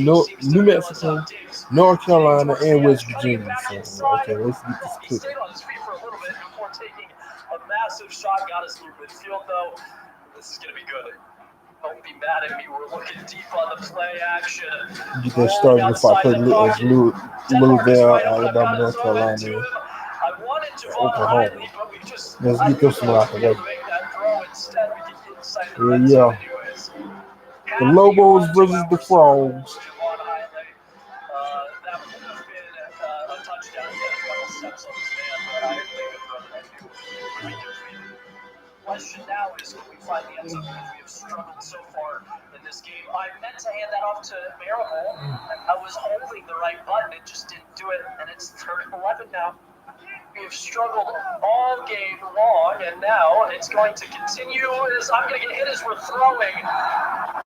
New Mexico, North Carolina, and West Virginia. So okay, let's get this He cooking. stayed on his feet for a little bit before taking a massive shot. Got us through midfield, though. This is going to be good. Don't be mad at me. We're looking deep on the play action. You can start if I play Louisville, Alabama, North Carolina. Oklahoma. Let's get this one out the way. Yeah. The Lobos versus the Frogs. That would have been a touchdown. He had a couple steps on his man, but I think question now is, can we find the end zone, because we have struggled so far in this game. I meant to hand that off to Marable. I was holding the right button, it just didn't do it, and it's 3rd and 11 now. We have struggled all game long, and now it's going to continue. As I'm going to get hit as we're throwing.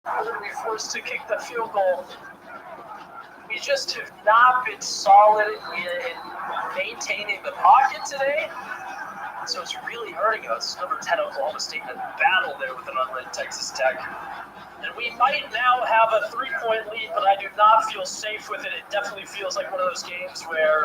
We're going to be forced to kick the field goal. We just have not been solid in maintaining the pocket today. So it's really hurting us. Number 10, Oklahoma State, in a battle there with an unranked Texas Tech. And we might now have a 3-point lead, but I do not feel safe with it. It definitely feels like one of those games where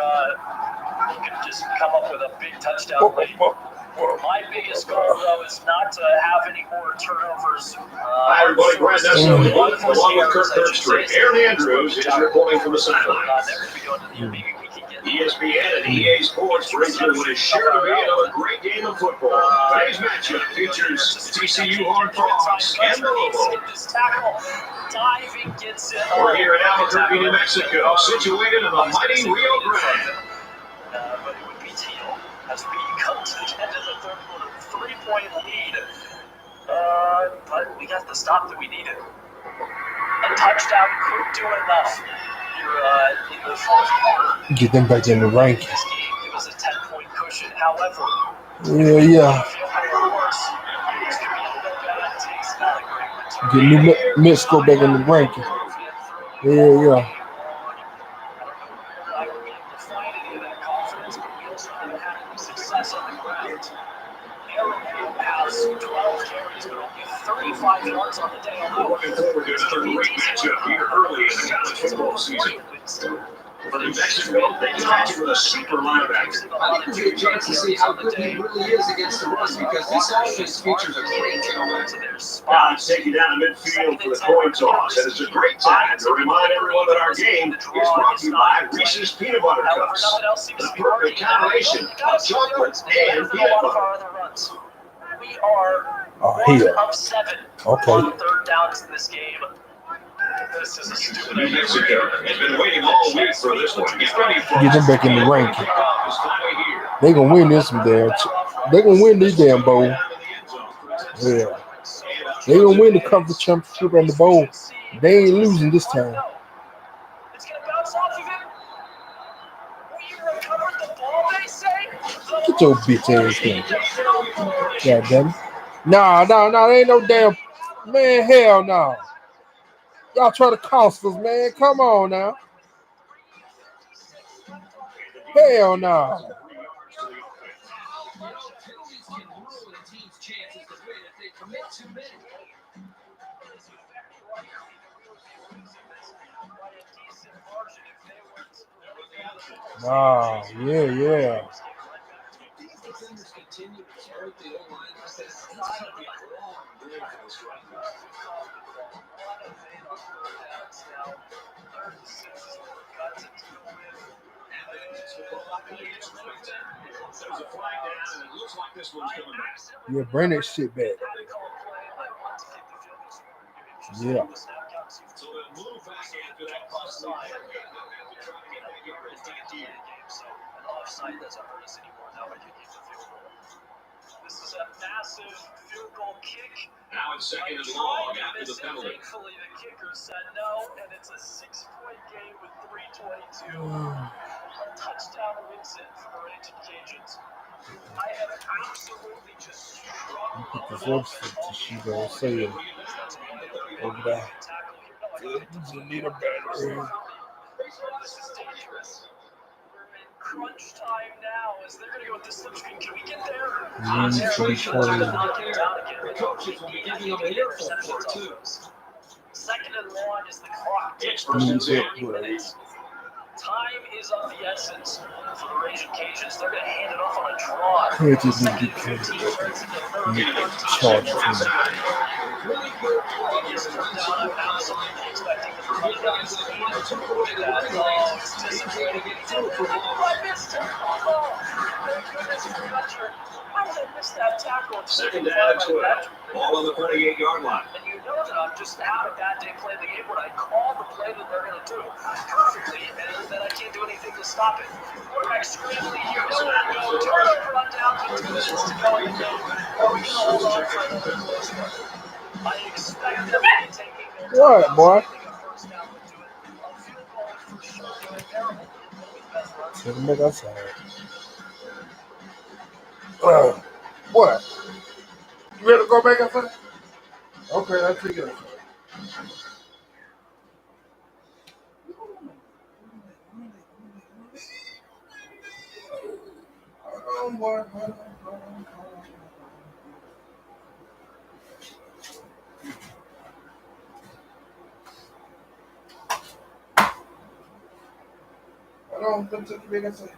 you can just come up with a big touchdown lead. My biggest goal, though, is not to have any more turnovers. Hi, everybody. Brad Nelson, along with Kirk Herbstreit. Aaron Andrews is reporting from the sidelines. ESPN and EA Sports brings you what is sure to be another great game of football. Today's matchup features TCU Horned Frogs and the Lobos. We're here in Albuquerque, New Mexico, situated in the mighty Rio Grande. But it would be teal as we come to the end of the 3rd quarter, 3-point lead. But we got the stop that we needed. A touchdown could do enough here in the 4th quarter. Get them back in the ranking. This game, it was a 10-point cushion. However, yeah. Get New Mexico back in the ranking. Yeah. Success on the ground. Arrowhead has 12 carries, but only 35 yards on the day. We're looking forward to another great matchup here early in the college football season. But in Mexico, they catch with a super linebacker. I think we'll get a chance to see how good he really is against the run, because this offense features a great tailback. Now let's take you down to midfield for the coin toss. And it's a great time to remind everyone that our game is brought to you by Reese's Peanut Butter Cups. The perfect combination of chocolate and peanut butter. We are 1 of 7 on 3rd downs in this game. This is a stupid New Mexico has been waiting all week for this one. Get ready for Get them back in the ranking. They gonna win this one, damn. They gonna win this damn bowl. Yeah. They gonna win the conference championship and the bowl. They ain't losing this time. It's gonna bounce off of him. We recovered the ball, they say. Get your bitch ass here. God damn it. Nah, there ain't no damn man, hell no. Y'all try to cost us, man. Come on now. Hell no. Wow, yeah. These defenders continue to exploit the O-line. It's going to be a long day for this run. There's a flag down, and it looks like this one's coming back. Yeah, bring that shit back. Yeah. So they'll move back after that costly play. They'll try to get that yardage back here. So an offside doesn't hurt us anymore. Now we can keep the field goal. This is a massive field goal kick. Now it's second and long after the penalty. Thankfully, the kicker said no, and it's a 6-point game with 3:22. Touchdown wins it for the Raging Cajuns. I have absolutely just struggled. Put this website to she gonna say it over there. You just need a battery. This is dangerous. We're in crunch time now. As they're going to go with this slip screen. Can we get there? The coaches will be giving them an earful for it, too. Second and long is the clock. It's first and 10. Time is of the essence for the Raging Cajuns. They're going to hand it off on a draw. Could just need to get charged to me. Really good quality of down. I'm absolutely expecting the front guys to be able to look at that. Oh, it's disappointing. I missed him. Oh, thank goodness for Fletcher. How did I miss that tackle? Second down and 12. Ball on the 38-yard line. And you know that I'm just having that day playing the game when I call the play that they're going to do perfectly, and then I can't do anything to stop it. Quarterback scrambling here. Nowhere to go. Turnover on down with 2 minutes to go in the game. Are we going to hold on for another close one? I expect them to be taking their time. What, boy? First down would do it. A field goal for sure doing terrible. Take him back outside. What? You ready to go back outside? Okay, I'll take it outside. Hold on, boy. Hold on. Hold on, take it back outside.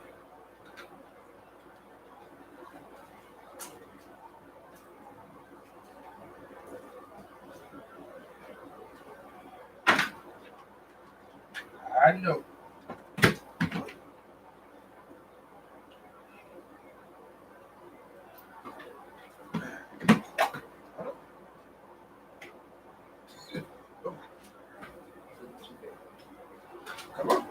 I know. Come on.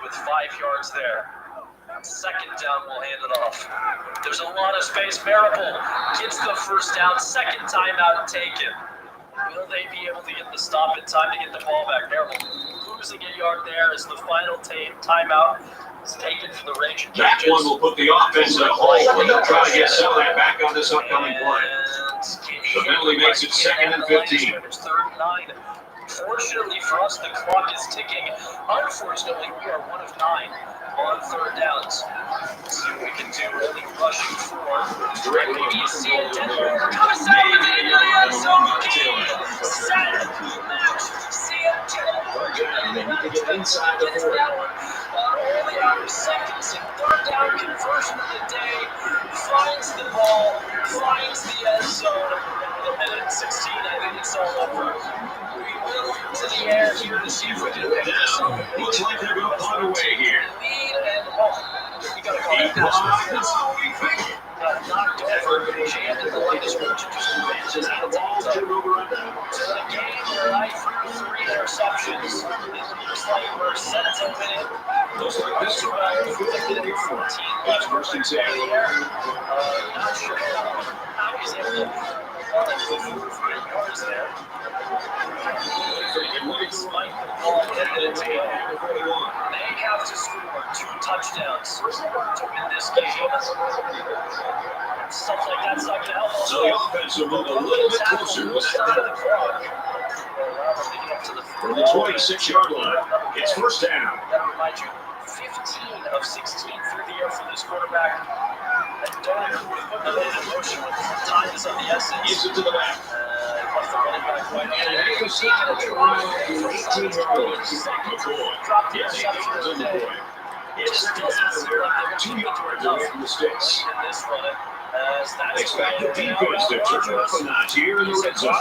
With 5 yards there. Second down, we'll hand it off. There's a lot of space. Marable gets the first down. Second timeout taken. Will they be able to get the stop in time to get the ball back? Marable losing a yard there as the final timeout is taken for the range of That catches. one will put the offense at a hold, and they'll try to get some of that back on this upcoming play. The penalty makes it 2nd and 15. It's 3rd and 9. Fortunately for us, the clock is ticking. Unfortunately, we are 1 of 9 on 3rd downs. Let's see what we can do. Only rushing for directly DC and Denver. Comes out with it into the end zone. Set match. They need to get inside the 40. Only our 2nd and 3rd down conversion of the day. Finds the ball. Finds the end zone. A minute 16. I think it's all over. To the air here to see if we can pick this up. Looks like they're going to punt away here. Lead and we got to call it knocked over. Jammed in the latest merchant just advances out of the to the game where I threw 3 interceptions. It looks like we're set to win it. Looks like this is about 14 left first and in the air. Not sure how he's able to run it for 3 yards there. Despite the ball getting it to go, they have to score 2 touchdowns to win this game. Stuff like that's not going to help us. So the offense will move a little bit closer with that from the 26-yard line. It's 1st down. That reminds you, 15 of 16 through the air for this quarterback. And don't put them in motion when time is of the essence. Gives it to the left. Left the running back right And there. he was seeking a drive for 18 yards. Dropped the interception of the day. It just doesn't look like 2 yards away from the sticks. In this one, Expect the defense to turn up a notch here in the red zone.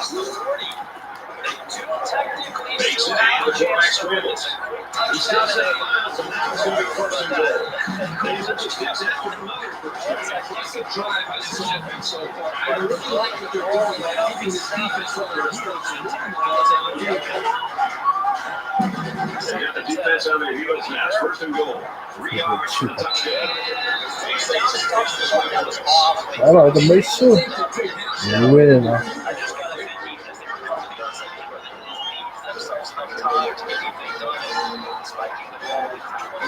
Makes it out of the scrambles. He steps out of bounds, and now it's going to be 1st and goal. He simply steps out with another first down. That's a drive by this offense so far. I really like what they're doing by keeping this defense on their heels and They got the defense on their heels now. It's 1st and goal. 3 yards for the touchdown. I like to make sure you win now. I just got to think defense, they were probably on something where they leave themselves enough time to get anything done. Spiking the ball with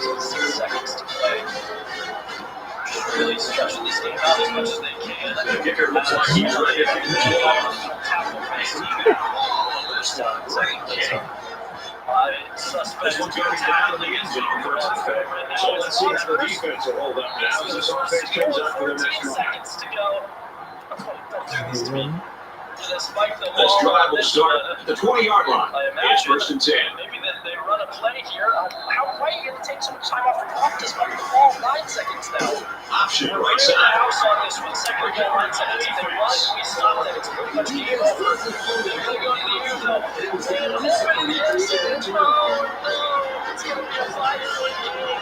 26 seconds to play. Really stretching this game out as much as they can. The kicker looks like he's ready to kick this ball. Tackle face. First down, second place. This one's going to be down in the end zone for us to fail. So let's see how the defense will hold up now as this offense comes out for the next drive. Seconds to go. This drive will start at the 20-yard line. It's 1st and 10. Maybe they run a play here. Why are you going to take so much time off the clock despite the ball? 9 seconds now. Option right We're side. house on this one. Second and 9 seconds. If they run, we stop them. It's pretty much game over. They're going to go to the air, though. And open in the end zone. No. It's going to be a 5-point game.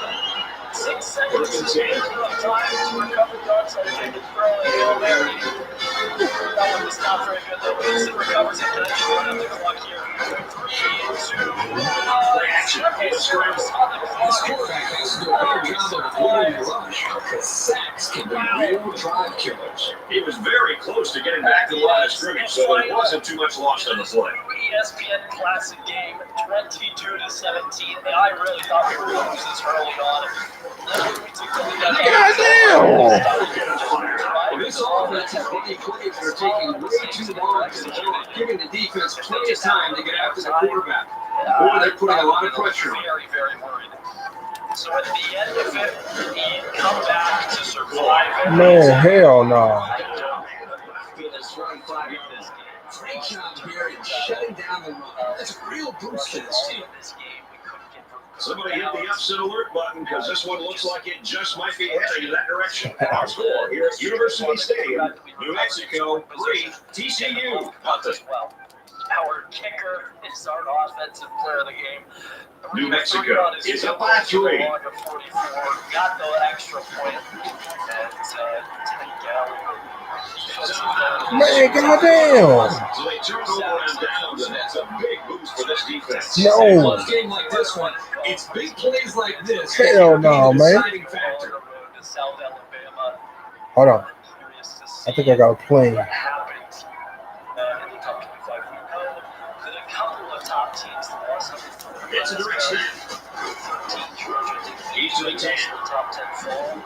6 seconds to time to recover yards. I think it's throw a Hail Mary. That one was not very good, though. Wilson recovers it. Then you run out the clock here. 3, 2, 1. Reaction. It's scramble. This quarterback has to do job of avoiding the rush, because sacks can be real drive killers. He was very close to getting back to the line of scrimmage, so there wasn't too much lost on the play. ESPN Classic game, 22-17. I really thought we were going to lose this early on. This offense is running plays that are taking way too long to develop, giving the defense plenty of time to get after the quarterback. Boy, they're putting a lot of pressure on him. Very, very worried. So at the end of it, he come back to survive. Man, hell no. Great job here in shutting down the run. That's a real boost to this team. Somebody hit the upset alert button because this one looks like it just might be heading in that direction. Our score here at University Stadium, New Mexico, 3, TCU, nothing. Our kicker is our offensive player of the game. New Mexico is up by 3. Got the extra point. Man, goddamn. So they turn over and downs, and that's a big boost for this defense. No. A game like this one, it's big plays like this. Hell no, man. Hold on. I think I got a plane. It's a direct snap. Each of the 10. Top 10 fall.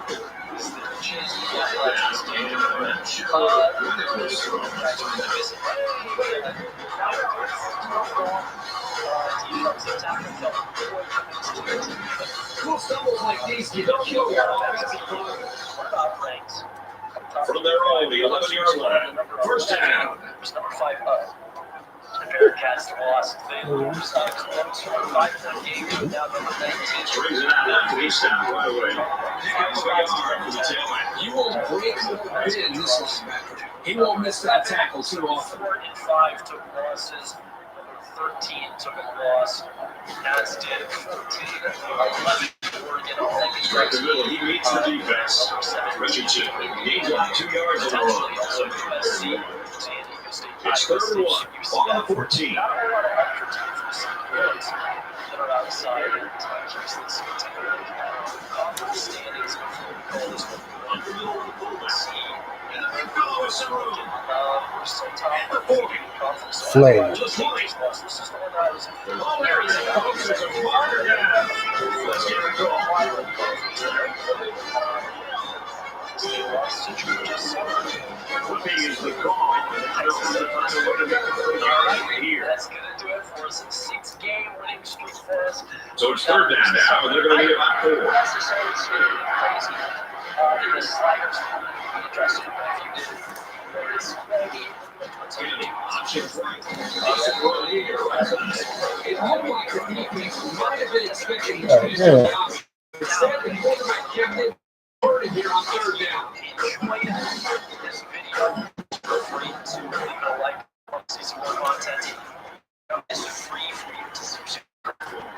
Little stumbles like these can kill your offensive progress. From their own, the 11-yard line. First down. Number 5 up. Bearcats lost. They lose on a close 5-point game. Now number 19. Brings it out after he stopped right away. Pick up a yard for the tail end. You won't break the bin this linebacker. He won't miss that tackle too often. 4 and 5 took losses. Number 13 took a loss. As did 14. 11 Oregon. Right the middle, he meets the defense. Richardson gains on 2 yards on the run. It's 3rd and 1. Ball on the 14. Flame. Let's get it going. Flipping is the call. That's going to do it for us. 6-game winning streak for us. So it's 3rd down now, and they're going to need about 4. The sliders adjusted if you did. It looked like the defense might have been expecting to finish the option. Instead, the quarterback kept it here on 3rd down. Enjoy this video. Feel free to see some more content. It's free for you to subscribe.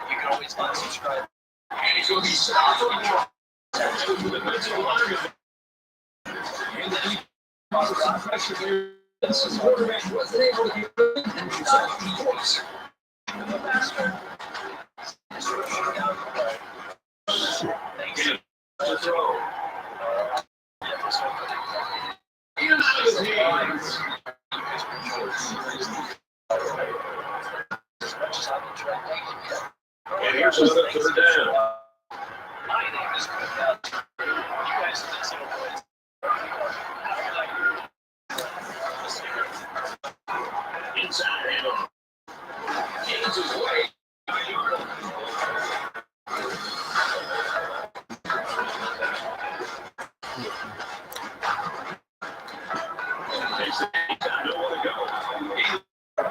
You can always unsubscribe. And he's going to be stopped on the draw. And the defense pressure there. This quarterback wasn't able to get good, and he was off the course. To throw. In and out of his hands. And here's another 3rd down. My name is Chris. You guys are the single boys. Inside handoff. Gains his way.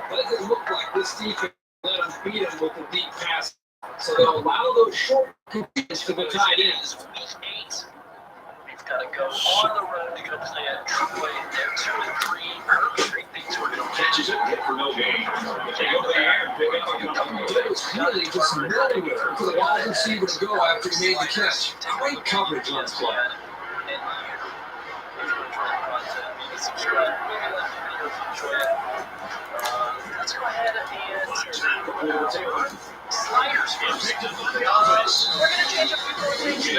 Doesn't look like this defense let them beat him with the deep pass, so they'll allow those short completions to the tight ends. We've got to go on the road to go play at Troy. They're 2 and 3. Perfect things we're going to Catches it, hit for no gain. They go to the air and pick up a couple. It was really just nowhere for the wide receiver to go after he made the catch. Great coverage on this play. Let's go ahead and sliders first. We're going to change a few more things. We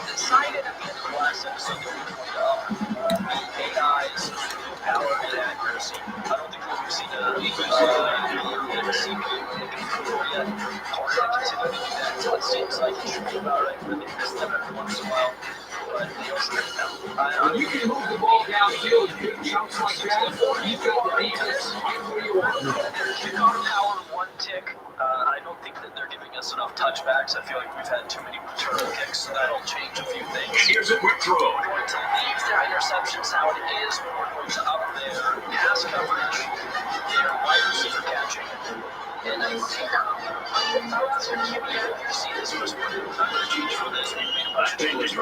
decided at the end of the last episode that we were going to AIs, power, and accuracy. I don't think we've seen a CPU looking cool yet. We're going to continue to do that until it seems like it should be about right. We're going to miss them every once in a while. But they also when you can move the ball downfield in big chunks like that, you've got the defense right where you want it. Kickoff power one tick. I don't think that they're giving us enough touchbacks. I feel like we've had too many return kicks, so that'll change a few things. Here's a quick throw. We're going to leave their interceptions how it is. We're going to up their pass coverage, their wide receiver catching. And I think their QB accuracy this was not going to change for this. We made a bunch of changes.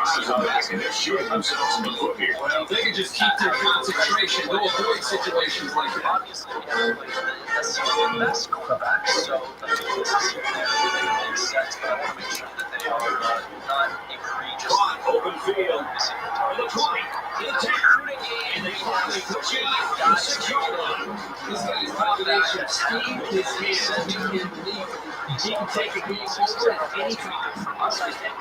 And they're shooting themselves in the foot here. Well, they can just keep their concentration. They'll avoid situations like that. Obviously, we haven't played necessarily the best quarterbacks, so I think this is there. It makes sense, but I want to make sure that they are not egregious. Open field. The 20. It's a recruiting game. And they finally push it out. 6-yard line. This guy's combination of speed, his hands, and he can take it being over at any time. For us, I think.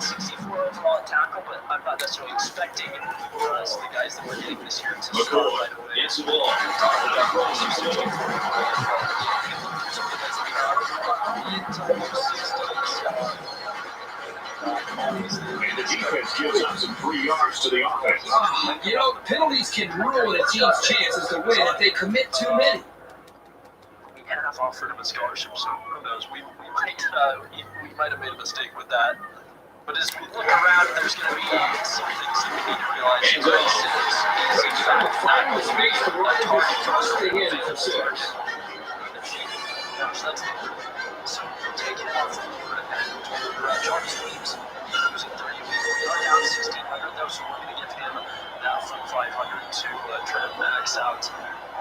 64 overall tackle, but I'm not necessarily expecting us, the guys that we're getting this year, to start right away. It's the ball. And the defense gives up some free yards to the offense. You know, penalties can ruin a team's chances to win if they commit too many. We have offered him a scholarship, so who knows? We might have made a mistake with that. But as we look around, there's going to be some things that we need to realize. Find the space to run his first thing in for 6. So take it off. Jarvis Williams losing 30 people. We are down 1,600 though, so we're going to give him now from 500 to try to max out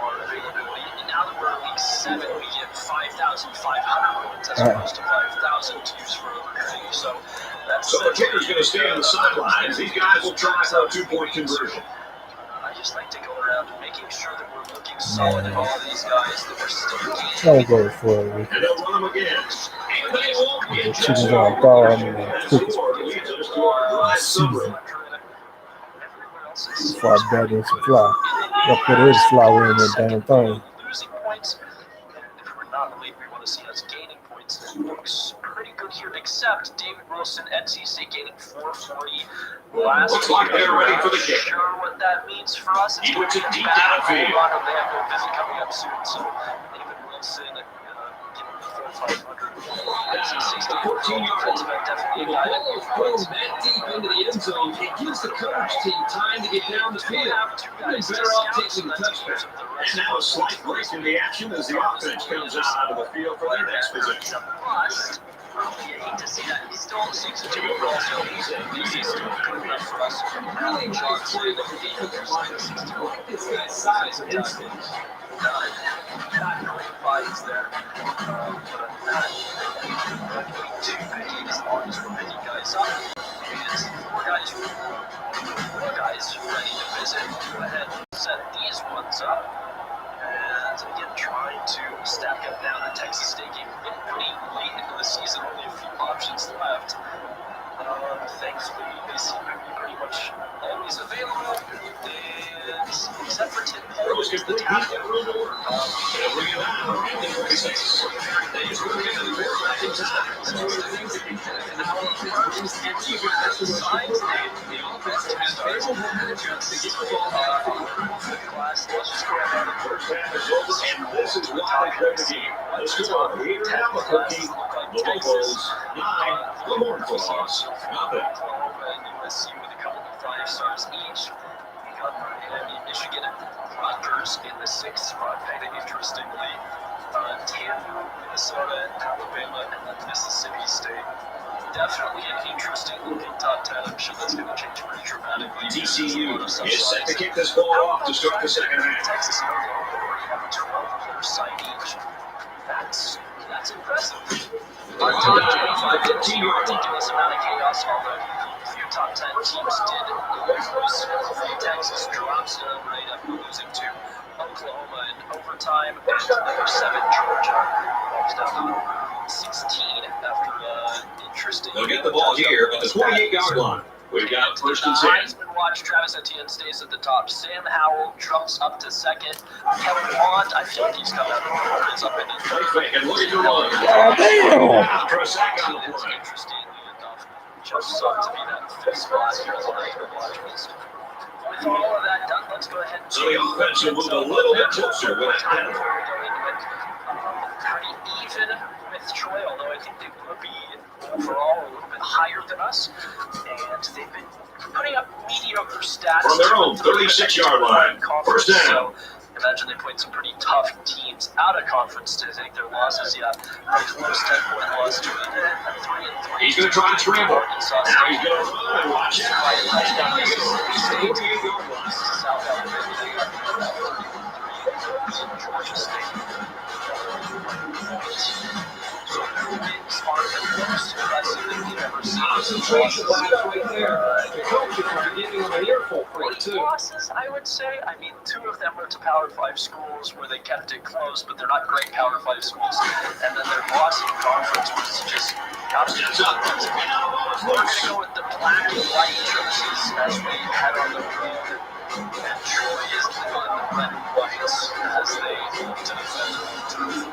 our availability. And now that we're in week 7, we get 5,500 points as opposed to 5,000 to use for recruiting. So that's the kicker's going to stay on the sidelines. These guys will try for a 2-point conversion. I just like to go around making sure that we're looking solid at all of these guys that we're still gaining. I'll go for it. And they'll run them again. And they won't get Chickens on fire. I'm gonna cook it. Far better than some fly. Y'all put his flour in that damn thing. Losing points, if we're not elite, we want to see us gaining points. It looks pretty good here, except David Wilson, NC State gaining 440 last Looks like they're ready for the kick. Sure what that means for us. He puts it deep bad. downfield. They have a visit coming up soon, so David Wilson, give him the 4,500. NC State 14-yard definitely a guy that moves points. That deep into the end zone, it gives the coverage team time to get down the field. They're better off taking the touchback. And now a slight break in the action as the offense comes out of the field for their next possession. Plus, you hate to see that. He's still 6'2", so he's still good enough for us. Really not worried about the defensive line. I like this guy's size and instinct. Not great bodies there. But not too picky as long as we're picking guys up. And four guys ready to visit. Go ahead and set these ones up. And again, trying to stack up down the Texas State game. We're getting pretty late into the season, only a few options left. Thankfully, they seem to be pretty much always available. And except for Tim Poles, the tackle. This is why they the game. The score, Peter Albuquerque, the Lobos, 9, the Hornfrogs, nothing. USC with a couple of 5 stars each. We got Michigan and Rutgers in the 6th spot. And interestingly, Tampa, Minnesota, Alabama, and then Mississippi State. Definitely an interesting looking top 10. I'm sure that's going to change pretty dramatically. TCU is set to kick this ball off to start the second half. Texas and Oklahoma already have a 12-player side each. That's impressive. 15-yard amount of chaos, although a few top 10 teams did lose. Texas drops right after losing to Oklahoma in overtime, and number 7 Georgia falls down to 16 after interesting. They'll get the ball here at the 28-yard line. We've got first and 10. Heisman watch. Travis Etienne stays at the top. Sam Howell jumps up to second. Kevin Bond, I feel like he's come out of the is up in the Fake and looking to run. After a sack on the It's play. interestingly enough, jumps up to be that 5th spot here on the Heisman watch list. With all of that done, let's go ahead and So the offense will move a little bit closer with that time penalty. before we go into it. Pretty even with Troy, although I think they will be overall a little bit higher than us. And they've been putting up mediocre stats. From their own 36-yard line. First down. So imagine they played some pretty tough teams out of conference to take their losses. Yeah, a close 10-point loss to a 3-3. He's going to try to scramble. Arkansas Now he's State. going to run and watch out. Touchdown Mississippi State. 48-yard line. South Alabama. They got 33. Georgia State. So smart and the most impressive that we've ever seen. Concentration lapse right there. The coaches are giving them an earful for it, too. Losses, I would say. I mean, 2 of them were to Power 5 schools where they kept it close, but they're not great Power 5 schools. And then their loss in conference was just We're going to go with the black and white jerseys as we head on the road. And Troy is in the red and whites as they look to defend the turf.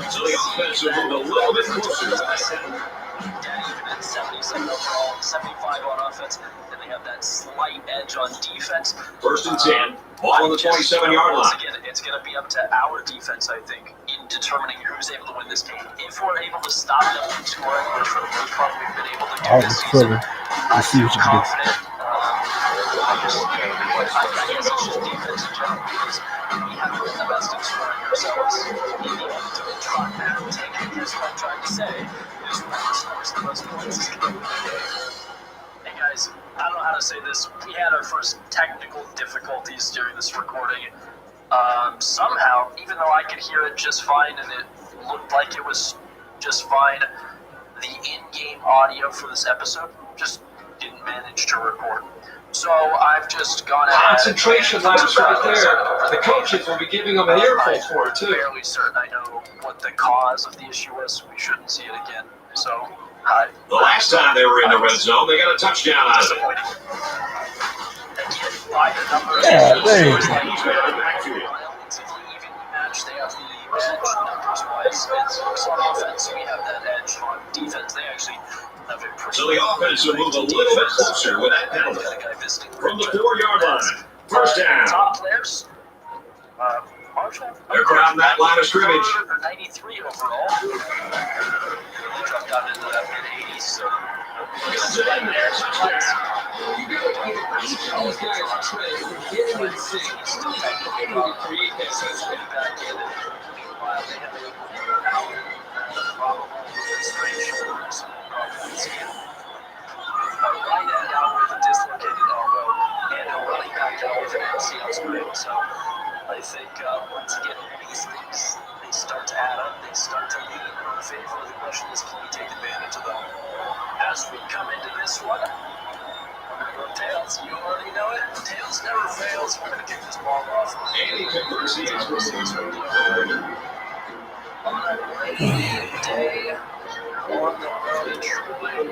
So the offense will move a little bit closer. Even at 77 overall, 75 on offense, and they have that slight edge on defense. First and 10. Ball on the 27-yard Once line. again, it's going to be up to our defense, I think, in determining who's able to win this game. If we're able to stop them from scoring, which for the most part we've been able to do I this was season, trouble. I See feel what you can do. confident. I guess it's just defense in general because we haven't been the best at scoring ourselves. In the end, to try and take it, here's what I'm trying to say, is whoever scores the most points is going to win. Hey guys, I don't know how to say this. We had our first technical difficulties during this recording. Somehow, even though I could hear it just fine and it looked like it was just fine, the in-game audio for this episode just didn't manage to record. So I've just gone ahead. Concentration lapse right there. The coaches will be giving them an earful for it, too. I'm fairly certain I know what the cause of the issue was. We shouldn't see it again. So, hi. The last time they were in the red zone, they got a touchdown out of it. Disappointing. Again, by the numbers. Yeah, dang. He's got it back to you. Relatively evenly matched. They have the edge numbers-wise. It looks on offense. We have that edge on defense. They actually have a pretty. So the offense will move a little bit closer with that penalty. From the 4-yard line. First down. Top players. Marshall. They're crowding that line of scrimmage. 93 overall. Really dropped down into that mid-80s. So. Gets it in there. Touchdown. You gotta give each of these guys credit for getting in sync, able to create that system. Back in. Meanwhile, they have a probable straight shoulders. Right end out with a dislocated elbow and a running back out with an MCL sprain. So I think once again, these things, they start to add up, they start to lean in favor. The question is, can we take advantage of them? As we come into this one, we're going to go tails. You already know it. Tails never fails. We're going to kick this ball off. And he converts the On a rainy day, on the road in Troy,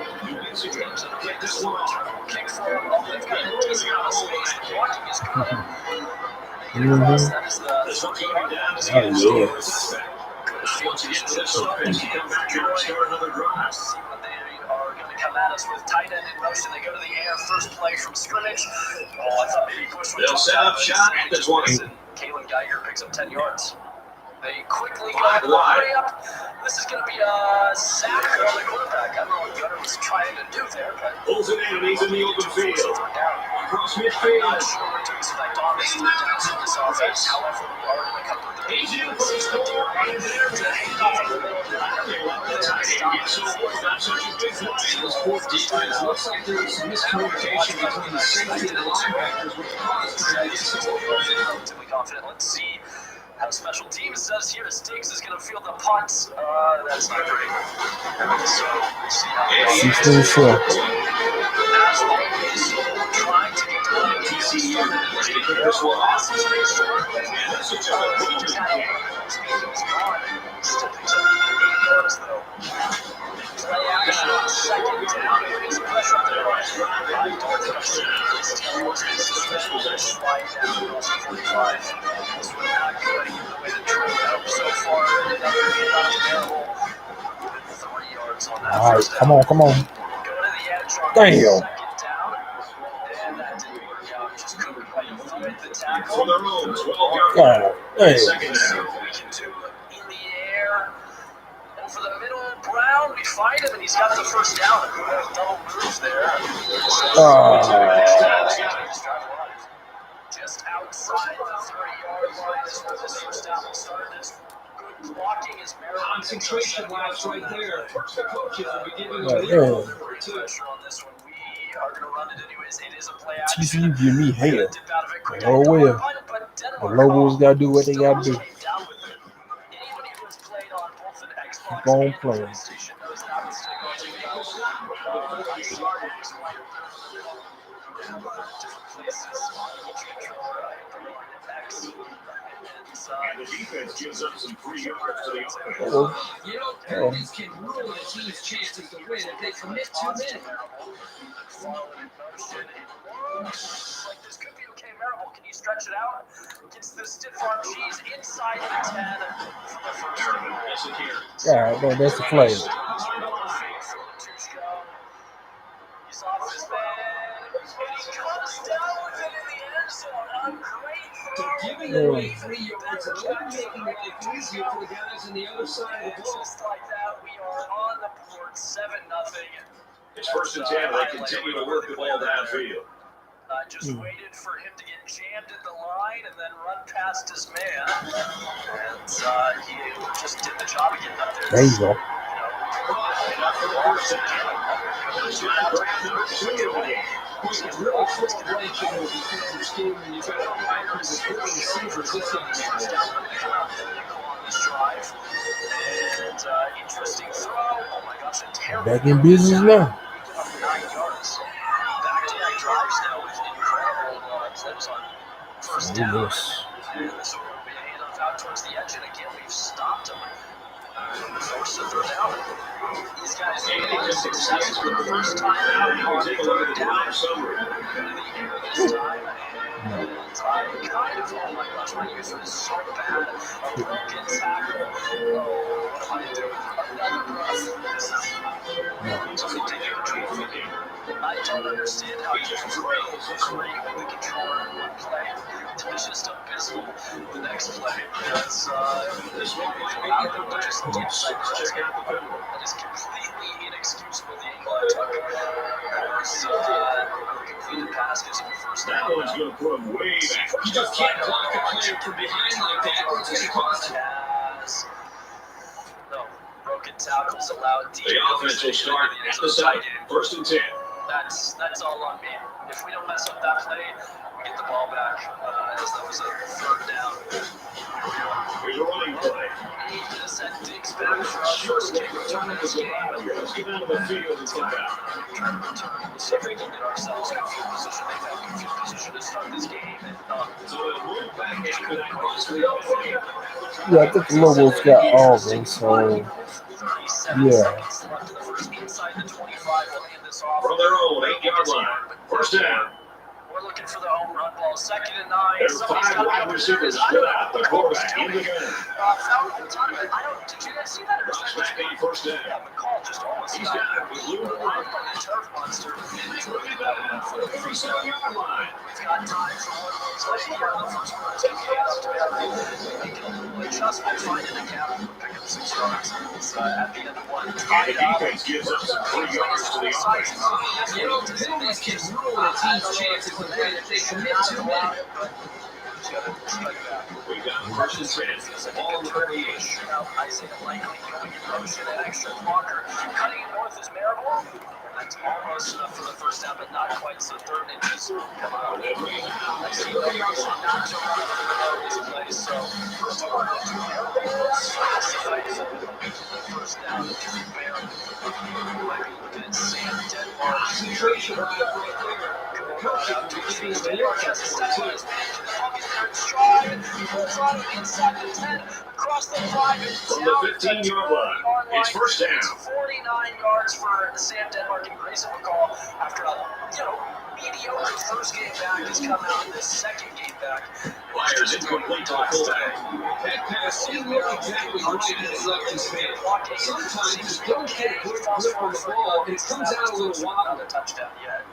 teams that play this one, kick for it. Oh, they've got a decent amount of space. The blocking is good. That is the Once he gets this offense, he come back here and start another drive. See what they are going to come at us with. Tight end in motion. They go to the air. First play from scrimmage. Oh, I thought maybe Bush would They'll set up shot at the 20. Kalen Geiger picks up 10 yards. They quickly go Wide, to the wide. hurry up. This is going to be a sack on the quarterback. I don't know what Gunner was trying to do there, but Pulls it in and he's in the open field. down. Across Not midfield. sure what to expect on this third down in this offense. However, we are going to come to the He's in for the score. And there to hand off in the middle of the Get so forth on such a big play. Those poor defense looks like there was some miscommunication between the safety and the linebackers, which caused them to get so relatively confident. Let's see how special teams does here. Stiggs is going to field the punt. That's not great. So we'll see how it goes. 16 short. As always, trying to get the line. TU ready to kick this one off. And this is just a booming kick. Still picks up 8 yards, though. Play action on second down. There's pressure up there. I don't think I've seen this team was suspended. Slide down across the 45. This was not good. Even the way the trend up so far, it doesn't get out of terrible. 3 yards on that. All right, come on. Go to the edge on Damn. second down. And that didn't work out. Just couldn't quite avoid the tackle. For their own 12-yard God, line. damn. Second See down. what we can do in the air. Over the middle, Brown, we find him, and he's got the first down. Double move there. Just outside the 30-yard line is where this first down will start. It's good blocking as Maryland. Concentration laps right there. The coaches will be giving Yeah, them yeah. Pressure on this one. We are going to run it anyways. It is a play action. TCU give me hell. Dip out of it quick. Oh, well. The Lobos got to do what they got to do. Anybody who has played on both an Xbox Keep on and playing. PlayStation knows that mistake on different places. And the defense gives up some 3 yards to the offense. Uh-oh. You know, penalties can ruin a team's chances to win if they commit too many. Like this could be okay. Marable, can you stretch it out? Gets the stiff arm cheese inside the 10 for the first down. Yeah, that's the flag. He's off his man, and he comes down with it in the end zone. A great So giving away 3 yards and not making life easier for the guys on the other side of the ball. Just like that, we are on the board, 7-0. It's first and 10. They continue to work the ball downfield. Just waited for him to get jammed at the line and then run past his man. And he just did the job of getting up there. There you go. It's really frustration with the defensive scheme when you've got a player who's a good receiver just on this drive. And interesting throw. Oh my gosh, a terrible. Back in business now. 9 yards. Back-to-back drives now with incredible plays on first down. And so we're going to hand off out towards the edge, and again, we've stopped them. Force the third down. These guys are getting success for the first time out on third down. This time, and kind of, oh my gosh, my user is so bad. A broken tackle. Oh, what am I doing? Another run. Just continue to treat for me. I don't understand how you can great with the controller in one play. It's just abysmal the next play. That's this one out there, but just that is completely inexcusable. The angle I took was completed pass gives him the first down. That one's going to put him way back. You just can't block a player from behind like that, or it's going to cost you. No, broken tackles allowed. The offense will start at the side. First and 10. That's all on me. If we don't mess up that play, we get the ball back. As that was a third down. Here's a running play. We need to send Diggs back for our first kick return in this game. Let's get out of the field and come out. Trying to return. See if we can get ourselves in field position. They've had good field position to start this game. And So they'll move back after that cross field. Yeah, I think the Lobos got Auburn, so 37 yeah. seconds left in the first. Inside the 25 will hand this off. From their own 8-yard line. First down. We're looking for the home run ball. 2nd and 9. There's 5 wide receivers split out. The quarterback in the gun. Did you guys see that? Or was that Back in first down. yeah, McCall just almost He's got got it. Blue and white. by the turf monster. It's looking for the first down. 37-yard line. We've got time for one of those late here in the first quarter. Take it up to make a little adjustment, find a gap, pick up 6 yards. It's at the end of one. And the defense gives up some 3 yards to the offense. You know, penalties can ruin a team's chances to win if they commit too many. We've got first and 10. Ball on the 38. Isaiah Likely going in motion, an extra blocker. Cutting it north is Marable. That's almost enough for the first down, but not quite. So 3rd and inches. Come on. I see no reason not to run for this play. So first one, first down. Barely. Might be looking at Sam Denmark. Concentration right there. perfect for giving him a look at score, too. Stride, pulls on it inside the 10, across the 5, and From down the 15-yard line, it's first down. It's 49 yards for Sam Denmark and Grayson McCall after a, mediocre first game back has come out in this second game back. Fires incomplete to the fullback. That pass didn't look exactly right as it left his hand. Sometimes you don't get a quick grip on the ball, and it comes out a little wobbly. Not a touchdown yet.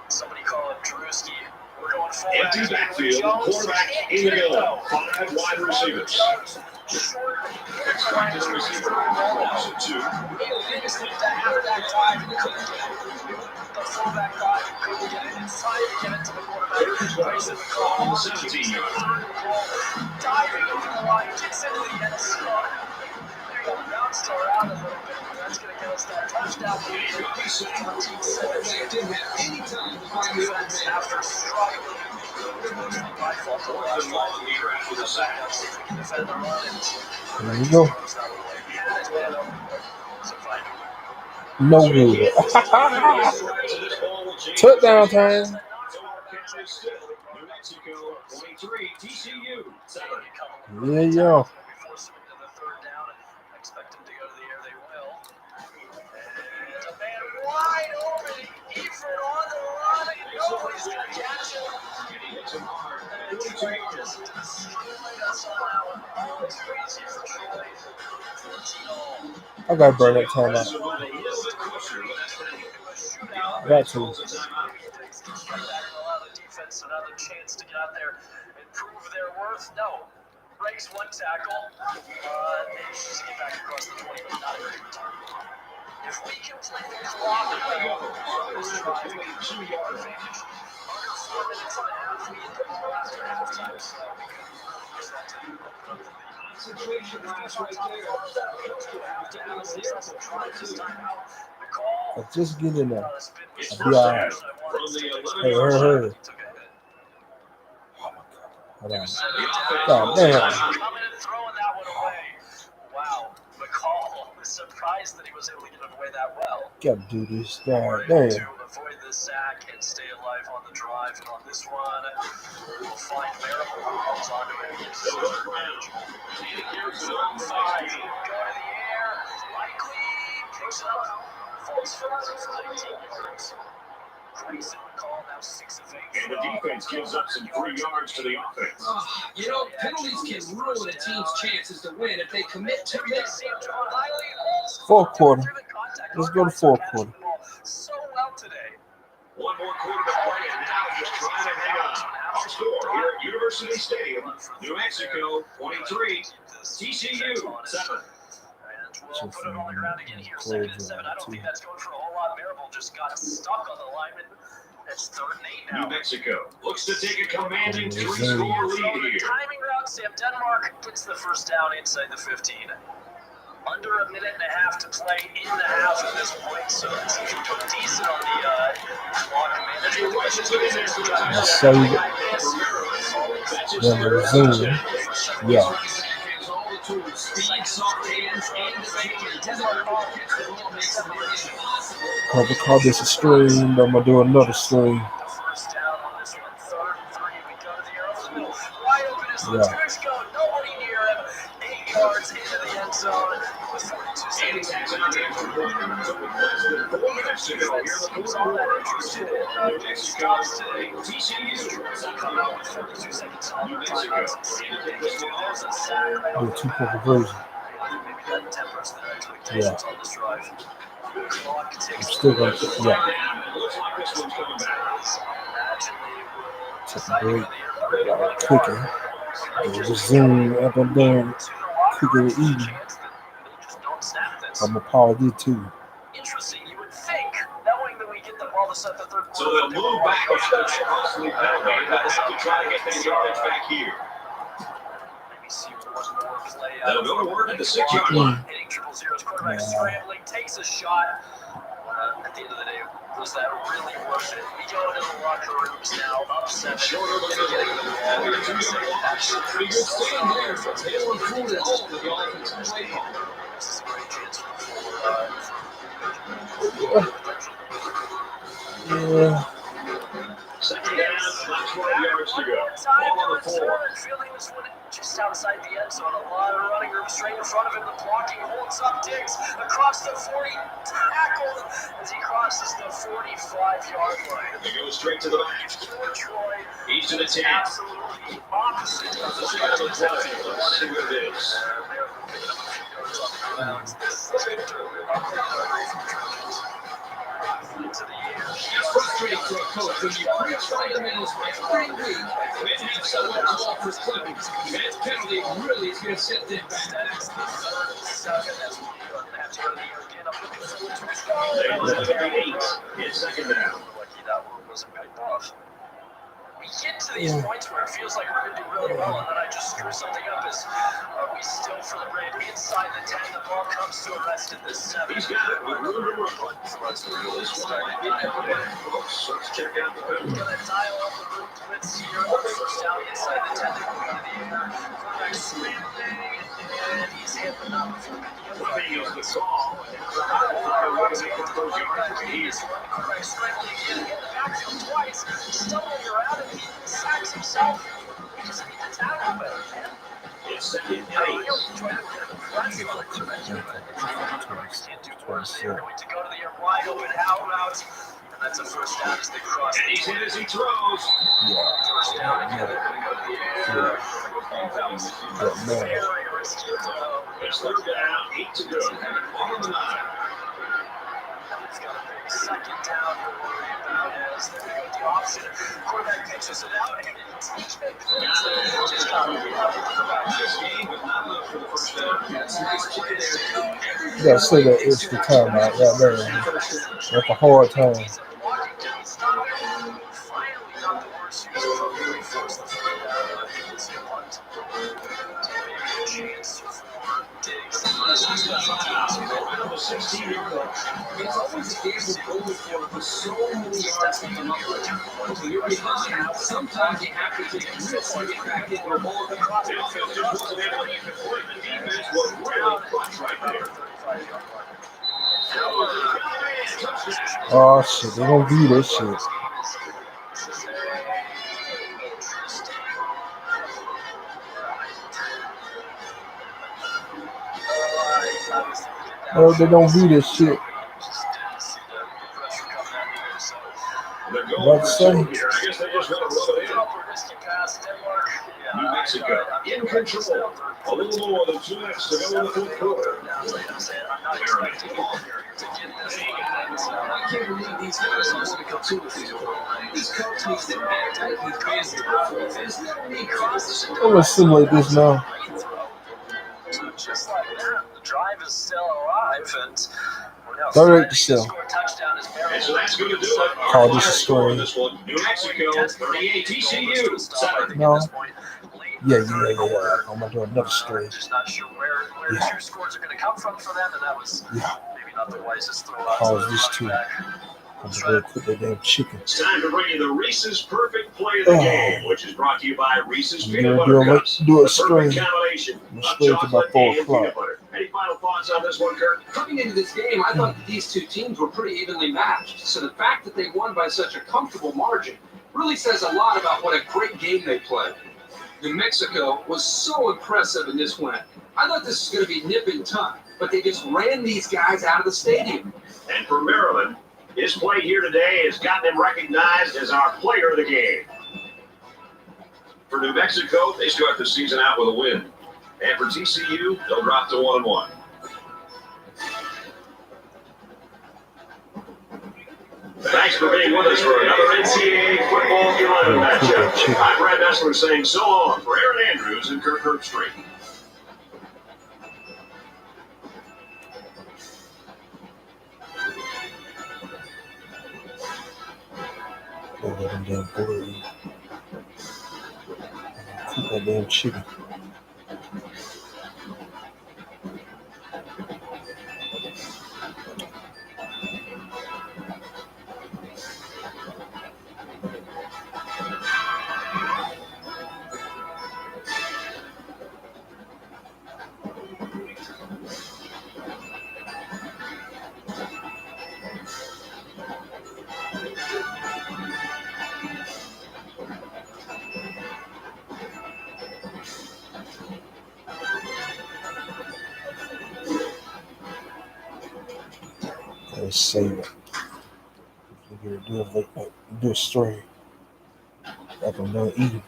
Somebody call it Drewski. We're going full Empty backfield, quarterback in the middle, 5 wide receivers. Practice receiver, option 2. The fullback thought he couldn't get it inside to get it to the quarterback. Grayson McCall On the 17-yard line. diving over the line, gets into the end zone. They're going to bounce around a little bit, but that's going to get us that touchdown. Didn't have any time to find the open man. After struggling. My fault. After the sack. There you go. No good. Touchdown time. New Mexico, 23, TCU, 7. Yeah. Expect them to go to the air, they will. And a man wide open, Eford on the run, and nobody's going to catch him. Hits him hard, And Troy just destroyed us on that one. Oh, it's crazy for Troy. 14-all. I gotta burn that time out. Got to. Allow the defense another chance to get out there and prove their worth. No. Breaks one tackle. Manages to get back across the 20, but not a very good time. If we can play the clock on this drive, we have a 2-yard advantage. Under 4 minutes and a half, we hit the ball after halftime, so we can use that to open up the lead. Concentration last right there. Just get in there. It's I'll be all right. from the 11-yard Hey. line. Hold on. God damn. Coming and throwing that one away. Wow. McCall was surprised that he was able to get it away that well. Gotta do this. We're God able damn. to avoid the sack and stay alive on the drive. And on this one, we'll find Marable who holds on to it. Gets his third manageable. Zone 5. Go to the air. Likely picks it up. Falls forward for 19 yards. Grayson McCall now 6 of 8. And the defense gives up some 3 yards to the offense. Penalties can ruin a team's chances to win if they commit too many. Fourth quarter. Let's go to fourth quarter. So well today. One more quarter to play, and now they're just trying to hang on. Our score here at University Stadium, New Mexico, 23, TCU, 7. We'll put it on the ground again here, 2nd and 7. I don't think that's going for a whole lot. Marable just got stuck on the lineman. It's 3rd and 8 now. New Mexico looks to take a commanding 3-score So lead the here. timing route, Sam Denmark gets the first down inside the 15. Under a minute and a half to play in the half at this point, so it's decent on the clock management. So then resume. Yeah. I'm gonna call this a stream, but I'm gonna do another stream. First down on this one, 3rd and 3. We go to the air over the middle. Wide open is Yeah. Latusco. Nobody near him. 8 yards into the end zone with 42 seconds. Defense seems all that interested in stops today. TCU come out with 42 seconds on the timeouts and see what they can do. There's a sack right Do off a the 2-point bat. conversion. Maybe that tempers their expectations on this drive. Clock I'm ticks. still gonna Looks like this one's coming back. take a break. Cooking. And resume after I'm done cooking and eating. I'm gonna pause it too. Interesting, you would think, knowing that we get the ball to set the third quarter. So they'll move back after that costly penalty, and they'll have to try to get that yardage back here. Maybe see one more play out. They'll go to work at the 6-yard line. Hitting 000's quarterback scrambling, takes a shot. At the end of the day, was that really worth it? We go into the locker rooms now, up 7. Shorter than Getting the ball, we're going to say that's Pretty good stand there from Taylor Ford at all with the offensive play call. This is a great chance for Yeah. Second to go. Ball on the 4. Fielding this one just outside the end zone. A lot of running room straight in front of him. The blocking holds up Diggs across the 40. Tackled as he crosses the 45-yard line. He goes straight to the back. George Roy. He's to the 10. Absolutely opposite. Let's see what it is. It's frustrating for a coach when you preach fundamentals every week and have someone to offer clipping. That penalty really is going to set them back. They look at the 8. It's second down. We get to these points where it feels like we're going to do really well, and then I just screw something up. Are we still for the break inside the 10? The ball comes to a rest at the 7. He's got it with room to run. This one might be coming back, folks. Let's check out the penalty. Going to dial up the room blitz here. First down inside the 10. They go to the air. Quarterback scrambling, and he's hit the number for Flipping is the call. What is it for those yards? He's quarterback scrambling again in the backfield twice. Stumbling around, and he sacks himself. We just need to tackle better, man. It's second and 8. Going to go to the air wide open out route. And that's a first down as they cross. And he's hit as he throws. First down again. They're going to go to the air. That was very risky throw. It's third down, 8 to go. On the 9. He's got a big second down to worry about as they're going to go the option. Quarterback pitches it out, and just got to This game was not enough for the first down. That's a nice play there. You gotta say that extra time out right there. That's a hard time. The 16-yard line. It's always a game of going for so many yards to come up with. So you're behind. Sometimes you have to take risks to get back into the ball. Phil just wasn't able to get the point. The defense was really clutch right there. Oh shit, they gonna do this shit. Oh, they don't do this shit. They're going for two here. I guess they just want to rub it in. New Mexico in control. A little more than 2 minutes to go in the fourth quarter. I can't believe these guys are going to come to us. These coach needs to act like he's busy. He crosses I'm gonna simulate this now. Just like that, the drive is still alive, and we're now Direct to sell. score a touchdown as Barry. And so that's going to do it. Call this a Score story. this one. New Mexico 38, TCU 7. No. Yeah. I'm gonna do another story. Just not sure where the two scores are going to come from for them, and that was maybe not the wisest throw out. Pause this too. I'm gonna go cook that damn chicken. It's time to bring you the Reese's Perfect Play of the Game, which is brought to you by Reese's Yeah, Peanut do Butter a- Cups. do a The string. perfect combination I'm of straight to about chocolate 4 and o'clock. peanut butter. Any final thoughts on this one, Kurt? Coming into this game, I thought that these two teams were pretty evenly matched. So the fact that they won by such a comfortable margin really says a lot about what a great game they played. New Mexico was so impressive in this win. I thought this was going to be nip and tuck, but they just ran these guys out of the stadium. And for Maryland, his play here today has gotten him recognized as our player of the game. For New Mexico, they start the season out with a win. And for TCU, they'll drop to 1-1. Thanks for being with us for another NCAA Football 11 matchup. I'm Brad Nessler saying so long for Aaron Andrews and Kirk Herbstreit. Cook that damn pork. Cook that damn chicken. save it. Do a story. Like I'm done eating.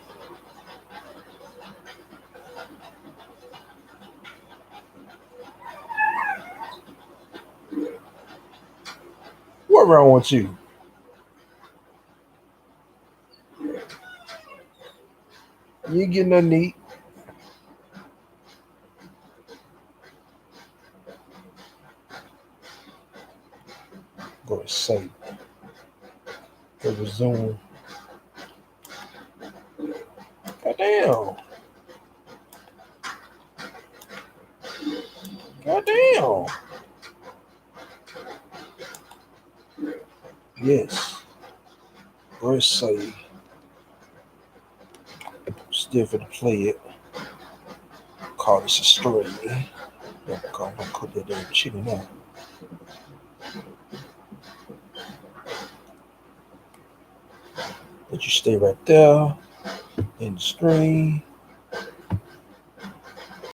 What wrong with you? You ain't getting nothing to eat. Go to save. Go to Zoom. Goddamn. Goddamn. Yes. Go to save. Still for to play it. Call this a story, man. Don't cook that damn chicken out. But you stay right there in the screen.